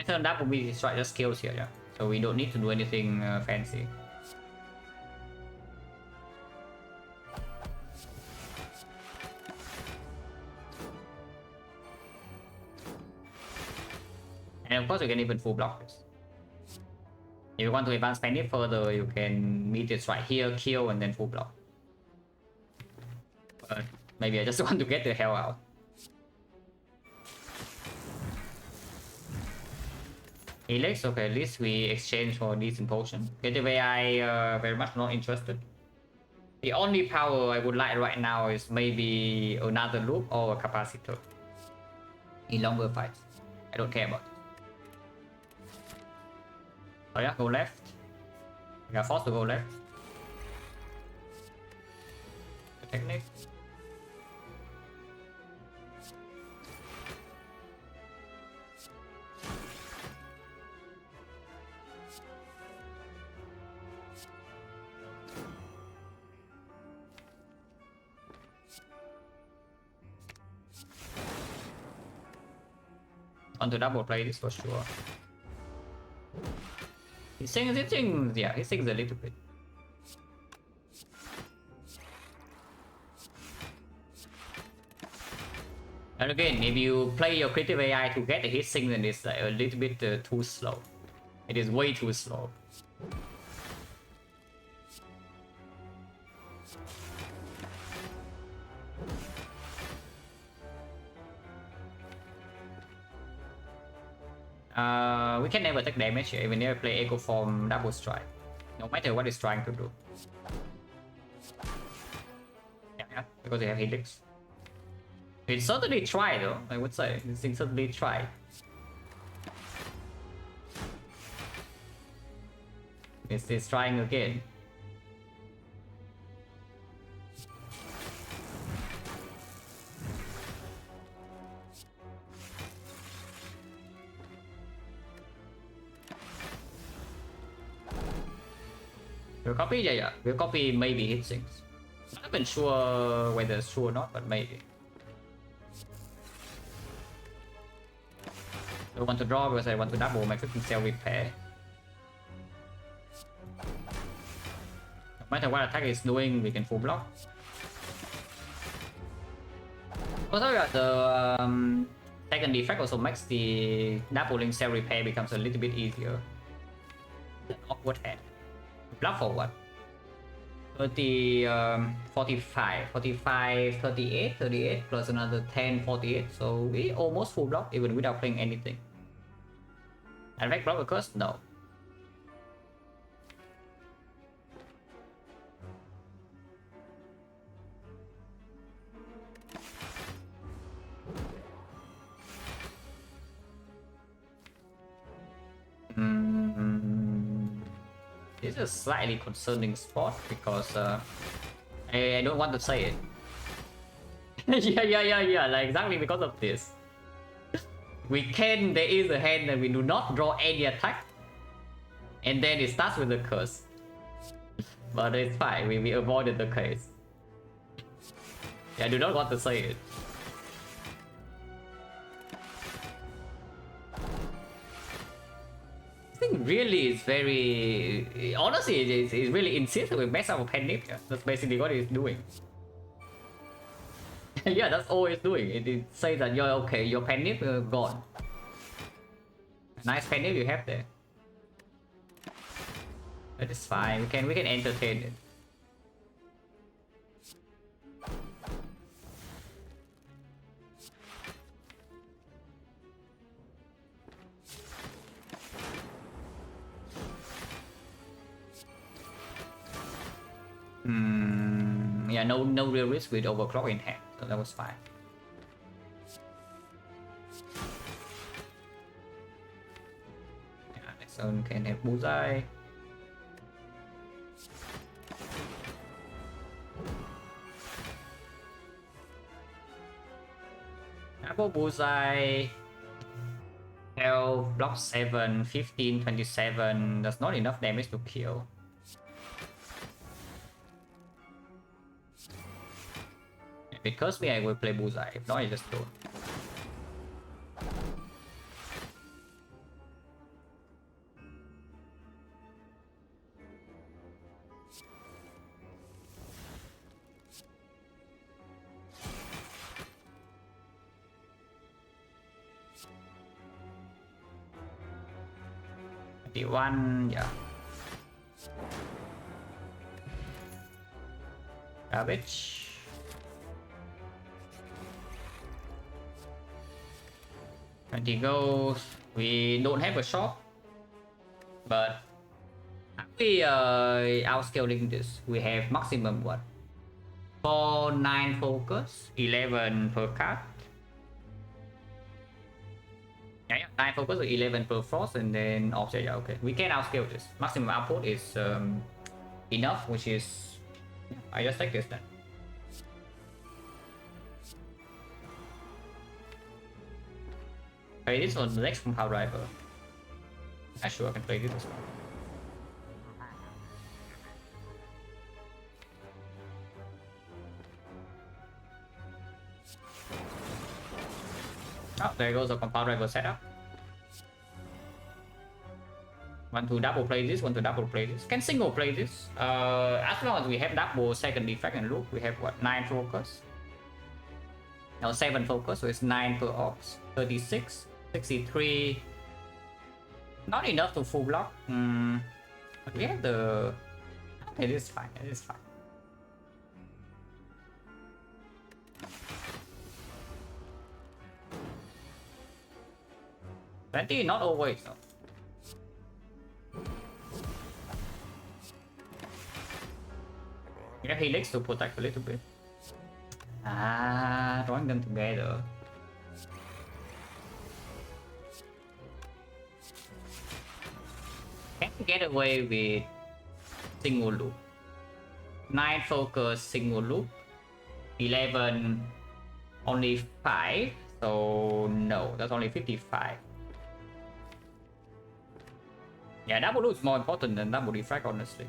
Turn that will be strike just skills here, yeah. So we don't need to do anything fancy. And of course you can even full block this. If you want to advance it further, you can meet it right here, kill, and then full block. But maybe I just want to get the hell out. Helix, okay, at least we exchange for decent potion. Anyway, I very much not interested. The only power I would like right now is maybe another loop or a capacitor. In longer fights. I don't care about it. Oh yeah, go left. I got forced to go left. The technique. Want to double play this for sure. He sings, yeah, he sings a little bit. And again, if you play your creative AI to get the hit sync, then it's like a little bit too slow. It is way too slow. We can never take damage here, even if I play Echo Form Double Strike. No matter what it's trying to do. Yeah, because they have Helix. It certainly tried though, I would say. It certainly tried. It's trying again. We'll copy, yeah. We'll copy maybe hit sinks. Not even sure whether it's true or not, but maybe. I want to draw because I want to double my freaking cell repair. No matter what attack is doing, we can full block. Also, the second defect also makes the doubling cell repair becomes a little bit easier. An awkward head. Block for what? 30, 45, 38, 38 plus another 10, 48. So we almost full block even without playing anything. Direct block because no. This is a slightly concerning spot because I don't want to say it. yeah, like exactly because of this. There is a hand that we do not draw any attack, and then it starts with the curse. But it's fine, we avoided the case. Yeah, I do not want to say it. This thing really is very... Honestly, it's really insistent with mess up with pen nip. Yeah. That's basically what it's doing. Yeah, that's all it's doing. It says that you're okay, your pen nip gone. Nice pen nip you have there. That is fine. We can entertain it. Yeah, no real risk with overclock in hand, so that was fine. Yeah, next one can have bullseye. Apple bullseye. 12, block 7, 15, 27. That's not enough damage to kill. Because I will play bullseye, if not I just don't. One, yeah. Garbage. Goes. We don't have a shop, but we outscaling this. We have maximum what? 4, 9 focus, 11 per card. Yeah, 9 focus, 11 per frost, and then offset. Yeah, okay. We can outscale this. Maximum output is enough, which is I just take this then. Play this on the next from Power Driver. I'm sure I can play this as well. Oh, there goes the Compound Driver setup. Want to double play this, want to double play this. Can single play this. As long as we have double second defect and loop, we have what? 9 focus. Now 7 focus, so it's 9 per ops. 36. 63. Not enough to full block. But we have the... Okay, it is fine. It is fine. Plenty, not always. No. Yeah, he likes to protect a little bit. Drawing them together. Can get away with single loop. 9 focus, single loop. 11, only 5. So no, that's only 55. Yeah, double loop is more important than double defect, honestly.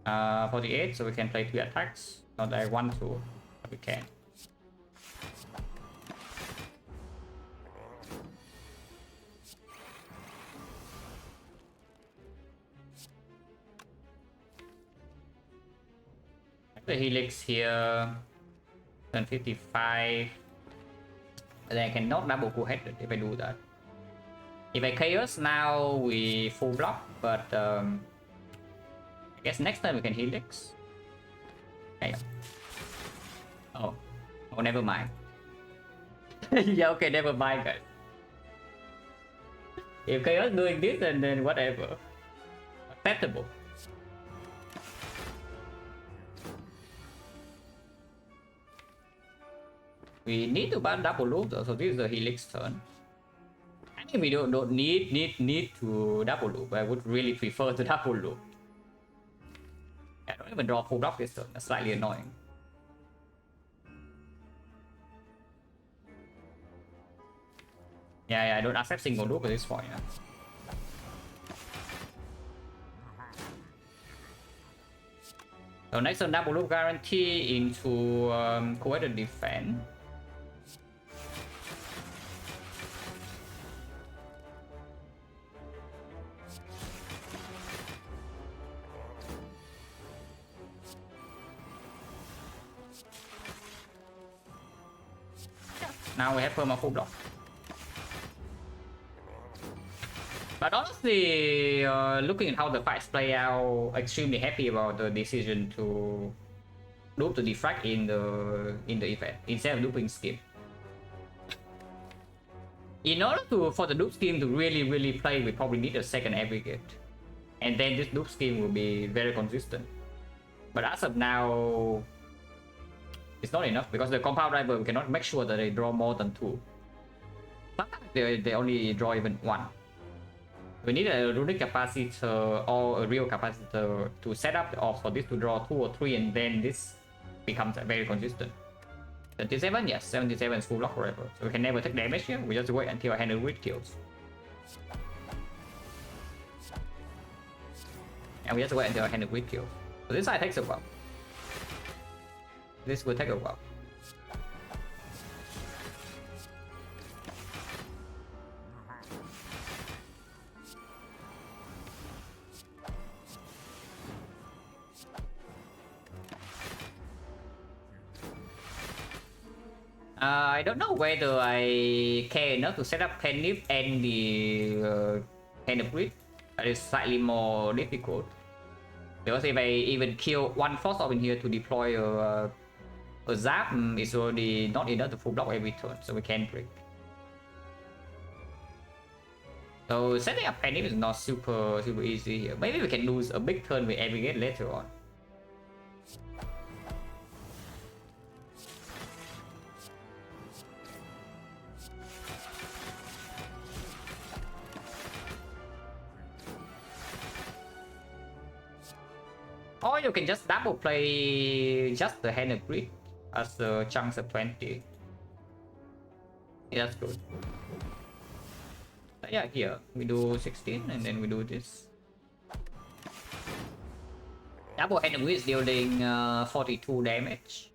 48, so we can play 3 attacks. Not that I want to, but we can. The Helix here, turn 55. And then I cannot double cool head if I do that. If I Chaos now, we full block, but I guess next time we can Helix. Okay. Oh, never mind. Yeah, okay, never mind, guys. If Chaos doing this, and then whatever, acceptable. We need to ban double loop though, so this is the Helix turn. I think we don't need to double loop. I would really prefer to double loop. I don't even draw full block this turn. That's slightly annoying. Yeah, I don't accept single loop at this point. Yeah. So next turn double loop guarantee into coordinate defense. Now we have perma full block. But honestly, looking at how the fights play out, extremely happy about the decision to loop the Defect in the event instead of looping scheme. In order for the loop scheme to really play, we probably need a second aggregate, and then this loop scheme will be very consistent. But as of now, it's not enough because the compound driver we cannot make sure that they draw more than 2. Sometimes they only draw even 1. We need a runic capacitor or a real capacitor to set up the off for this to draw 2 or 3, and then this becomes very consistent. 77, yes, 77 is full block forever, so we can never take damage here. We just wait until our hand of grid kills. And we just wait until our hand of grid kills. So this side takes a while. This will take a while. I don't know whether I care enough to set up Penif and the hand of grid. That is slightly more difficult. Because if I even kill one force up in here to deploy a zap, it's already not enough to full block every turn, so we can't break. So setting up Penif is not super easy here. Maybe we can lose a big turn with aggregate later on. Or you can just double play just the hand of grid as the chunks of 20. Yeah, that's good. But yeah, here we do 16 and then we do this. Double hand of grid is dealing 42 damage.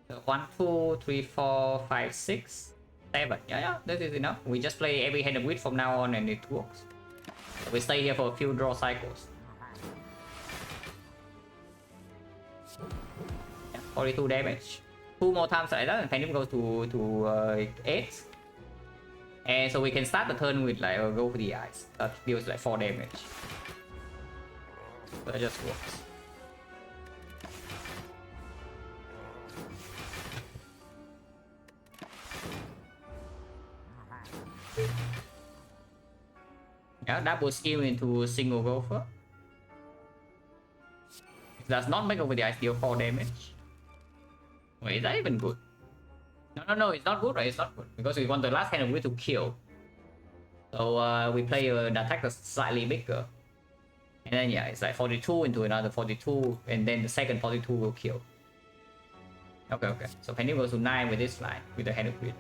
So 1, 2, 3, 4, 5, 6. 7. Yeah, that is enough. We just play every hand of grid from now on and it works. So we stay here for a few draw cycles. Yeah, 42 damage. 2 more times like that and Penif goes to 8. And so we can start the turn with like go for the eyes. That deals like 4 damage. So that just works. Yeah, double skill into single gopher. It does not make over the ice deal 4 damage. Wait, is that even good? No, it's not good, right? It's not good because we want the last hand of grid to kill. So we play an attack that's slightly bigger. And then yeah, it's like 42 into another 42, and then the second 42 will kill. Okay. So Penny goes to 9 with this line, with the hand of grid.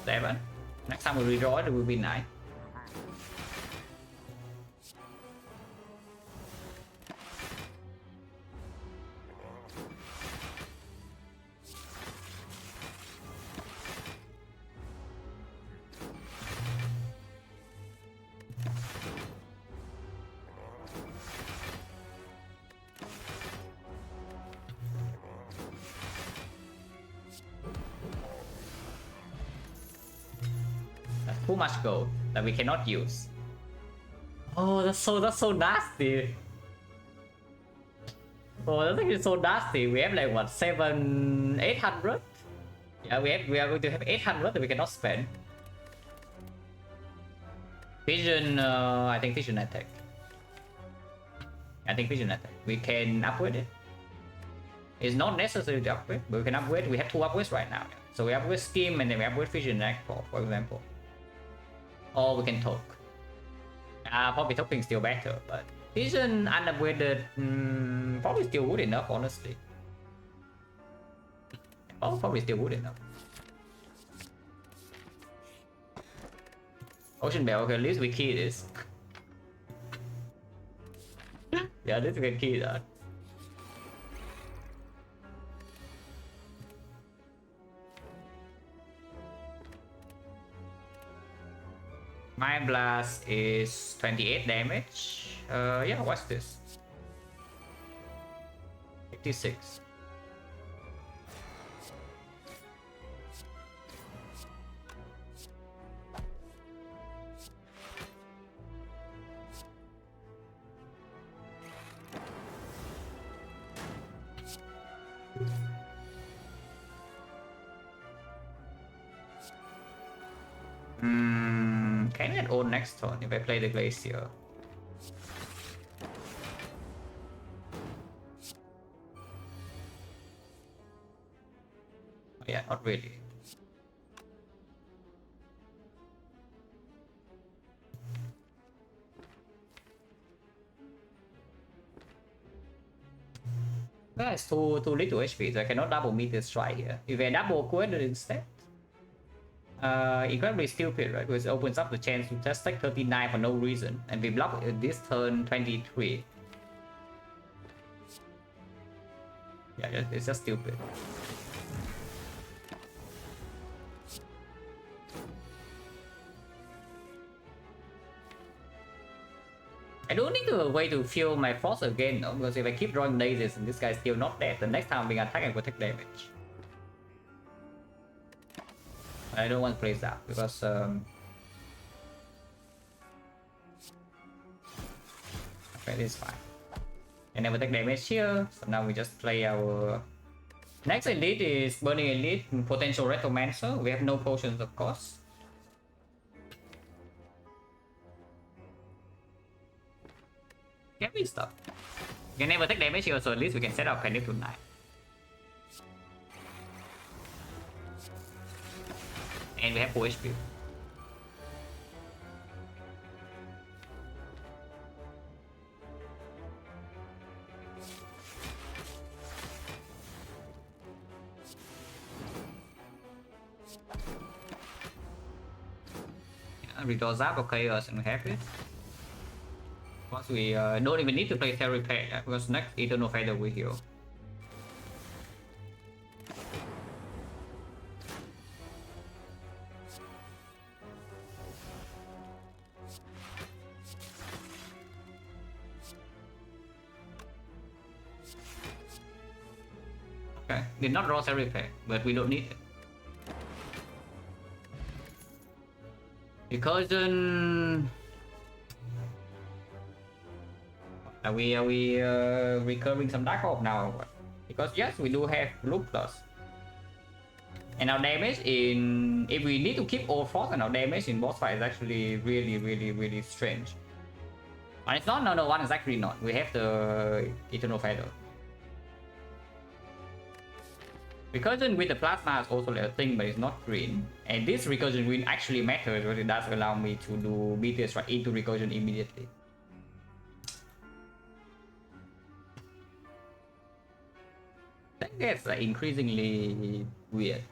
7. Next time we redraw it will be 9. Too much gold that we cannot use. Oh, that's so nasty. Oh, that's actually so nasty. We have like what 800? Yeah, we are going to have 800 that we cannot spend. Vision, I think vision attack. I think vision attack. We can upgrade it. It's not necessary to upgrade, but we can upgrade. We have 2 upgrades right now. So we upgrade scheme and then we upgrade vision attack for example. Or we can talk. Probably talking still better, but vision unupgraded probably still good enough, honestly. Probably still good enough. Ocean Bell, okay, at least we key this. Yeah, at least we can key that. My blast is 28 damage. Yeah, what's this? 56. Can I own next turn if I play the Glacier? Oh, yeah, not really. That's too little HP, so I cannot double meter strike here. If I double quit it instead. Incredibly stupid, right? Because it opens up the chance to just take 39 for no reason, and we block this turn 23. Yeah, it's just stupid. I don't need a way to fuel my force again, no? Because if I keep drawing lasers and this guy's still not dead, the next time I'm being attacked, I will take damage. I don't want to play that because okay, this is fine. I never take damage here, so now we just play our next elite is Burning Elite, potential Retromancer. We have no potions, of course. Can we stop? We can never take damage here, so at least we can set up Panic tonight. And we have 4 HP. Redraw Zap or Chaos and we have it. Once we don't even need to play Terry Pet because next Eternal Feather we heal. Okay, did not draw Terry Pet, but we don't need it. Recursion. Are we recurring some Dark Orb now or what? Because yes, we do have Blue Plus. And our damage in... If we need to keep all force and our damage in boss fight is actually really strange. And it's not, no, one is actually not. We have the Eternal Feather. Recursion with the plasma is also a thing, but it's not green. And this recursion green actually matters because it does allow me to do meteor strike into recursion immediately. That gets increasingly weird.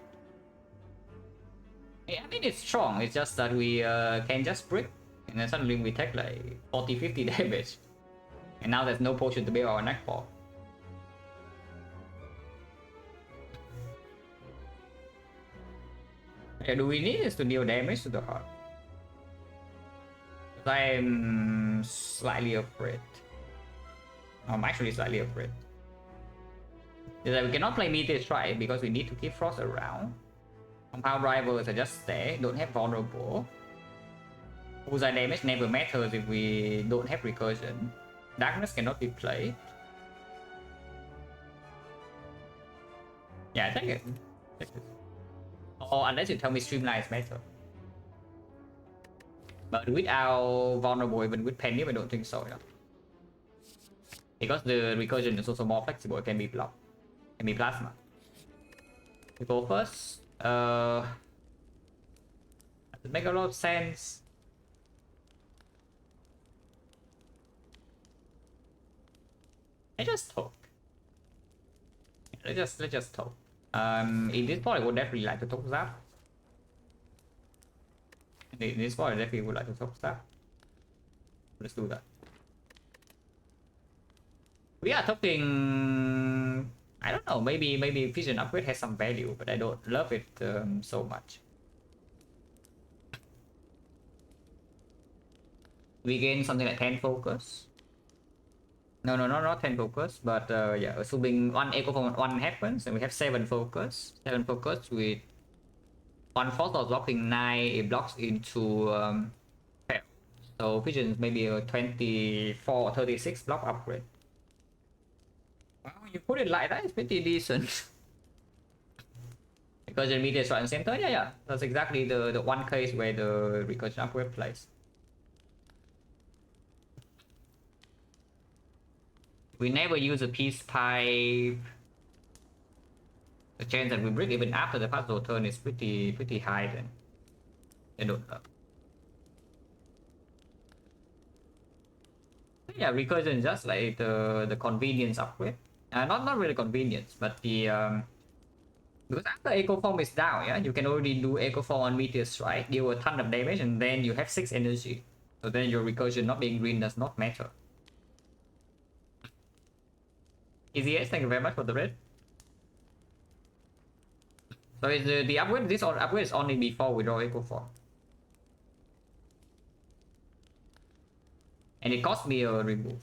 Yeah, I mean it's strong, it's just that we can just brick and then suddenly we take like 40-50 damage. And now there's no potion to build our neck for. Yeah, do we need this to deal damage to the heart? I'm slightly afraid. I'm actually slightly afraid. Is that we cannot play Meteor Strike because we need to keep Frost around. Compound Rivals are just stay, don't have Vulnerable. Bullseye damage never matters if we don't have Recursion. Darkness cannot be played. Yeah, take it. Take it. Or unless you tell me Streamlines matter. But without Vulnerable, even with Penny, I don't think so. Yeah. Because the Recursion is also more flexible, it can be blocked. Can be Plasma. We go first. It makes a lot of sense. Let's just talk. Let's just talk. In this part, I would definitely like to talk Zap. In this part, I definitely would like to talk Zap. Let's do that. We are talking. I don't know. Maybe Vision Upgrade has some value, but I don't love it so much. We gain something like 10 focus. No, not 10 focus, but yeah, assuming one echo from one happens, and we have 7 focus. 7 focus with 1 force of blocking 9, it blocks into fail. So Vision is maybe a 24 or 36 block upgrade. Well, you put it like that, it's pretty decent. Because the meteor strike and center, yeah, that's exactly the one case where the recursion upgrade plays. We never use a peace pipe. The chance that we break even after the puzzle turn is pretty high then. I don't know. Yeah, recursion is just like the convenience upgrade. Not really convenience, but the because after Echo Form is down, yeah, you can already do Echo Form on Meteor Strike, deal a ton of damage, and then you have 6 energy. So then your recursion not being green does not matter. Easy S, thank you very much for the red. So is the upgrade, this upgrade is only before we draw Echo Form. And it cost me a remove.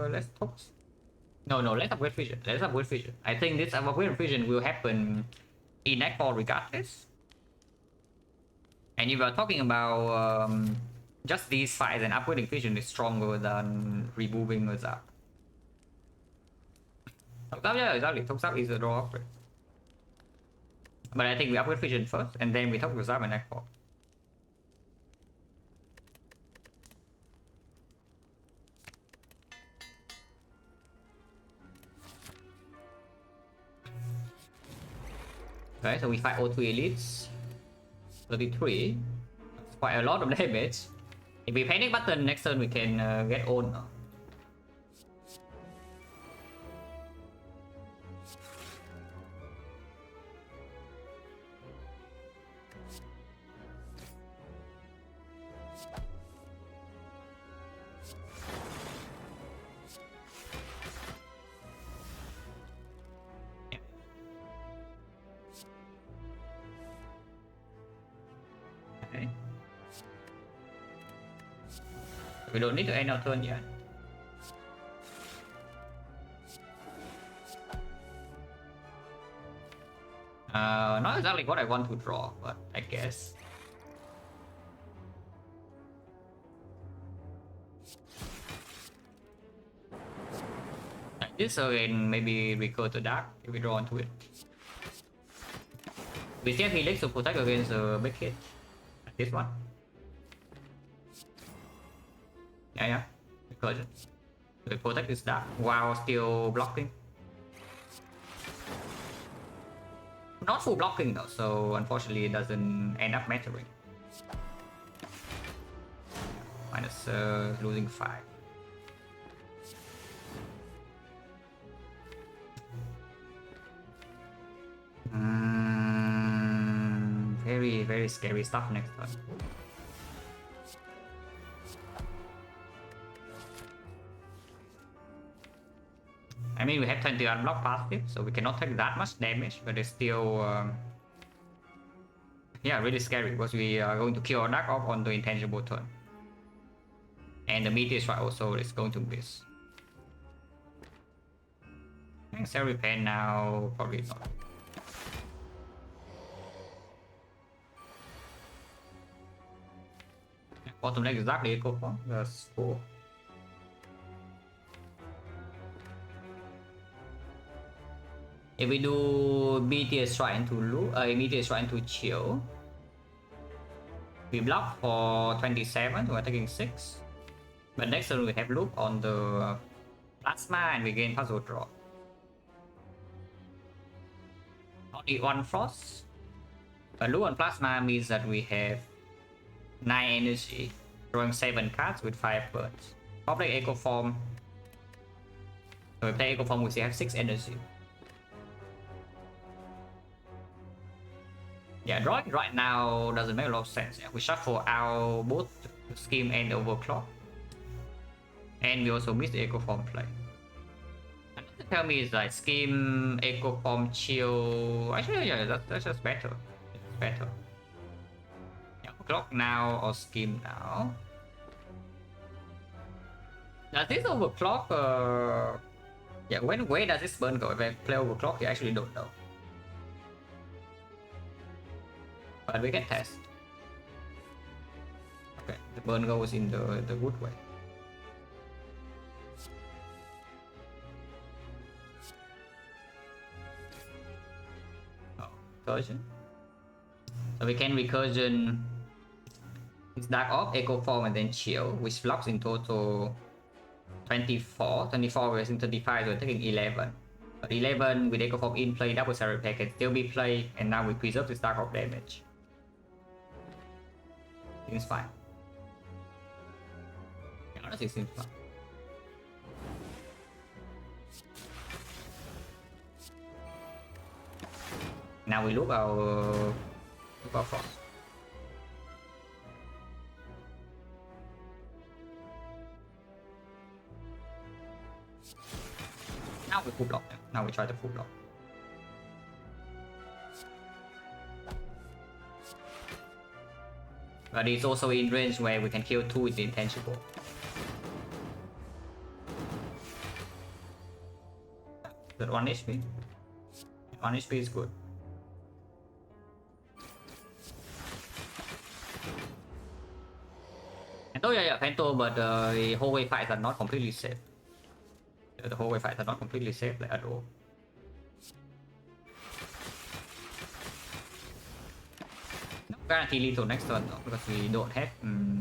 Let's talk. No, let's upgrade Vision. Let's upgrade Vision. I think this upgrade Vision will happen in Act 4 regardless. And if we're talking about just these fights, and upgrading Vision is stronger than removing a Zap. Yeah, exactly. Zap is a draw upgrade. But I think we upgrade Vision first, and then we talk with Zap and Act 4. Okay, so we fight all 3 elites. 33. That's quite a lot of damage. If we panic button next turn, we can get on. Okay. We don't need to end our turn yet. Not exactly what I want to draw, but I guess. Like this again, maybe recur to dark if we draw into it. We still have Helix to protect against a big hit. Like this one. Yeah. Recursion. We protect this dark while still blocking. Not full blocking though, so unfortunately it doesn't end up mattering. Minus losing 5. Very, very scary stuff next turn. I mean, we have 20 unblocked passive, so we cannot take that much damage, but it's still, yeah, really scary because we are going to kill our Dark Orb on the intangible turn. And the Meteor Strike also is going to miss. Cell Repair now, probably not. Bottom deck exactly equal form, that's cool. If we do Meteor Strike into loop, Meteor Strike into chill, we block for 27, we're taking 6. But next turn we have loop on the plasma and we gain puzzle draw. Only one frost. But loop on plasma means that we have 9 energy, drawing 7 cards with 5 burns. Public Echo Form. So we play Echo Form, we still have 6 energy. Yeah, drawing right now doesn't make a lot of sense. Yeah, we shuffle out both Scheme and Overclock. And we also miss the Echo Form play. And what tell me is like Scheme, Echo Form, Chill. Actually, yeah, that's just better. It's better. Yeah, Overclock now or Scheme now. Does this Overclock, yeah, where does this burn go? If I play Overclock, you actually don't know. But we can test. Okay, the burn goes in the good way. Oh, recursion. So we can recursion this Dark Orb, Echo Form, and then Chill, which blocks in total 24. 24 versus 35, so we're taking 11. But 11 with Echo Form in play, double Cell Repair can still be played, and now we preserve this Dark Orb damage. Seems fine. Yeah, honestly, seems fine. Now we look our frost. Now we full block. Now we try to full block. But it's also in range where we can kill 2 with the intangible. That 1 HP. 1 HP is good. And oh yeah, Phantom, but the hallway fights are not completely safe. The hallway fights are not completely safe like, at all. No guarantee lethal next turn though, because we don't have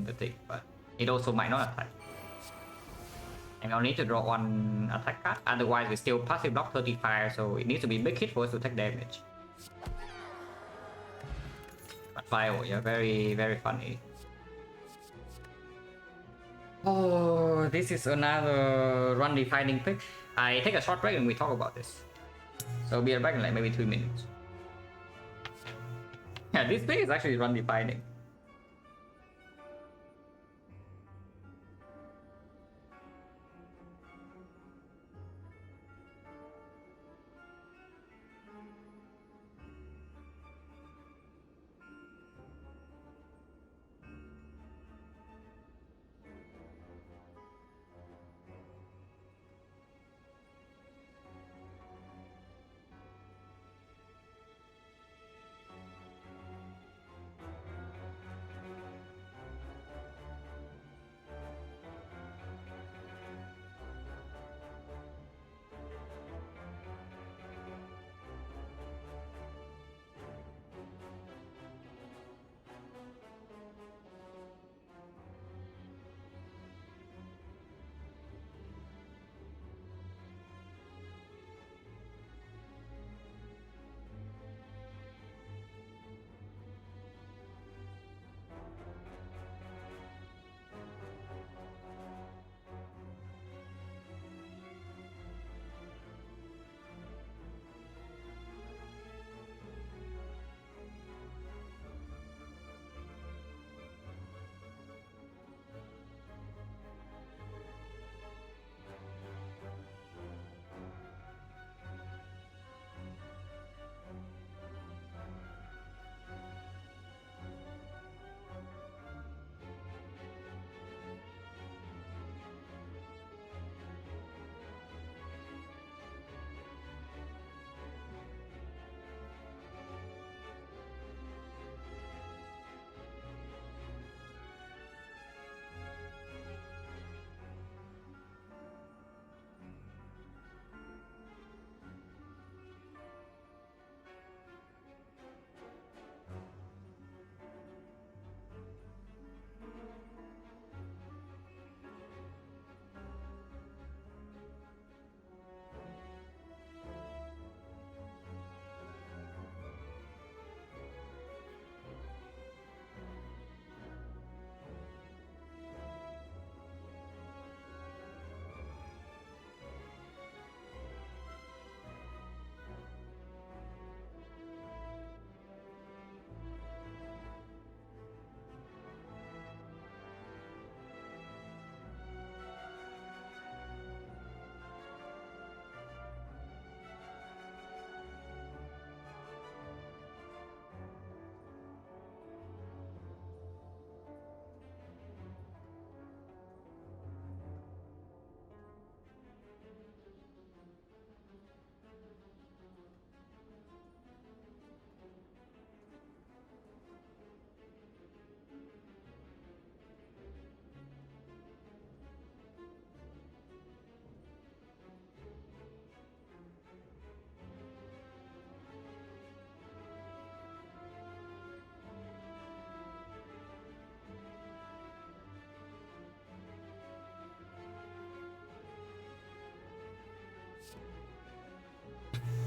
the thing, but it also might not attack. And we'll need to draw 1 attack card, otherwise we still passive block 35, so it needs to be big hit for us to take damage. But fire, yeah, very, very funny. Oh, this is another run defining pick. I take a short break and we talk about this. So be right back in like maybe 2 minutes. Yeah, this pick is actually run defining.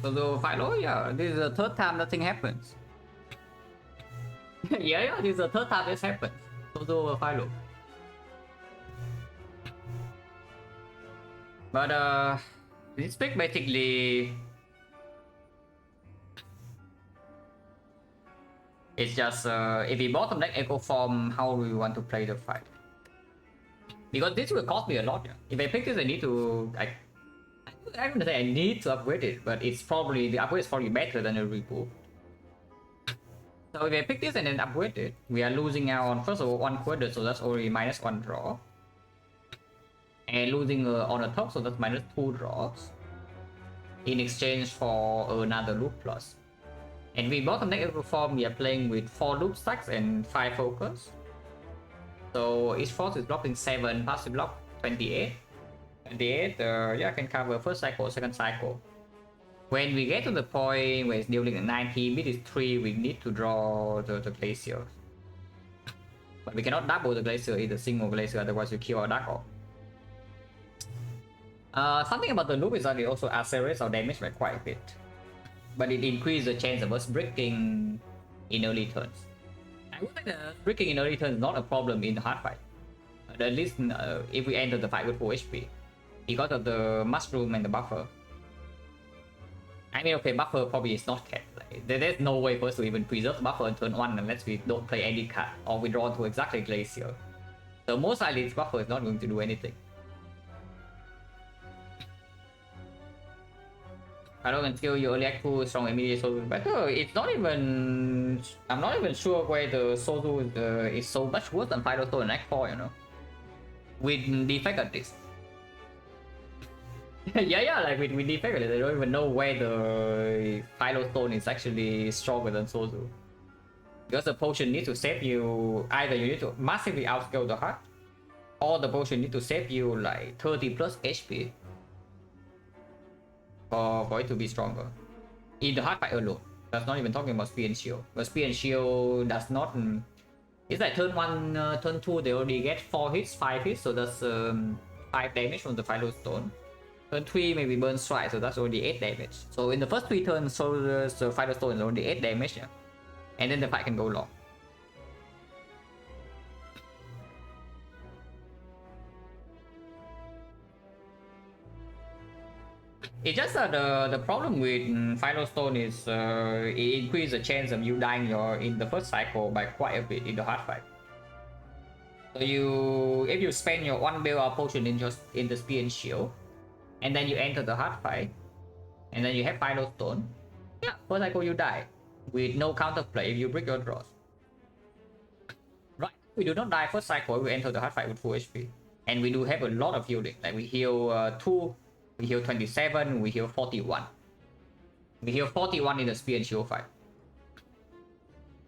So the final, yeah, this is the third time nothing happens. Yeah, this is the third time this happens. So the final. But this pick basically it's just if we bottom deck echo form, how do we want to play the fight? Because this will cost me a lot. Yeah. If I pick this, I need to I wouldn't say I need to upgrade it, but it's probably the upgrade is probably better than a reboot. So if I pick this and then upgrade it, we are losing out on first of all 1 quarter, so that's already -1 draw. And losing on the top, so that's -2 draws. In exchange for another loop plus. And we bottom deck form, we are playing with 4 loop stacks and 5 focus. So each force is blocking 7, passive block 28. 28, yeah, can cover first cycle, second cycle. When we get to the point where it's dealing at 90, mid is 3, we need to draw the glacier. But we cannot double the glacier, either single glacier, otherwise we kill our dark orb. Something about the loop is that it also accelerates our damage by quite a bit. But it increases the chance of us breaking in early turns. I would say that breaking in early turns is not a problem in the hard fight. At least if we enter the fight with full HP. Because of the mushroom and the buffer. I mean, okay, buffer probably is not kept. Like, there's no way for us to even preserve the buffer on turn 1 unless we don't play any card or we draw to exactly Glacier. So most likely this buffer is not going to do anything. I don't until you early act 2 strong immediate Sozu better. It's not even. I'm not even sure where the Sozu is so much worse than Final Stone and Act 4, you know. With Defect at least. yeah, like with Defect, they don't even know where the Philo Stone is actually stronger than Sozu. Because the potion needs to save you, either you need to massively outscale the heart, or the potion needs to save you like 30 plus HP for it to be stronger. In the hard fight alone. That's not even talking about speed and shield. But speed and shield does not. It's like turn 1, turn 2, they already get 4 hits, 5 hits, so that's 5 damage from the Philo Stone. Turn 3 maybe burn strike, so that's already 8 damage. So in the first 3 turns, so the Philo Stone is already 8 damage, yeah. And then the fight can go long. It's just that the problem with Philo Stone is it increases the chance of you dying in the first cycle by quite a bit in the hard fight. So if you spend your 1 bill or potion in the speed and shield, and then you enter the hard fight, and then you have Philo Stone, yeah, first cycle you die with no counterplay if you break your draws. Right, we do not die first cycle, we enter the hard fight with full HP, and we do have a lot of healing. Like we heal 2, we heal 27, we heal 41. We heal 41 in the spear and shield fight.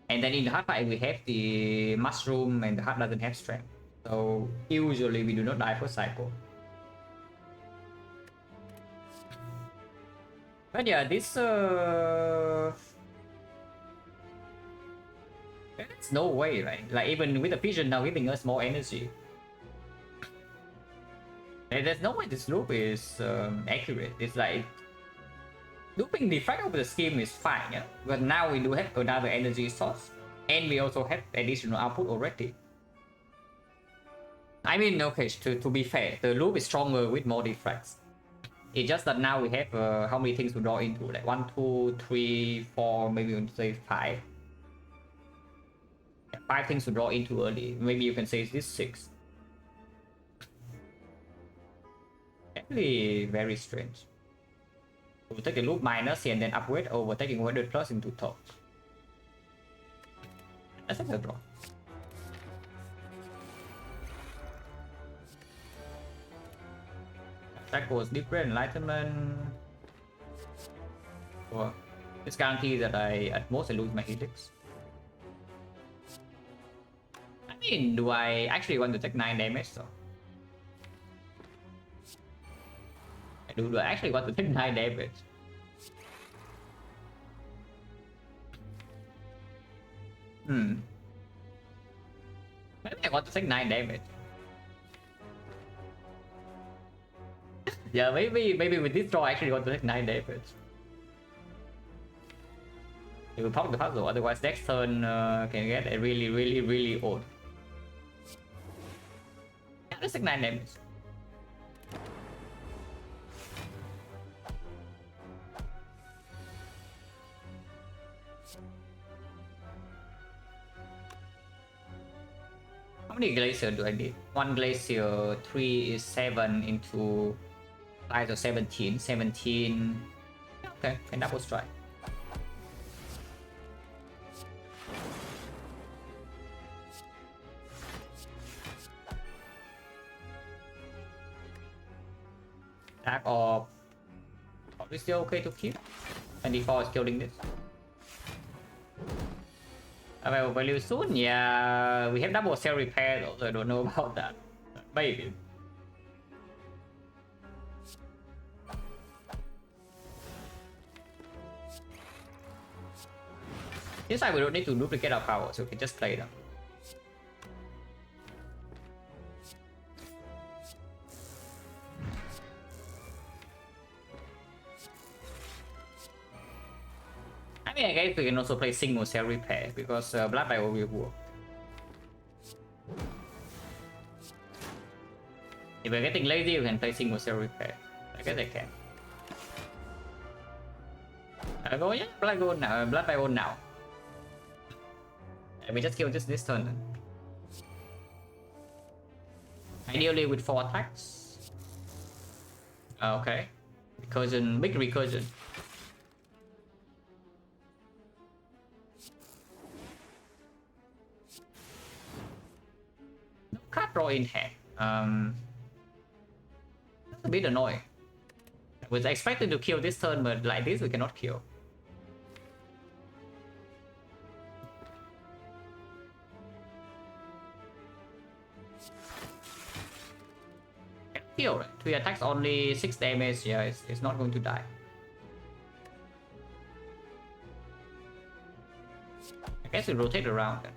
And then in the hard fight we have the mushroom and the heart doesn't have strength. So usually we do not die first cycle. But yeah, this there's no way, right? Like even with the vision now giving us more energy. There's no way this loop is accurate. It's like looping Defect over the scheme is fine, yeah. But now we do have another energy source, and we also have additional output already. I mean, okay, to be fair, the loop is stronger with more deflects. It's just that now we have how many things to draw into, like 1, 2, 3, 4, maybe you can say 5. 5 things to draw into early. Maybe you can say this 6. Actually, very strange. We'll take a loop minus here and then upgrade over taking 100 plus into top. Let's take the draw. That goes deeper enlightenment. Well, it's guaranteed that at most I lose my helix. I mean, do I actually want to take 9 damage so? Do I actually want to take 9 damage? Maybe I want to take 9 damage. Yeah, maybe with this draw I actually want to take 9 damage. He will pop the puzzle, otherwise next turn can get a really old. Yeah, that's like 9 damage. How many glacier do I need? 1 glacier, 3 is 7 into 5, so 17. 17. Okay, can double strike. Attack of... Probably still okay to keep. 24 is killing this. Available value soon? Yeah, we have double cell repair though, so I don't know about that. Maybe. This side we don't need to duplicate our power, so we can just play them. I mean, I guess we can also play single cell repair because Blood Bible will work. If we're getting lazy, you can play single cell repair. I guess I can. I go, yeah, Blood Bible now. And we just kill this turn then. Ideally with 4 attacks. Okay. Recursion, big recursion. No card draw in hand. That's a bit annoying. I was expecting to kill this turn, but like this we cannot kill. Kill, right? 3 attacks, only 6 damage. Yeah, it's not going to die. I guess we rotate around then.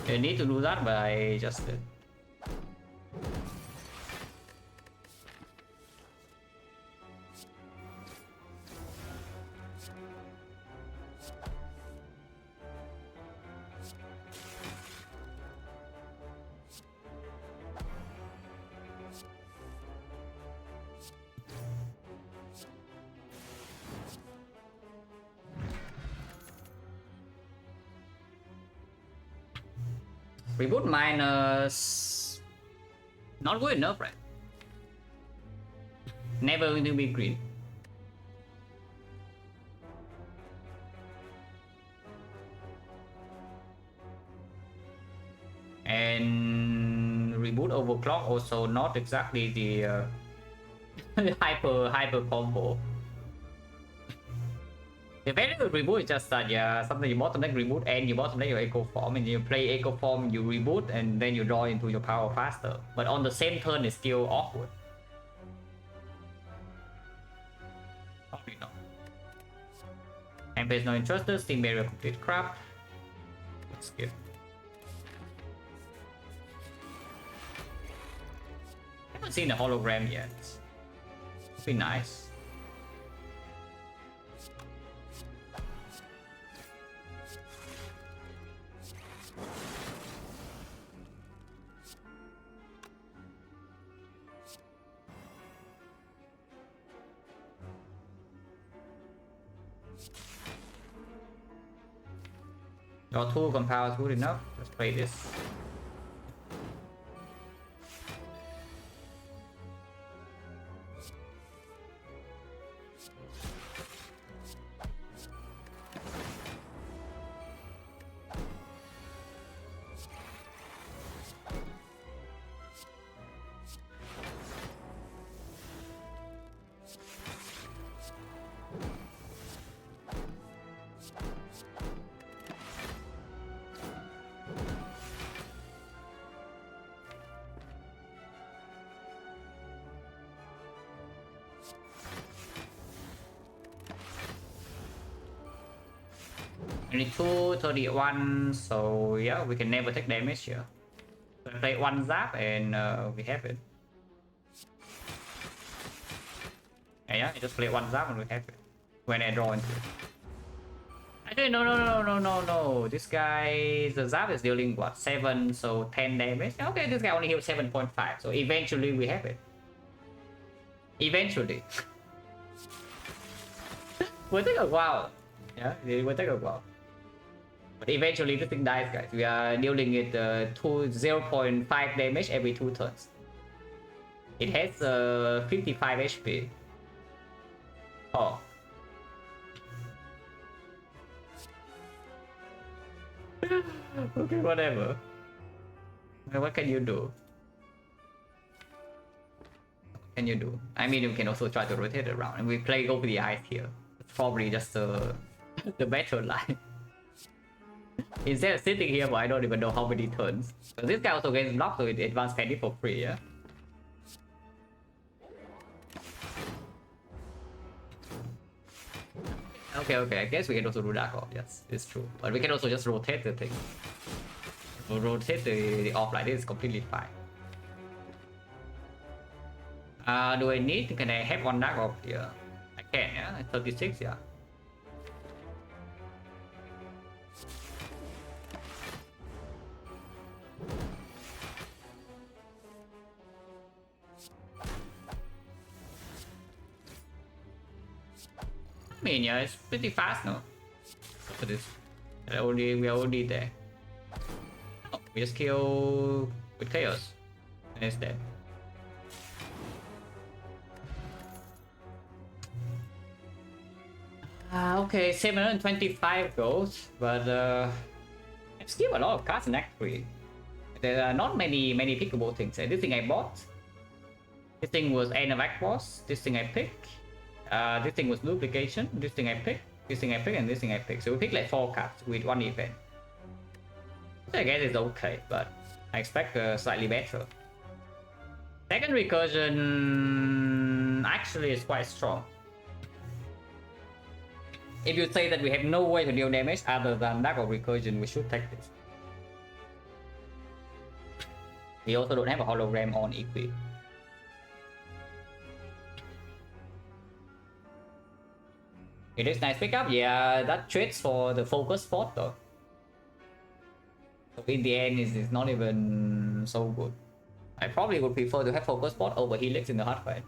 You need to do that, but I just did. Reboot minus... Not good enough, right? Never going to be green. And reboot overclock also not exactly the hyper combo. The value of reboot is just that, yeah, something you bottom deck reboot and you bottom deck your echo form, and you play echo form, you reboot, and then you draw into your power faster. But on the same turn, it's still awkward. Probably not. And there's no interest, Steam Barrier complete crap. Let's skip. Haven't seen the hologram yet. It'd be nice. Your 2 compounds good enough. Let's play this. 22, 31, so yeah, we can never take damage here. So I play one zap and we have it. Yeah, I just play one zap and we have it. When I draw into it. Actually, no. This guy, the zap is dealing what, 7, so 10 damage. Okay, this guy only heals 7.5, so eventually we have it. Eventually. Will take a while. Yeah, it will take a while. But eventually this thing dies, guys. We are dealing it 0.5 damage every 2 turns. It has 55 HP. Oh. Okay, whatever. What can you do? What can you do? I mean, you can also try to rotate it around, and we play over the ice here. It's probably just the better line. Instead of sitting here, but I don't even know how many turns. So this guy also gets blocked, so it advanced candy for free, yeah? Okay, I guess we can also do Dark Orb, yes, it's true. But we can also just rotate the thing. We'll rotate the orb like this is completely fine. Do I need? Can I have one Dark Orb here? I can, yeah? 36, yeah. I mean, yeah, it's pretty fast now. Look at this. We are already there. Oh, we just kill with chaos. And it's dead. Okay, 725 goals, but I've skipped a lot of cards in Act 3. There are not many pickable things. This thing I bought. This thing was End of Act Boss. This thing I picked. This thing was Duplication. This thing I picked. This thing I picked, and this thing I picked. So we picked like 4 cards with one event. So I guess it's okay, but I expect slightly better. Second Recursion actually is quite strong. If you say that we have no way to deal damage other than Dark Orb Recursion, we should take this. We also don't have a hologram on equip. It is nice pickup, yeah, that trades for the focus spot though. So in the end, it's not even so good. I probably would prefer to have focus spot over Helix in the hard fight.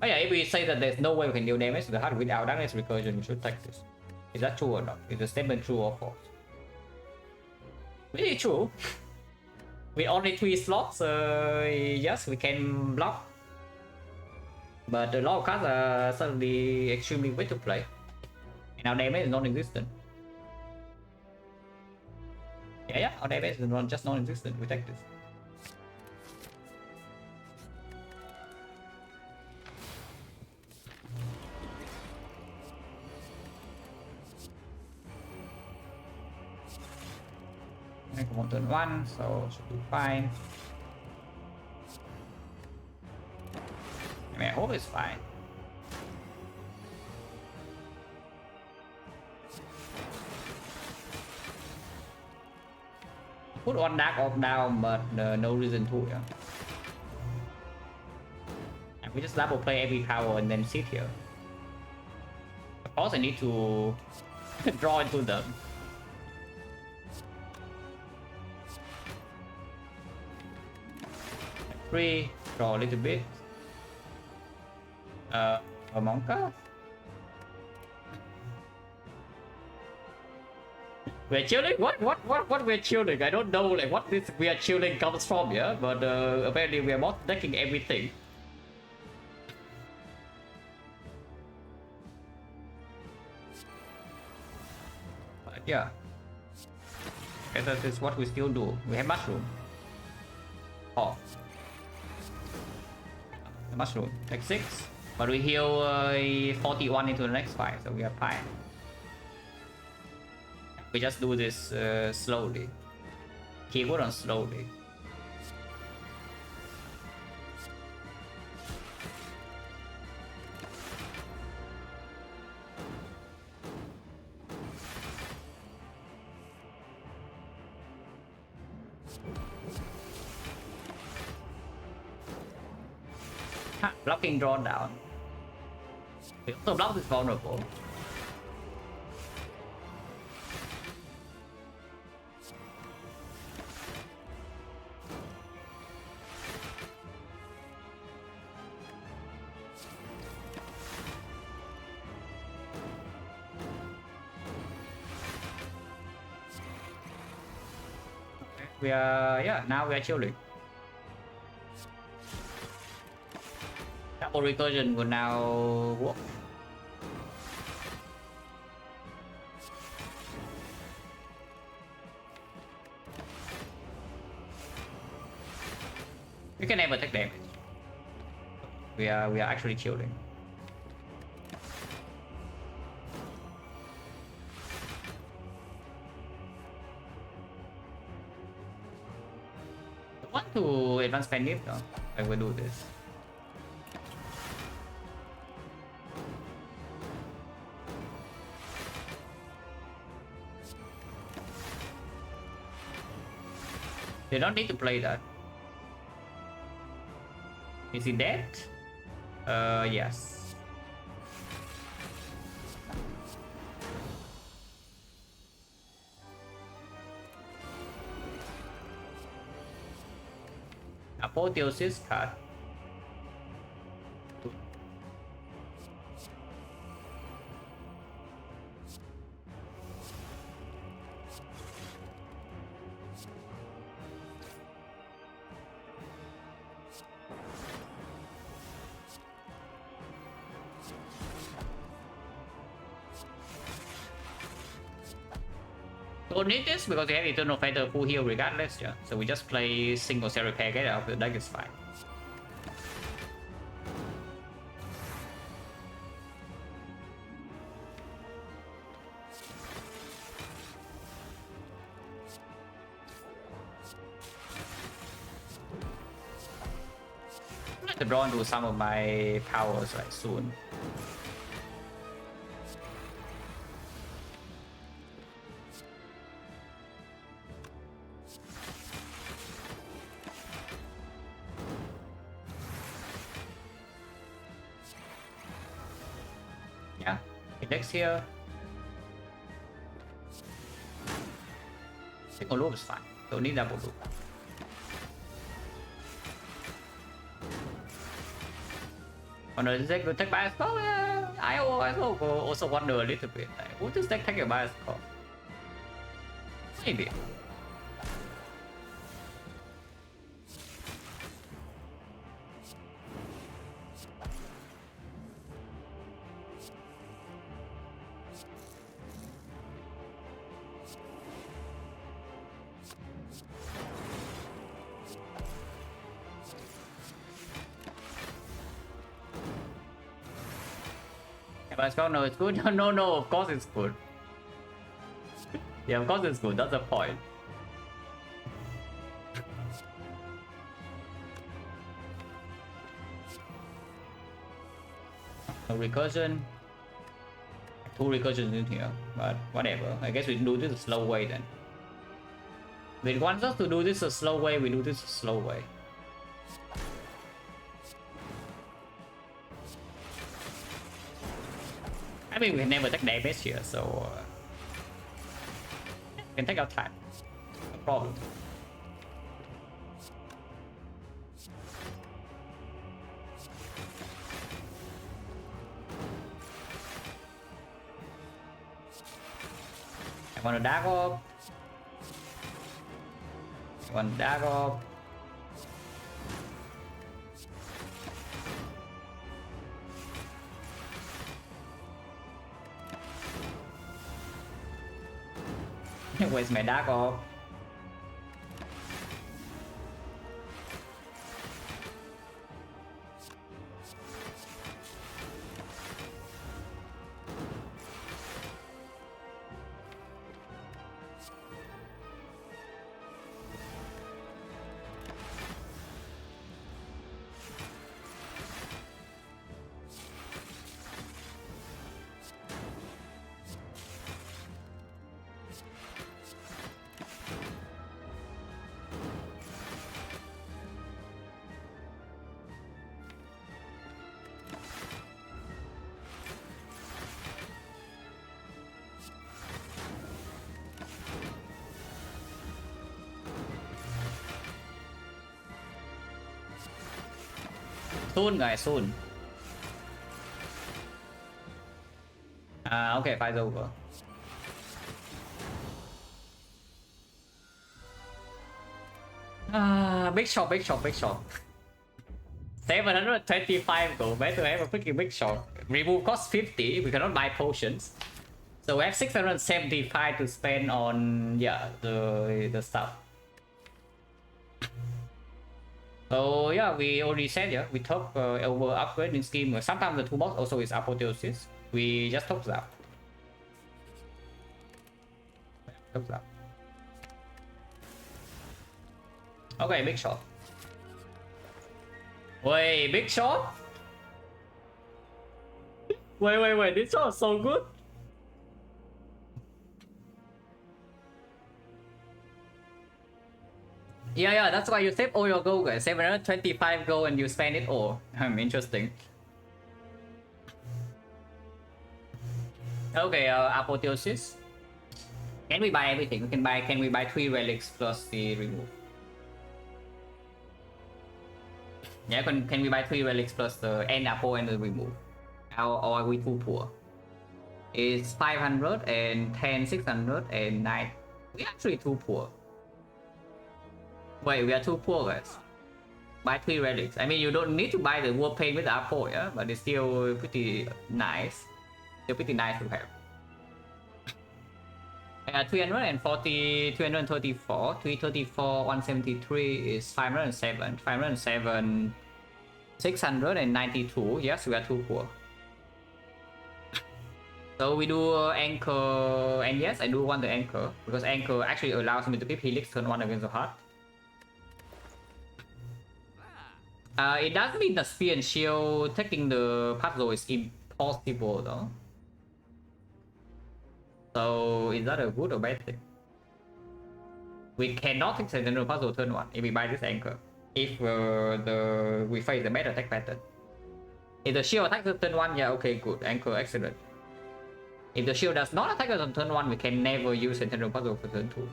Oh yeah, if we say that there's no way we can deal damage to the heart without Darkness Recursion, we should take this. Is that true or not? Is the statement true or false? Really true. With only 3 slots, yes, we can block. But a lot of cards are suddenly extremely weak to play. And our damage is non-existent. Yeah, our damage is just non-existent. We take this. Make one turn 1, so should be fine. I mean, I hope it's fine. Put one Dark Orb down, but no reason to. Yeah. And we just double play every power and then sit here. Of course, I need to draw into them. Free, draw a little bit. A Monka? We're chilling? What we're chilling? I don't know like what this we are chilling comes from, yeah? But apparently we are not taking everything. But yeah. Okay, that is what we still do. We have mushroom. Oh. The mushroom. Like 6. But we heal 41 into the next fight, so we are fine. We just do this slowly. Keyword on slowly. Ha, blocking draw down. The auto block is vulnerable. We are, yeah, now we are chilling. Double recursion will now work. We can never take damage. We are actually chilling. I want to advance panic though. I will do this. They don't need to play that. Is he dead? Yes. Apotheosis card. Don't need this because they have Eternal Fighter full heal regardless, yeah. So we just play single cell repair, get out of the deck is fine. I'm going to draw into some of my powers like soon. Yeah, index here. Single loop is fine. Don't need double loop. On the deck will take bias call. I also wonder a little bit. Like, would this deck take a bias call? Maybe. But no, it's good. No, of course it's good. Yeah, of course it's good. That's the point. No recursion. Two recursions in here, but whatever. I guess we do this a slow way then. If it wants us to do this a slow way, we do this a slow way. I mean, we can never take damage here, so we can take our time. No problem. I want to dark off. I want to dark off. Where's my dark off? Soon guys, soon. Okay, fight's over. Big shot, big shot, big shot. 725 gold, better have a freaking big shot. Remove cost 50, we cannot buy potions. So we have 675 to spend on, yeah, the stuff. So yeah, we already said, yeah, we talk over upgrading scheme. Sometimes the toolbox also is apotheosis. We just talk that. Okay, big shot. Wait, big shot? Wait, this shot is so good. Yeah, that's why you save all your gold, guys. 725 gold and you spend it all. Interesting. Okay, apotheosis. Can we buy everything? Can we buy 3 relics plus the remove? Yeah, can we buy 3 relics plus the end apple and the remove? Or are we too poor? It's 500 and 10, 600 and 9. We're actually too poor. Wait, we are too poor, guys. Buy 3 relics. I mean, you don't need to buy the war paint with the apple, yeah? But it's still pretty nice. Still pretty nice to have. 340, 334, 334, 173 is 507, 507, 692. Yes, we are too poor. So we do anchor, and yes, I do want the anchor because anchor actually allows me to keep helix turn 1 against the heart. It does mean the spear and shield taking the puzzle is impossible though. So is that a good or bad thing? We cannot take the general puzzle turn 1 if we buy this anchor. If we face the better attack pattern. If the shield attacks the turn 1, yeah, okay, good. Anchor, excellent. If the shield does not attack us on turn 1, we can never use Sentinel Puzzle for turn 2.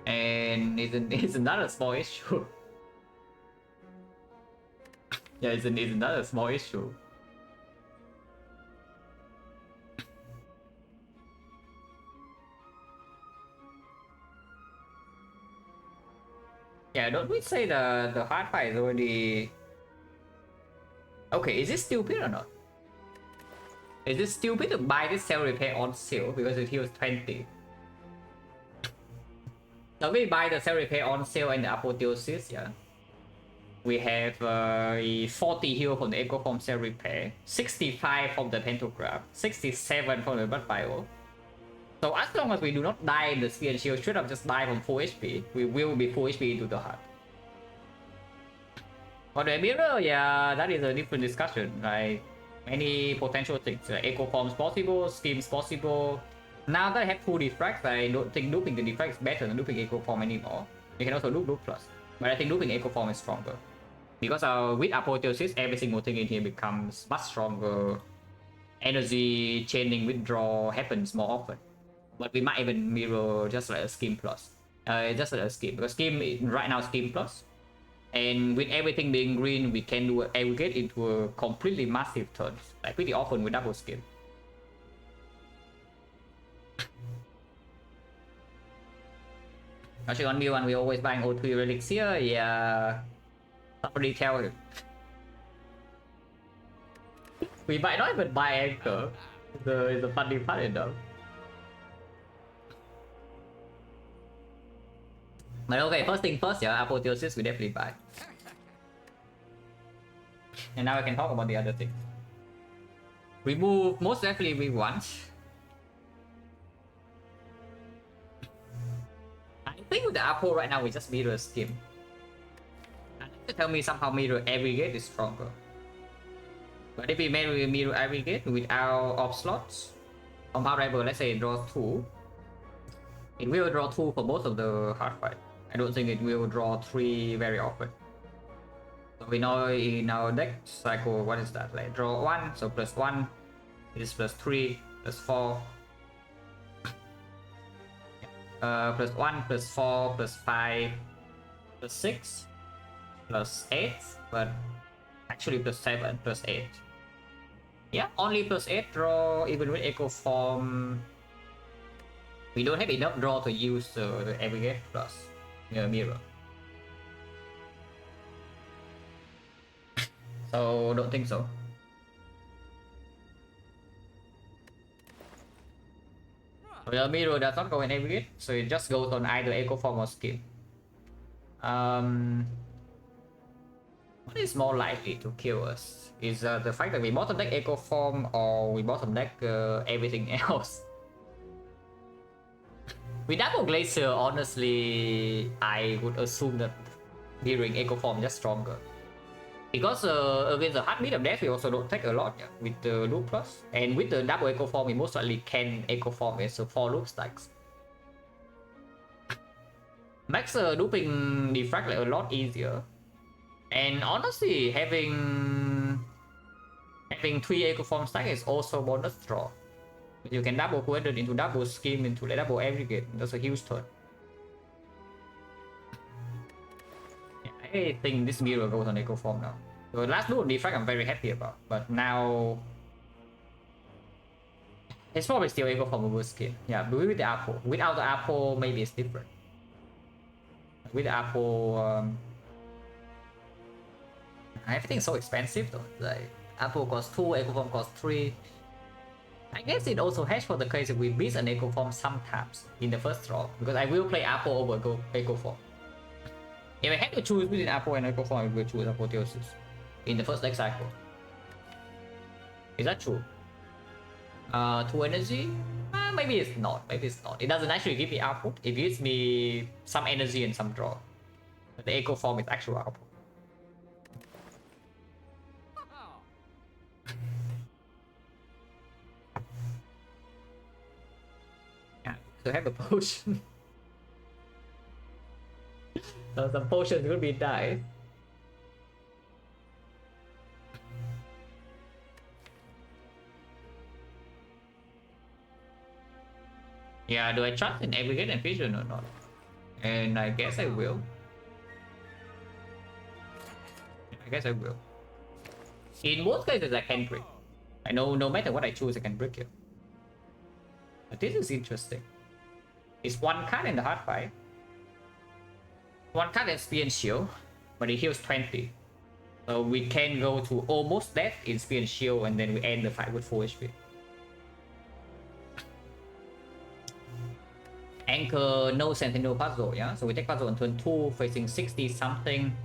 And it's another small issue. Yeah, it's another small issue. Yeah, don't we say the hard fight is already... Okay, is it stupid or not? Is it stupid to buy this cell repair on sale because it heals 20? So we buy the cell repair on sale and the apotheosis, yeah. We have 40 heal from the Echo Form cell repair, 65 from the pentagram, 67 from the blood bio. So as long as we do not die in the spear and shield, should have just died from full HP, we will be full HP into the heart. For the mirror, yeah, that is a different discussion. Like many potential things, Echo Forms possible, schemes possible. Now that I have 2 defects, I don't think looping the defects is better than looping Echo Form anymore. You can also loop plus, but I think looping Echo Form is stronger. Because with apotheosis, every single thing in here becomes much stronger. Energy chaining withdrawal happens more often. But we might even mirror just like a scheme plus. Just like a scheme. Because scheme right now is scheme plus. And with everything being green, we can do aggregate into a completely massive turns. Like pretty often with double scheme. Actually on B1 we always buying O3 relics here. Yeah. Somebody tell him. We might not even buy anchor. It's a funny part enough. But okay, first thing first, yeah, apotheosis we definitely buy. And now I can talk about the other thing. Remove most definitely we want. I think with the apple right now we just mirror scheme. To tell me somehow mirror aggregate is stronger. But if we mirror aggregate without off slots, compound rival, let's say it draws 2, it will draw 2 for most of the hard fight. I don't think it will draw 3 very often. So we know in our deck cycle, what is that? Like draw 1, so plus 1, it is plus 3, plus 4. Plus 1, plus 4, plus 5, plus 6. plus 8, but actually plus 7 plus 8. Yeah, only plus 8 draw. Even with Echo Form, we don't have enough draw to use the Aggregate plus Mirror. So don't think so. The Mirror does not go in Aggregate, so it just goes on either Echo Form or Skill. What is more likely to kill us is the fact that we bottom deck Echo Form or we bottom deck everything else. With double Glacier, honestly, I would assume that mirroring Echo Form just stronger. Because against the Heartbeat of Death, we also don't take a lot with the Loop Plus. And with the double Echo Form, we most likely can Echo Form as 4 loop stacks. Makes looping Defect like a lot easier. And honestly, having 3 Echo Form stack is also bonus draw. You can double Quadrant into double Scheme into like double Aggregate. That's a huge turn. I think this mirror goes on Echo Form now. The last loop Defect I'm very happy about, but now it's probably still Echo Form over Skin. Yeah, but with the Apple. Without the Apple, maybe it's different. With the Apple, everything's so expensive though. Like Apple costs 2, Echo Form costs 3. I guess it also has for the case if we beat an Echo Form sometimes in the first draw, because I will play Apple over Echo Form. If I had to choose between Apple and Echo Form, I will choose Apotheosis in the first deck cycle. Is that true? 2 energy? Maybe it's not. Maybe it's not. It doesn't actually give me output. It gives me some energy and some draw. But the Echo Form is actual output. Yeah, to have a potion. So some potions will be nice. Yeah, do I trust in Aggregate and Vision or not? And I guess I will. In most cases, I can break. I know no matter what I choose, I can break it. But this is interesting. It's 1 card in the hard fight. 1 card is Spear and Shield, but it heals 20. So we can go to almost death in Spear and Shield, and then we end the fight with full HP. Anchor, no Sentinel puzzle, yeah? So we take puzzle on turn 2, facing 60 something.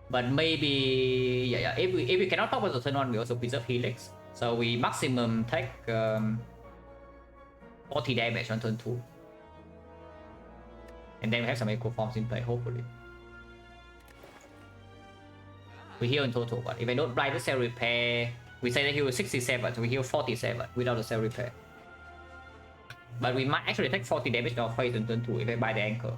But maybe, yeah, if we cannot top puzzle turn 1, we also preserve Helix. So we maximum take 40 damage on turn 2. And then we have some Echo Forms in play, hopefully. We heal in total, but if I don't buy the Cell Repair, we say that heal 67, so we heal 47 without the Cell Repair. But we might actually take 40 damage to our face in turn 2 if I buy the Anchor.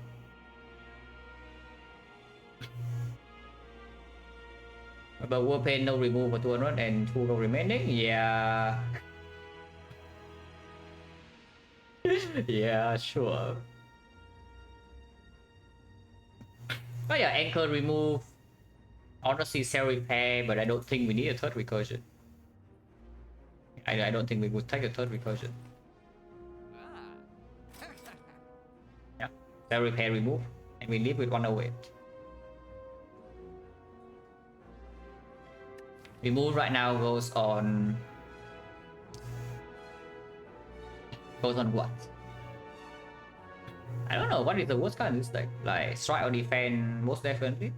But Warpaint no remove for 200 and 2 go remaining, yeah. Yeah, sure. Oh yeah, Anchor remove. Honestly, Cell Repair, but I don't think we need a third recursion. I don't think we would take a third recursion. Yeah, Cell Repair remove, and we leave with 108. Remove right now goes on what? I don't know what is the worst card in this deck. Like strike or defend, most definitely.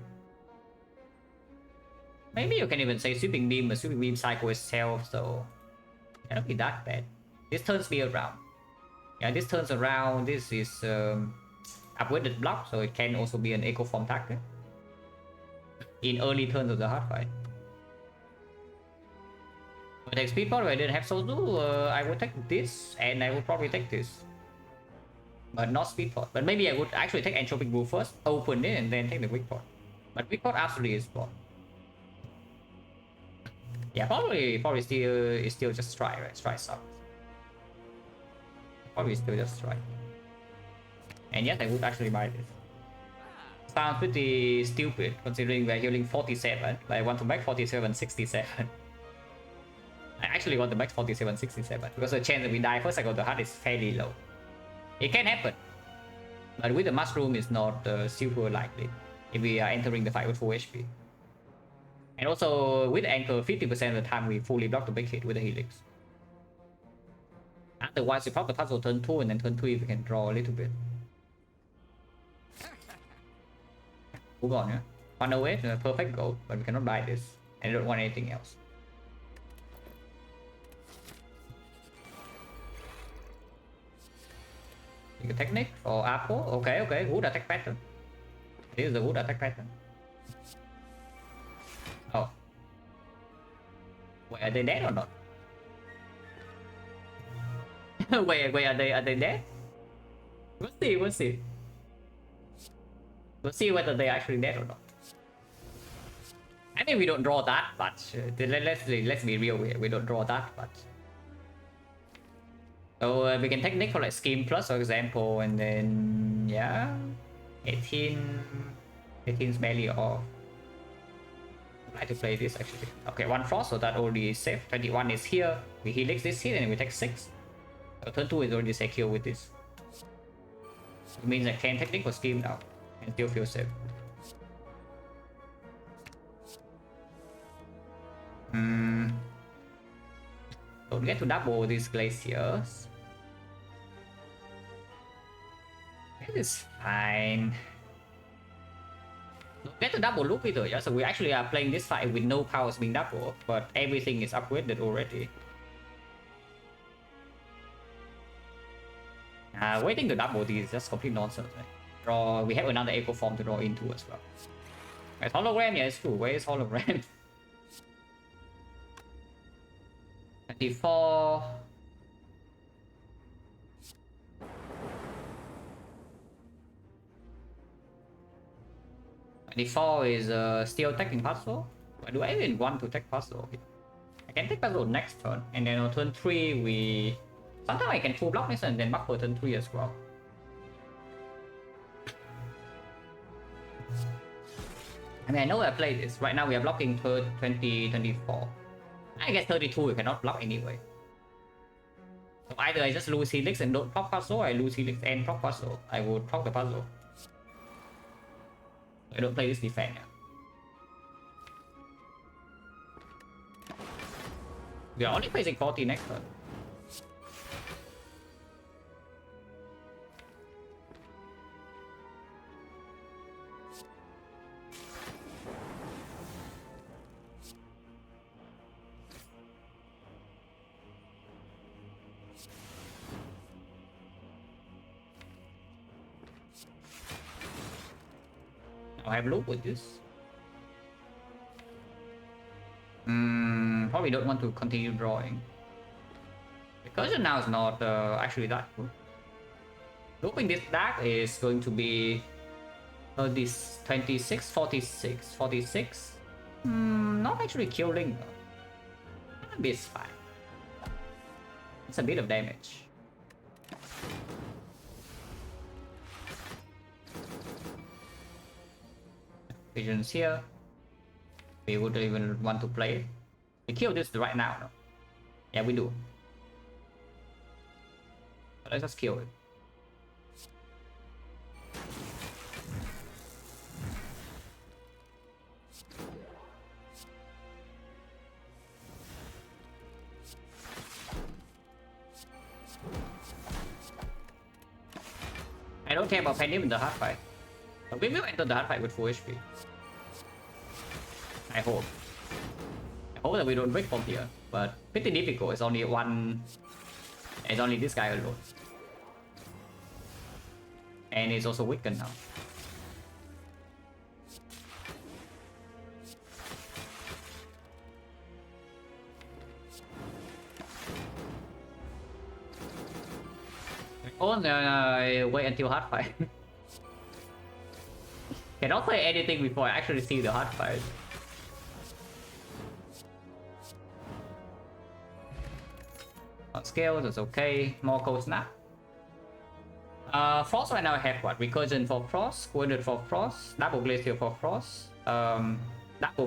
Maybe you can even say sweeping beam, but sweeping beam cycle itself, so it cannot be that bad. This turns me around. Yeah, this turns around. This is upgraded block, so it can also be an Echo Form target in early turns of the hard fight. If I take speed pot, if I didn't have Sozu, I would take this, and I would probably take this. But not speed pot. But maybe I would actually take Entropic Brew first, open it, and then take the weak pot. But weak pot absolutely is pot. Yeah, probably still just strike, right? Strike sucks. Probably still just strike. And yes, I would actually buy this. Sounds pretty stupid considering we're healing 47. I want to make 47 67. I actually want to make 47 67 because the chance that we die first cycle of the heart is fairly low. It can happen, but with the mushroom it's not super likely if we are entering the fight with full HP. And also with the anchor, 50% of the time we fully block the big hit with the helix. Otherwise we block the puzzle turn 2 and then turn 3 we can draw a little bit. Move on, yeah. 108 is a perfect goal, but we cannot buy this. And I don't want anything else. Take a technique for Apple. Okay, okay, good attack pattern. This is a good attack pattern. Oh. Wait, are they dead or not? wait, are they dead? We'll see, we'll see. We'll see whether they're actually dead or not. I mean, we don't draw that much. Let's be real here. We don't draw that much. So we can technique for like Scheme Plus, for example, and then yeah, 18's barely off. I'd like to play this actually. Okay, 1 frost, so that already is safe. 21 is here. We helix this here, and we take 6. So turn 2 is already secure with this. It means I can technique for Scheme now and still feel safe. Don't get to double these glaciers. This is fine. Don't get to double loop either, yeah? So we actually are playing this fight with no powers being double, but everything is upgraded already. Waiting to double these is just complete nonsense. Right? Draw. We have another echo form to draw into as well. Where's hologram? Yeah, it's true. Where is hologram? 24. Is still taking puzzle. But do I even want to take puzzle? I can take puzzle next turn, and then on turn 3 we. Sometimes I can full block this and then buffer turn 3 as well. I mean, I know I played this. Right now we are blocking turn 20, 24. I guess 32 we cannot block anyway. So either I just lose helix and don't proc puzzle, or I lose helix and proc puzzle. I would proc the puzzle. I don't play this defect now. We are only facing 40 next turn. I have loop with this. Probably don't want to continue drawing. Because now is not actually that good. Looping this back is going to be this 26, 46, 46. Not actually killing though. A bit fine. It's a bit of damage. Visions here. We wouldn't even want to play it. We kill this right now, no? Yeah, we do. But let's just kill it. I don't care about Penny in the hard fight. But we will enter the hard fight with full HP. I hope. I hope that we don't break from here. But pretty difficult. It's only one. It's only this guy alone. And he's also weakened now. Oh no, wait until hard fight. Cannot play anything before I actually see the hard fight. On scale, that's okay. More cold snap. Frost right now I have what? Recursion for Frost, Coordinate for Frost, Double Glacier for Frost, Double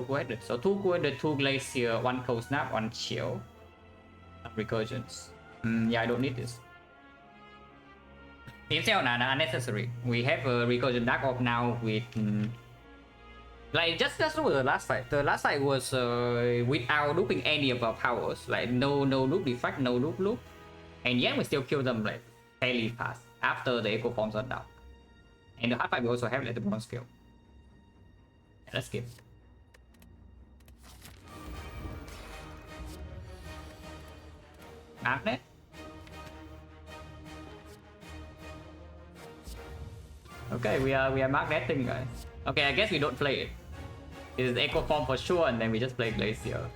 Coordinate. So 2 Coordinate, 2 Glacier, 1 Cold Snap, 1 Chill. Recursions. Yeah, I don't need this. Instead, unnecessary. We have a Recursion Dark Orb now with... like, just look at the last fight. The last fight was without looping any of our powers. Like, no loop defect, no loop. And yet we still kill them like fairly fast after the Echo Forms are down. And the hard fight we also have like the bonus skill. Let's skip. Magnet. Okay, we are magneting, guys. Okay, I guess we don't play it. It's the Echo Form for sure, and then we just play Glacier.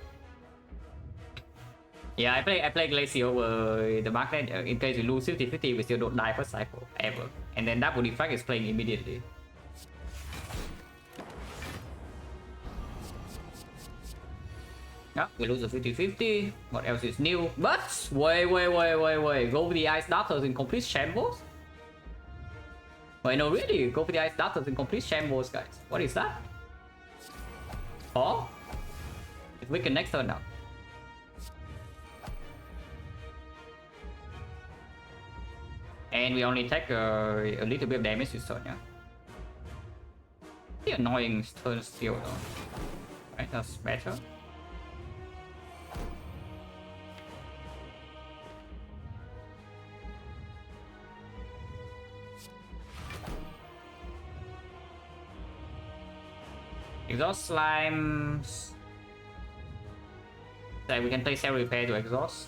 Yeah, I play Glacier over the Magnet. In case we lose 50-50, we still don't die first cycle, ever. And then Double Defect is playing immediately. Yeah, we lose a 50-50. What else is new? But wait. Go with the Ice Darters in complete shambles? Wait, no, really? Go with the Ice Darters in complete shambles, guys. What is that? Oh? It's weaken next turn now. And we only take a little bit of damage this turn, yeah? The annoying turn still though. Right, that's better. Exhaust slimes. So we can play Cell Repair to exhaust.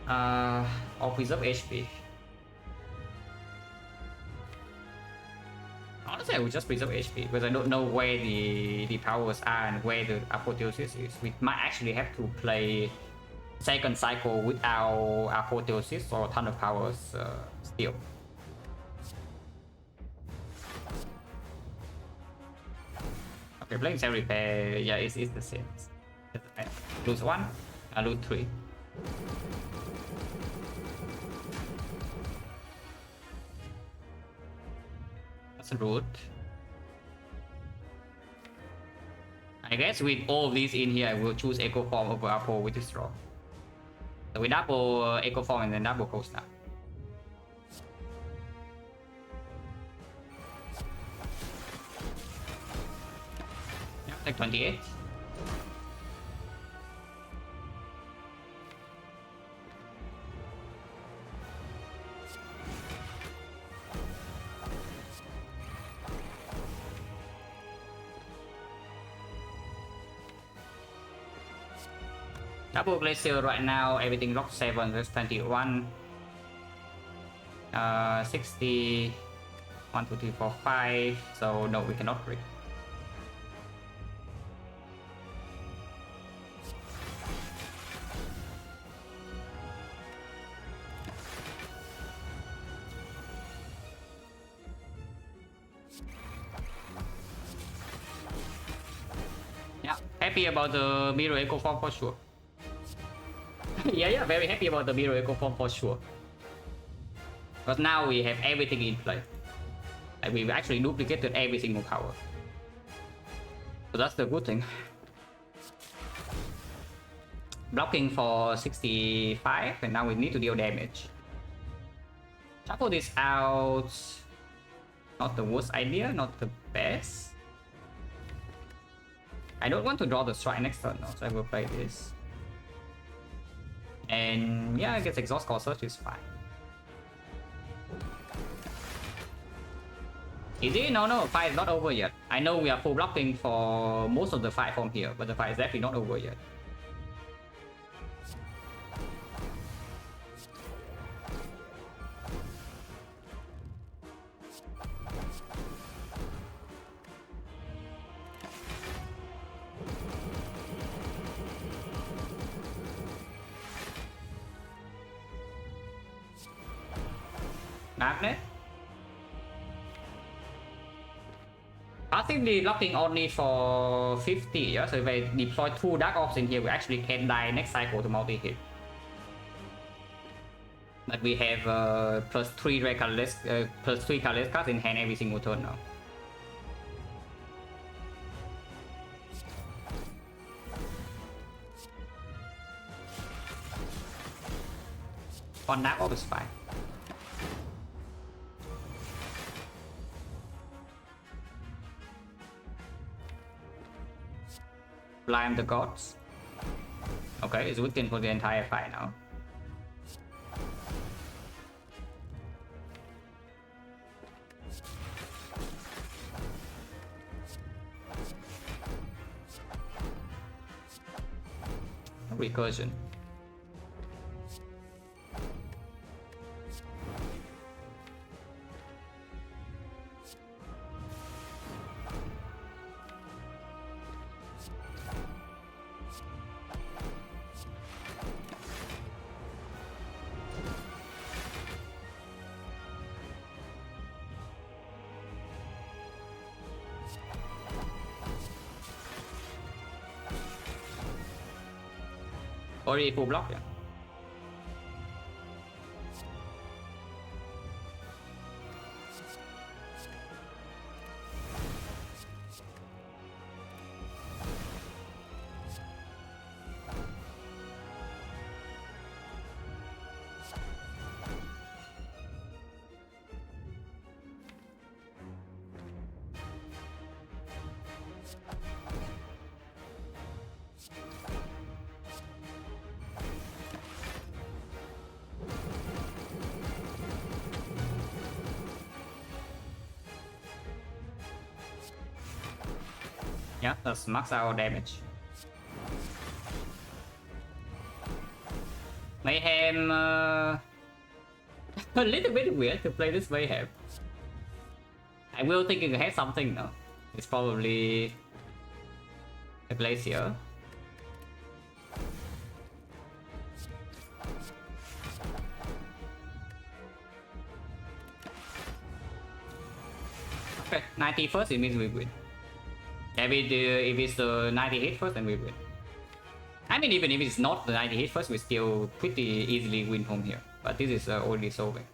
Or preserve HP. Honestly, I would just preserve HP because I don't know where the powers are and where the apotheosis is. We might actually have to play second cycle without apotheosis or ton of powers still. Okay, playing Cell Repair, yeah, it's the same. Lose 1, I lose 3. That's a root. I guess with all of these in here, I will choose Echo Form over Apo with this draw. So with Apo, Echo Form and then Double Cold Snap. Yeah, take 28. Double Glacier right now, everything locked 7, there's 21. 60. 1, 2, 3, 4, 5. So no, we cannot break. Yeah, happy about the Mirror Echo Form for sure. yeah, very happy about the Mirror Echo Form for sure. Because now we have everything in play. And we've actually duplicated every single power. So that's the good thing. Blocking for 65, and now we need to deal damage. Shuffle this out. Not the worst idea, not the best. I don't want to draw the strike next turn, though, so I will play this. And yeah, I guess Exhaust Core Search is fine. Is it? No, fight is not over yet. I know we are full blocking for most of the fight from here, but the fight is definitely not over yet. Magnet. Passively blocking only for 50, yeah? So if I deploy 2 Dark Orbs in here, we actually can die next cycle to multi-hit. But we have +3 red colorless, +3 colorless cards in hand every single turn now. One dark orb is fine. Blind the gods. Okay, it's weakened for the entire fight now. Recursion. Already full block, yeah. Yeah, that's max our damage. Mayhem, a little bit weird to play this Mayhem. I will thinking ahead something though. It's probably a Glacier. Okay, 90 first, it means we win. If it's the 90 hit first, then we win. I mean, even if it's not the 90 hit first, we still pretty easily win from here. But this is already solving.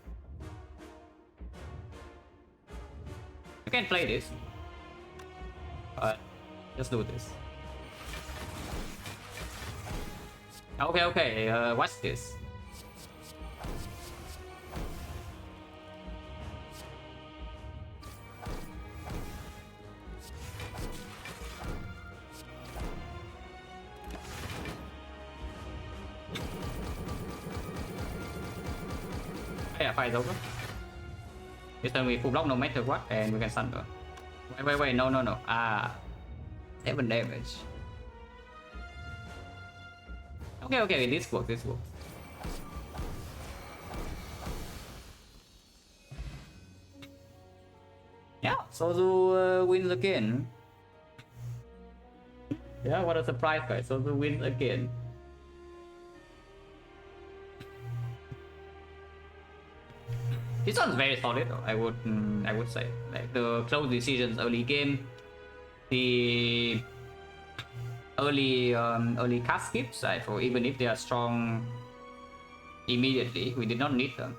You can play this. But just do this. Okay, what's this? Yeah, fight is over. This time we full block no matter what, and we can stun her. Wait, no. Ah, 7 damage. Okay, this works. Yeah, Sozu wins again. Yeah, what a surprise, guys. Sozu wins again. This one's very solid though, I would say. Like the close decisions early game, the early cast skips, for even if they are strong immediately, we did not need them.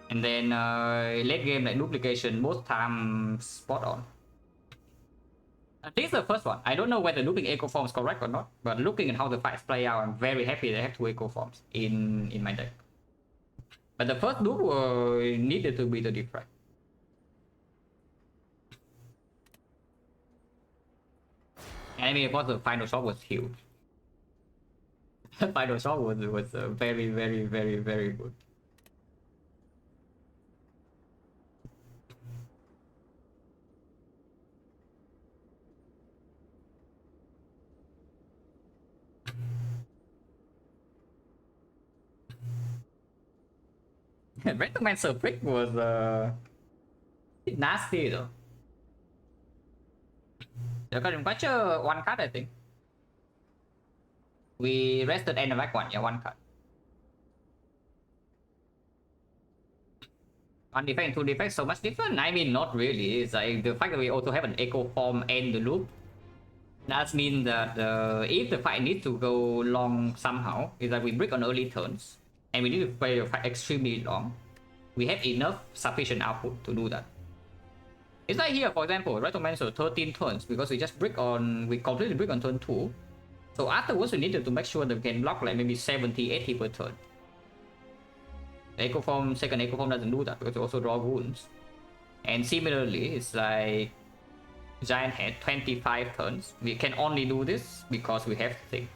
And then late game like duplication, most time spot on. This is the first one. I don't know whether looping echo form is correct or not, but looking at how the fights play out, I'm very happy they have 2 echo forms in my deck. But the first loop needed to be the Defect. And I mean, of course, the final shot was huge. The final shot was very good. Rectomancer Prick was nasty though. There got him catch one card, I think. We rested and back one, yeah, 1 card. 1 defect and 2 defect, so much different? I mean, not really. It's like the fact that we also have an echo form and the loop. That means that if the fight needs to go long somehow, is that we break on early turns. and we need to play the fight extremely long. We have enough sufficient output to do that. It's like here, for example, right? To mention 13 turns because we just we completely brick on turn 2. So afterwards, we needed to make sure that we can block like maybe 70, 80 per turn. Echo Form, second Echo Form doesn't do that because it also draw wounds. And similarly, it's like Giant had 25 turns. We can only do this because we have thing.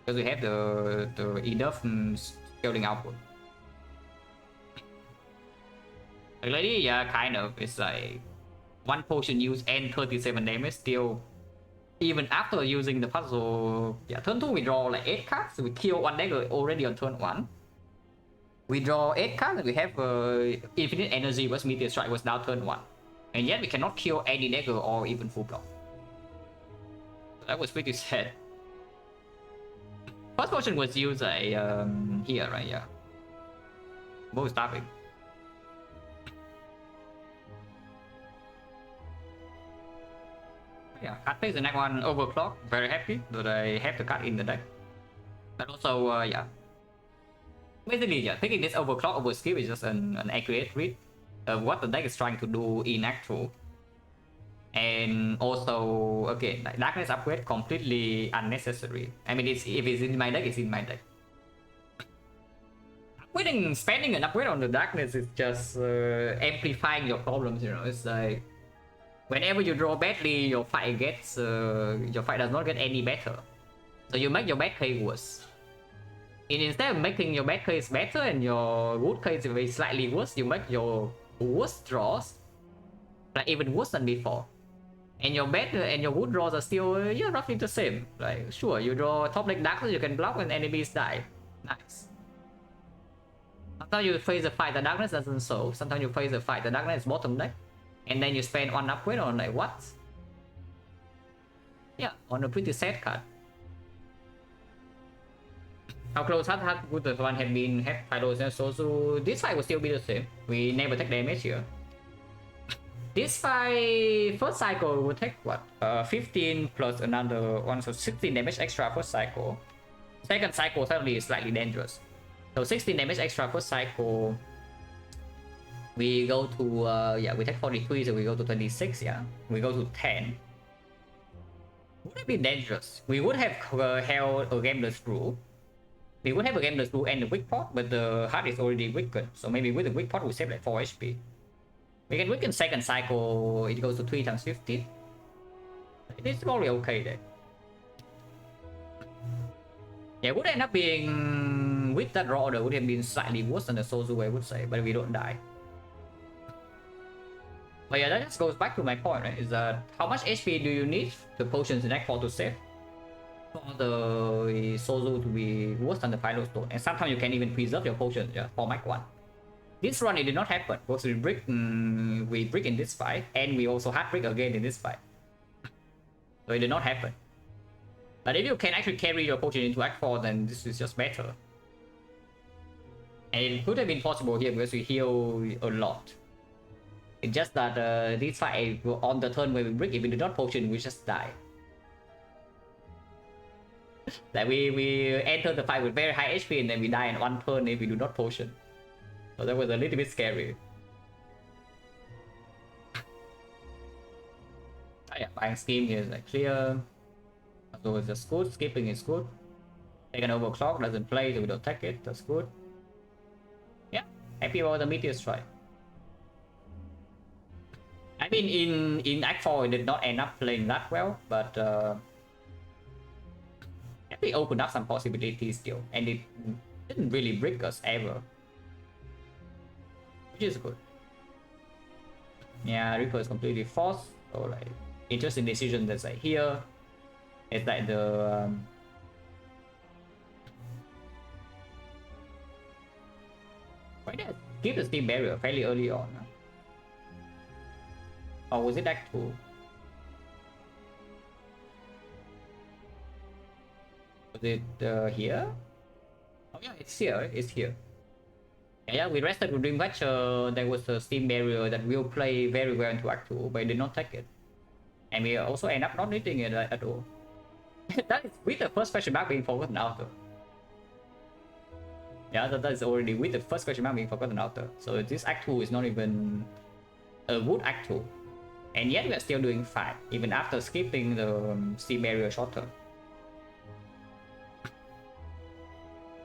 Because we have the enough scaling output. Already, yeah, kind of. It's like one potion use and 37 damage still. Even after using the puzzle, yeah, turn 2 we draw like 8 cards. So we kill one dagger already on turn 1. We draw 8 cards and we have infinite energy was Meteor Strike was now turn 1. And yet we cannot kill any dagger or even full block. That was pretty sad. First potion was used here, right? Yeah. Bow stabbing. Yeah, cut is the next one. Overclock. Very happy that I have the card in the deck. But also, yeah. Basically, yeah, taking this overclock over skip is just an accurate read of what the deck is trying to do in actual. And also, again, like darkness upgrade completely unnecessary. I mean, if it's in my deck, it's in my deck. Spending an upgrade on the darkness is just amplifying your problems. You know, it's like whenever you draw badly, your fight does not get any better. So you make your bad case worse. And instead of making your bad case better and your good case very slightly worse, you make your worst draws like even worse than before. And your bad and your good draws are still roughly the same. Like sure, you draw top deck darkness, you can block when enemies die. Nice. Sometimes you face a fight, the darkness doesn't solve. Sometimes you face a fight, the darkness is bottom deck. And then you spend one upgrade on like what? Yeah, on a pretty sad card. How close would the one have been Pyros, so this fight will still be the same. We never take damage here. This fight first cycle will take what? 15 plus another one, so 16 damage extra first cycle. Second cycle suddenly is slightly dangerous. So 16 damage extra first cycle. We go to we take 43, so we go to 26, yeah. We go to 10. Would have been dangerous. We would have held a gameless rule. We would have a gameless rule and the weak pot, but the heart is already weakened. So maybe with the weak pot we save like 4 HP. We can weaken second cycle, it goes to 3 times 15. It's probably okay there. Yeah, would end up being with that raw order would have been slightly worse than the Sozu, I would say, but we don't die. But yeah, that just goes back to my point, right? Is that how much HP do you need the potions in Act 4 to save for the Sozu to be worse than the Final Stone? And sometimes you can even preserve your potions just for Mach 1. This run it did not happen because we brick in this fight and we also hard brick again in this fight. So it did not happen. But if you can actually carry your potion into Act 4, then this is just better. And it could have been possible here because we heal a lot. It's just that this fight on the turn where we brick, if we do not potion, we just die. Like we enter the fight with very high HP and then we die in one turn if we do not potion. So that was a little bit scary. Yeah, buying scheme here is like clear. So it's just good. Skipping is good. Take an overclock, doesn't play, so we don't take it. That's good. Yeah, happy about the Meteor Strike. I mean, in Act 4, it did not end up playing that well, but we opened up some possibilities still, and it didn't really brick us ever, which is good. Yeah, Reaper is completely forced, so like interesting decision that's like here. It's like the why did I skip the Steam Barrier fairly early on? Or was it Act 2? Was it here? Oh yeah, it's here. It's here. Yeah, we rested with Dreamcatcher. There was a Steam Barrier that will play very well into Act 2, but I did not take it. And we also end up not needing it at all. That is with the first question mark being forgotten out though. Yeah, that is already with the first question mark being forgotten after. So this Act 2 is not even a good Act 2. And yet we are still doing fine, even after skipping the steam barrier short term.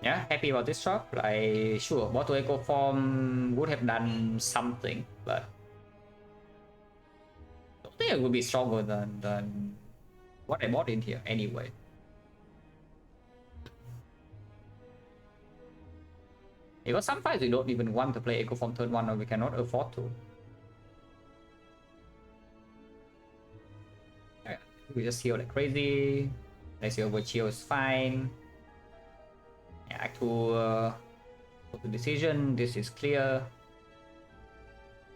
Yeah, happy about this shot. Like, sure, bottle echo form would have done something, but I don't think it would be stronger than what I bought in here anyway. Because some fights we don't even want to play echo form turn 1 or we cannot afford to. Yeah, we just heal like crazy. Let's see, overchill is fine. Yeah, Act 2 go to decision. This is clear.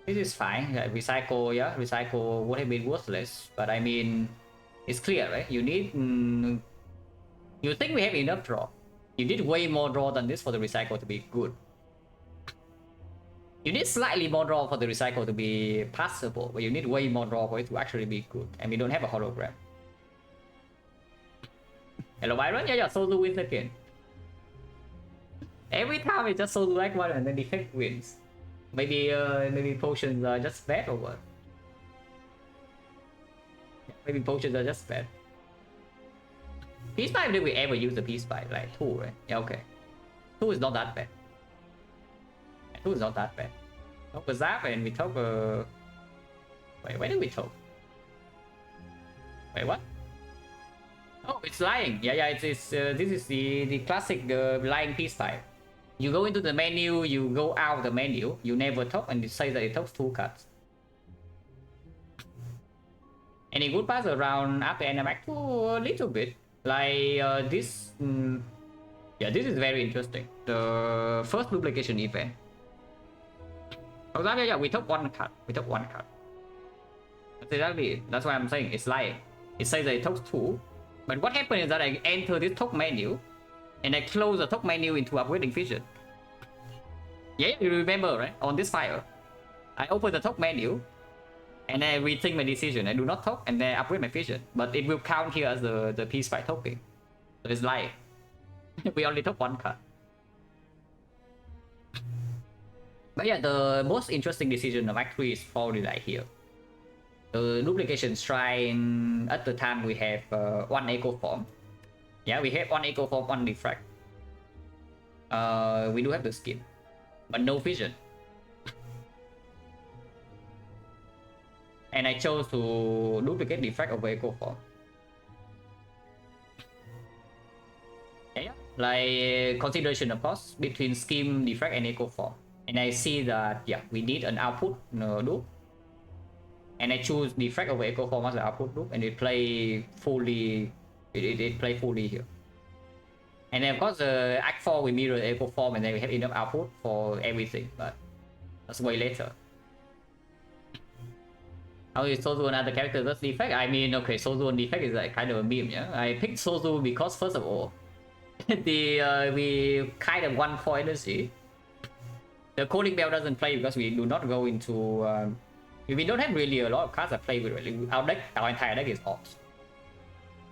This is fine. Yeah, recycle, yeah, recycle would have been worthless, but I mean, it's clear, right? You need. You think we have enough draw? You need way more draw than this for the recycle to be good. You need slightly more draw for the recycle to be passable, but you need way more draw for it to actually be good. And we don't have a hologram. Hello Byron, yeah, Solo wins again. Every time it's just Solo like one and then Defect wins. Maybe potions are just bad or what? Maybe potions are just bad. Peace pipe, did we ever use the peace pipe? Like 2, right? Yeah, okay. 2 is not that bad. 2 is not that bad. Took a zap and we took a... Wait, where did we took? Wait, what? Oh, it's lying. Yeah, it's this is the classic lying peace pipe. You go into the menu, you go out the menu, you never talk, and it says that it talks 2 cards. And it would pass around after end of Act 2 a little bit. Like this... yeah, this is very interesting. The first duplication event. For example, yeah, we took 1 card. We took 1 card. That's exactly it. That's why I'm saying it's lying. It says that it talks 2. But what happened is that I enter this talk menu and I close the talk menu into upgrading vision. Yeah, you remember, right? On this file, I open the talk menu and I rethink my decision. I do not talk and then upgrade my vision. But it will count here as the piece by talking. So it's lying. We only took 1 card. But yeah, the most interesting decision of Act 3 is probably like here. The duplication shrine, at the time we have 1 echo form. Yeah, we have 1 echo form, 1 defect. We do have the skin, but no vision. And I chose to duplicate defect over echo form. Yeah, like consideration of course between scheme, defect, and echo form. And I see that yeah, we need an output loop. And I choose defect over echo form as the output loop, and it play fully. It play fully here. And then of course the Act 4 we mirror the echo form, and then we have enough output for everything. But that's way later. How is Sozu another character that's defect? I mean, okay, Sozu and defect is like kind of a meme, yeah. I picked Sozu because first of all, we kind of won 4 energy. The Calling Bell doesn't play because we do not go into. We don't have really a lot of cards that play with. Really. Our entire deck is ops.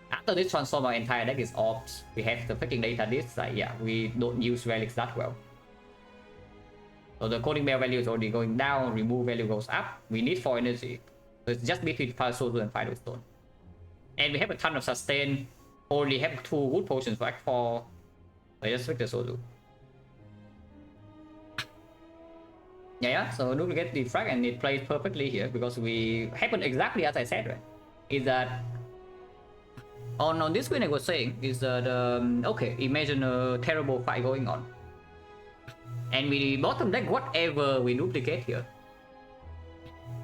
After this transform, our entire deck is ops. We have the freaking data disc. Like yeah, we don't use relics that well. So the Calling Bell value is already going down. Remove value goes up. We need 4 energy. So it's just between Fire Soul and Final Stone. And we have a ton of sustain. Only have 2 wood potions for Act 4. I just pick the Solu. Yeah, so duplicate the frag and it plays perfectly here because we happened exactly as I said, right? Is that on this screen I was saying is that okay, imagine a terrible fight going on. And we bottom deck whatever we duplicate here.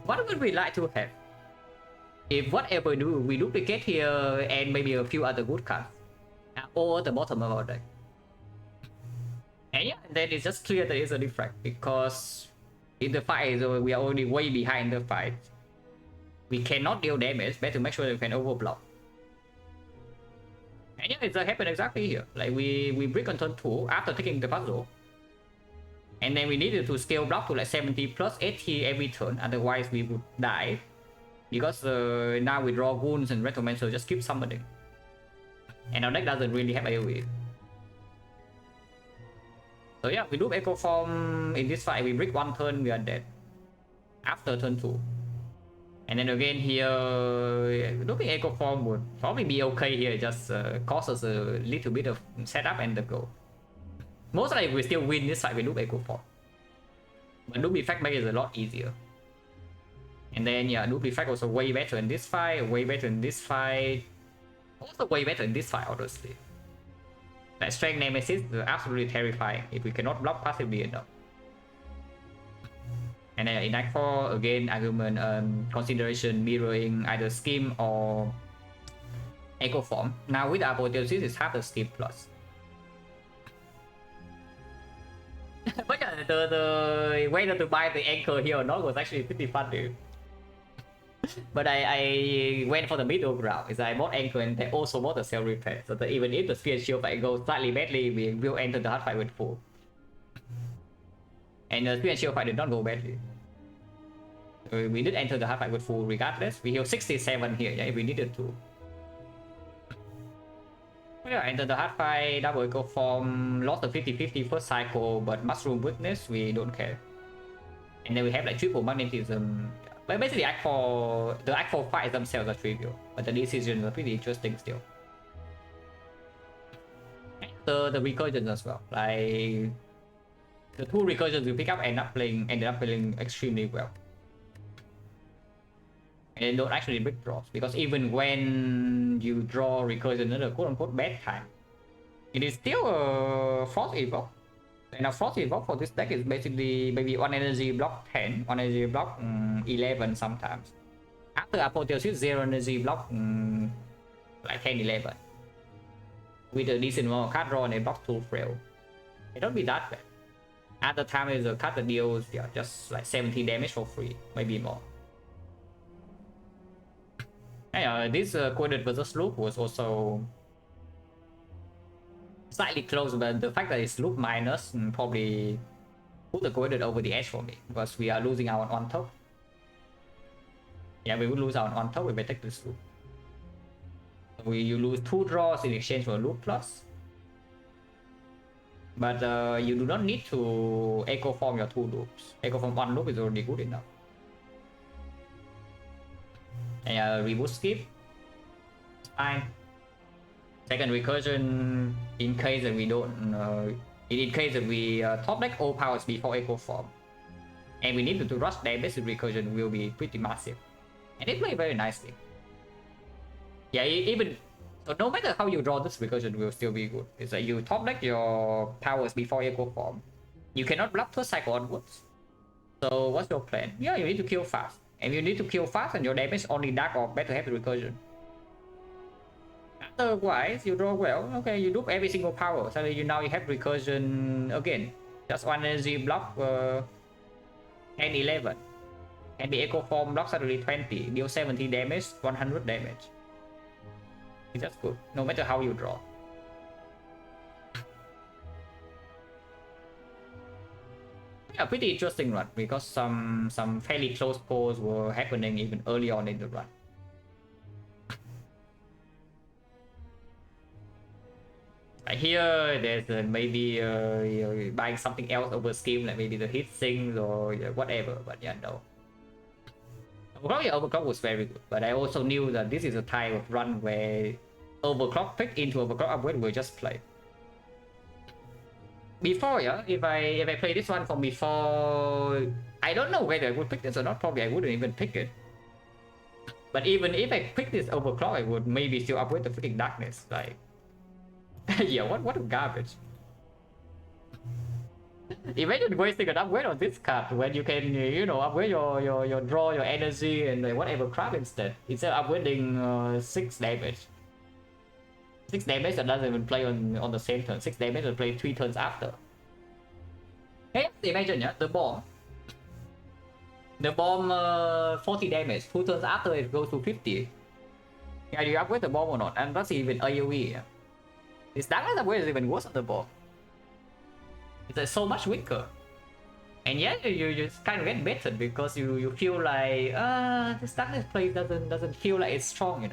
What would we like to have? If whatever we duplicate here and maybe a few other good cards or at the bottom of our deck. And yeah, then it's just clear that it's a defect because in the fight we are already way behind the fight. We cannot deal damage, better make sure that we can overblock. And yeah, it's happened exactly here. Like we break on turn 2 after taking the puzzle. And then we needed to scale block to like 70 plus 80 every turn, otherwise we would die. Because now we draw wounds and Retromancer just keep summoning. And our deck doesn't really have AoE. So yeah, we do Echo Form in this fight. We break one turn, we are dead. After turn 2. And then again here, looping Echo Form would probably be okay here. Just cost us a little bit of setup and the go. Most likely we still win this fight with loop Echo Form. But loop Defect makes it a lot easier. And then yeah, loop Defect also way better in this fight, way better in this fight. Also way better in this fight, honestly. That Strength Nemesis is absolutely terrifying if we cannot block passively enough. And then in Act 4, again, argument, consideration, mirroring, either Skim or Echo Form. Now with Apotheosis, it's half the Skim plus. But yeah, the whether to buy the anchor here or not was actually pretty fun, dude. But I went for the middle ground. Is I bought anchor and I also bought the self repair. So that even if the spear shield fight goes slightly badly, we will enter the hard fight with full. And the spear and shield fight did not go badly. We did enter the hard fight with full regardless. We heal 67 here, yeah, if we needed to. Yeah, enter the hard fight, double Echo Form, lost the 50-50 first cycle, but Mushroom Witness, we don't care. And then we have like triple magnetism. But basically the Act 4 fights themselves are trivial, but the decisions are pretty interesting still. The recursions as well, like the 2 recursions you pick up ended up playing extremely well. And they don't actually break draws, because even when you draw recursion at a quote-unquote bad time, it is still a Frost Evoke. And a Frost Evoke for this deck is basically maybe 1 energy block 10, 1 energy block 11 sometimes. After Apotheosis, 0 energy block like 10, 11. With a decent amount of card draw and a block 2 frail. It don't be that bad. At the time, is a card that deals just like 70 damage for free, maybe more. Yeah, this Coded versus Loop was also slightly close, but the fact that it's Loop minus probably put the Coded over the edge for me, because we are losing our on top. Yeah, we would lose our on top if we take this Loop. You lose 2 draws in exchange for Loop plus. But you do not need to Echo Form your 2 loops. Echo Form 1 loop is already good enough. And reboot skip, fine. Second recursion, in case that we don't, in case that we top deck all powers before Echo Form, and we need to rush damage, recursion will be pretty massive, and they play very nicely. Yeah, even so, no matter how you draw this recursion, will still be good. It's like you top deck your powers before Echo Form, you cannot block first cycle onwards. So what's your plan? Yeah, you need to kill fast. And you need to kill fast, and your damage only dark or better have the recursion. Otherwise, you draw well. Okay, you loop every single power. So now you have recursion again. Just 1 energy block 10, 11. And the Echo Form block suddenly 20. Deal 70 damage, 100 damage. It's just good, no matter how you draw. Yeah, pretty interesting run, because some fairly close polls were happening even early on in the run. Here there's maybe buying something else over scheme, like maybe the hit things or whatever, but yeah, no. Overclock was very good, but I also knew that this is a type of run where overclock pick into overclock upgrade will just play. Before, yeah, if I play this one from before, I don't know whether I would pick this or not. Probably I wouldn't even pick it. But even if I pick this overclock, I would maybe still upgrade the freaking darkness. Like, yeah, what a garbage. Imagine wasting an upgrade on this card when you can, upgrade your draw, your energy, and whatever crap instead of upgrading 6 damage. 6 damage that doesn't even play on the same turn. 6 damage that play 3 turns after. Hey, imagine, yeah, the bomb. The bomb 40 damage. 2 turns after it goes to 50. Yeah, do you upgrade the bomb or not? And that's even AoE. Yeah. This darkness upgrade is even worse on the bomb. It's so much weaker. And yet you just kind of get better because you feel like this darkness play doesn't feel like it's strong,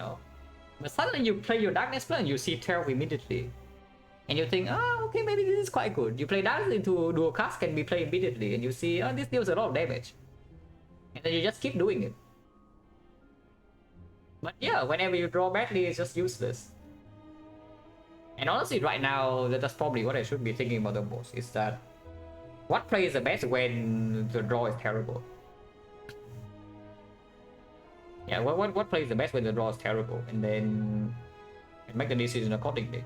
But suddenly you play your darkness play and you see 12 immediately. and you think, oh, okay, maybe this is quite good. You play Darkness into dual cast, can be played immediately, and you see, oh, this deals a lot of damage. And then you just keep doing it. But yeah, whenever you draw badly, it's just useless. And honestly, right now, that's probably what I should be thinking about the most, is that what plays the best when the draw is terrible? Yeah, what plays the best when the draw is terrible? And then make the decision accordingly.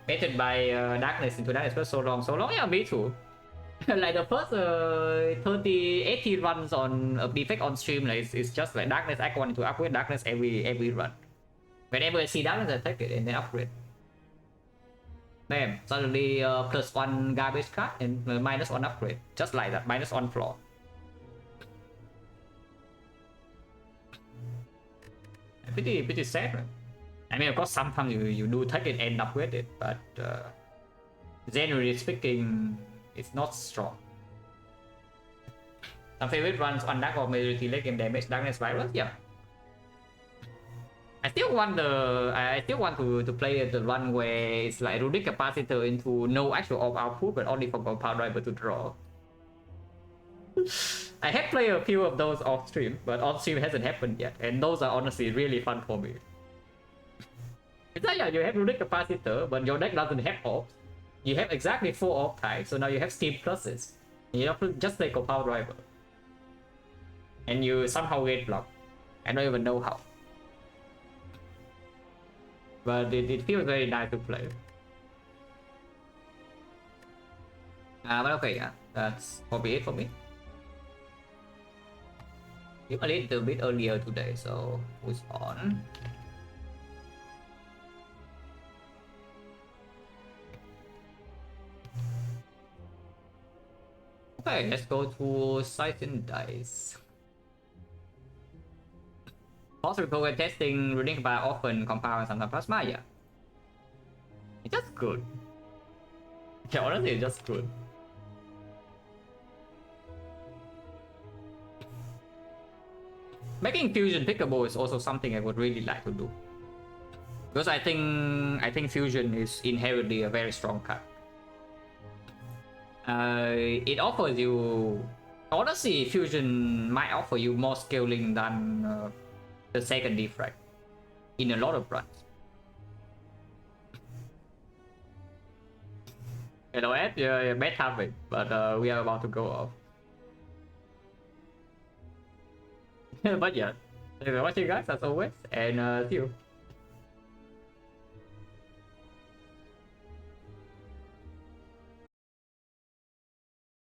Baited by Darkness into Darkness for so long, yeah, me too. Like the first 80 runs on Defect on stream, like, it's just like Darkness Act 1 to upgrade Darkness every run. Whenever I see Darkness, I take it and then upgrade. Bam, suddenly +1 garbage card and -1 upgrade. Just like that, -1 floor. Pretty sad, right? I mean, of course, sometimes you do take it and upgrade it, but generally speaking, it's not strong. Some favorite runs on Dark or majority late game damage, Darkness Virus, yeah. I still want to play the run where it's like Runic Capacitor into no actual off output, but only for Compound Driver to draw. I have played a few of those off stream, but on stream hasn't happened yet, and those are honestly really fun for me. It's like, yeah, you have Runic Capacitor, but your deck doesn't have off. You have exactly 4 off types, so now you have Steam pluses. You have to just play Compound Driver. And you somehow get blocked. I don't even know how. But it feels very nice to play. But okay, yeah, that's probably it for me. Came a little bit earlier today, so who's on? Okay, let's go to Sighting Dice. Possible when testing Runic by often compound and sometimes plasma, yeah. It's just good. Yeah, honestly, it's just good. Making fusion pickable is also something I would really like to do. Because I think fusion is inherently a very strong card. It offers you, honestly, fusion might offer you more scaling than the second Defect in a lot of runs. Hello Ed, yeah, bad timing, but we are about to go off. But yeah, thank you for watching guys as always, and see you.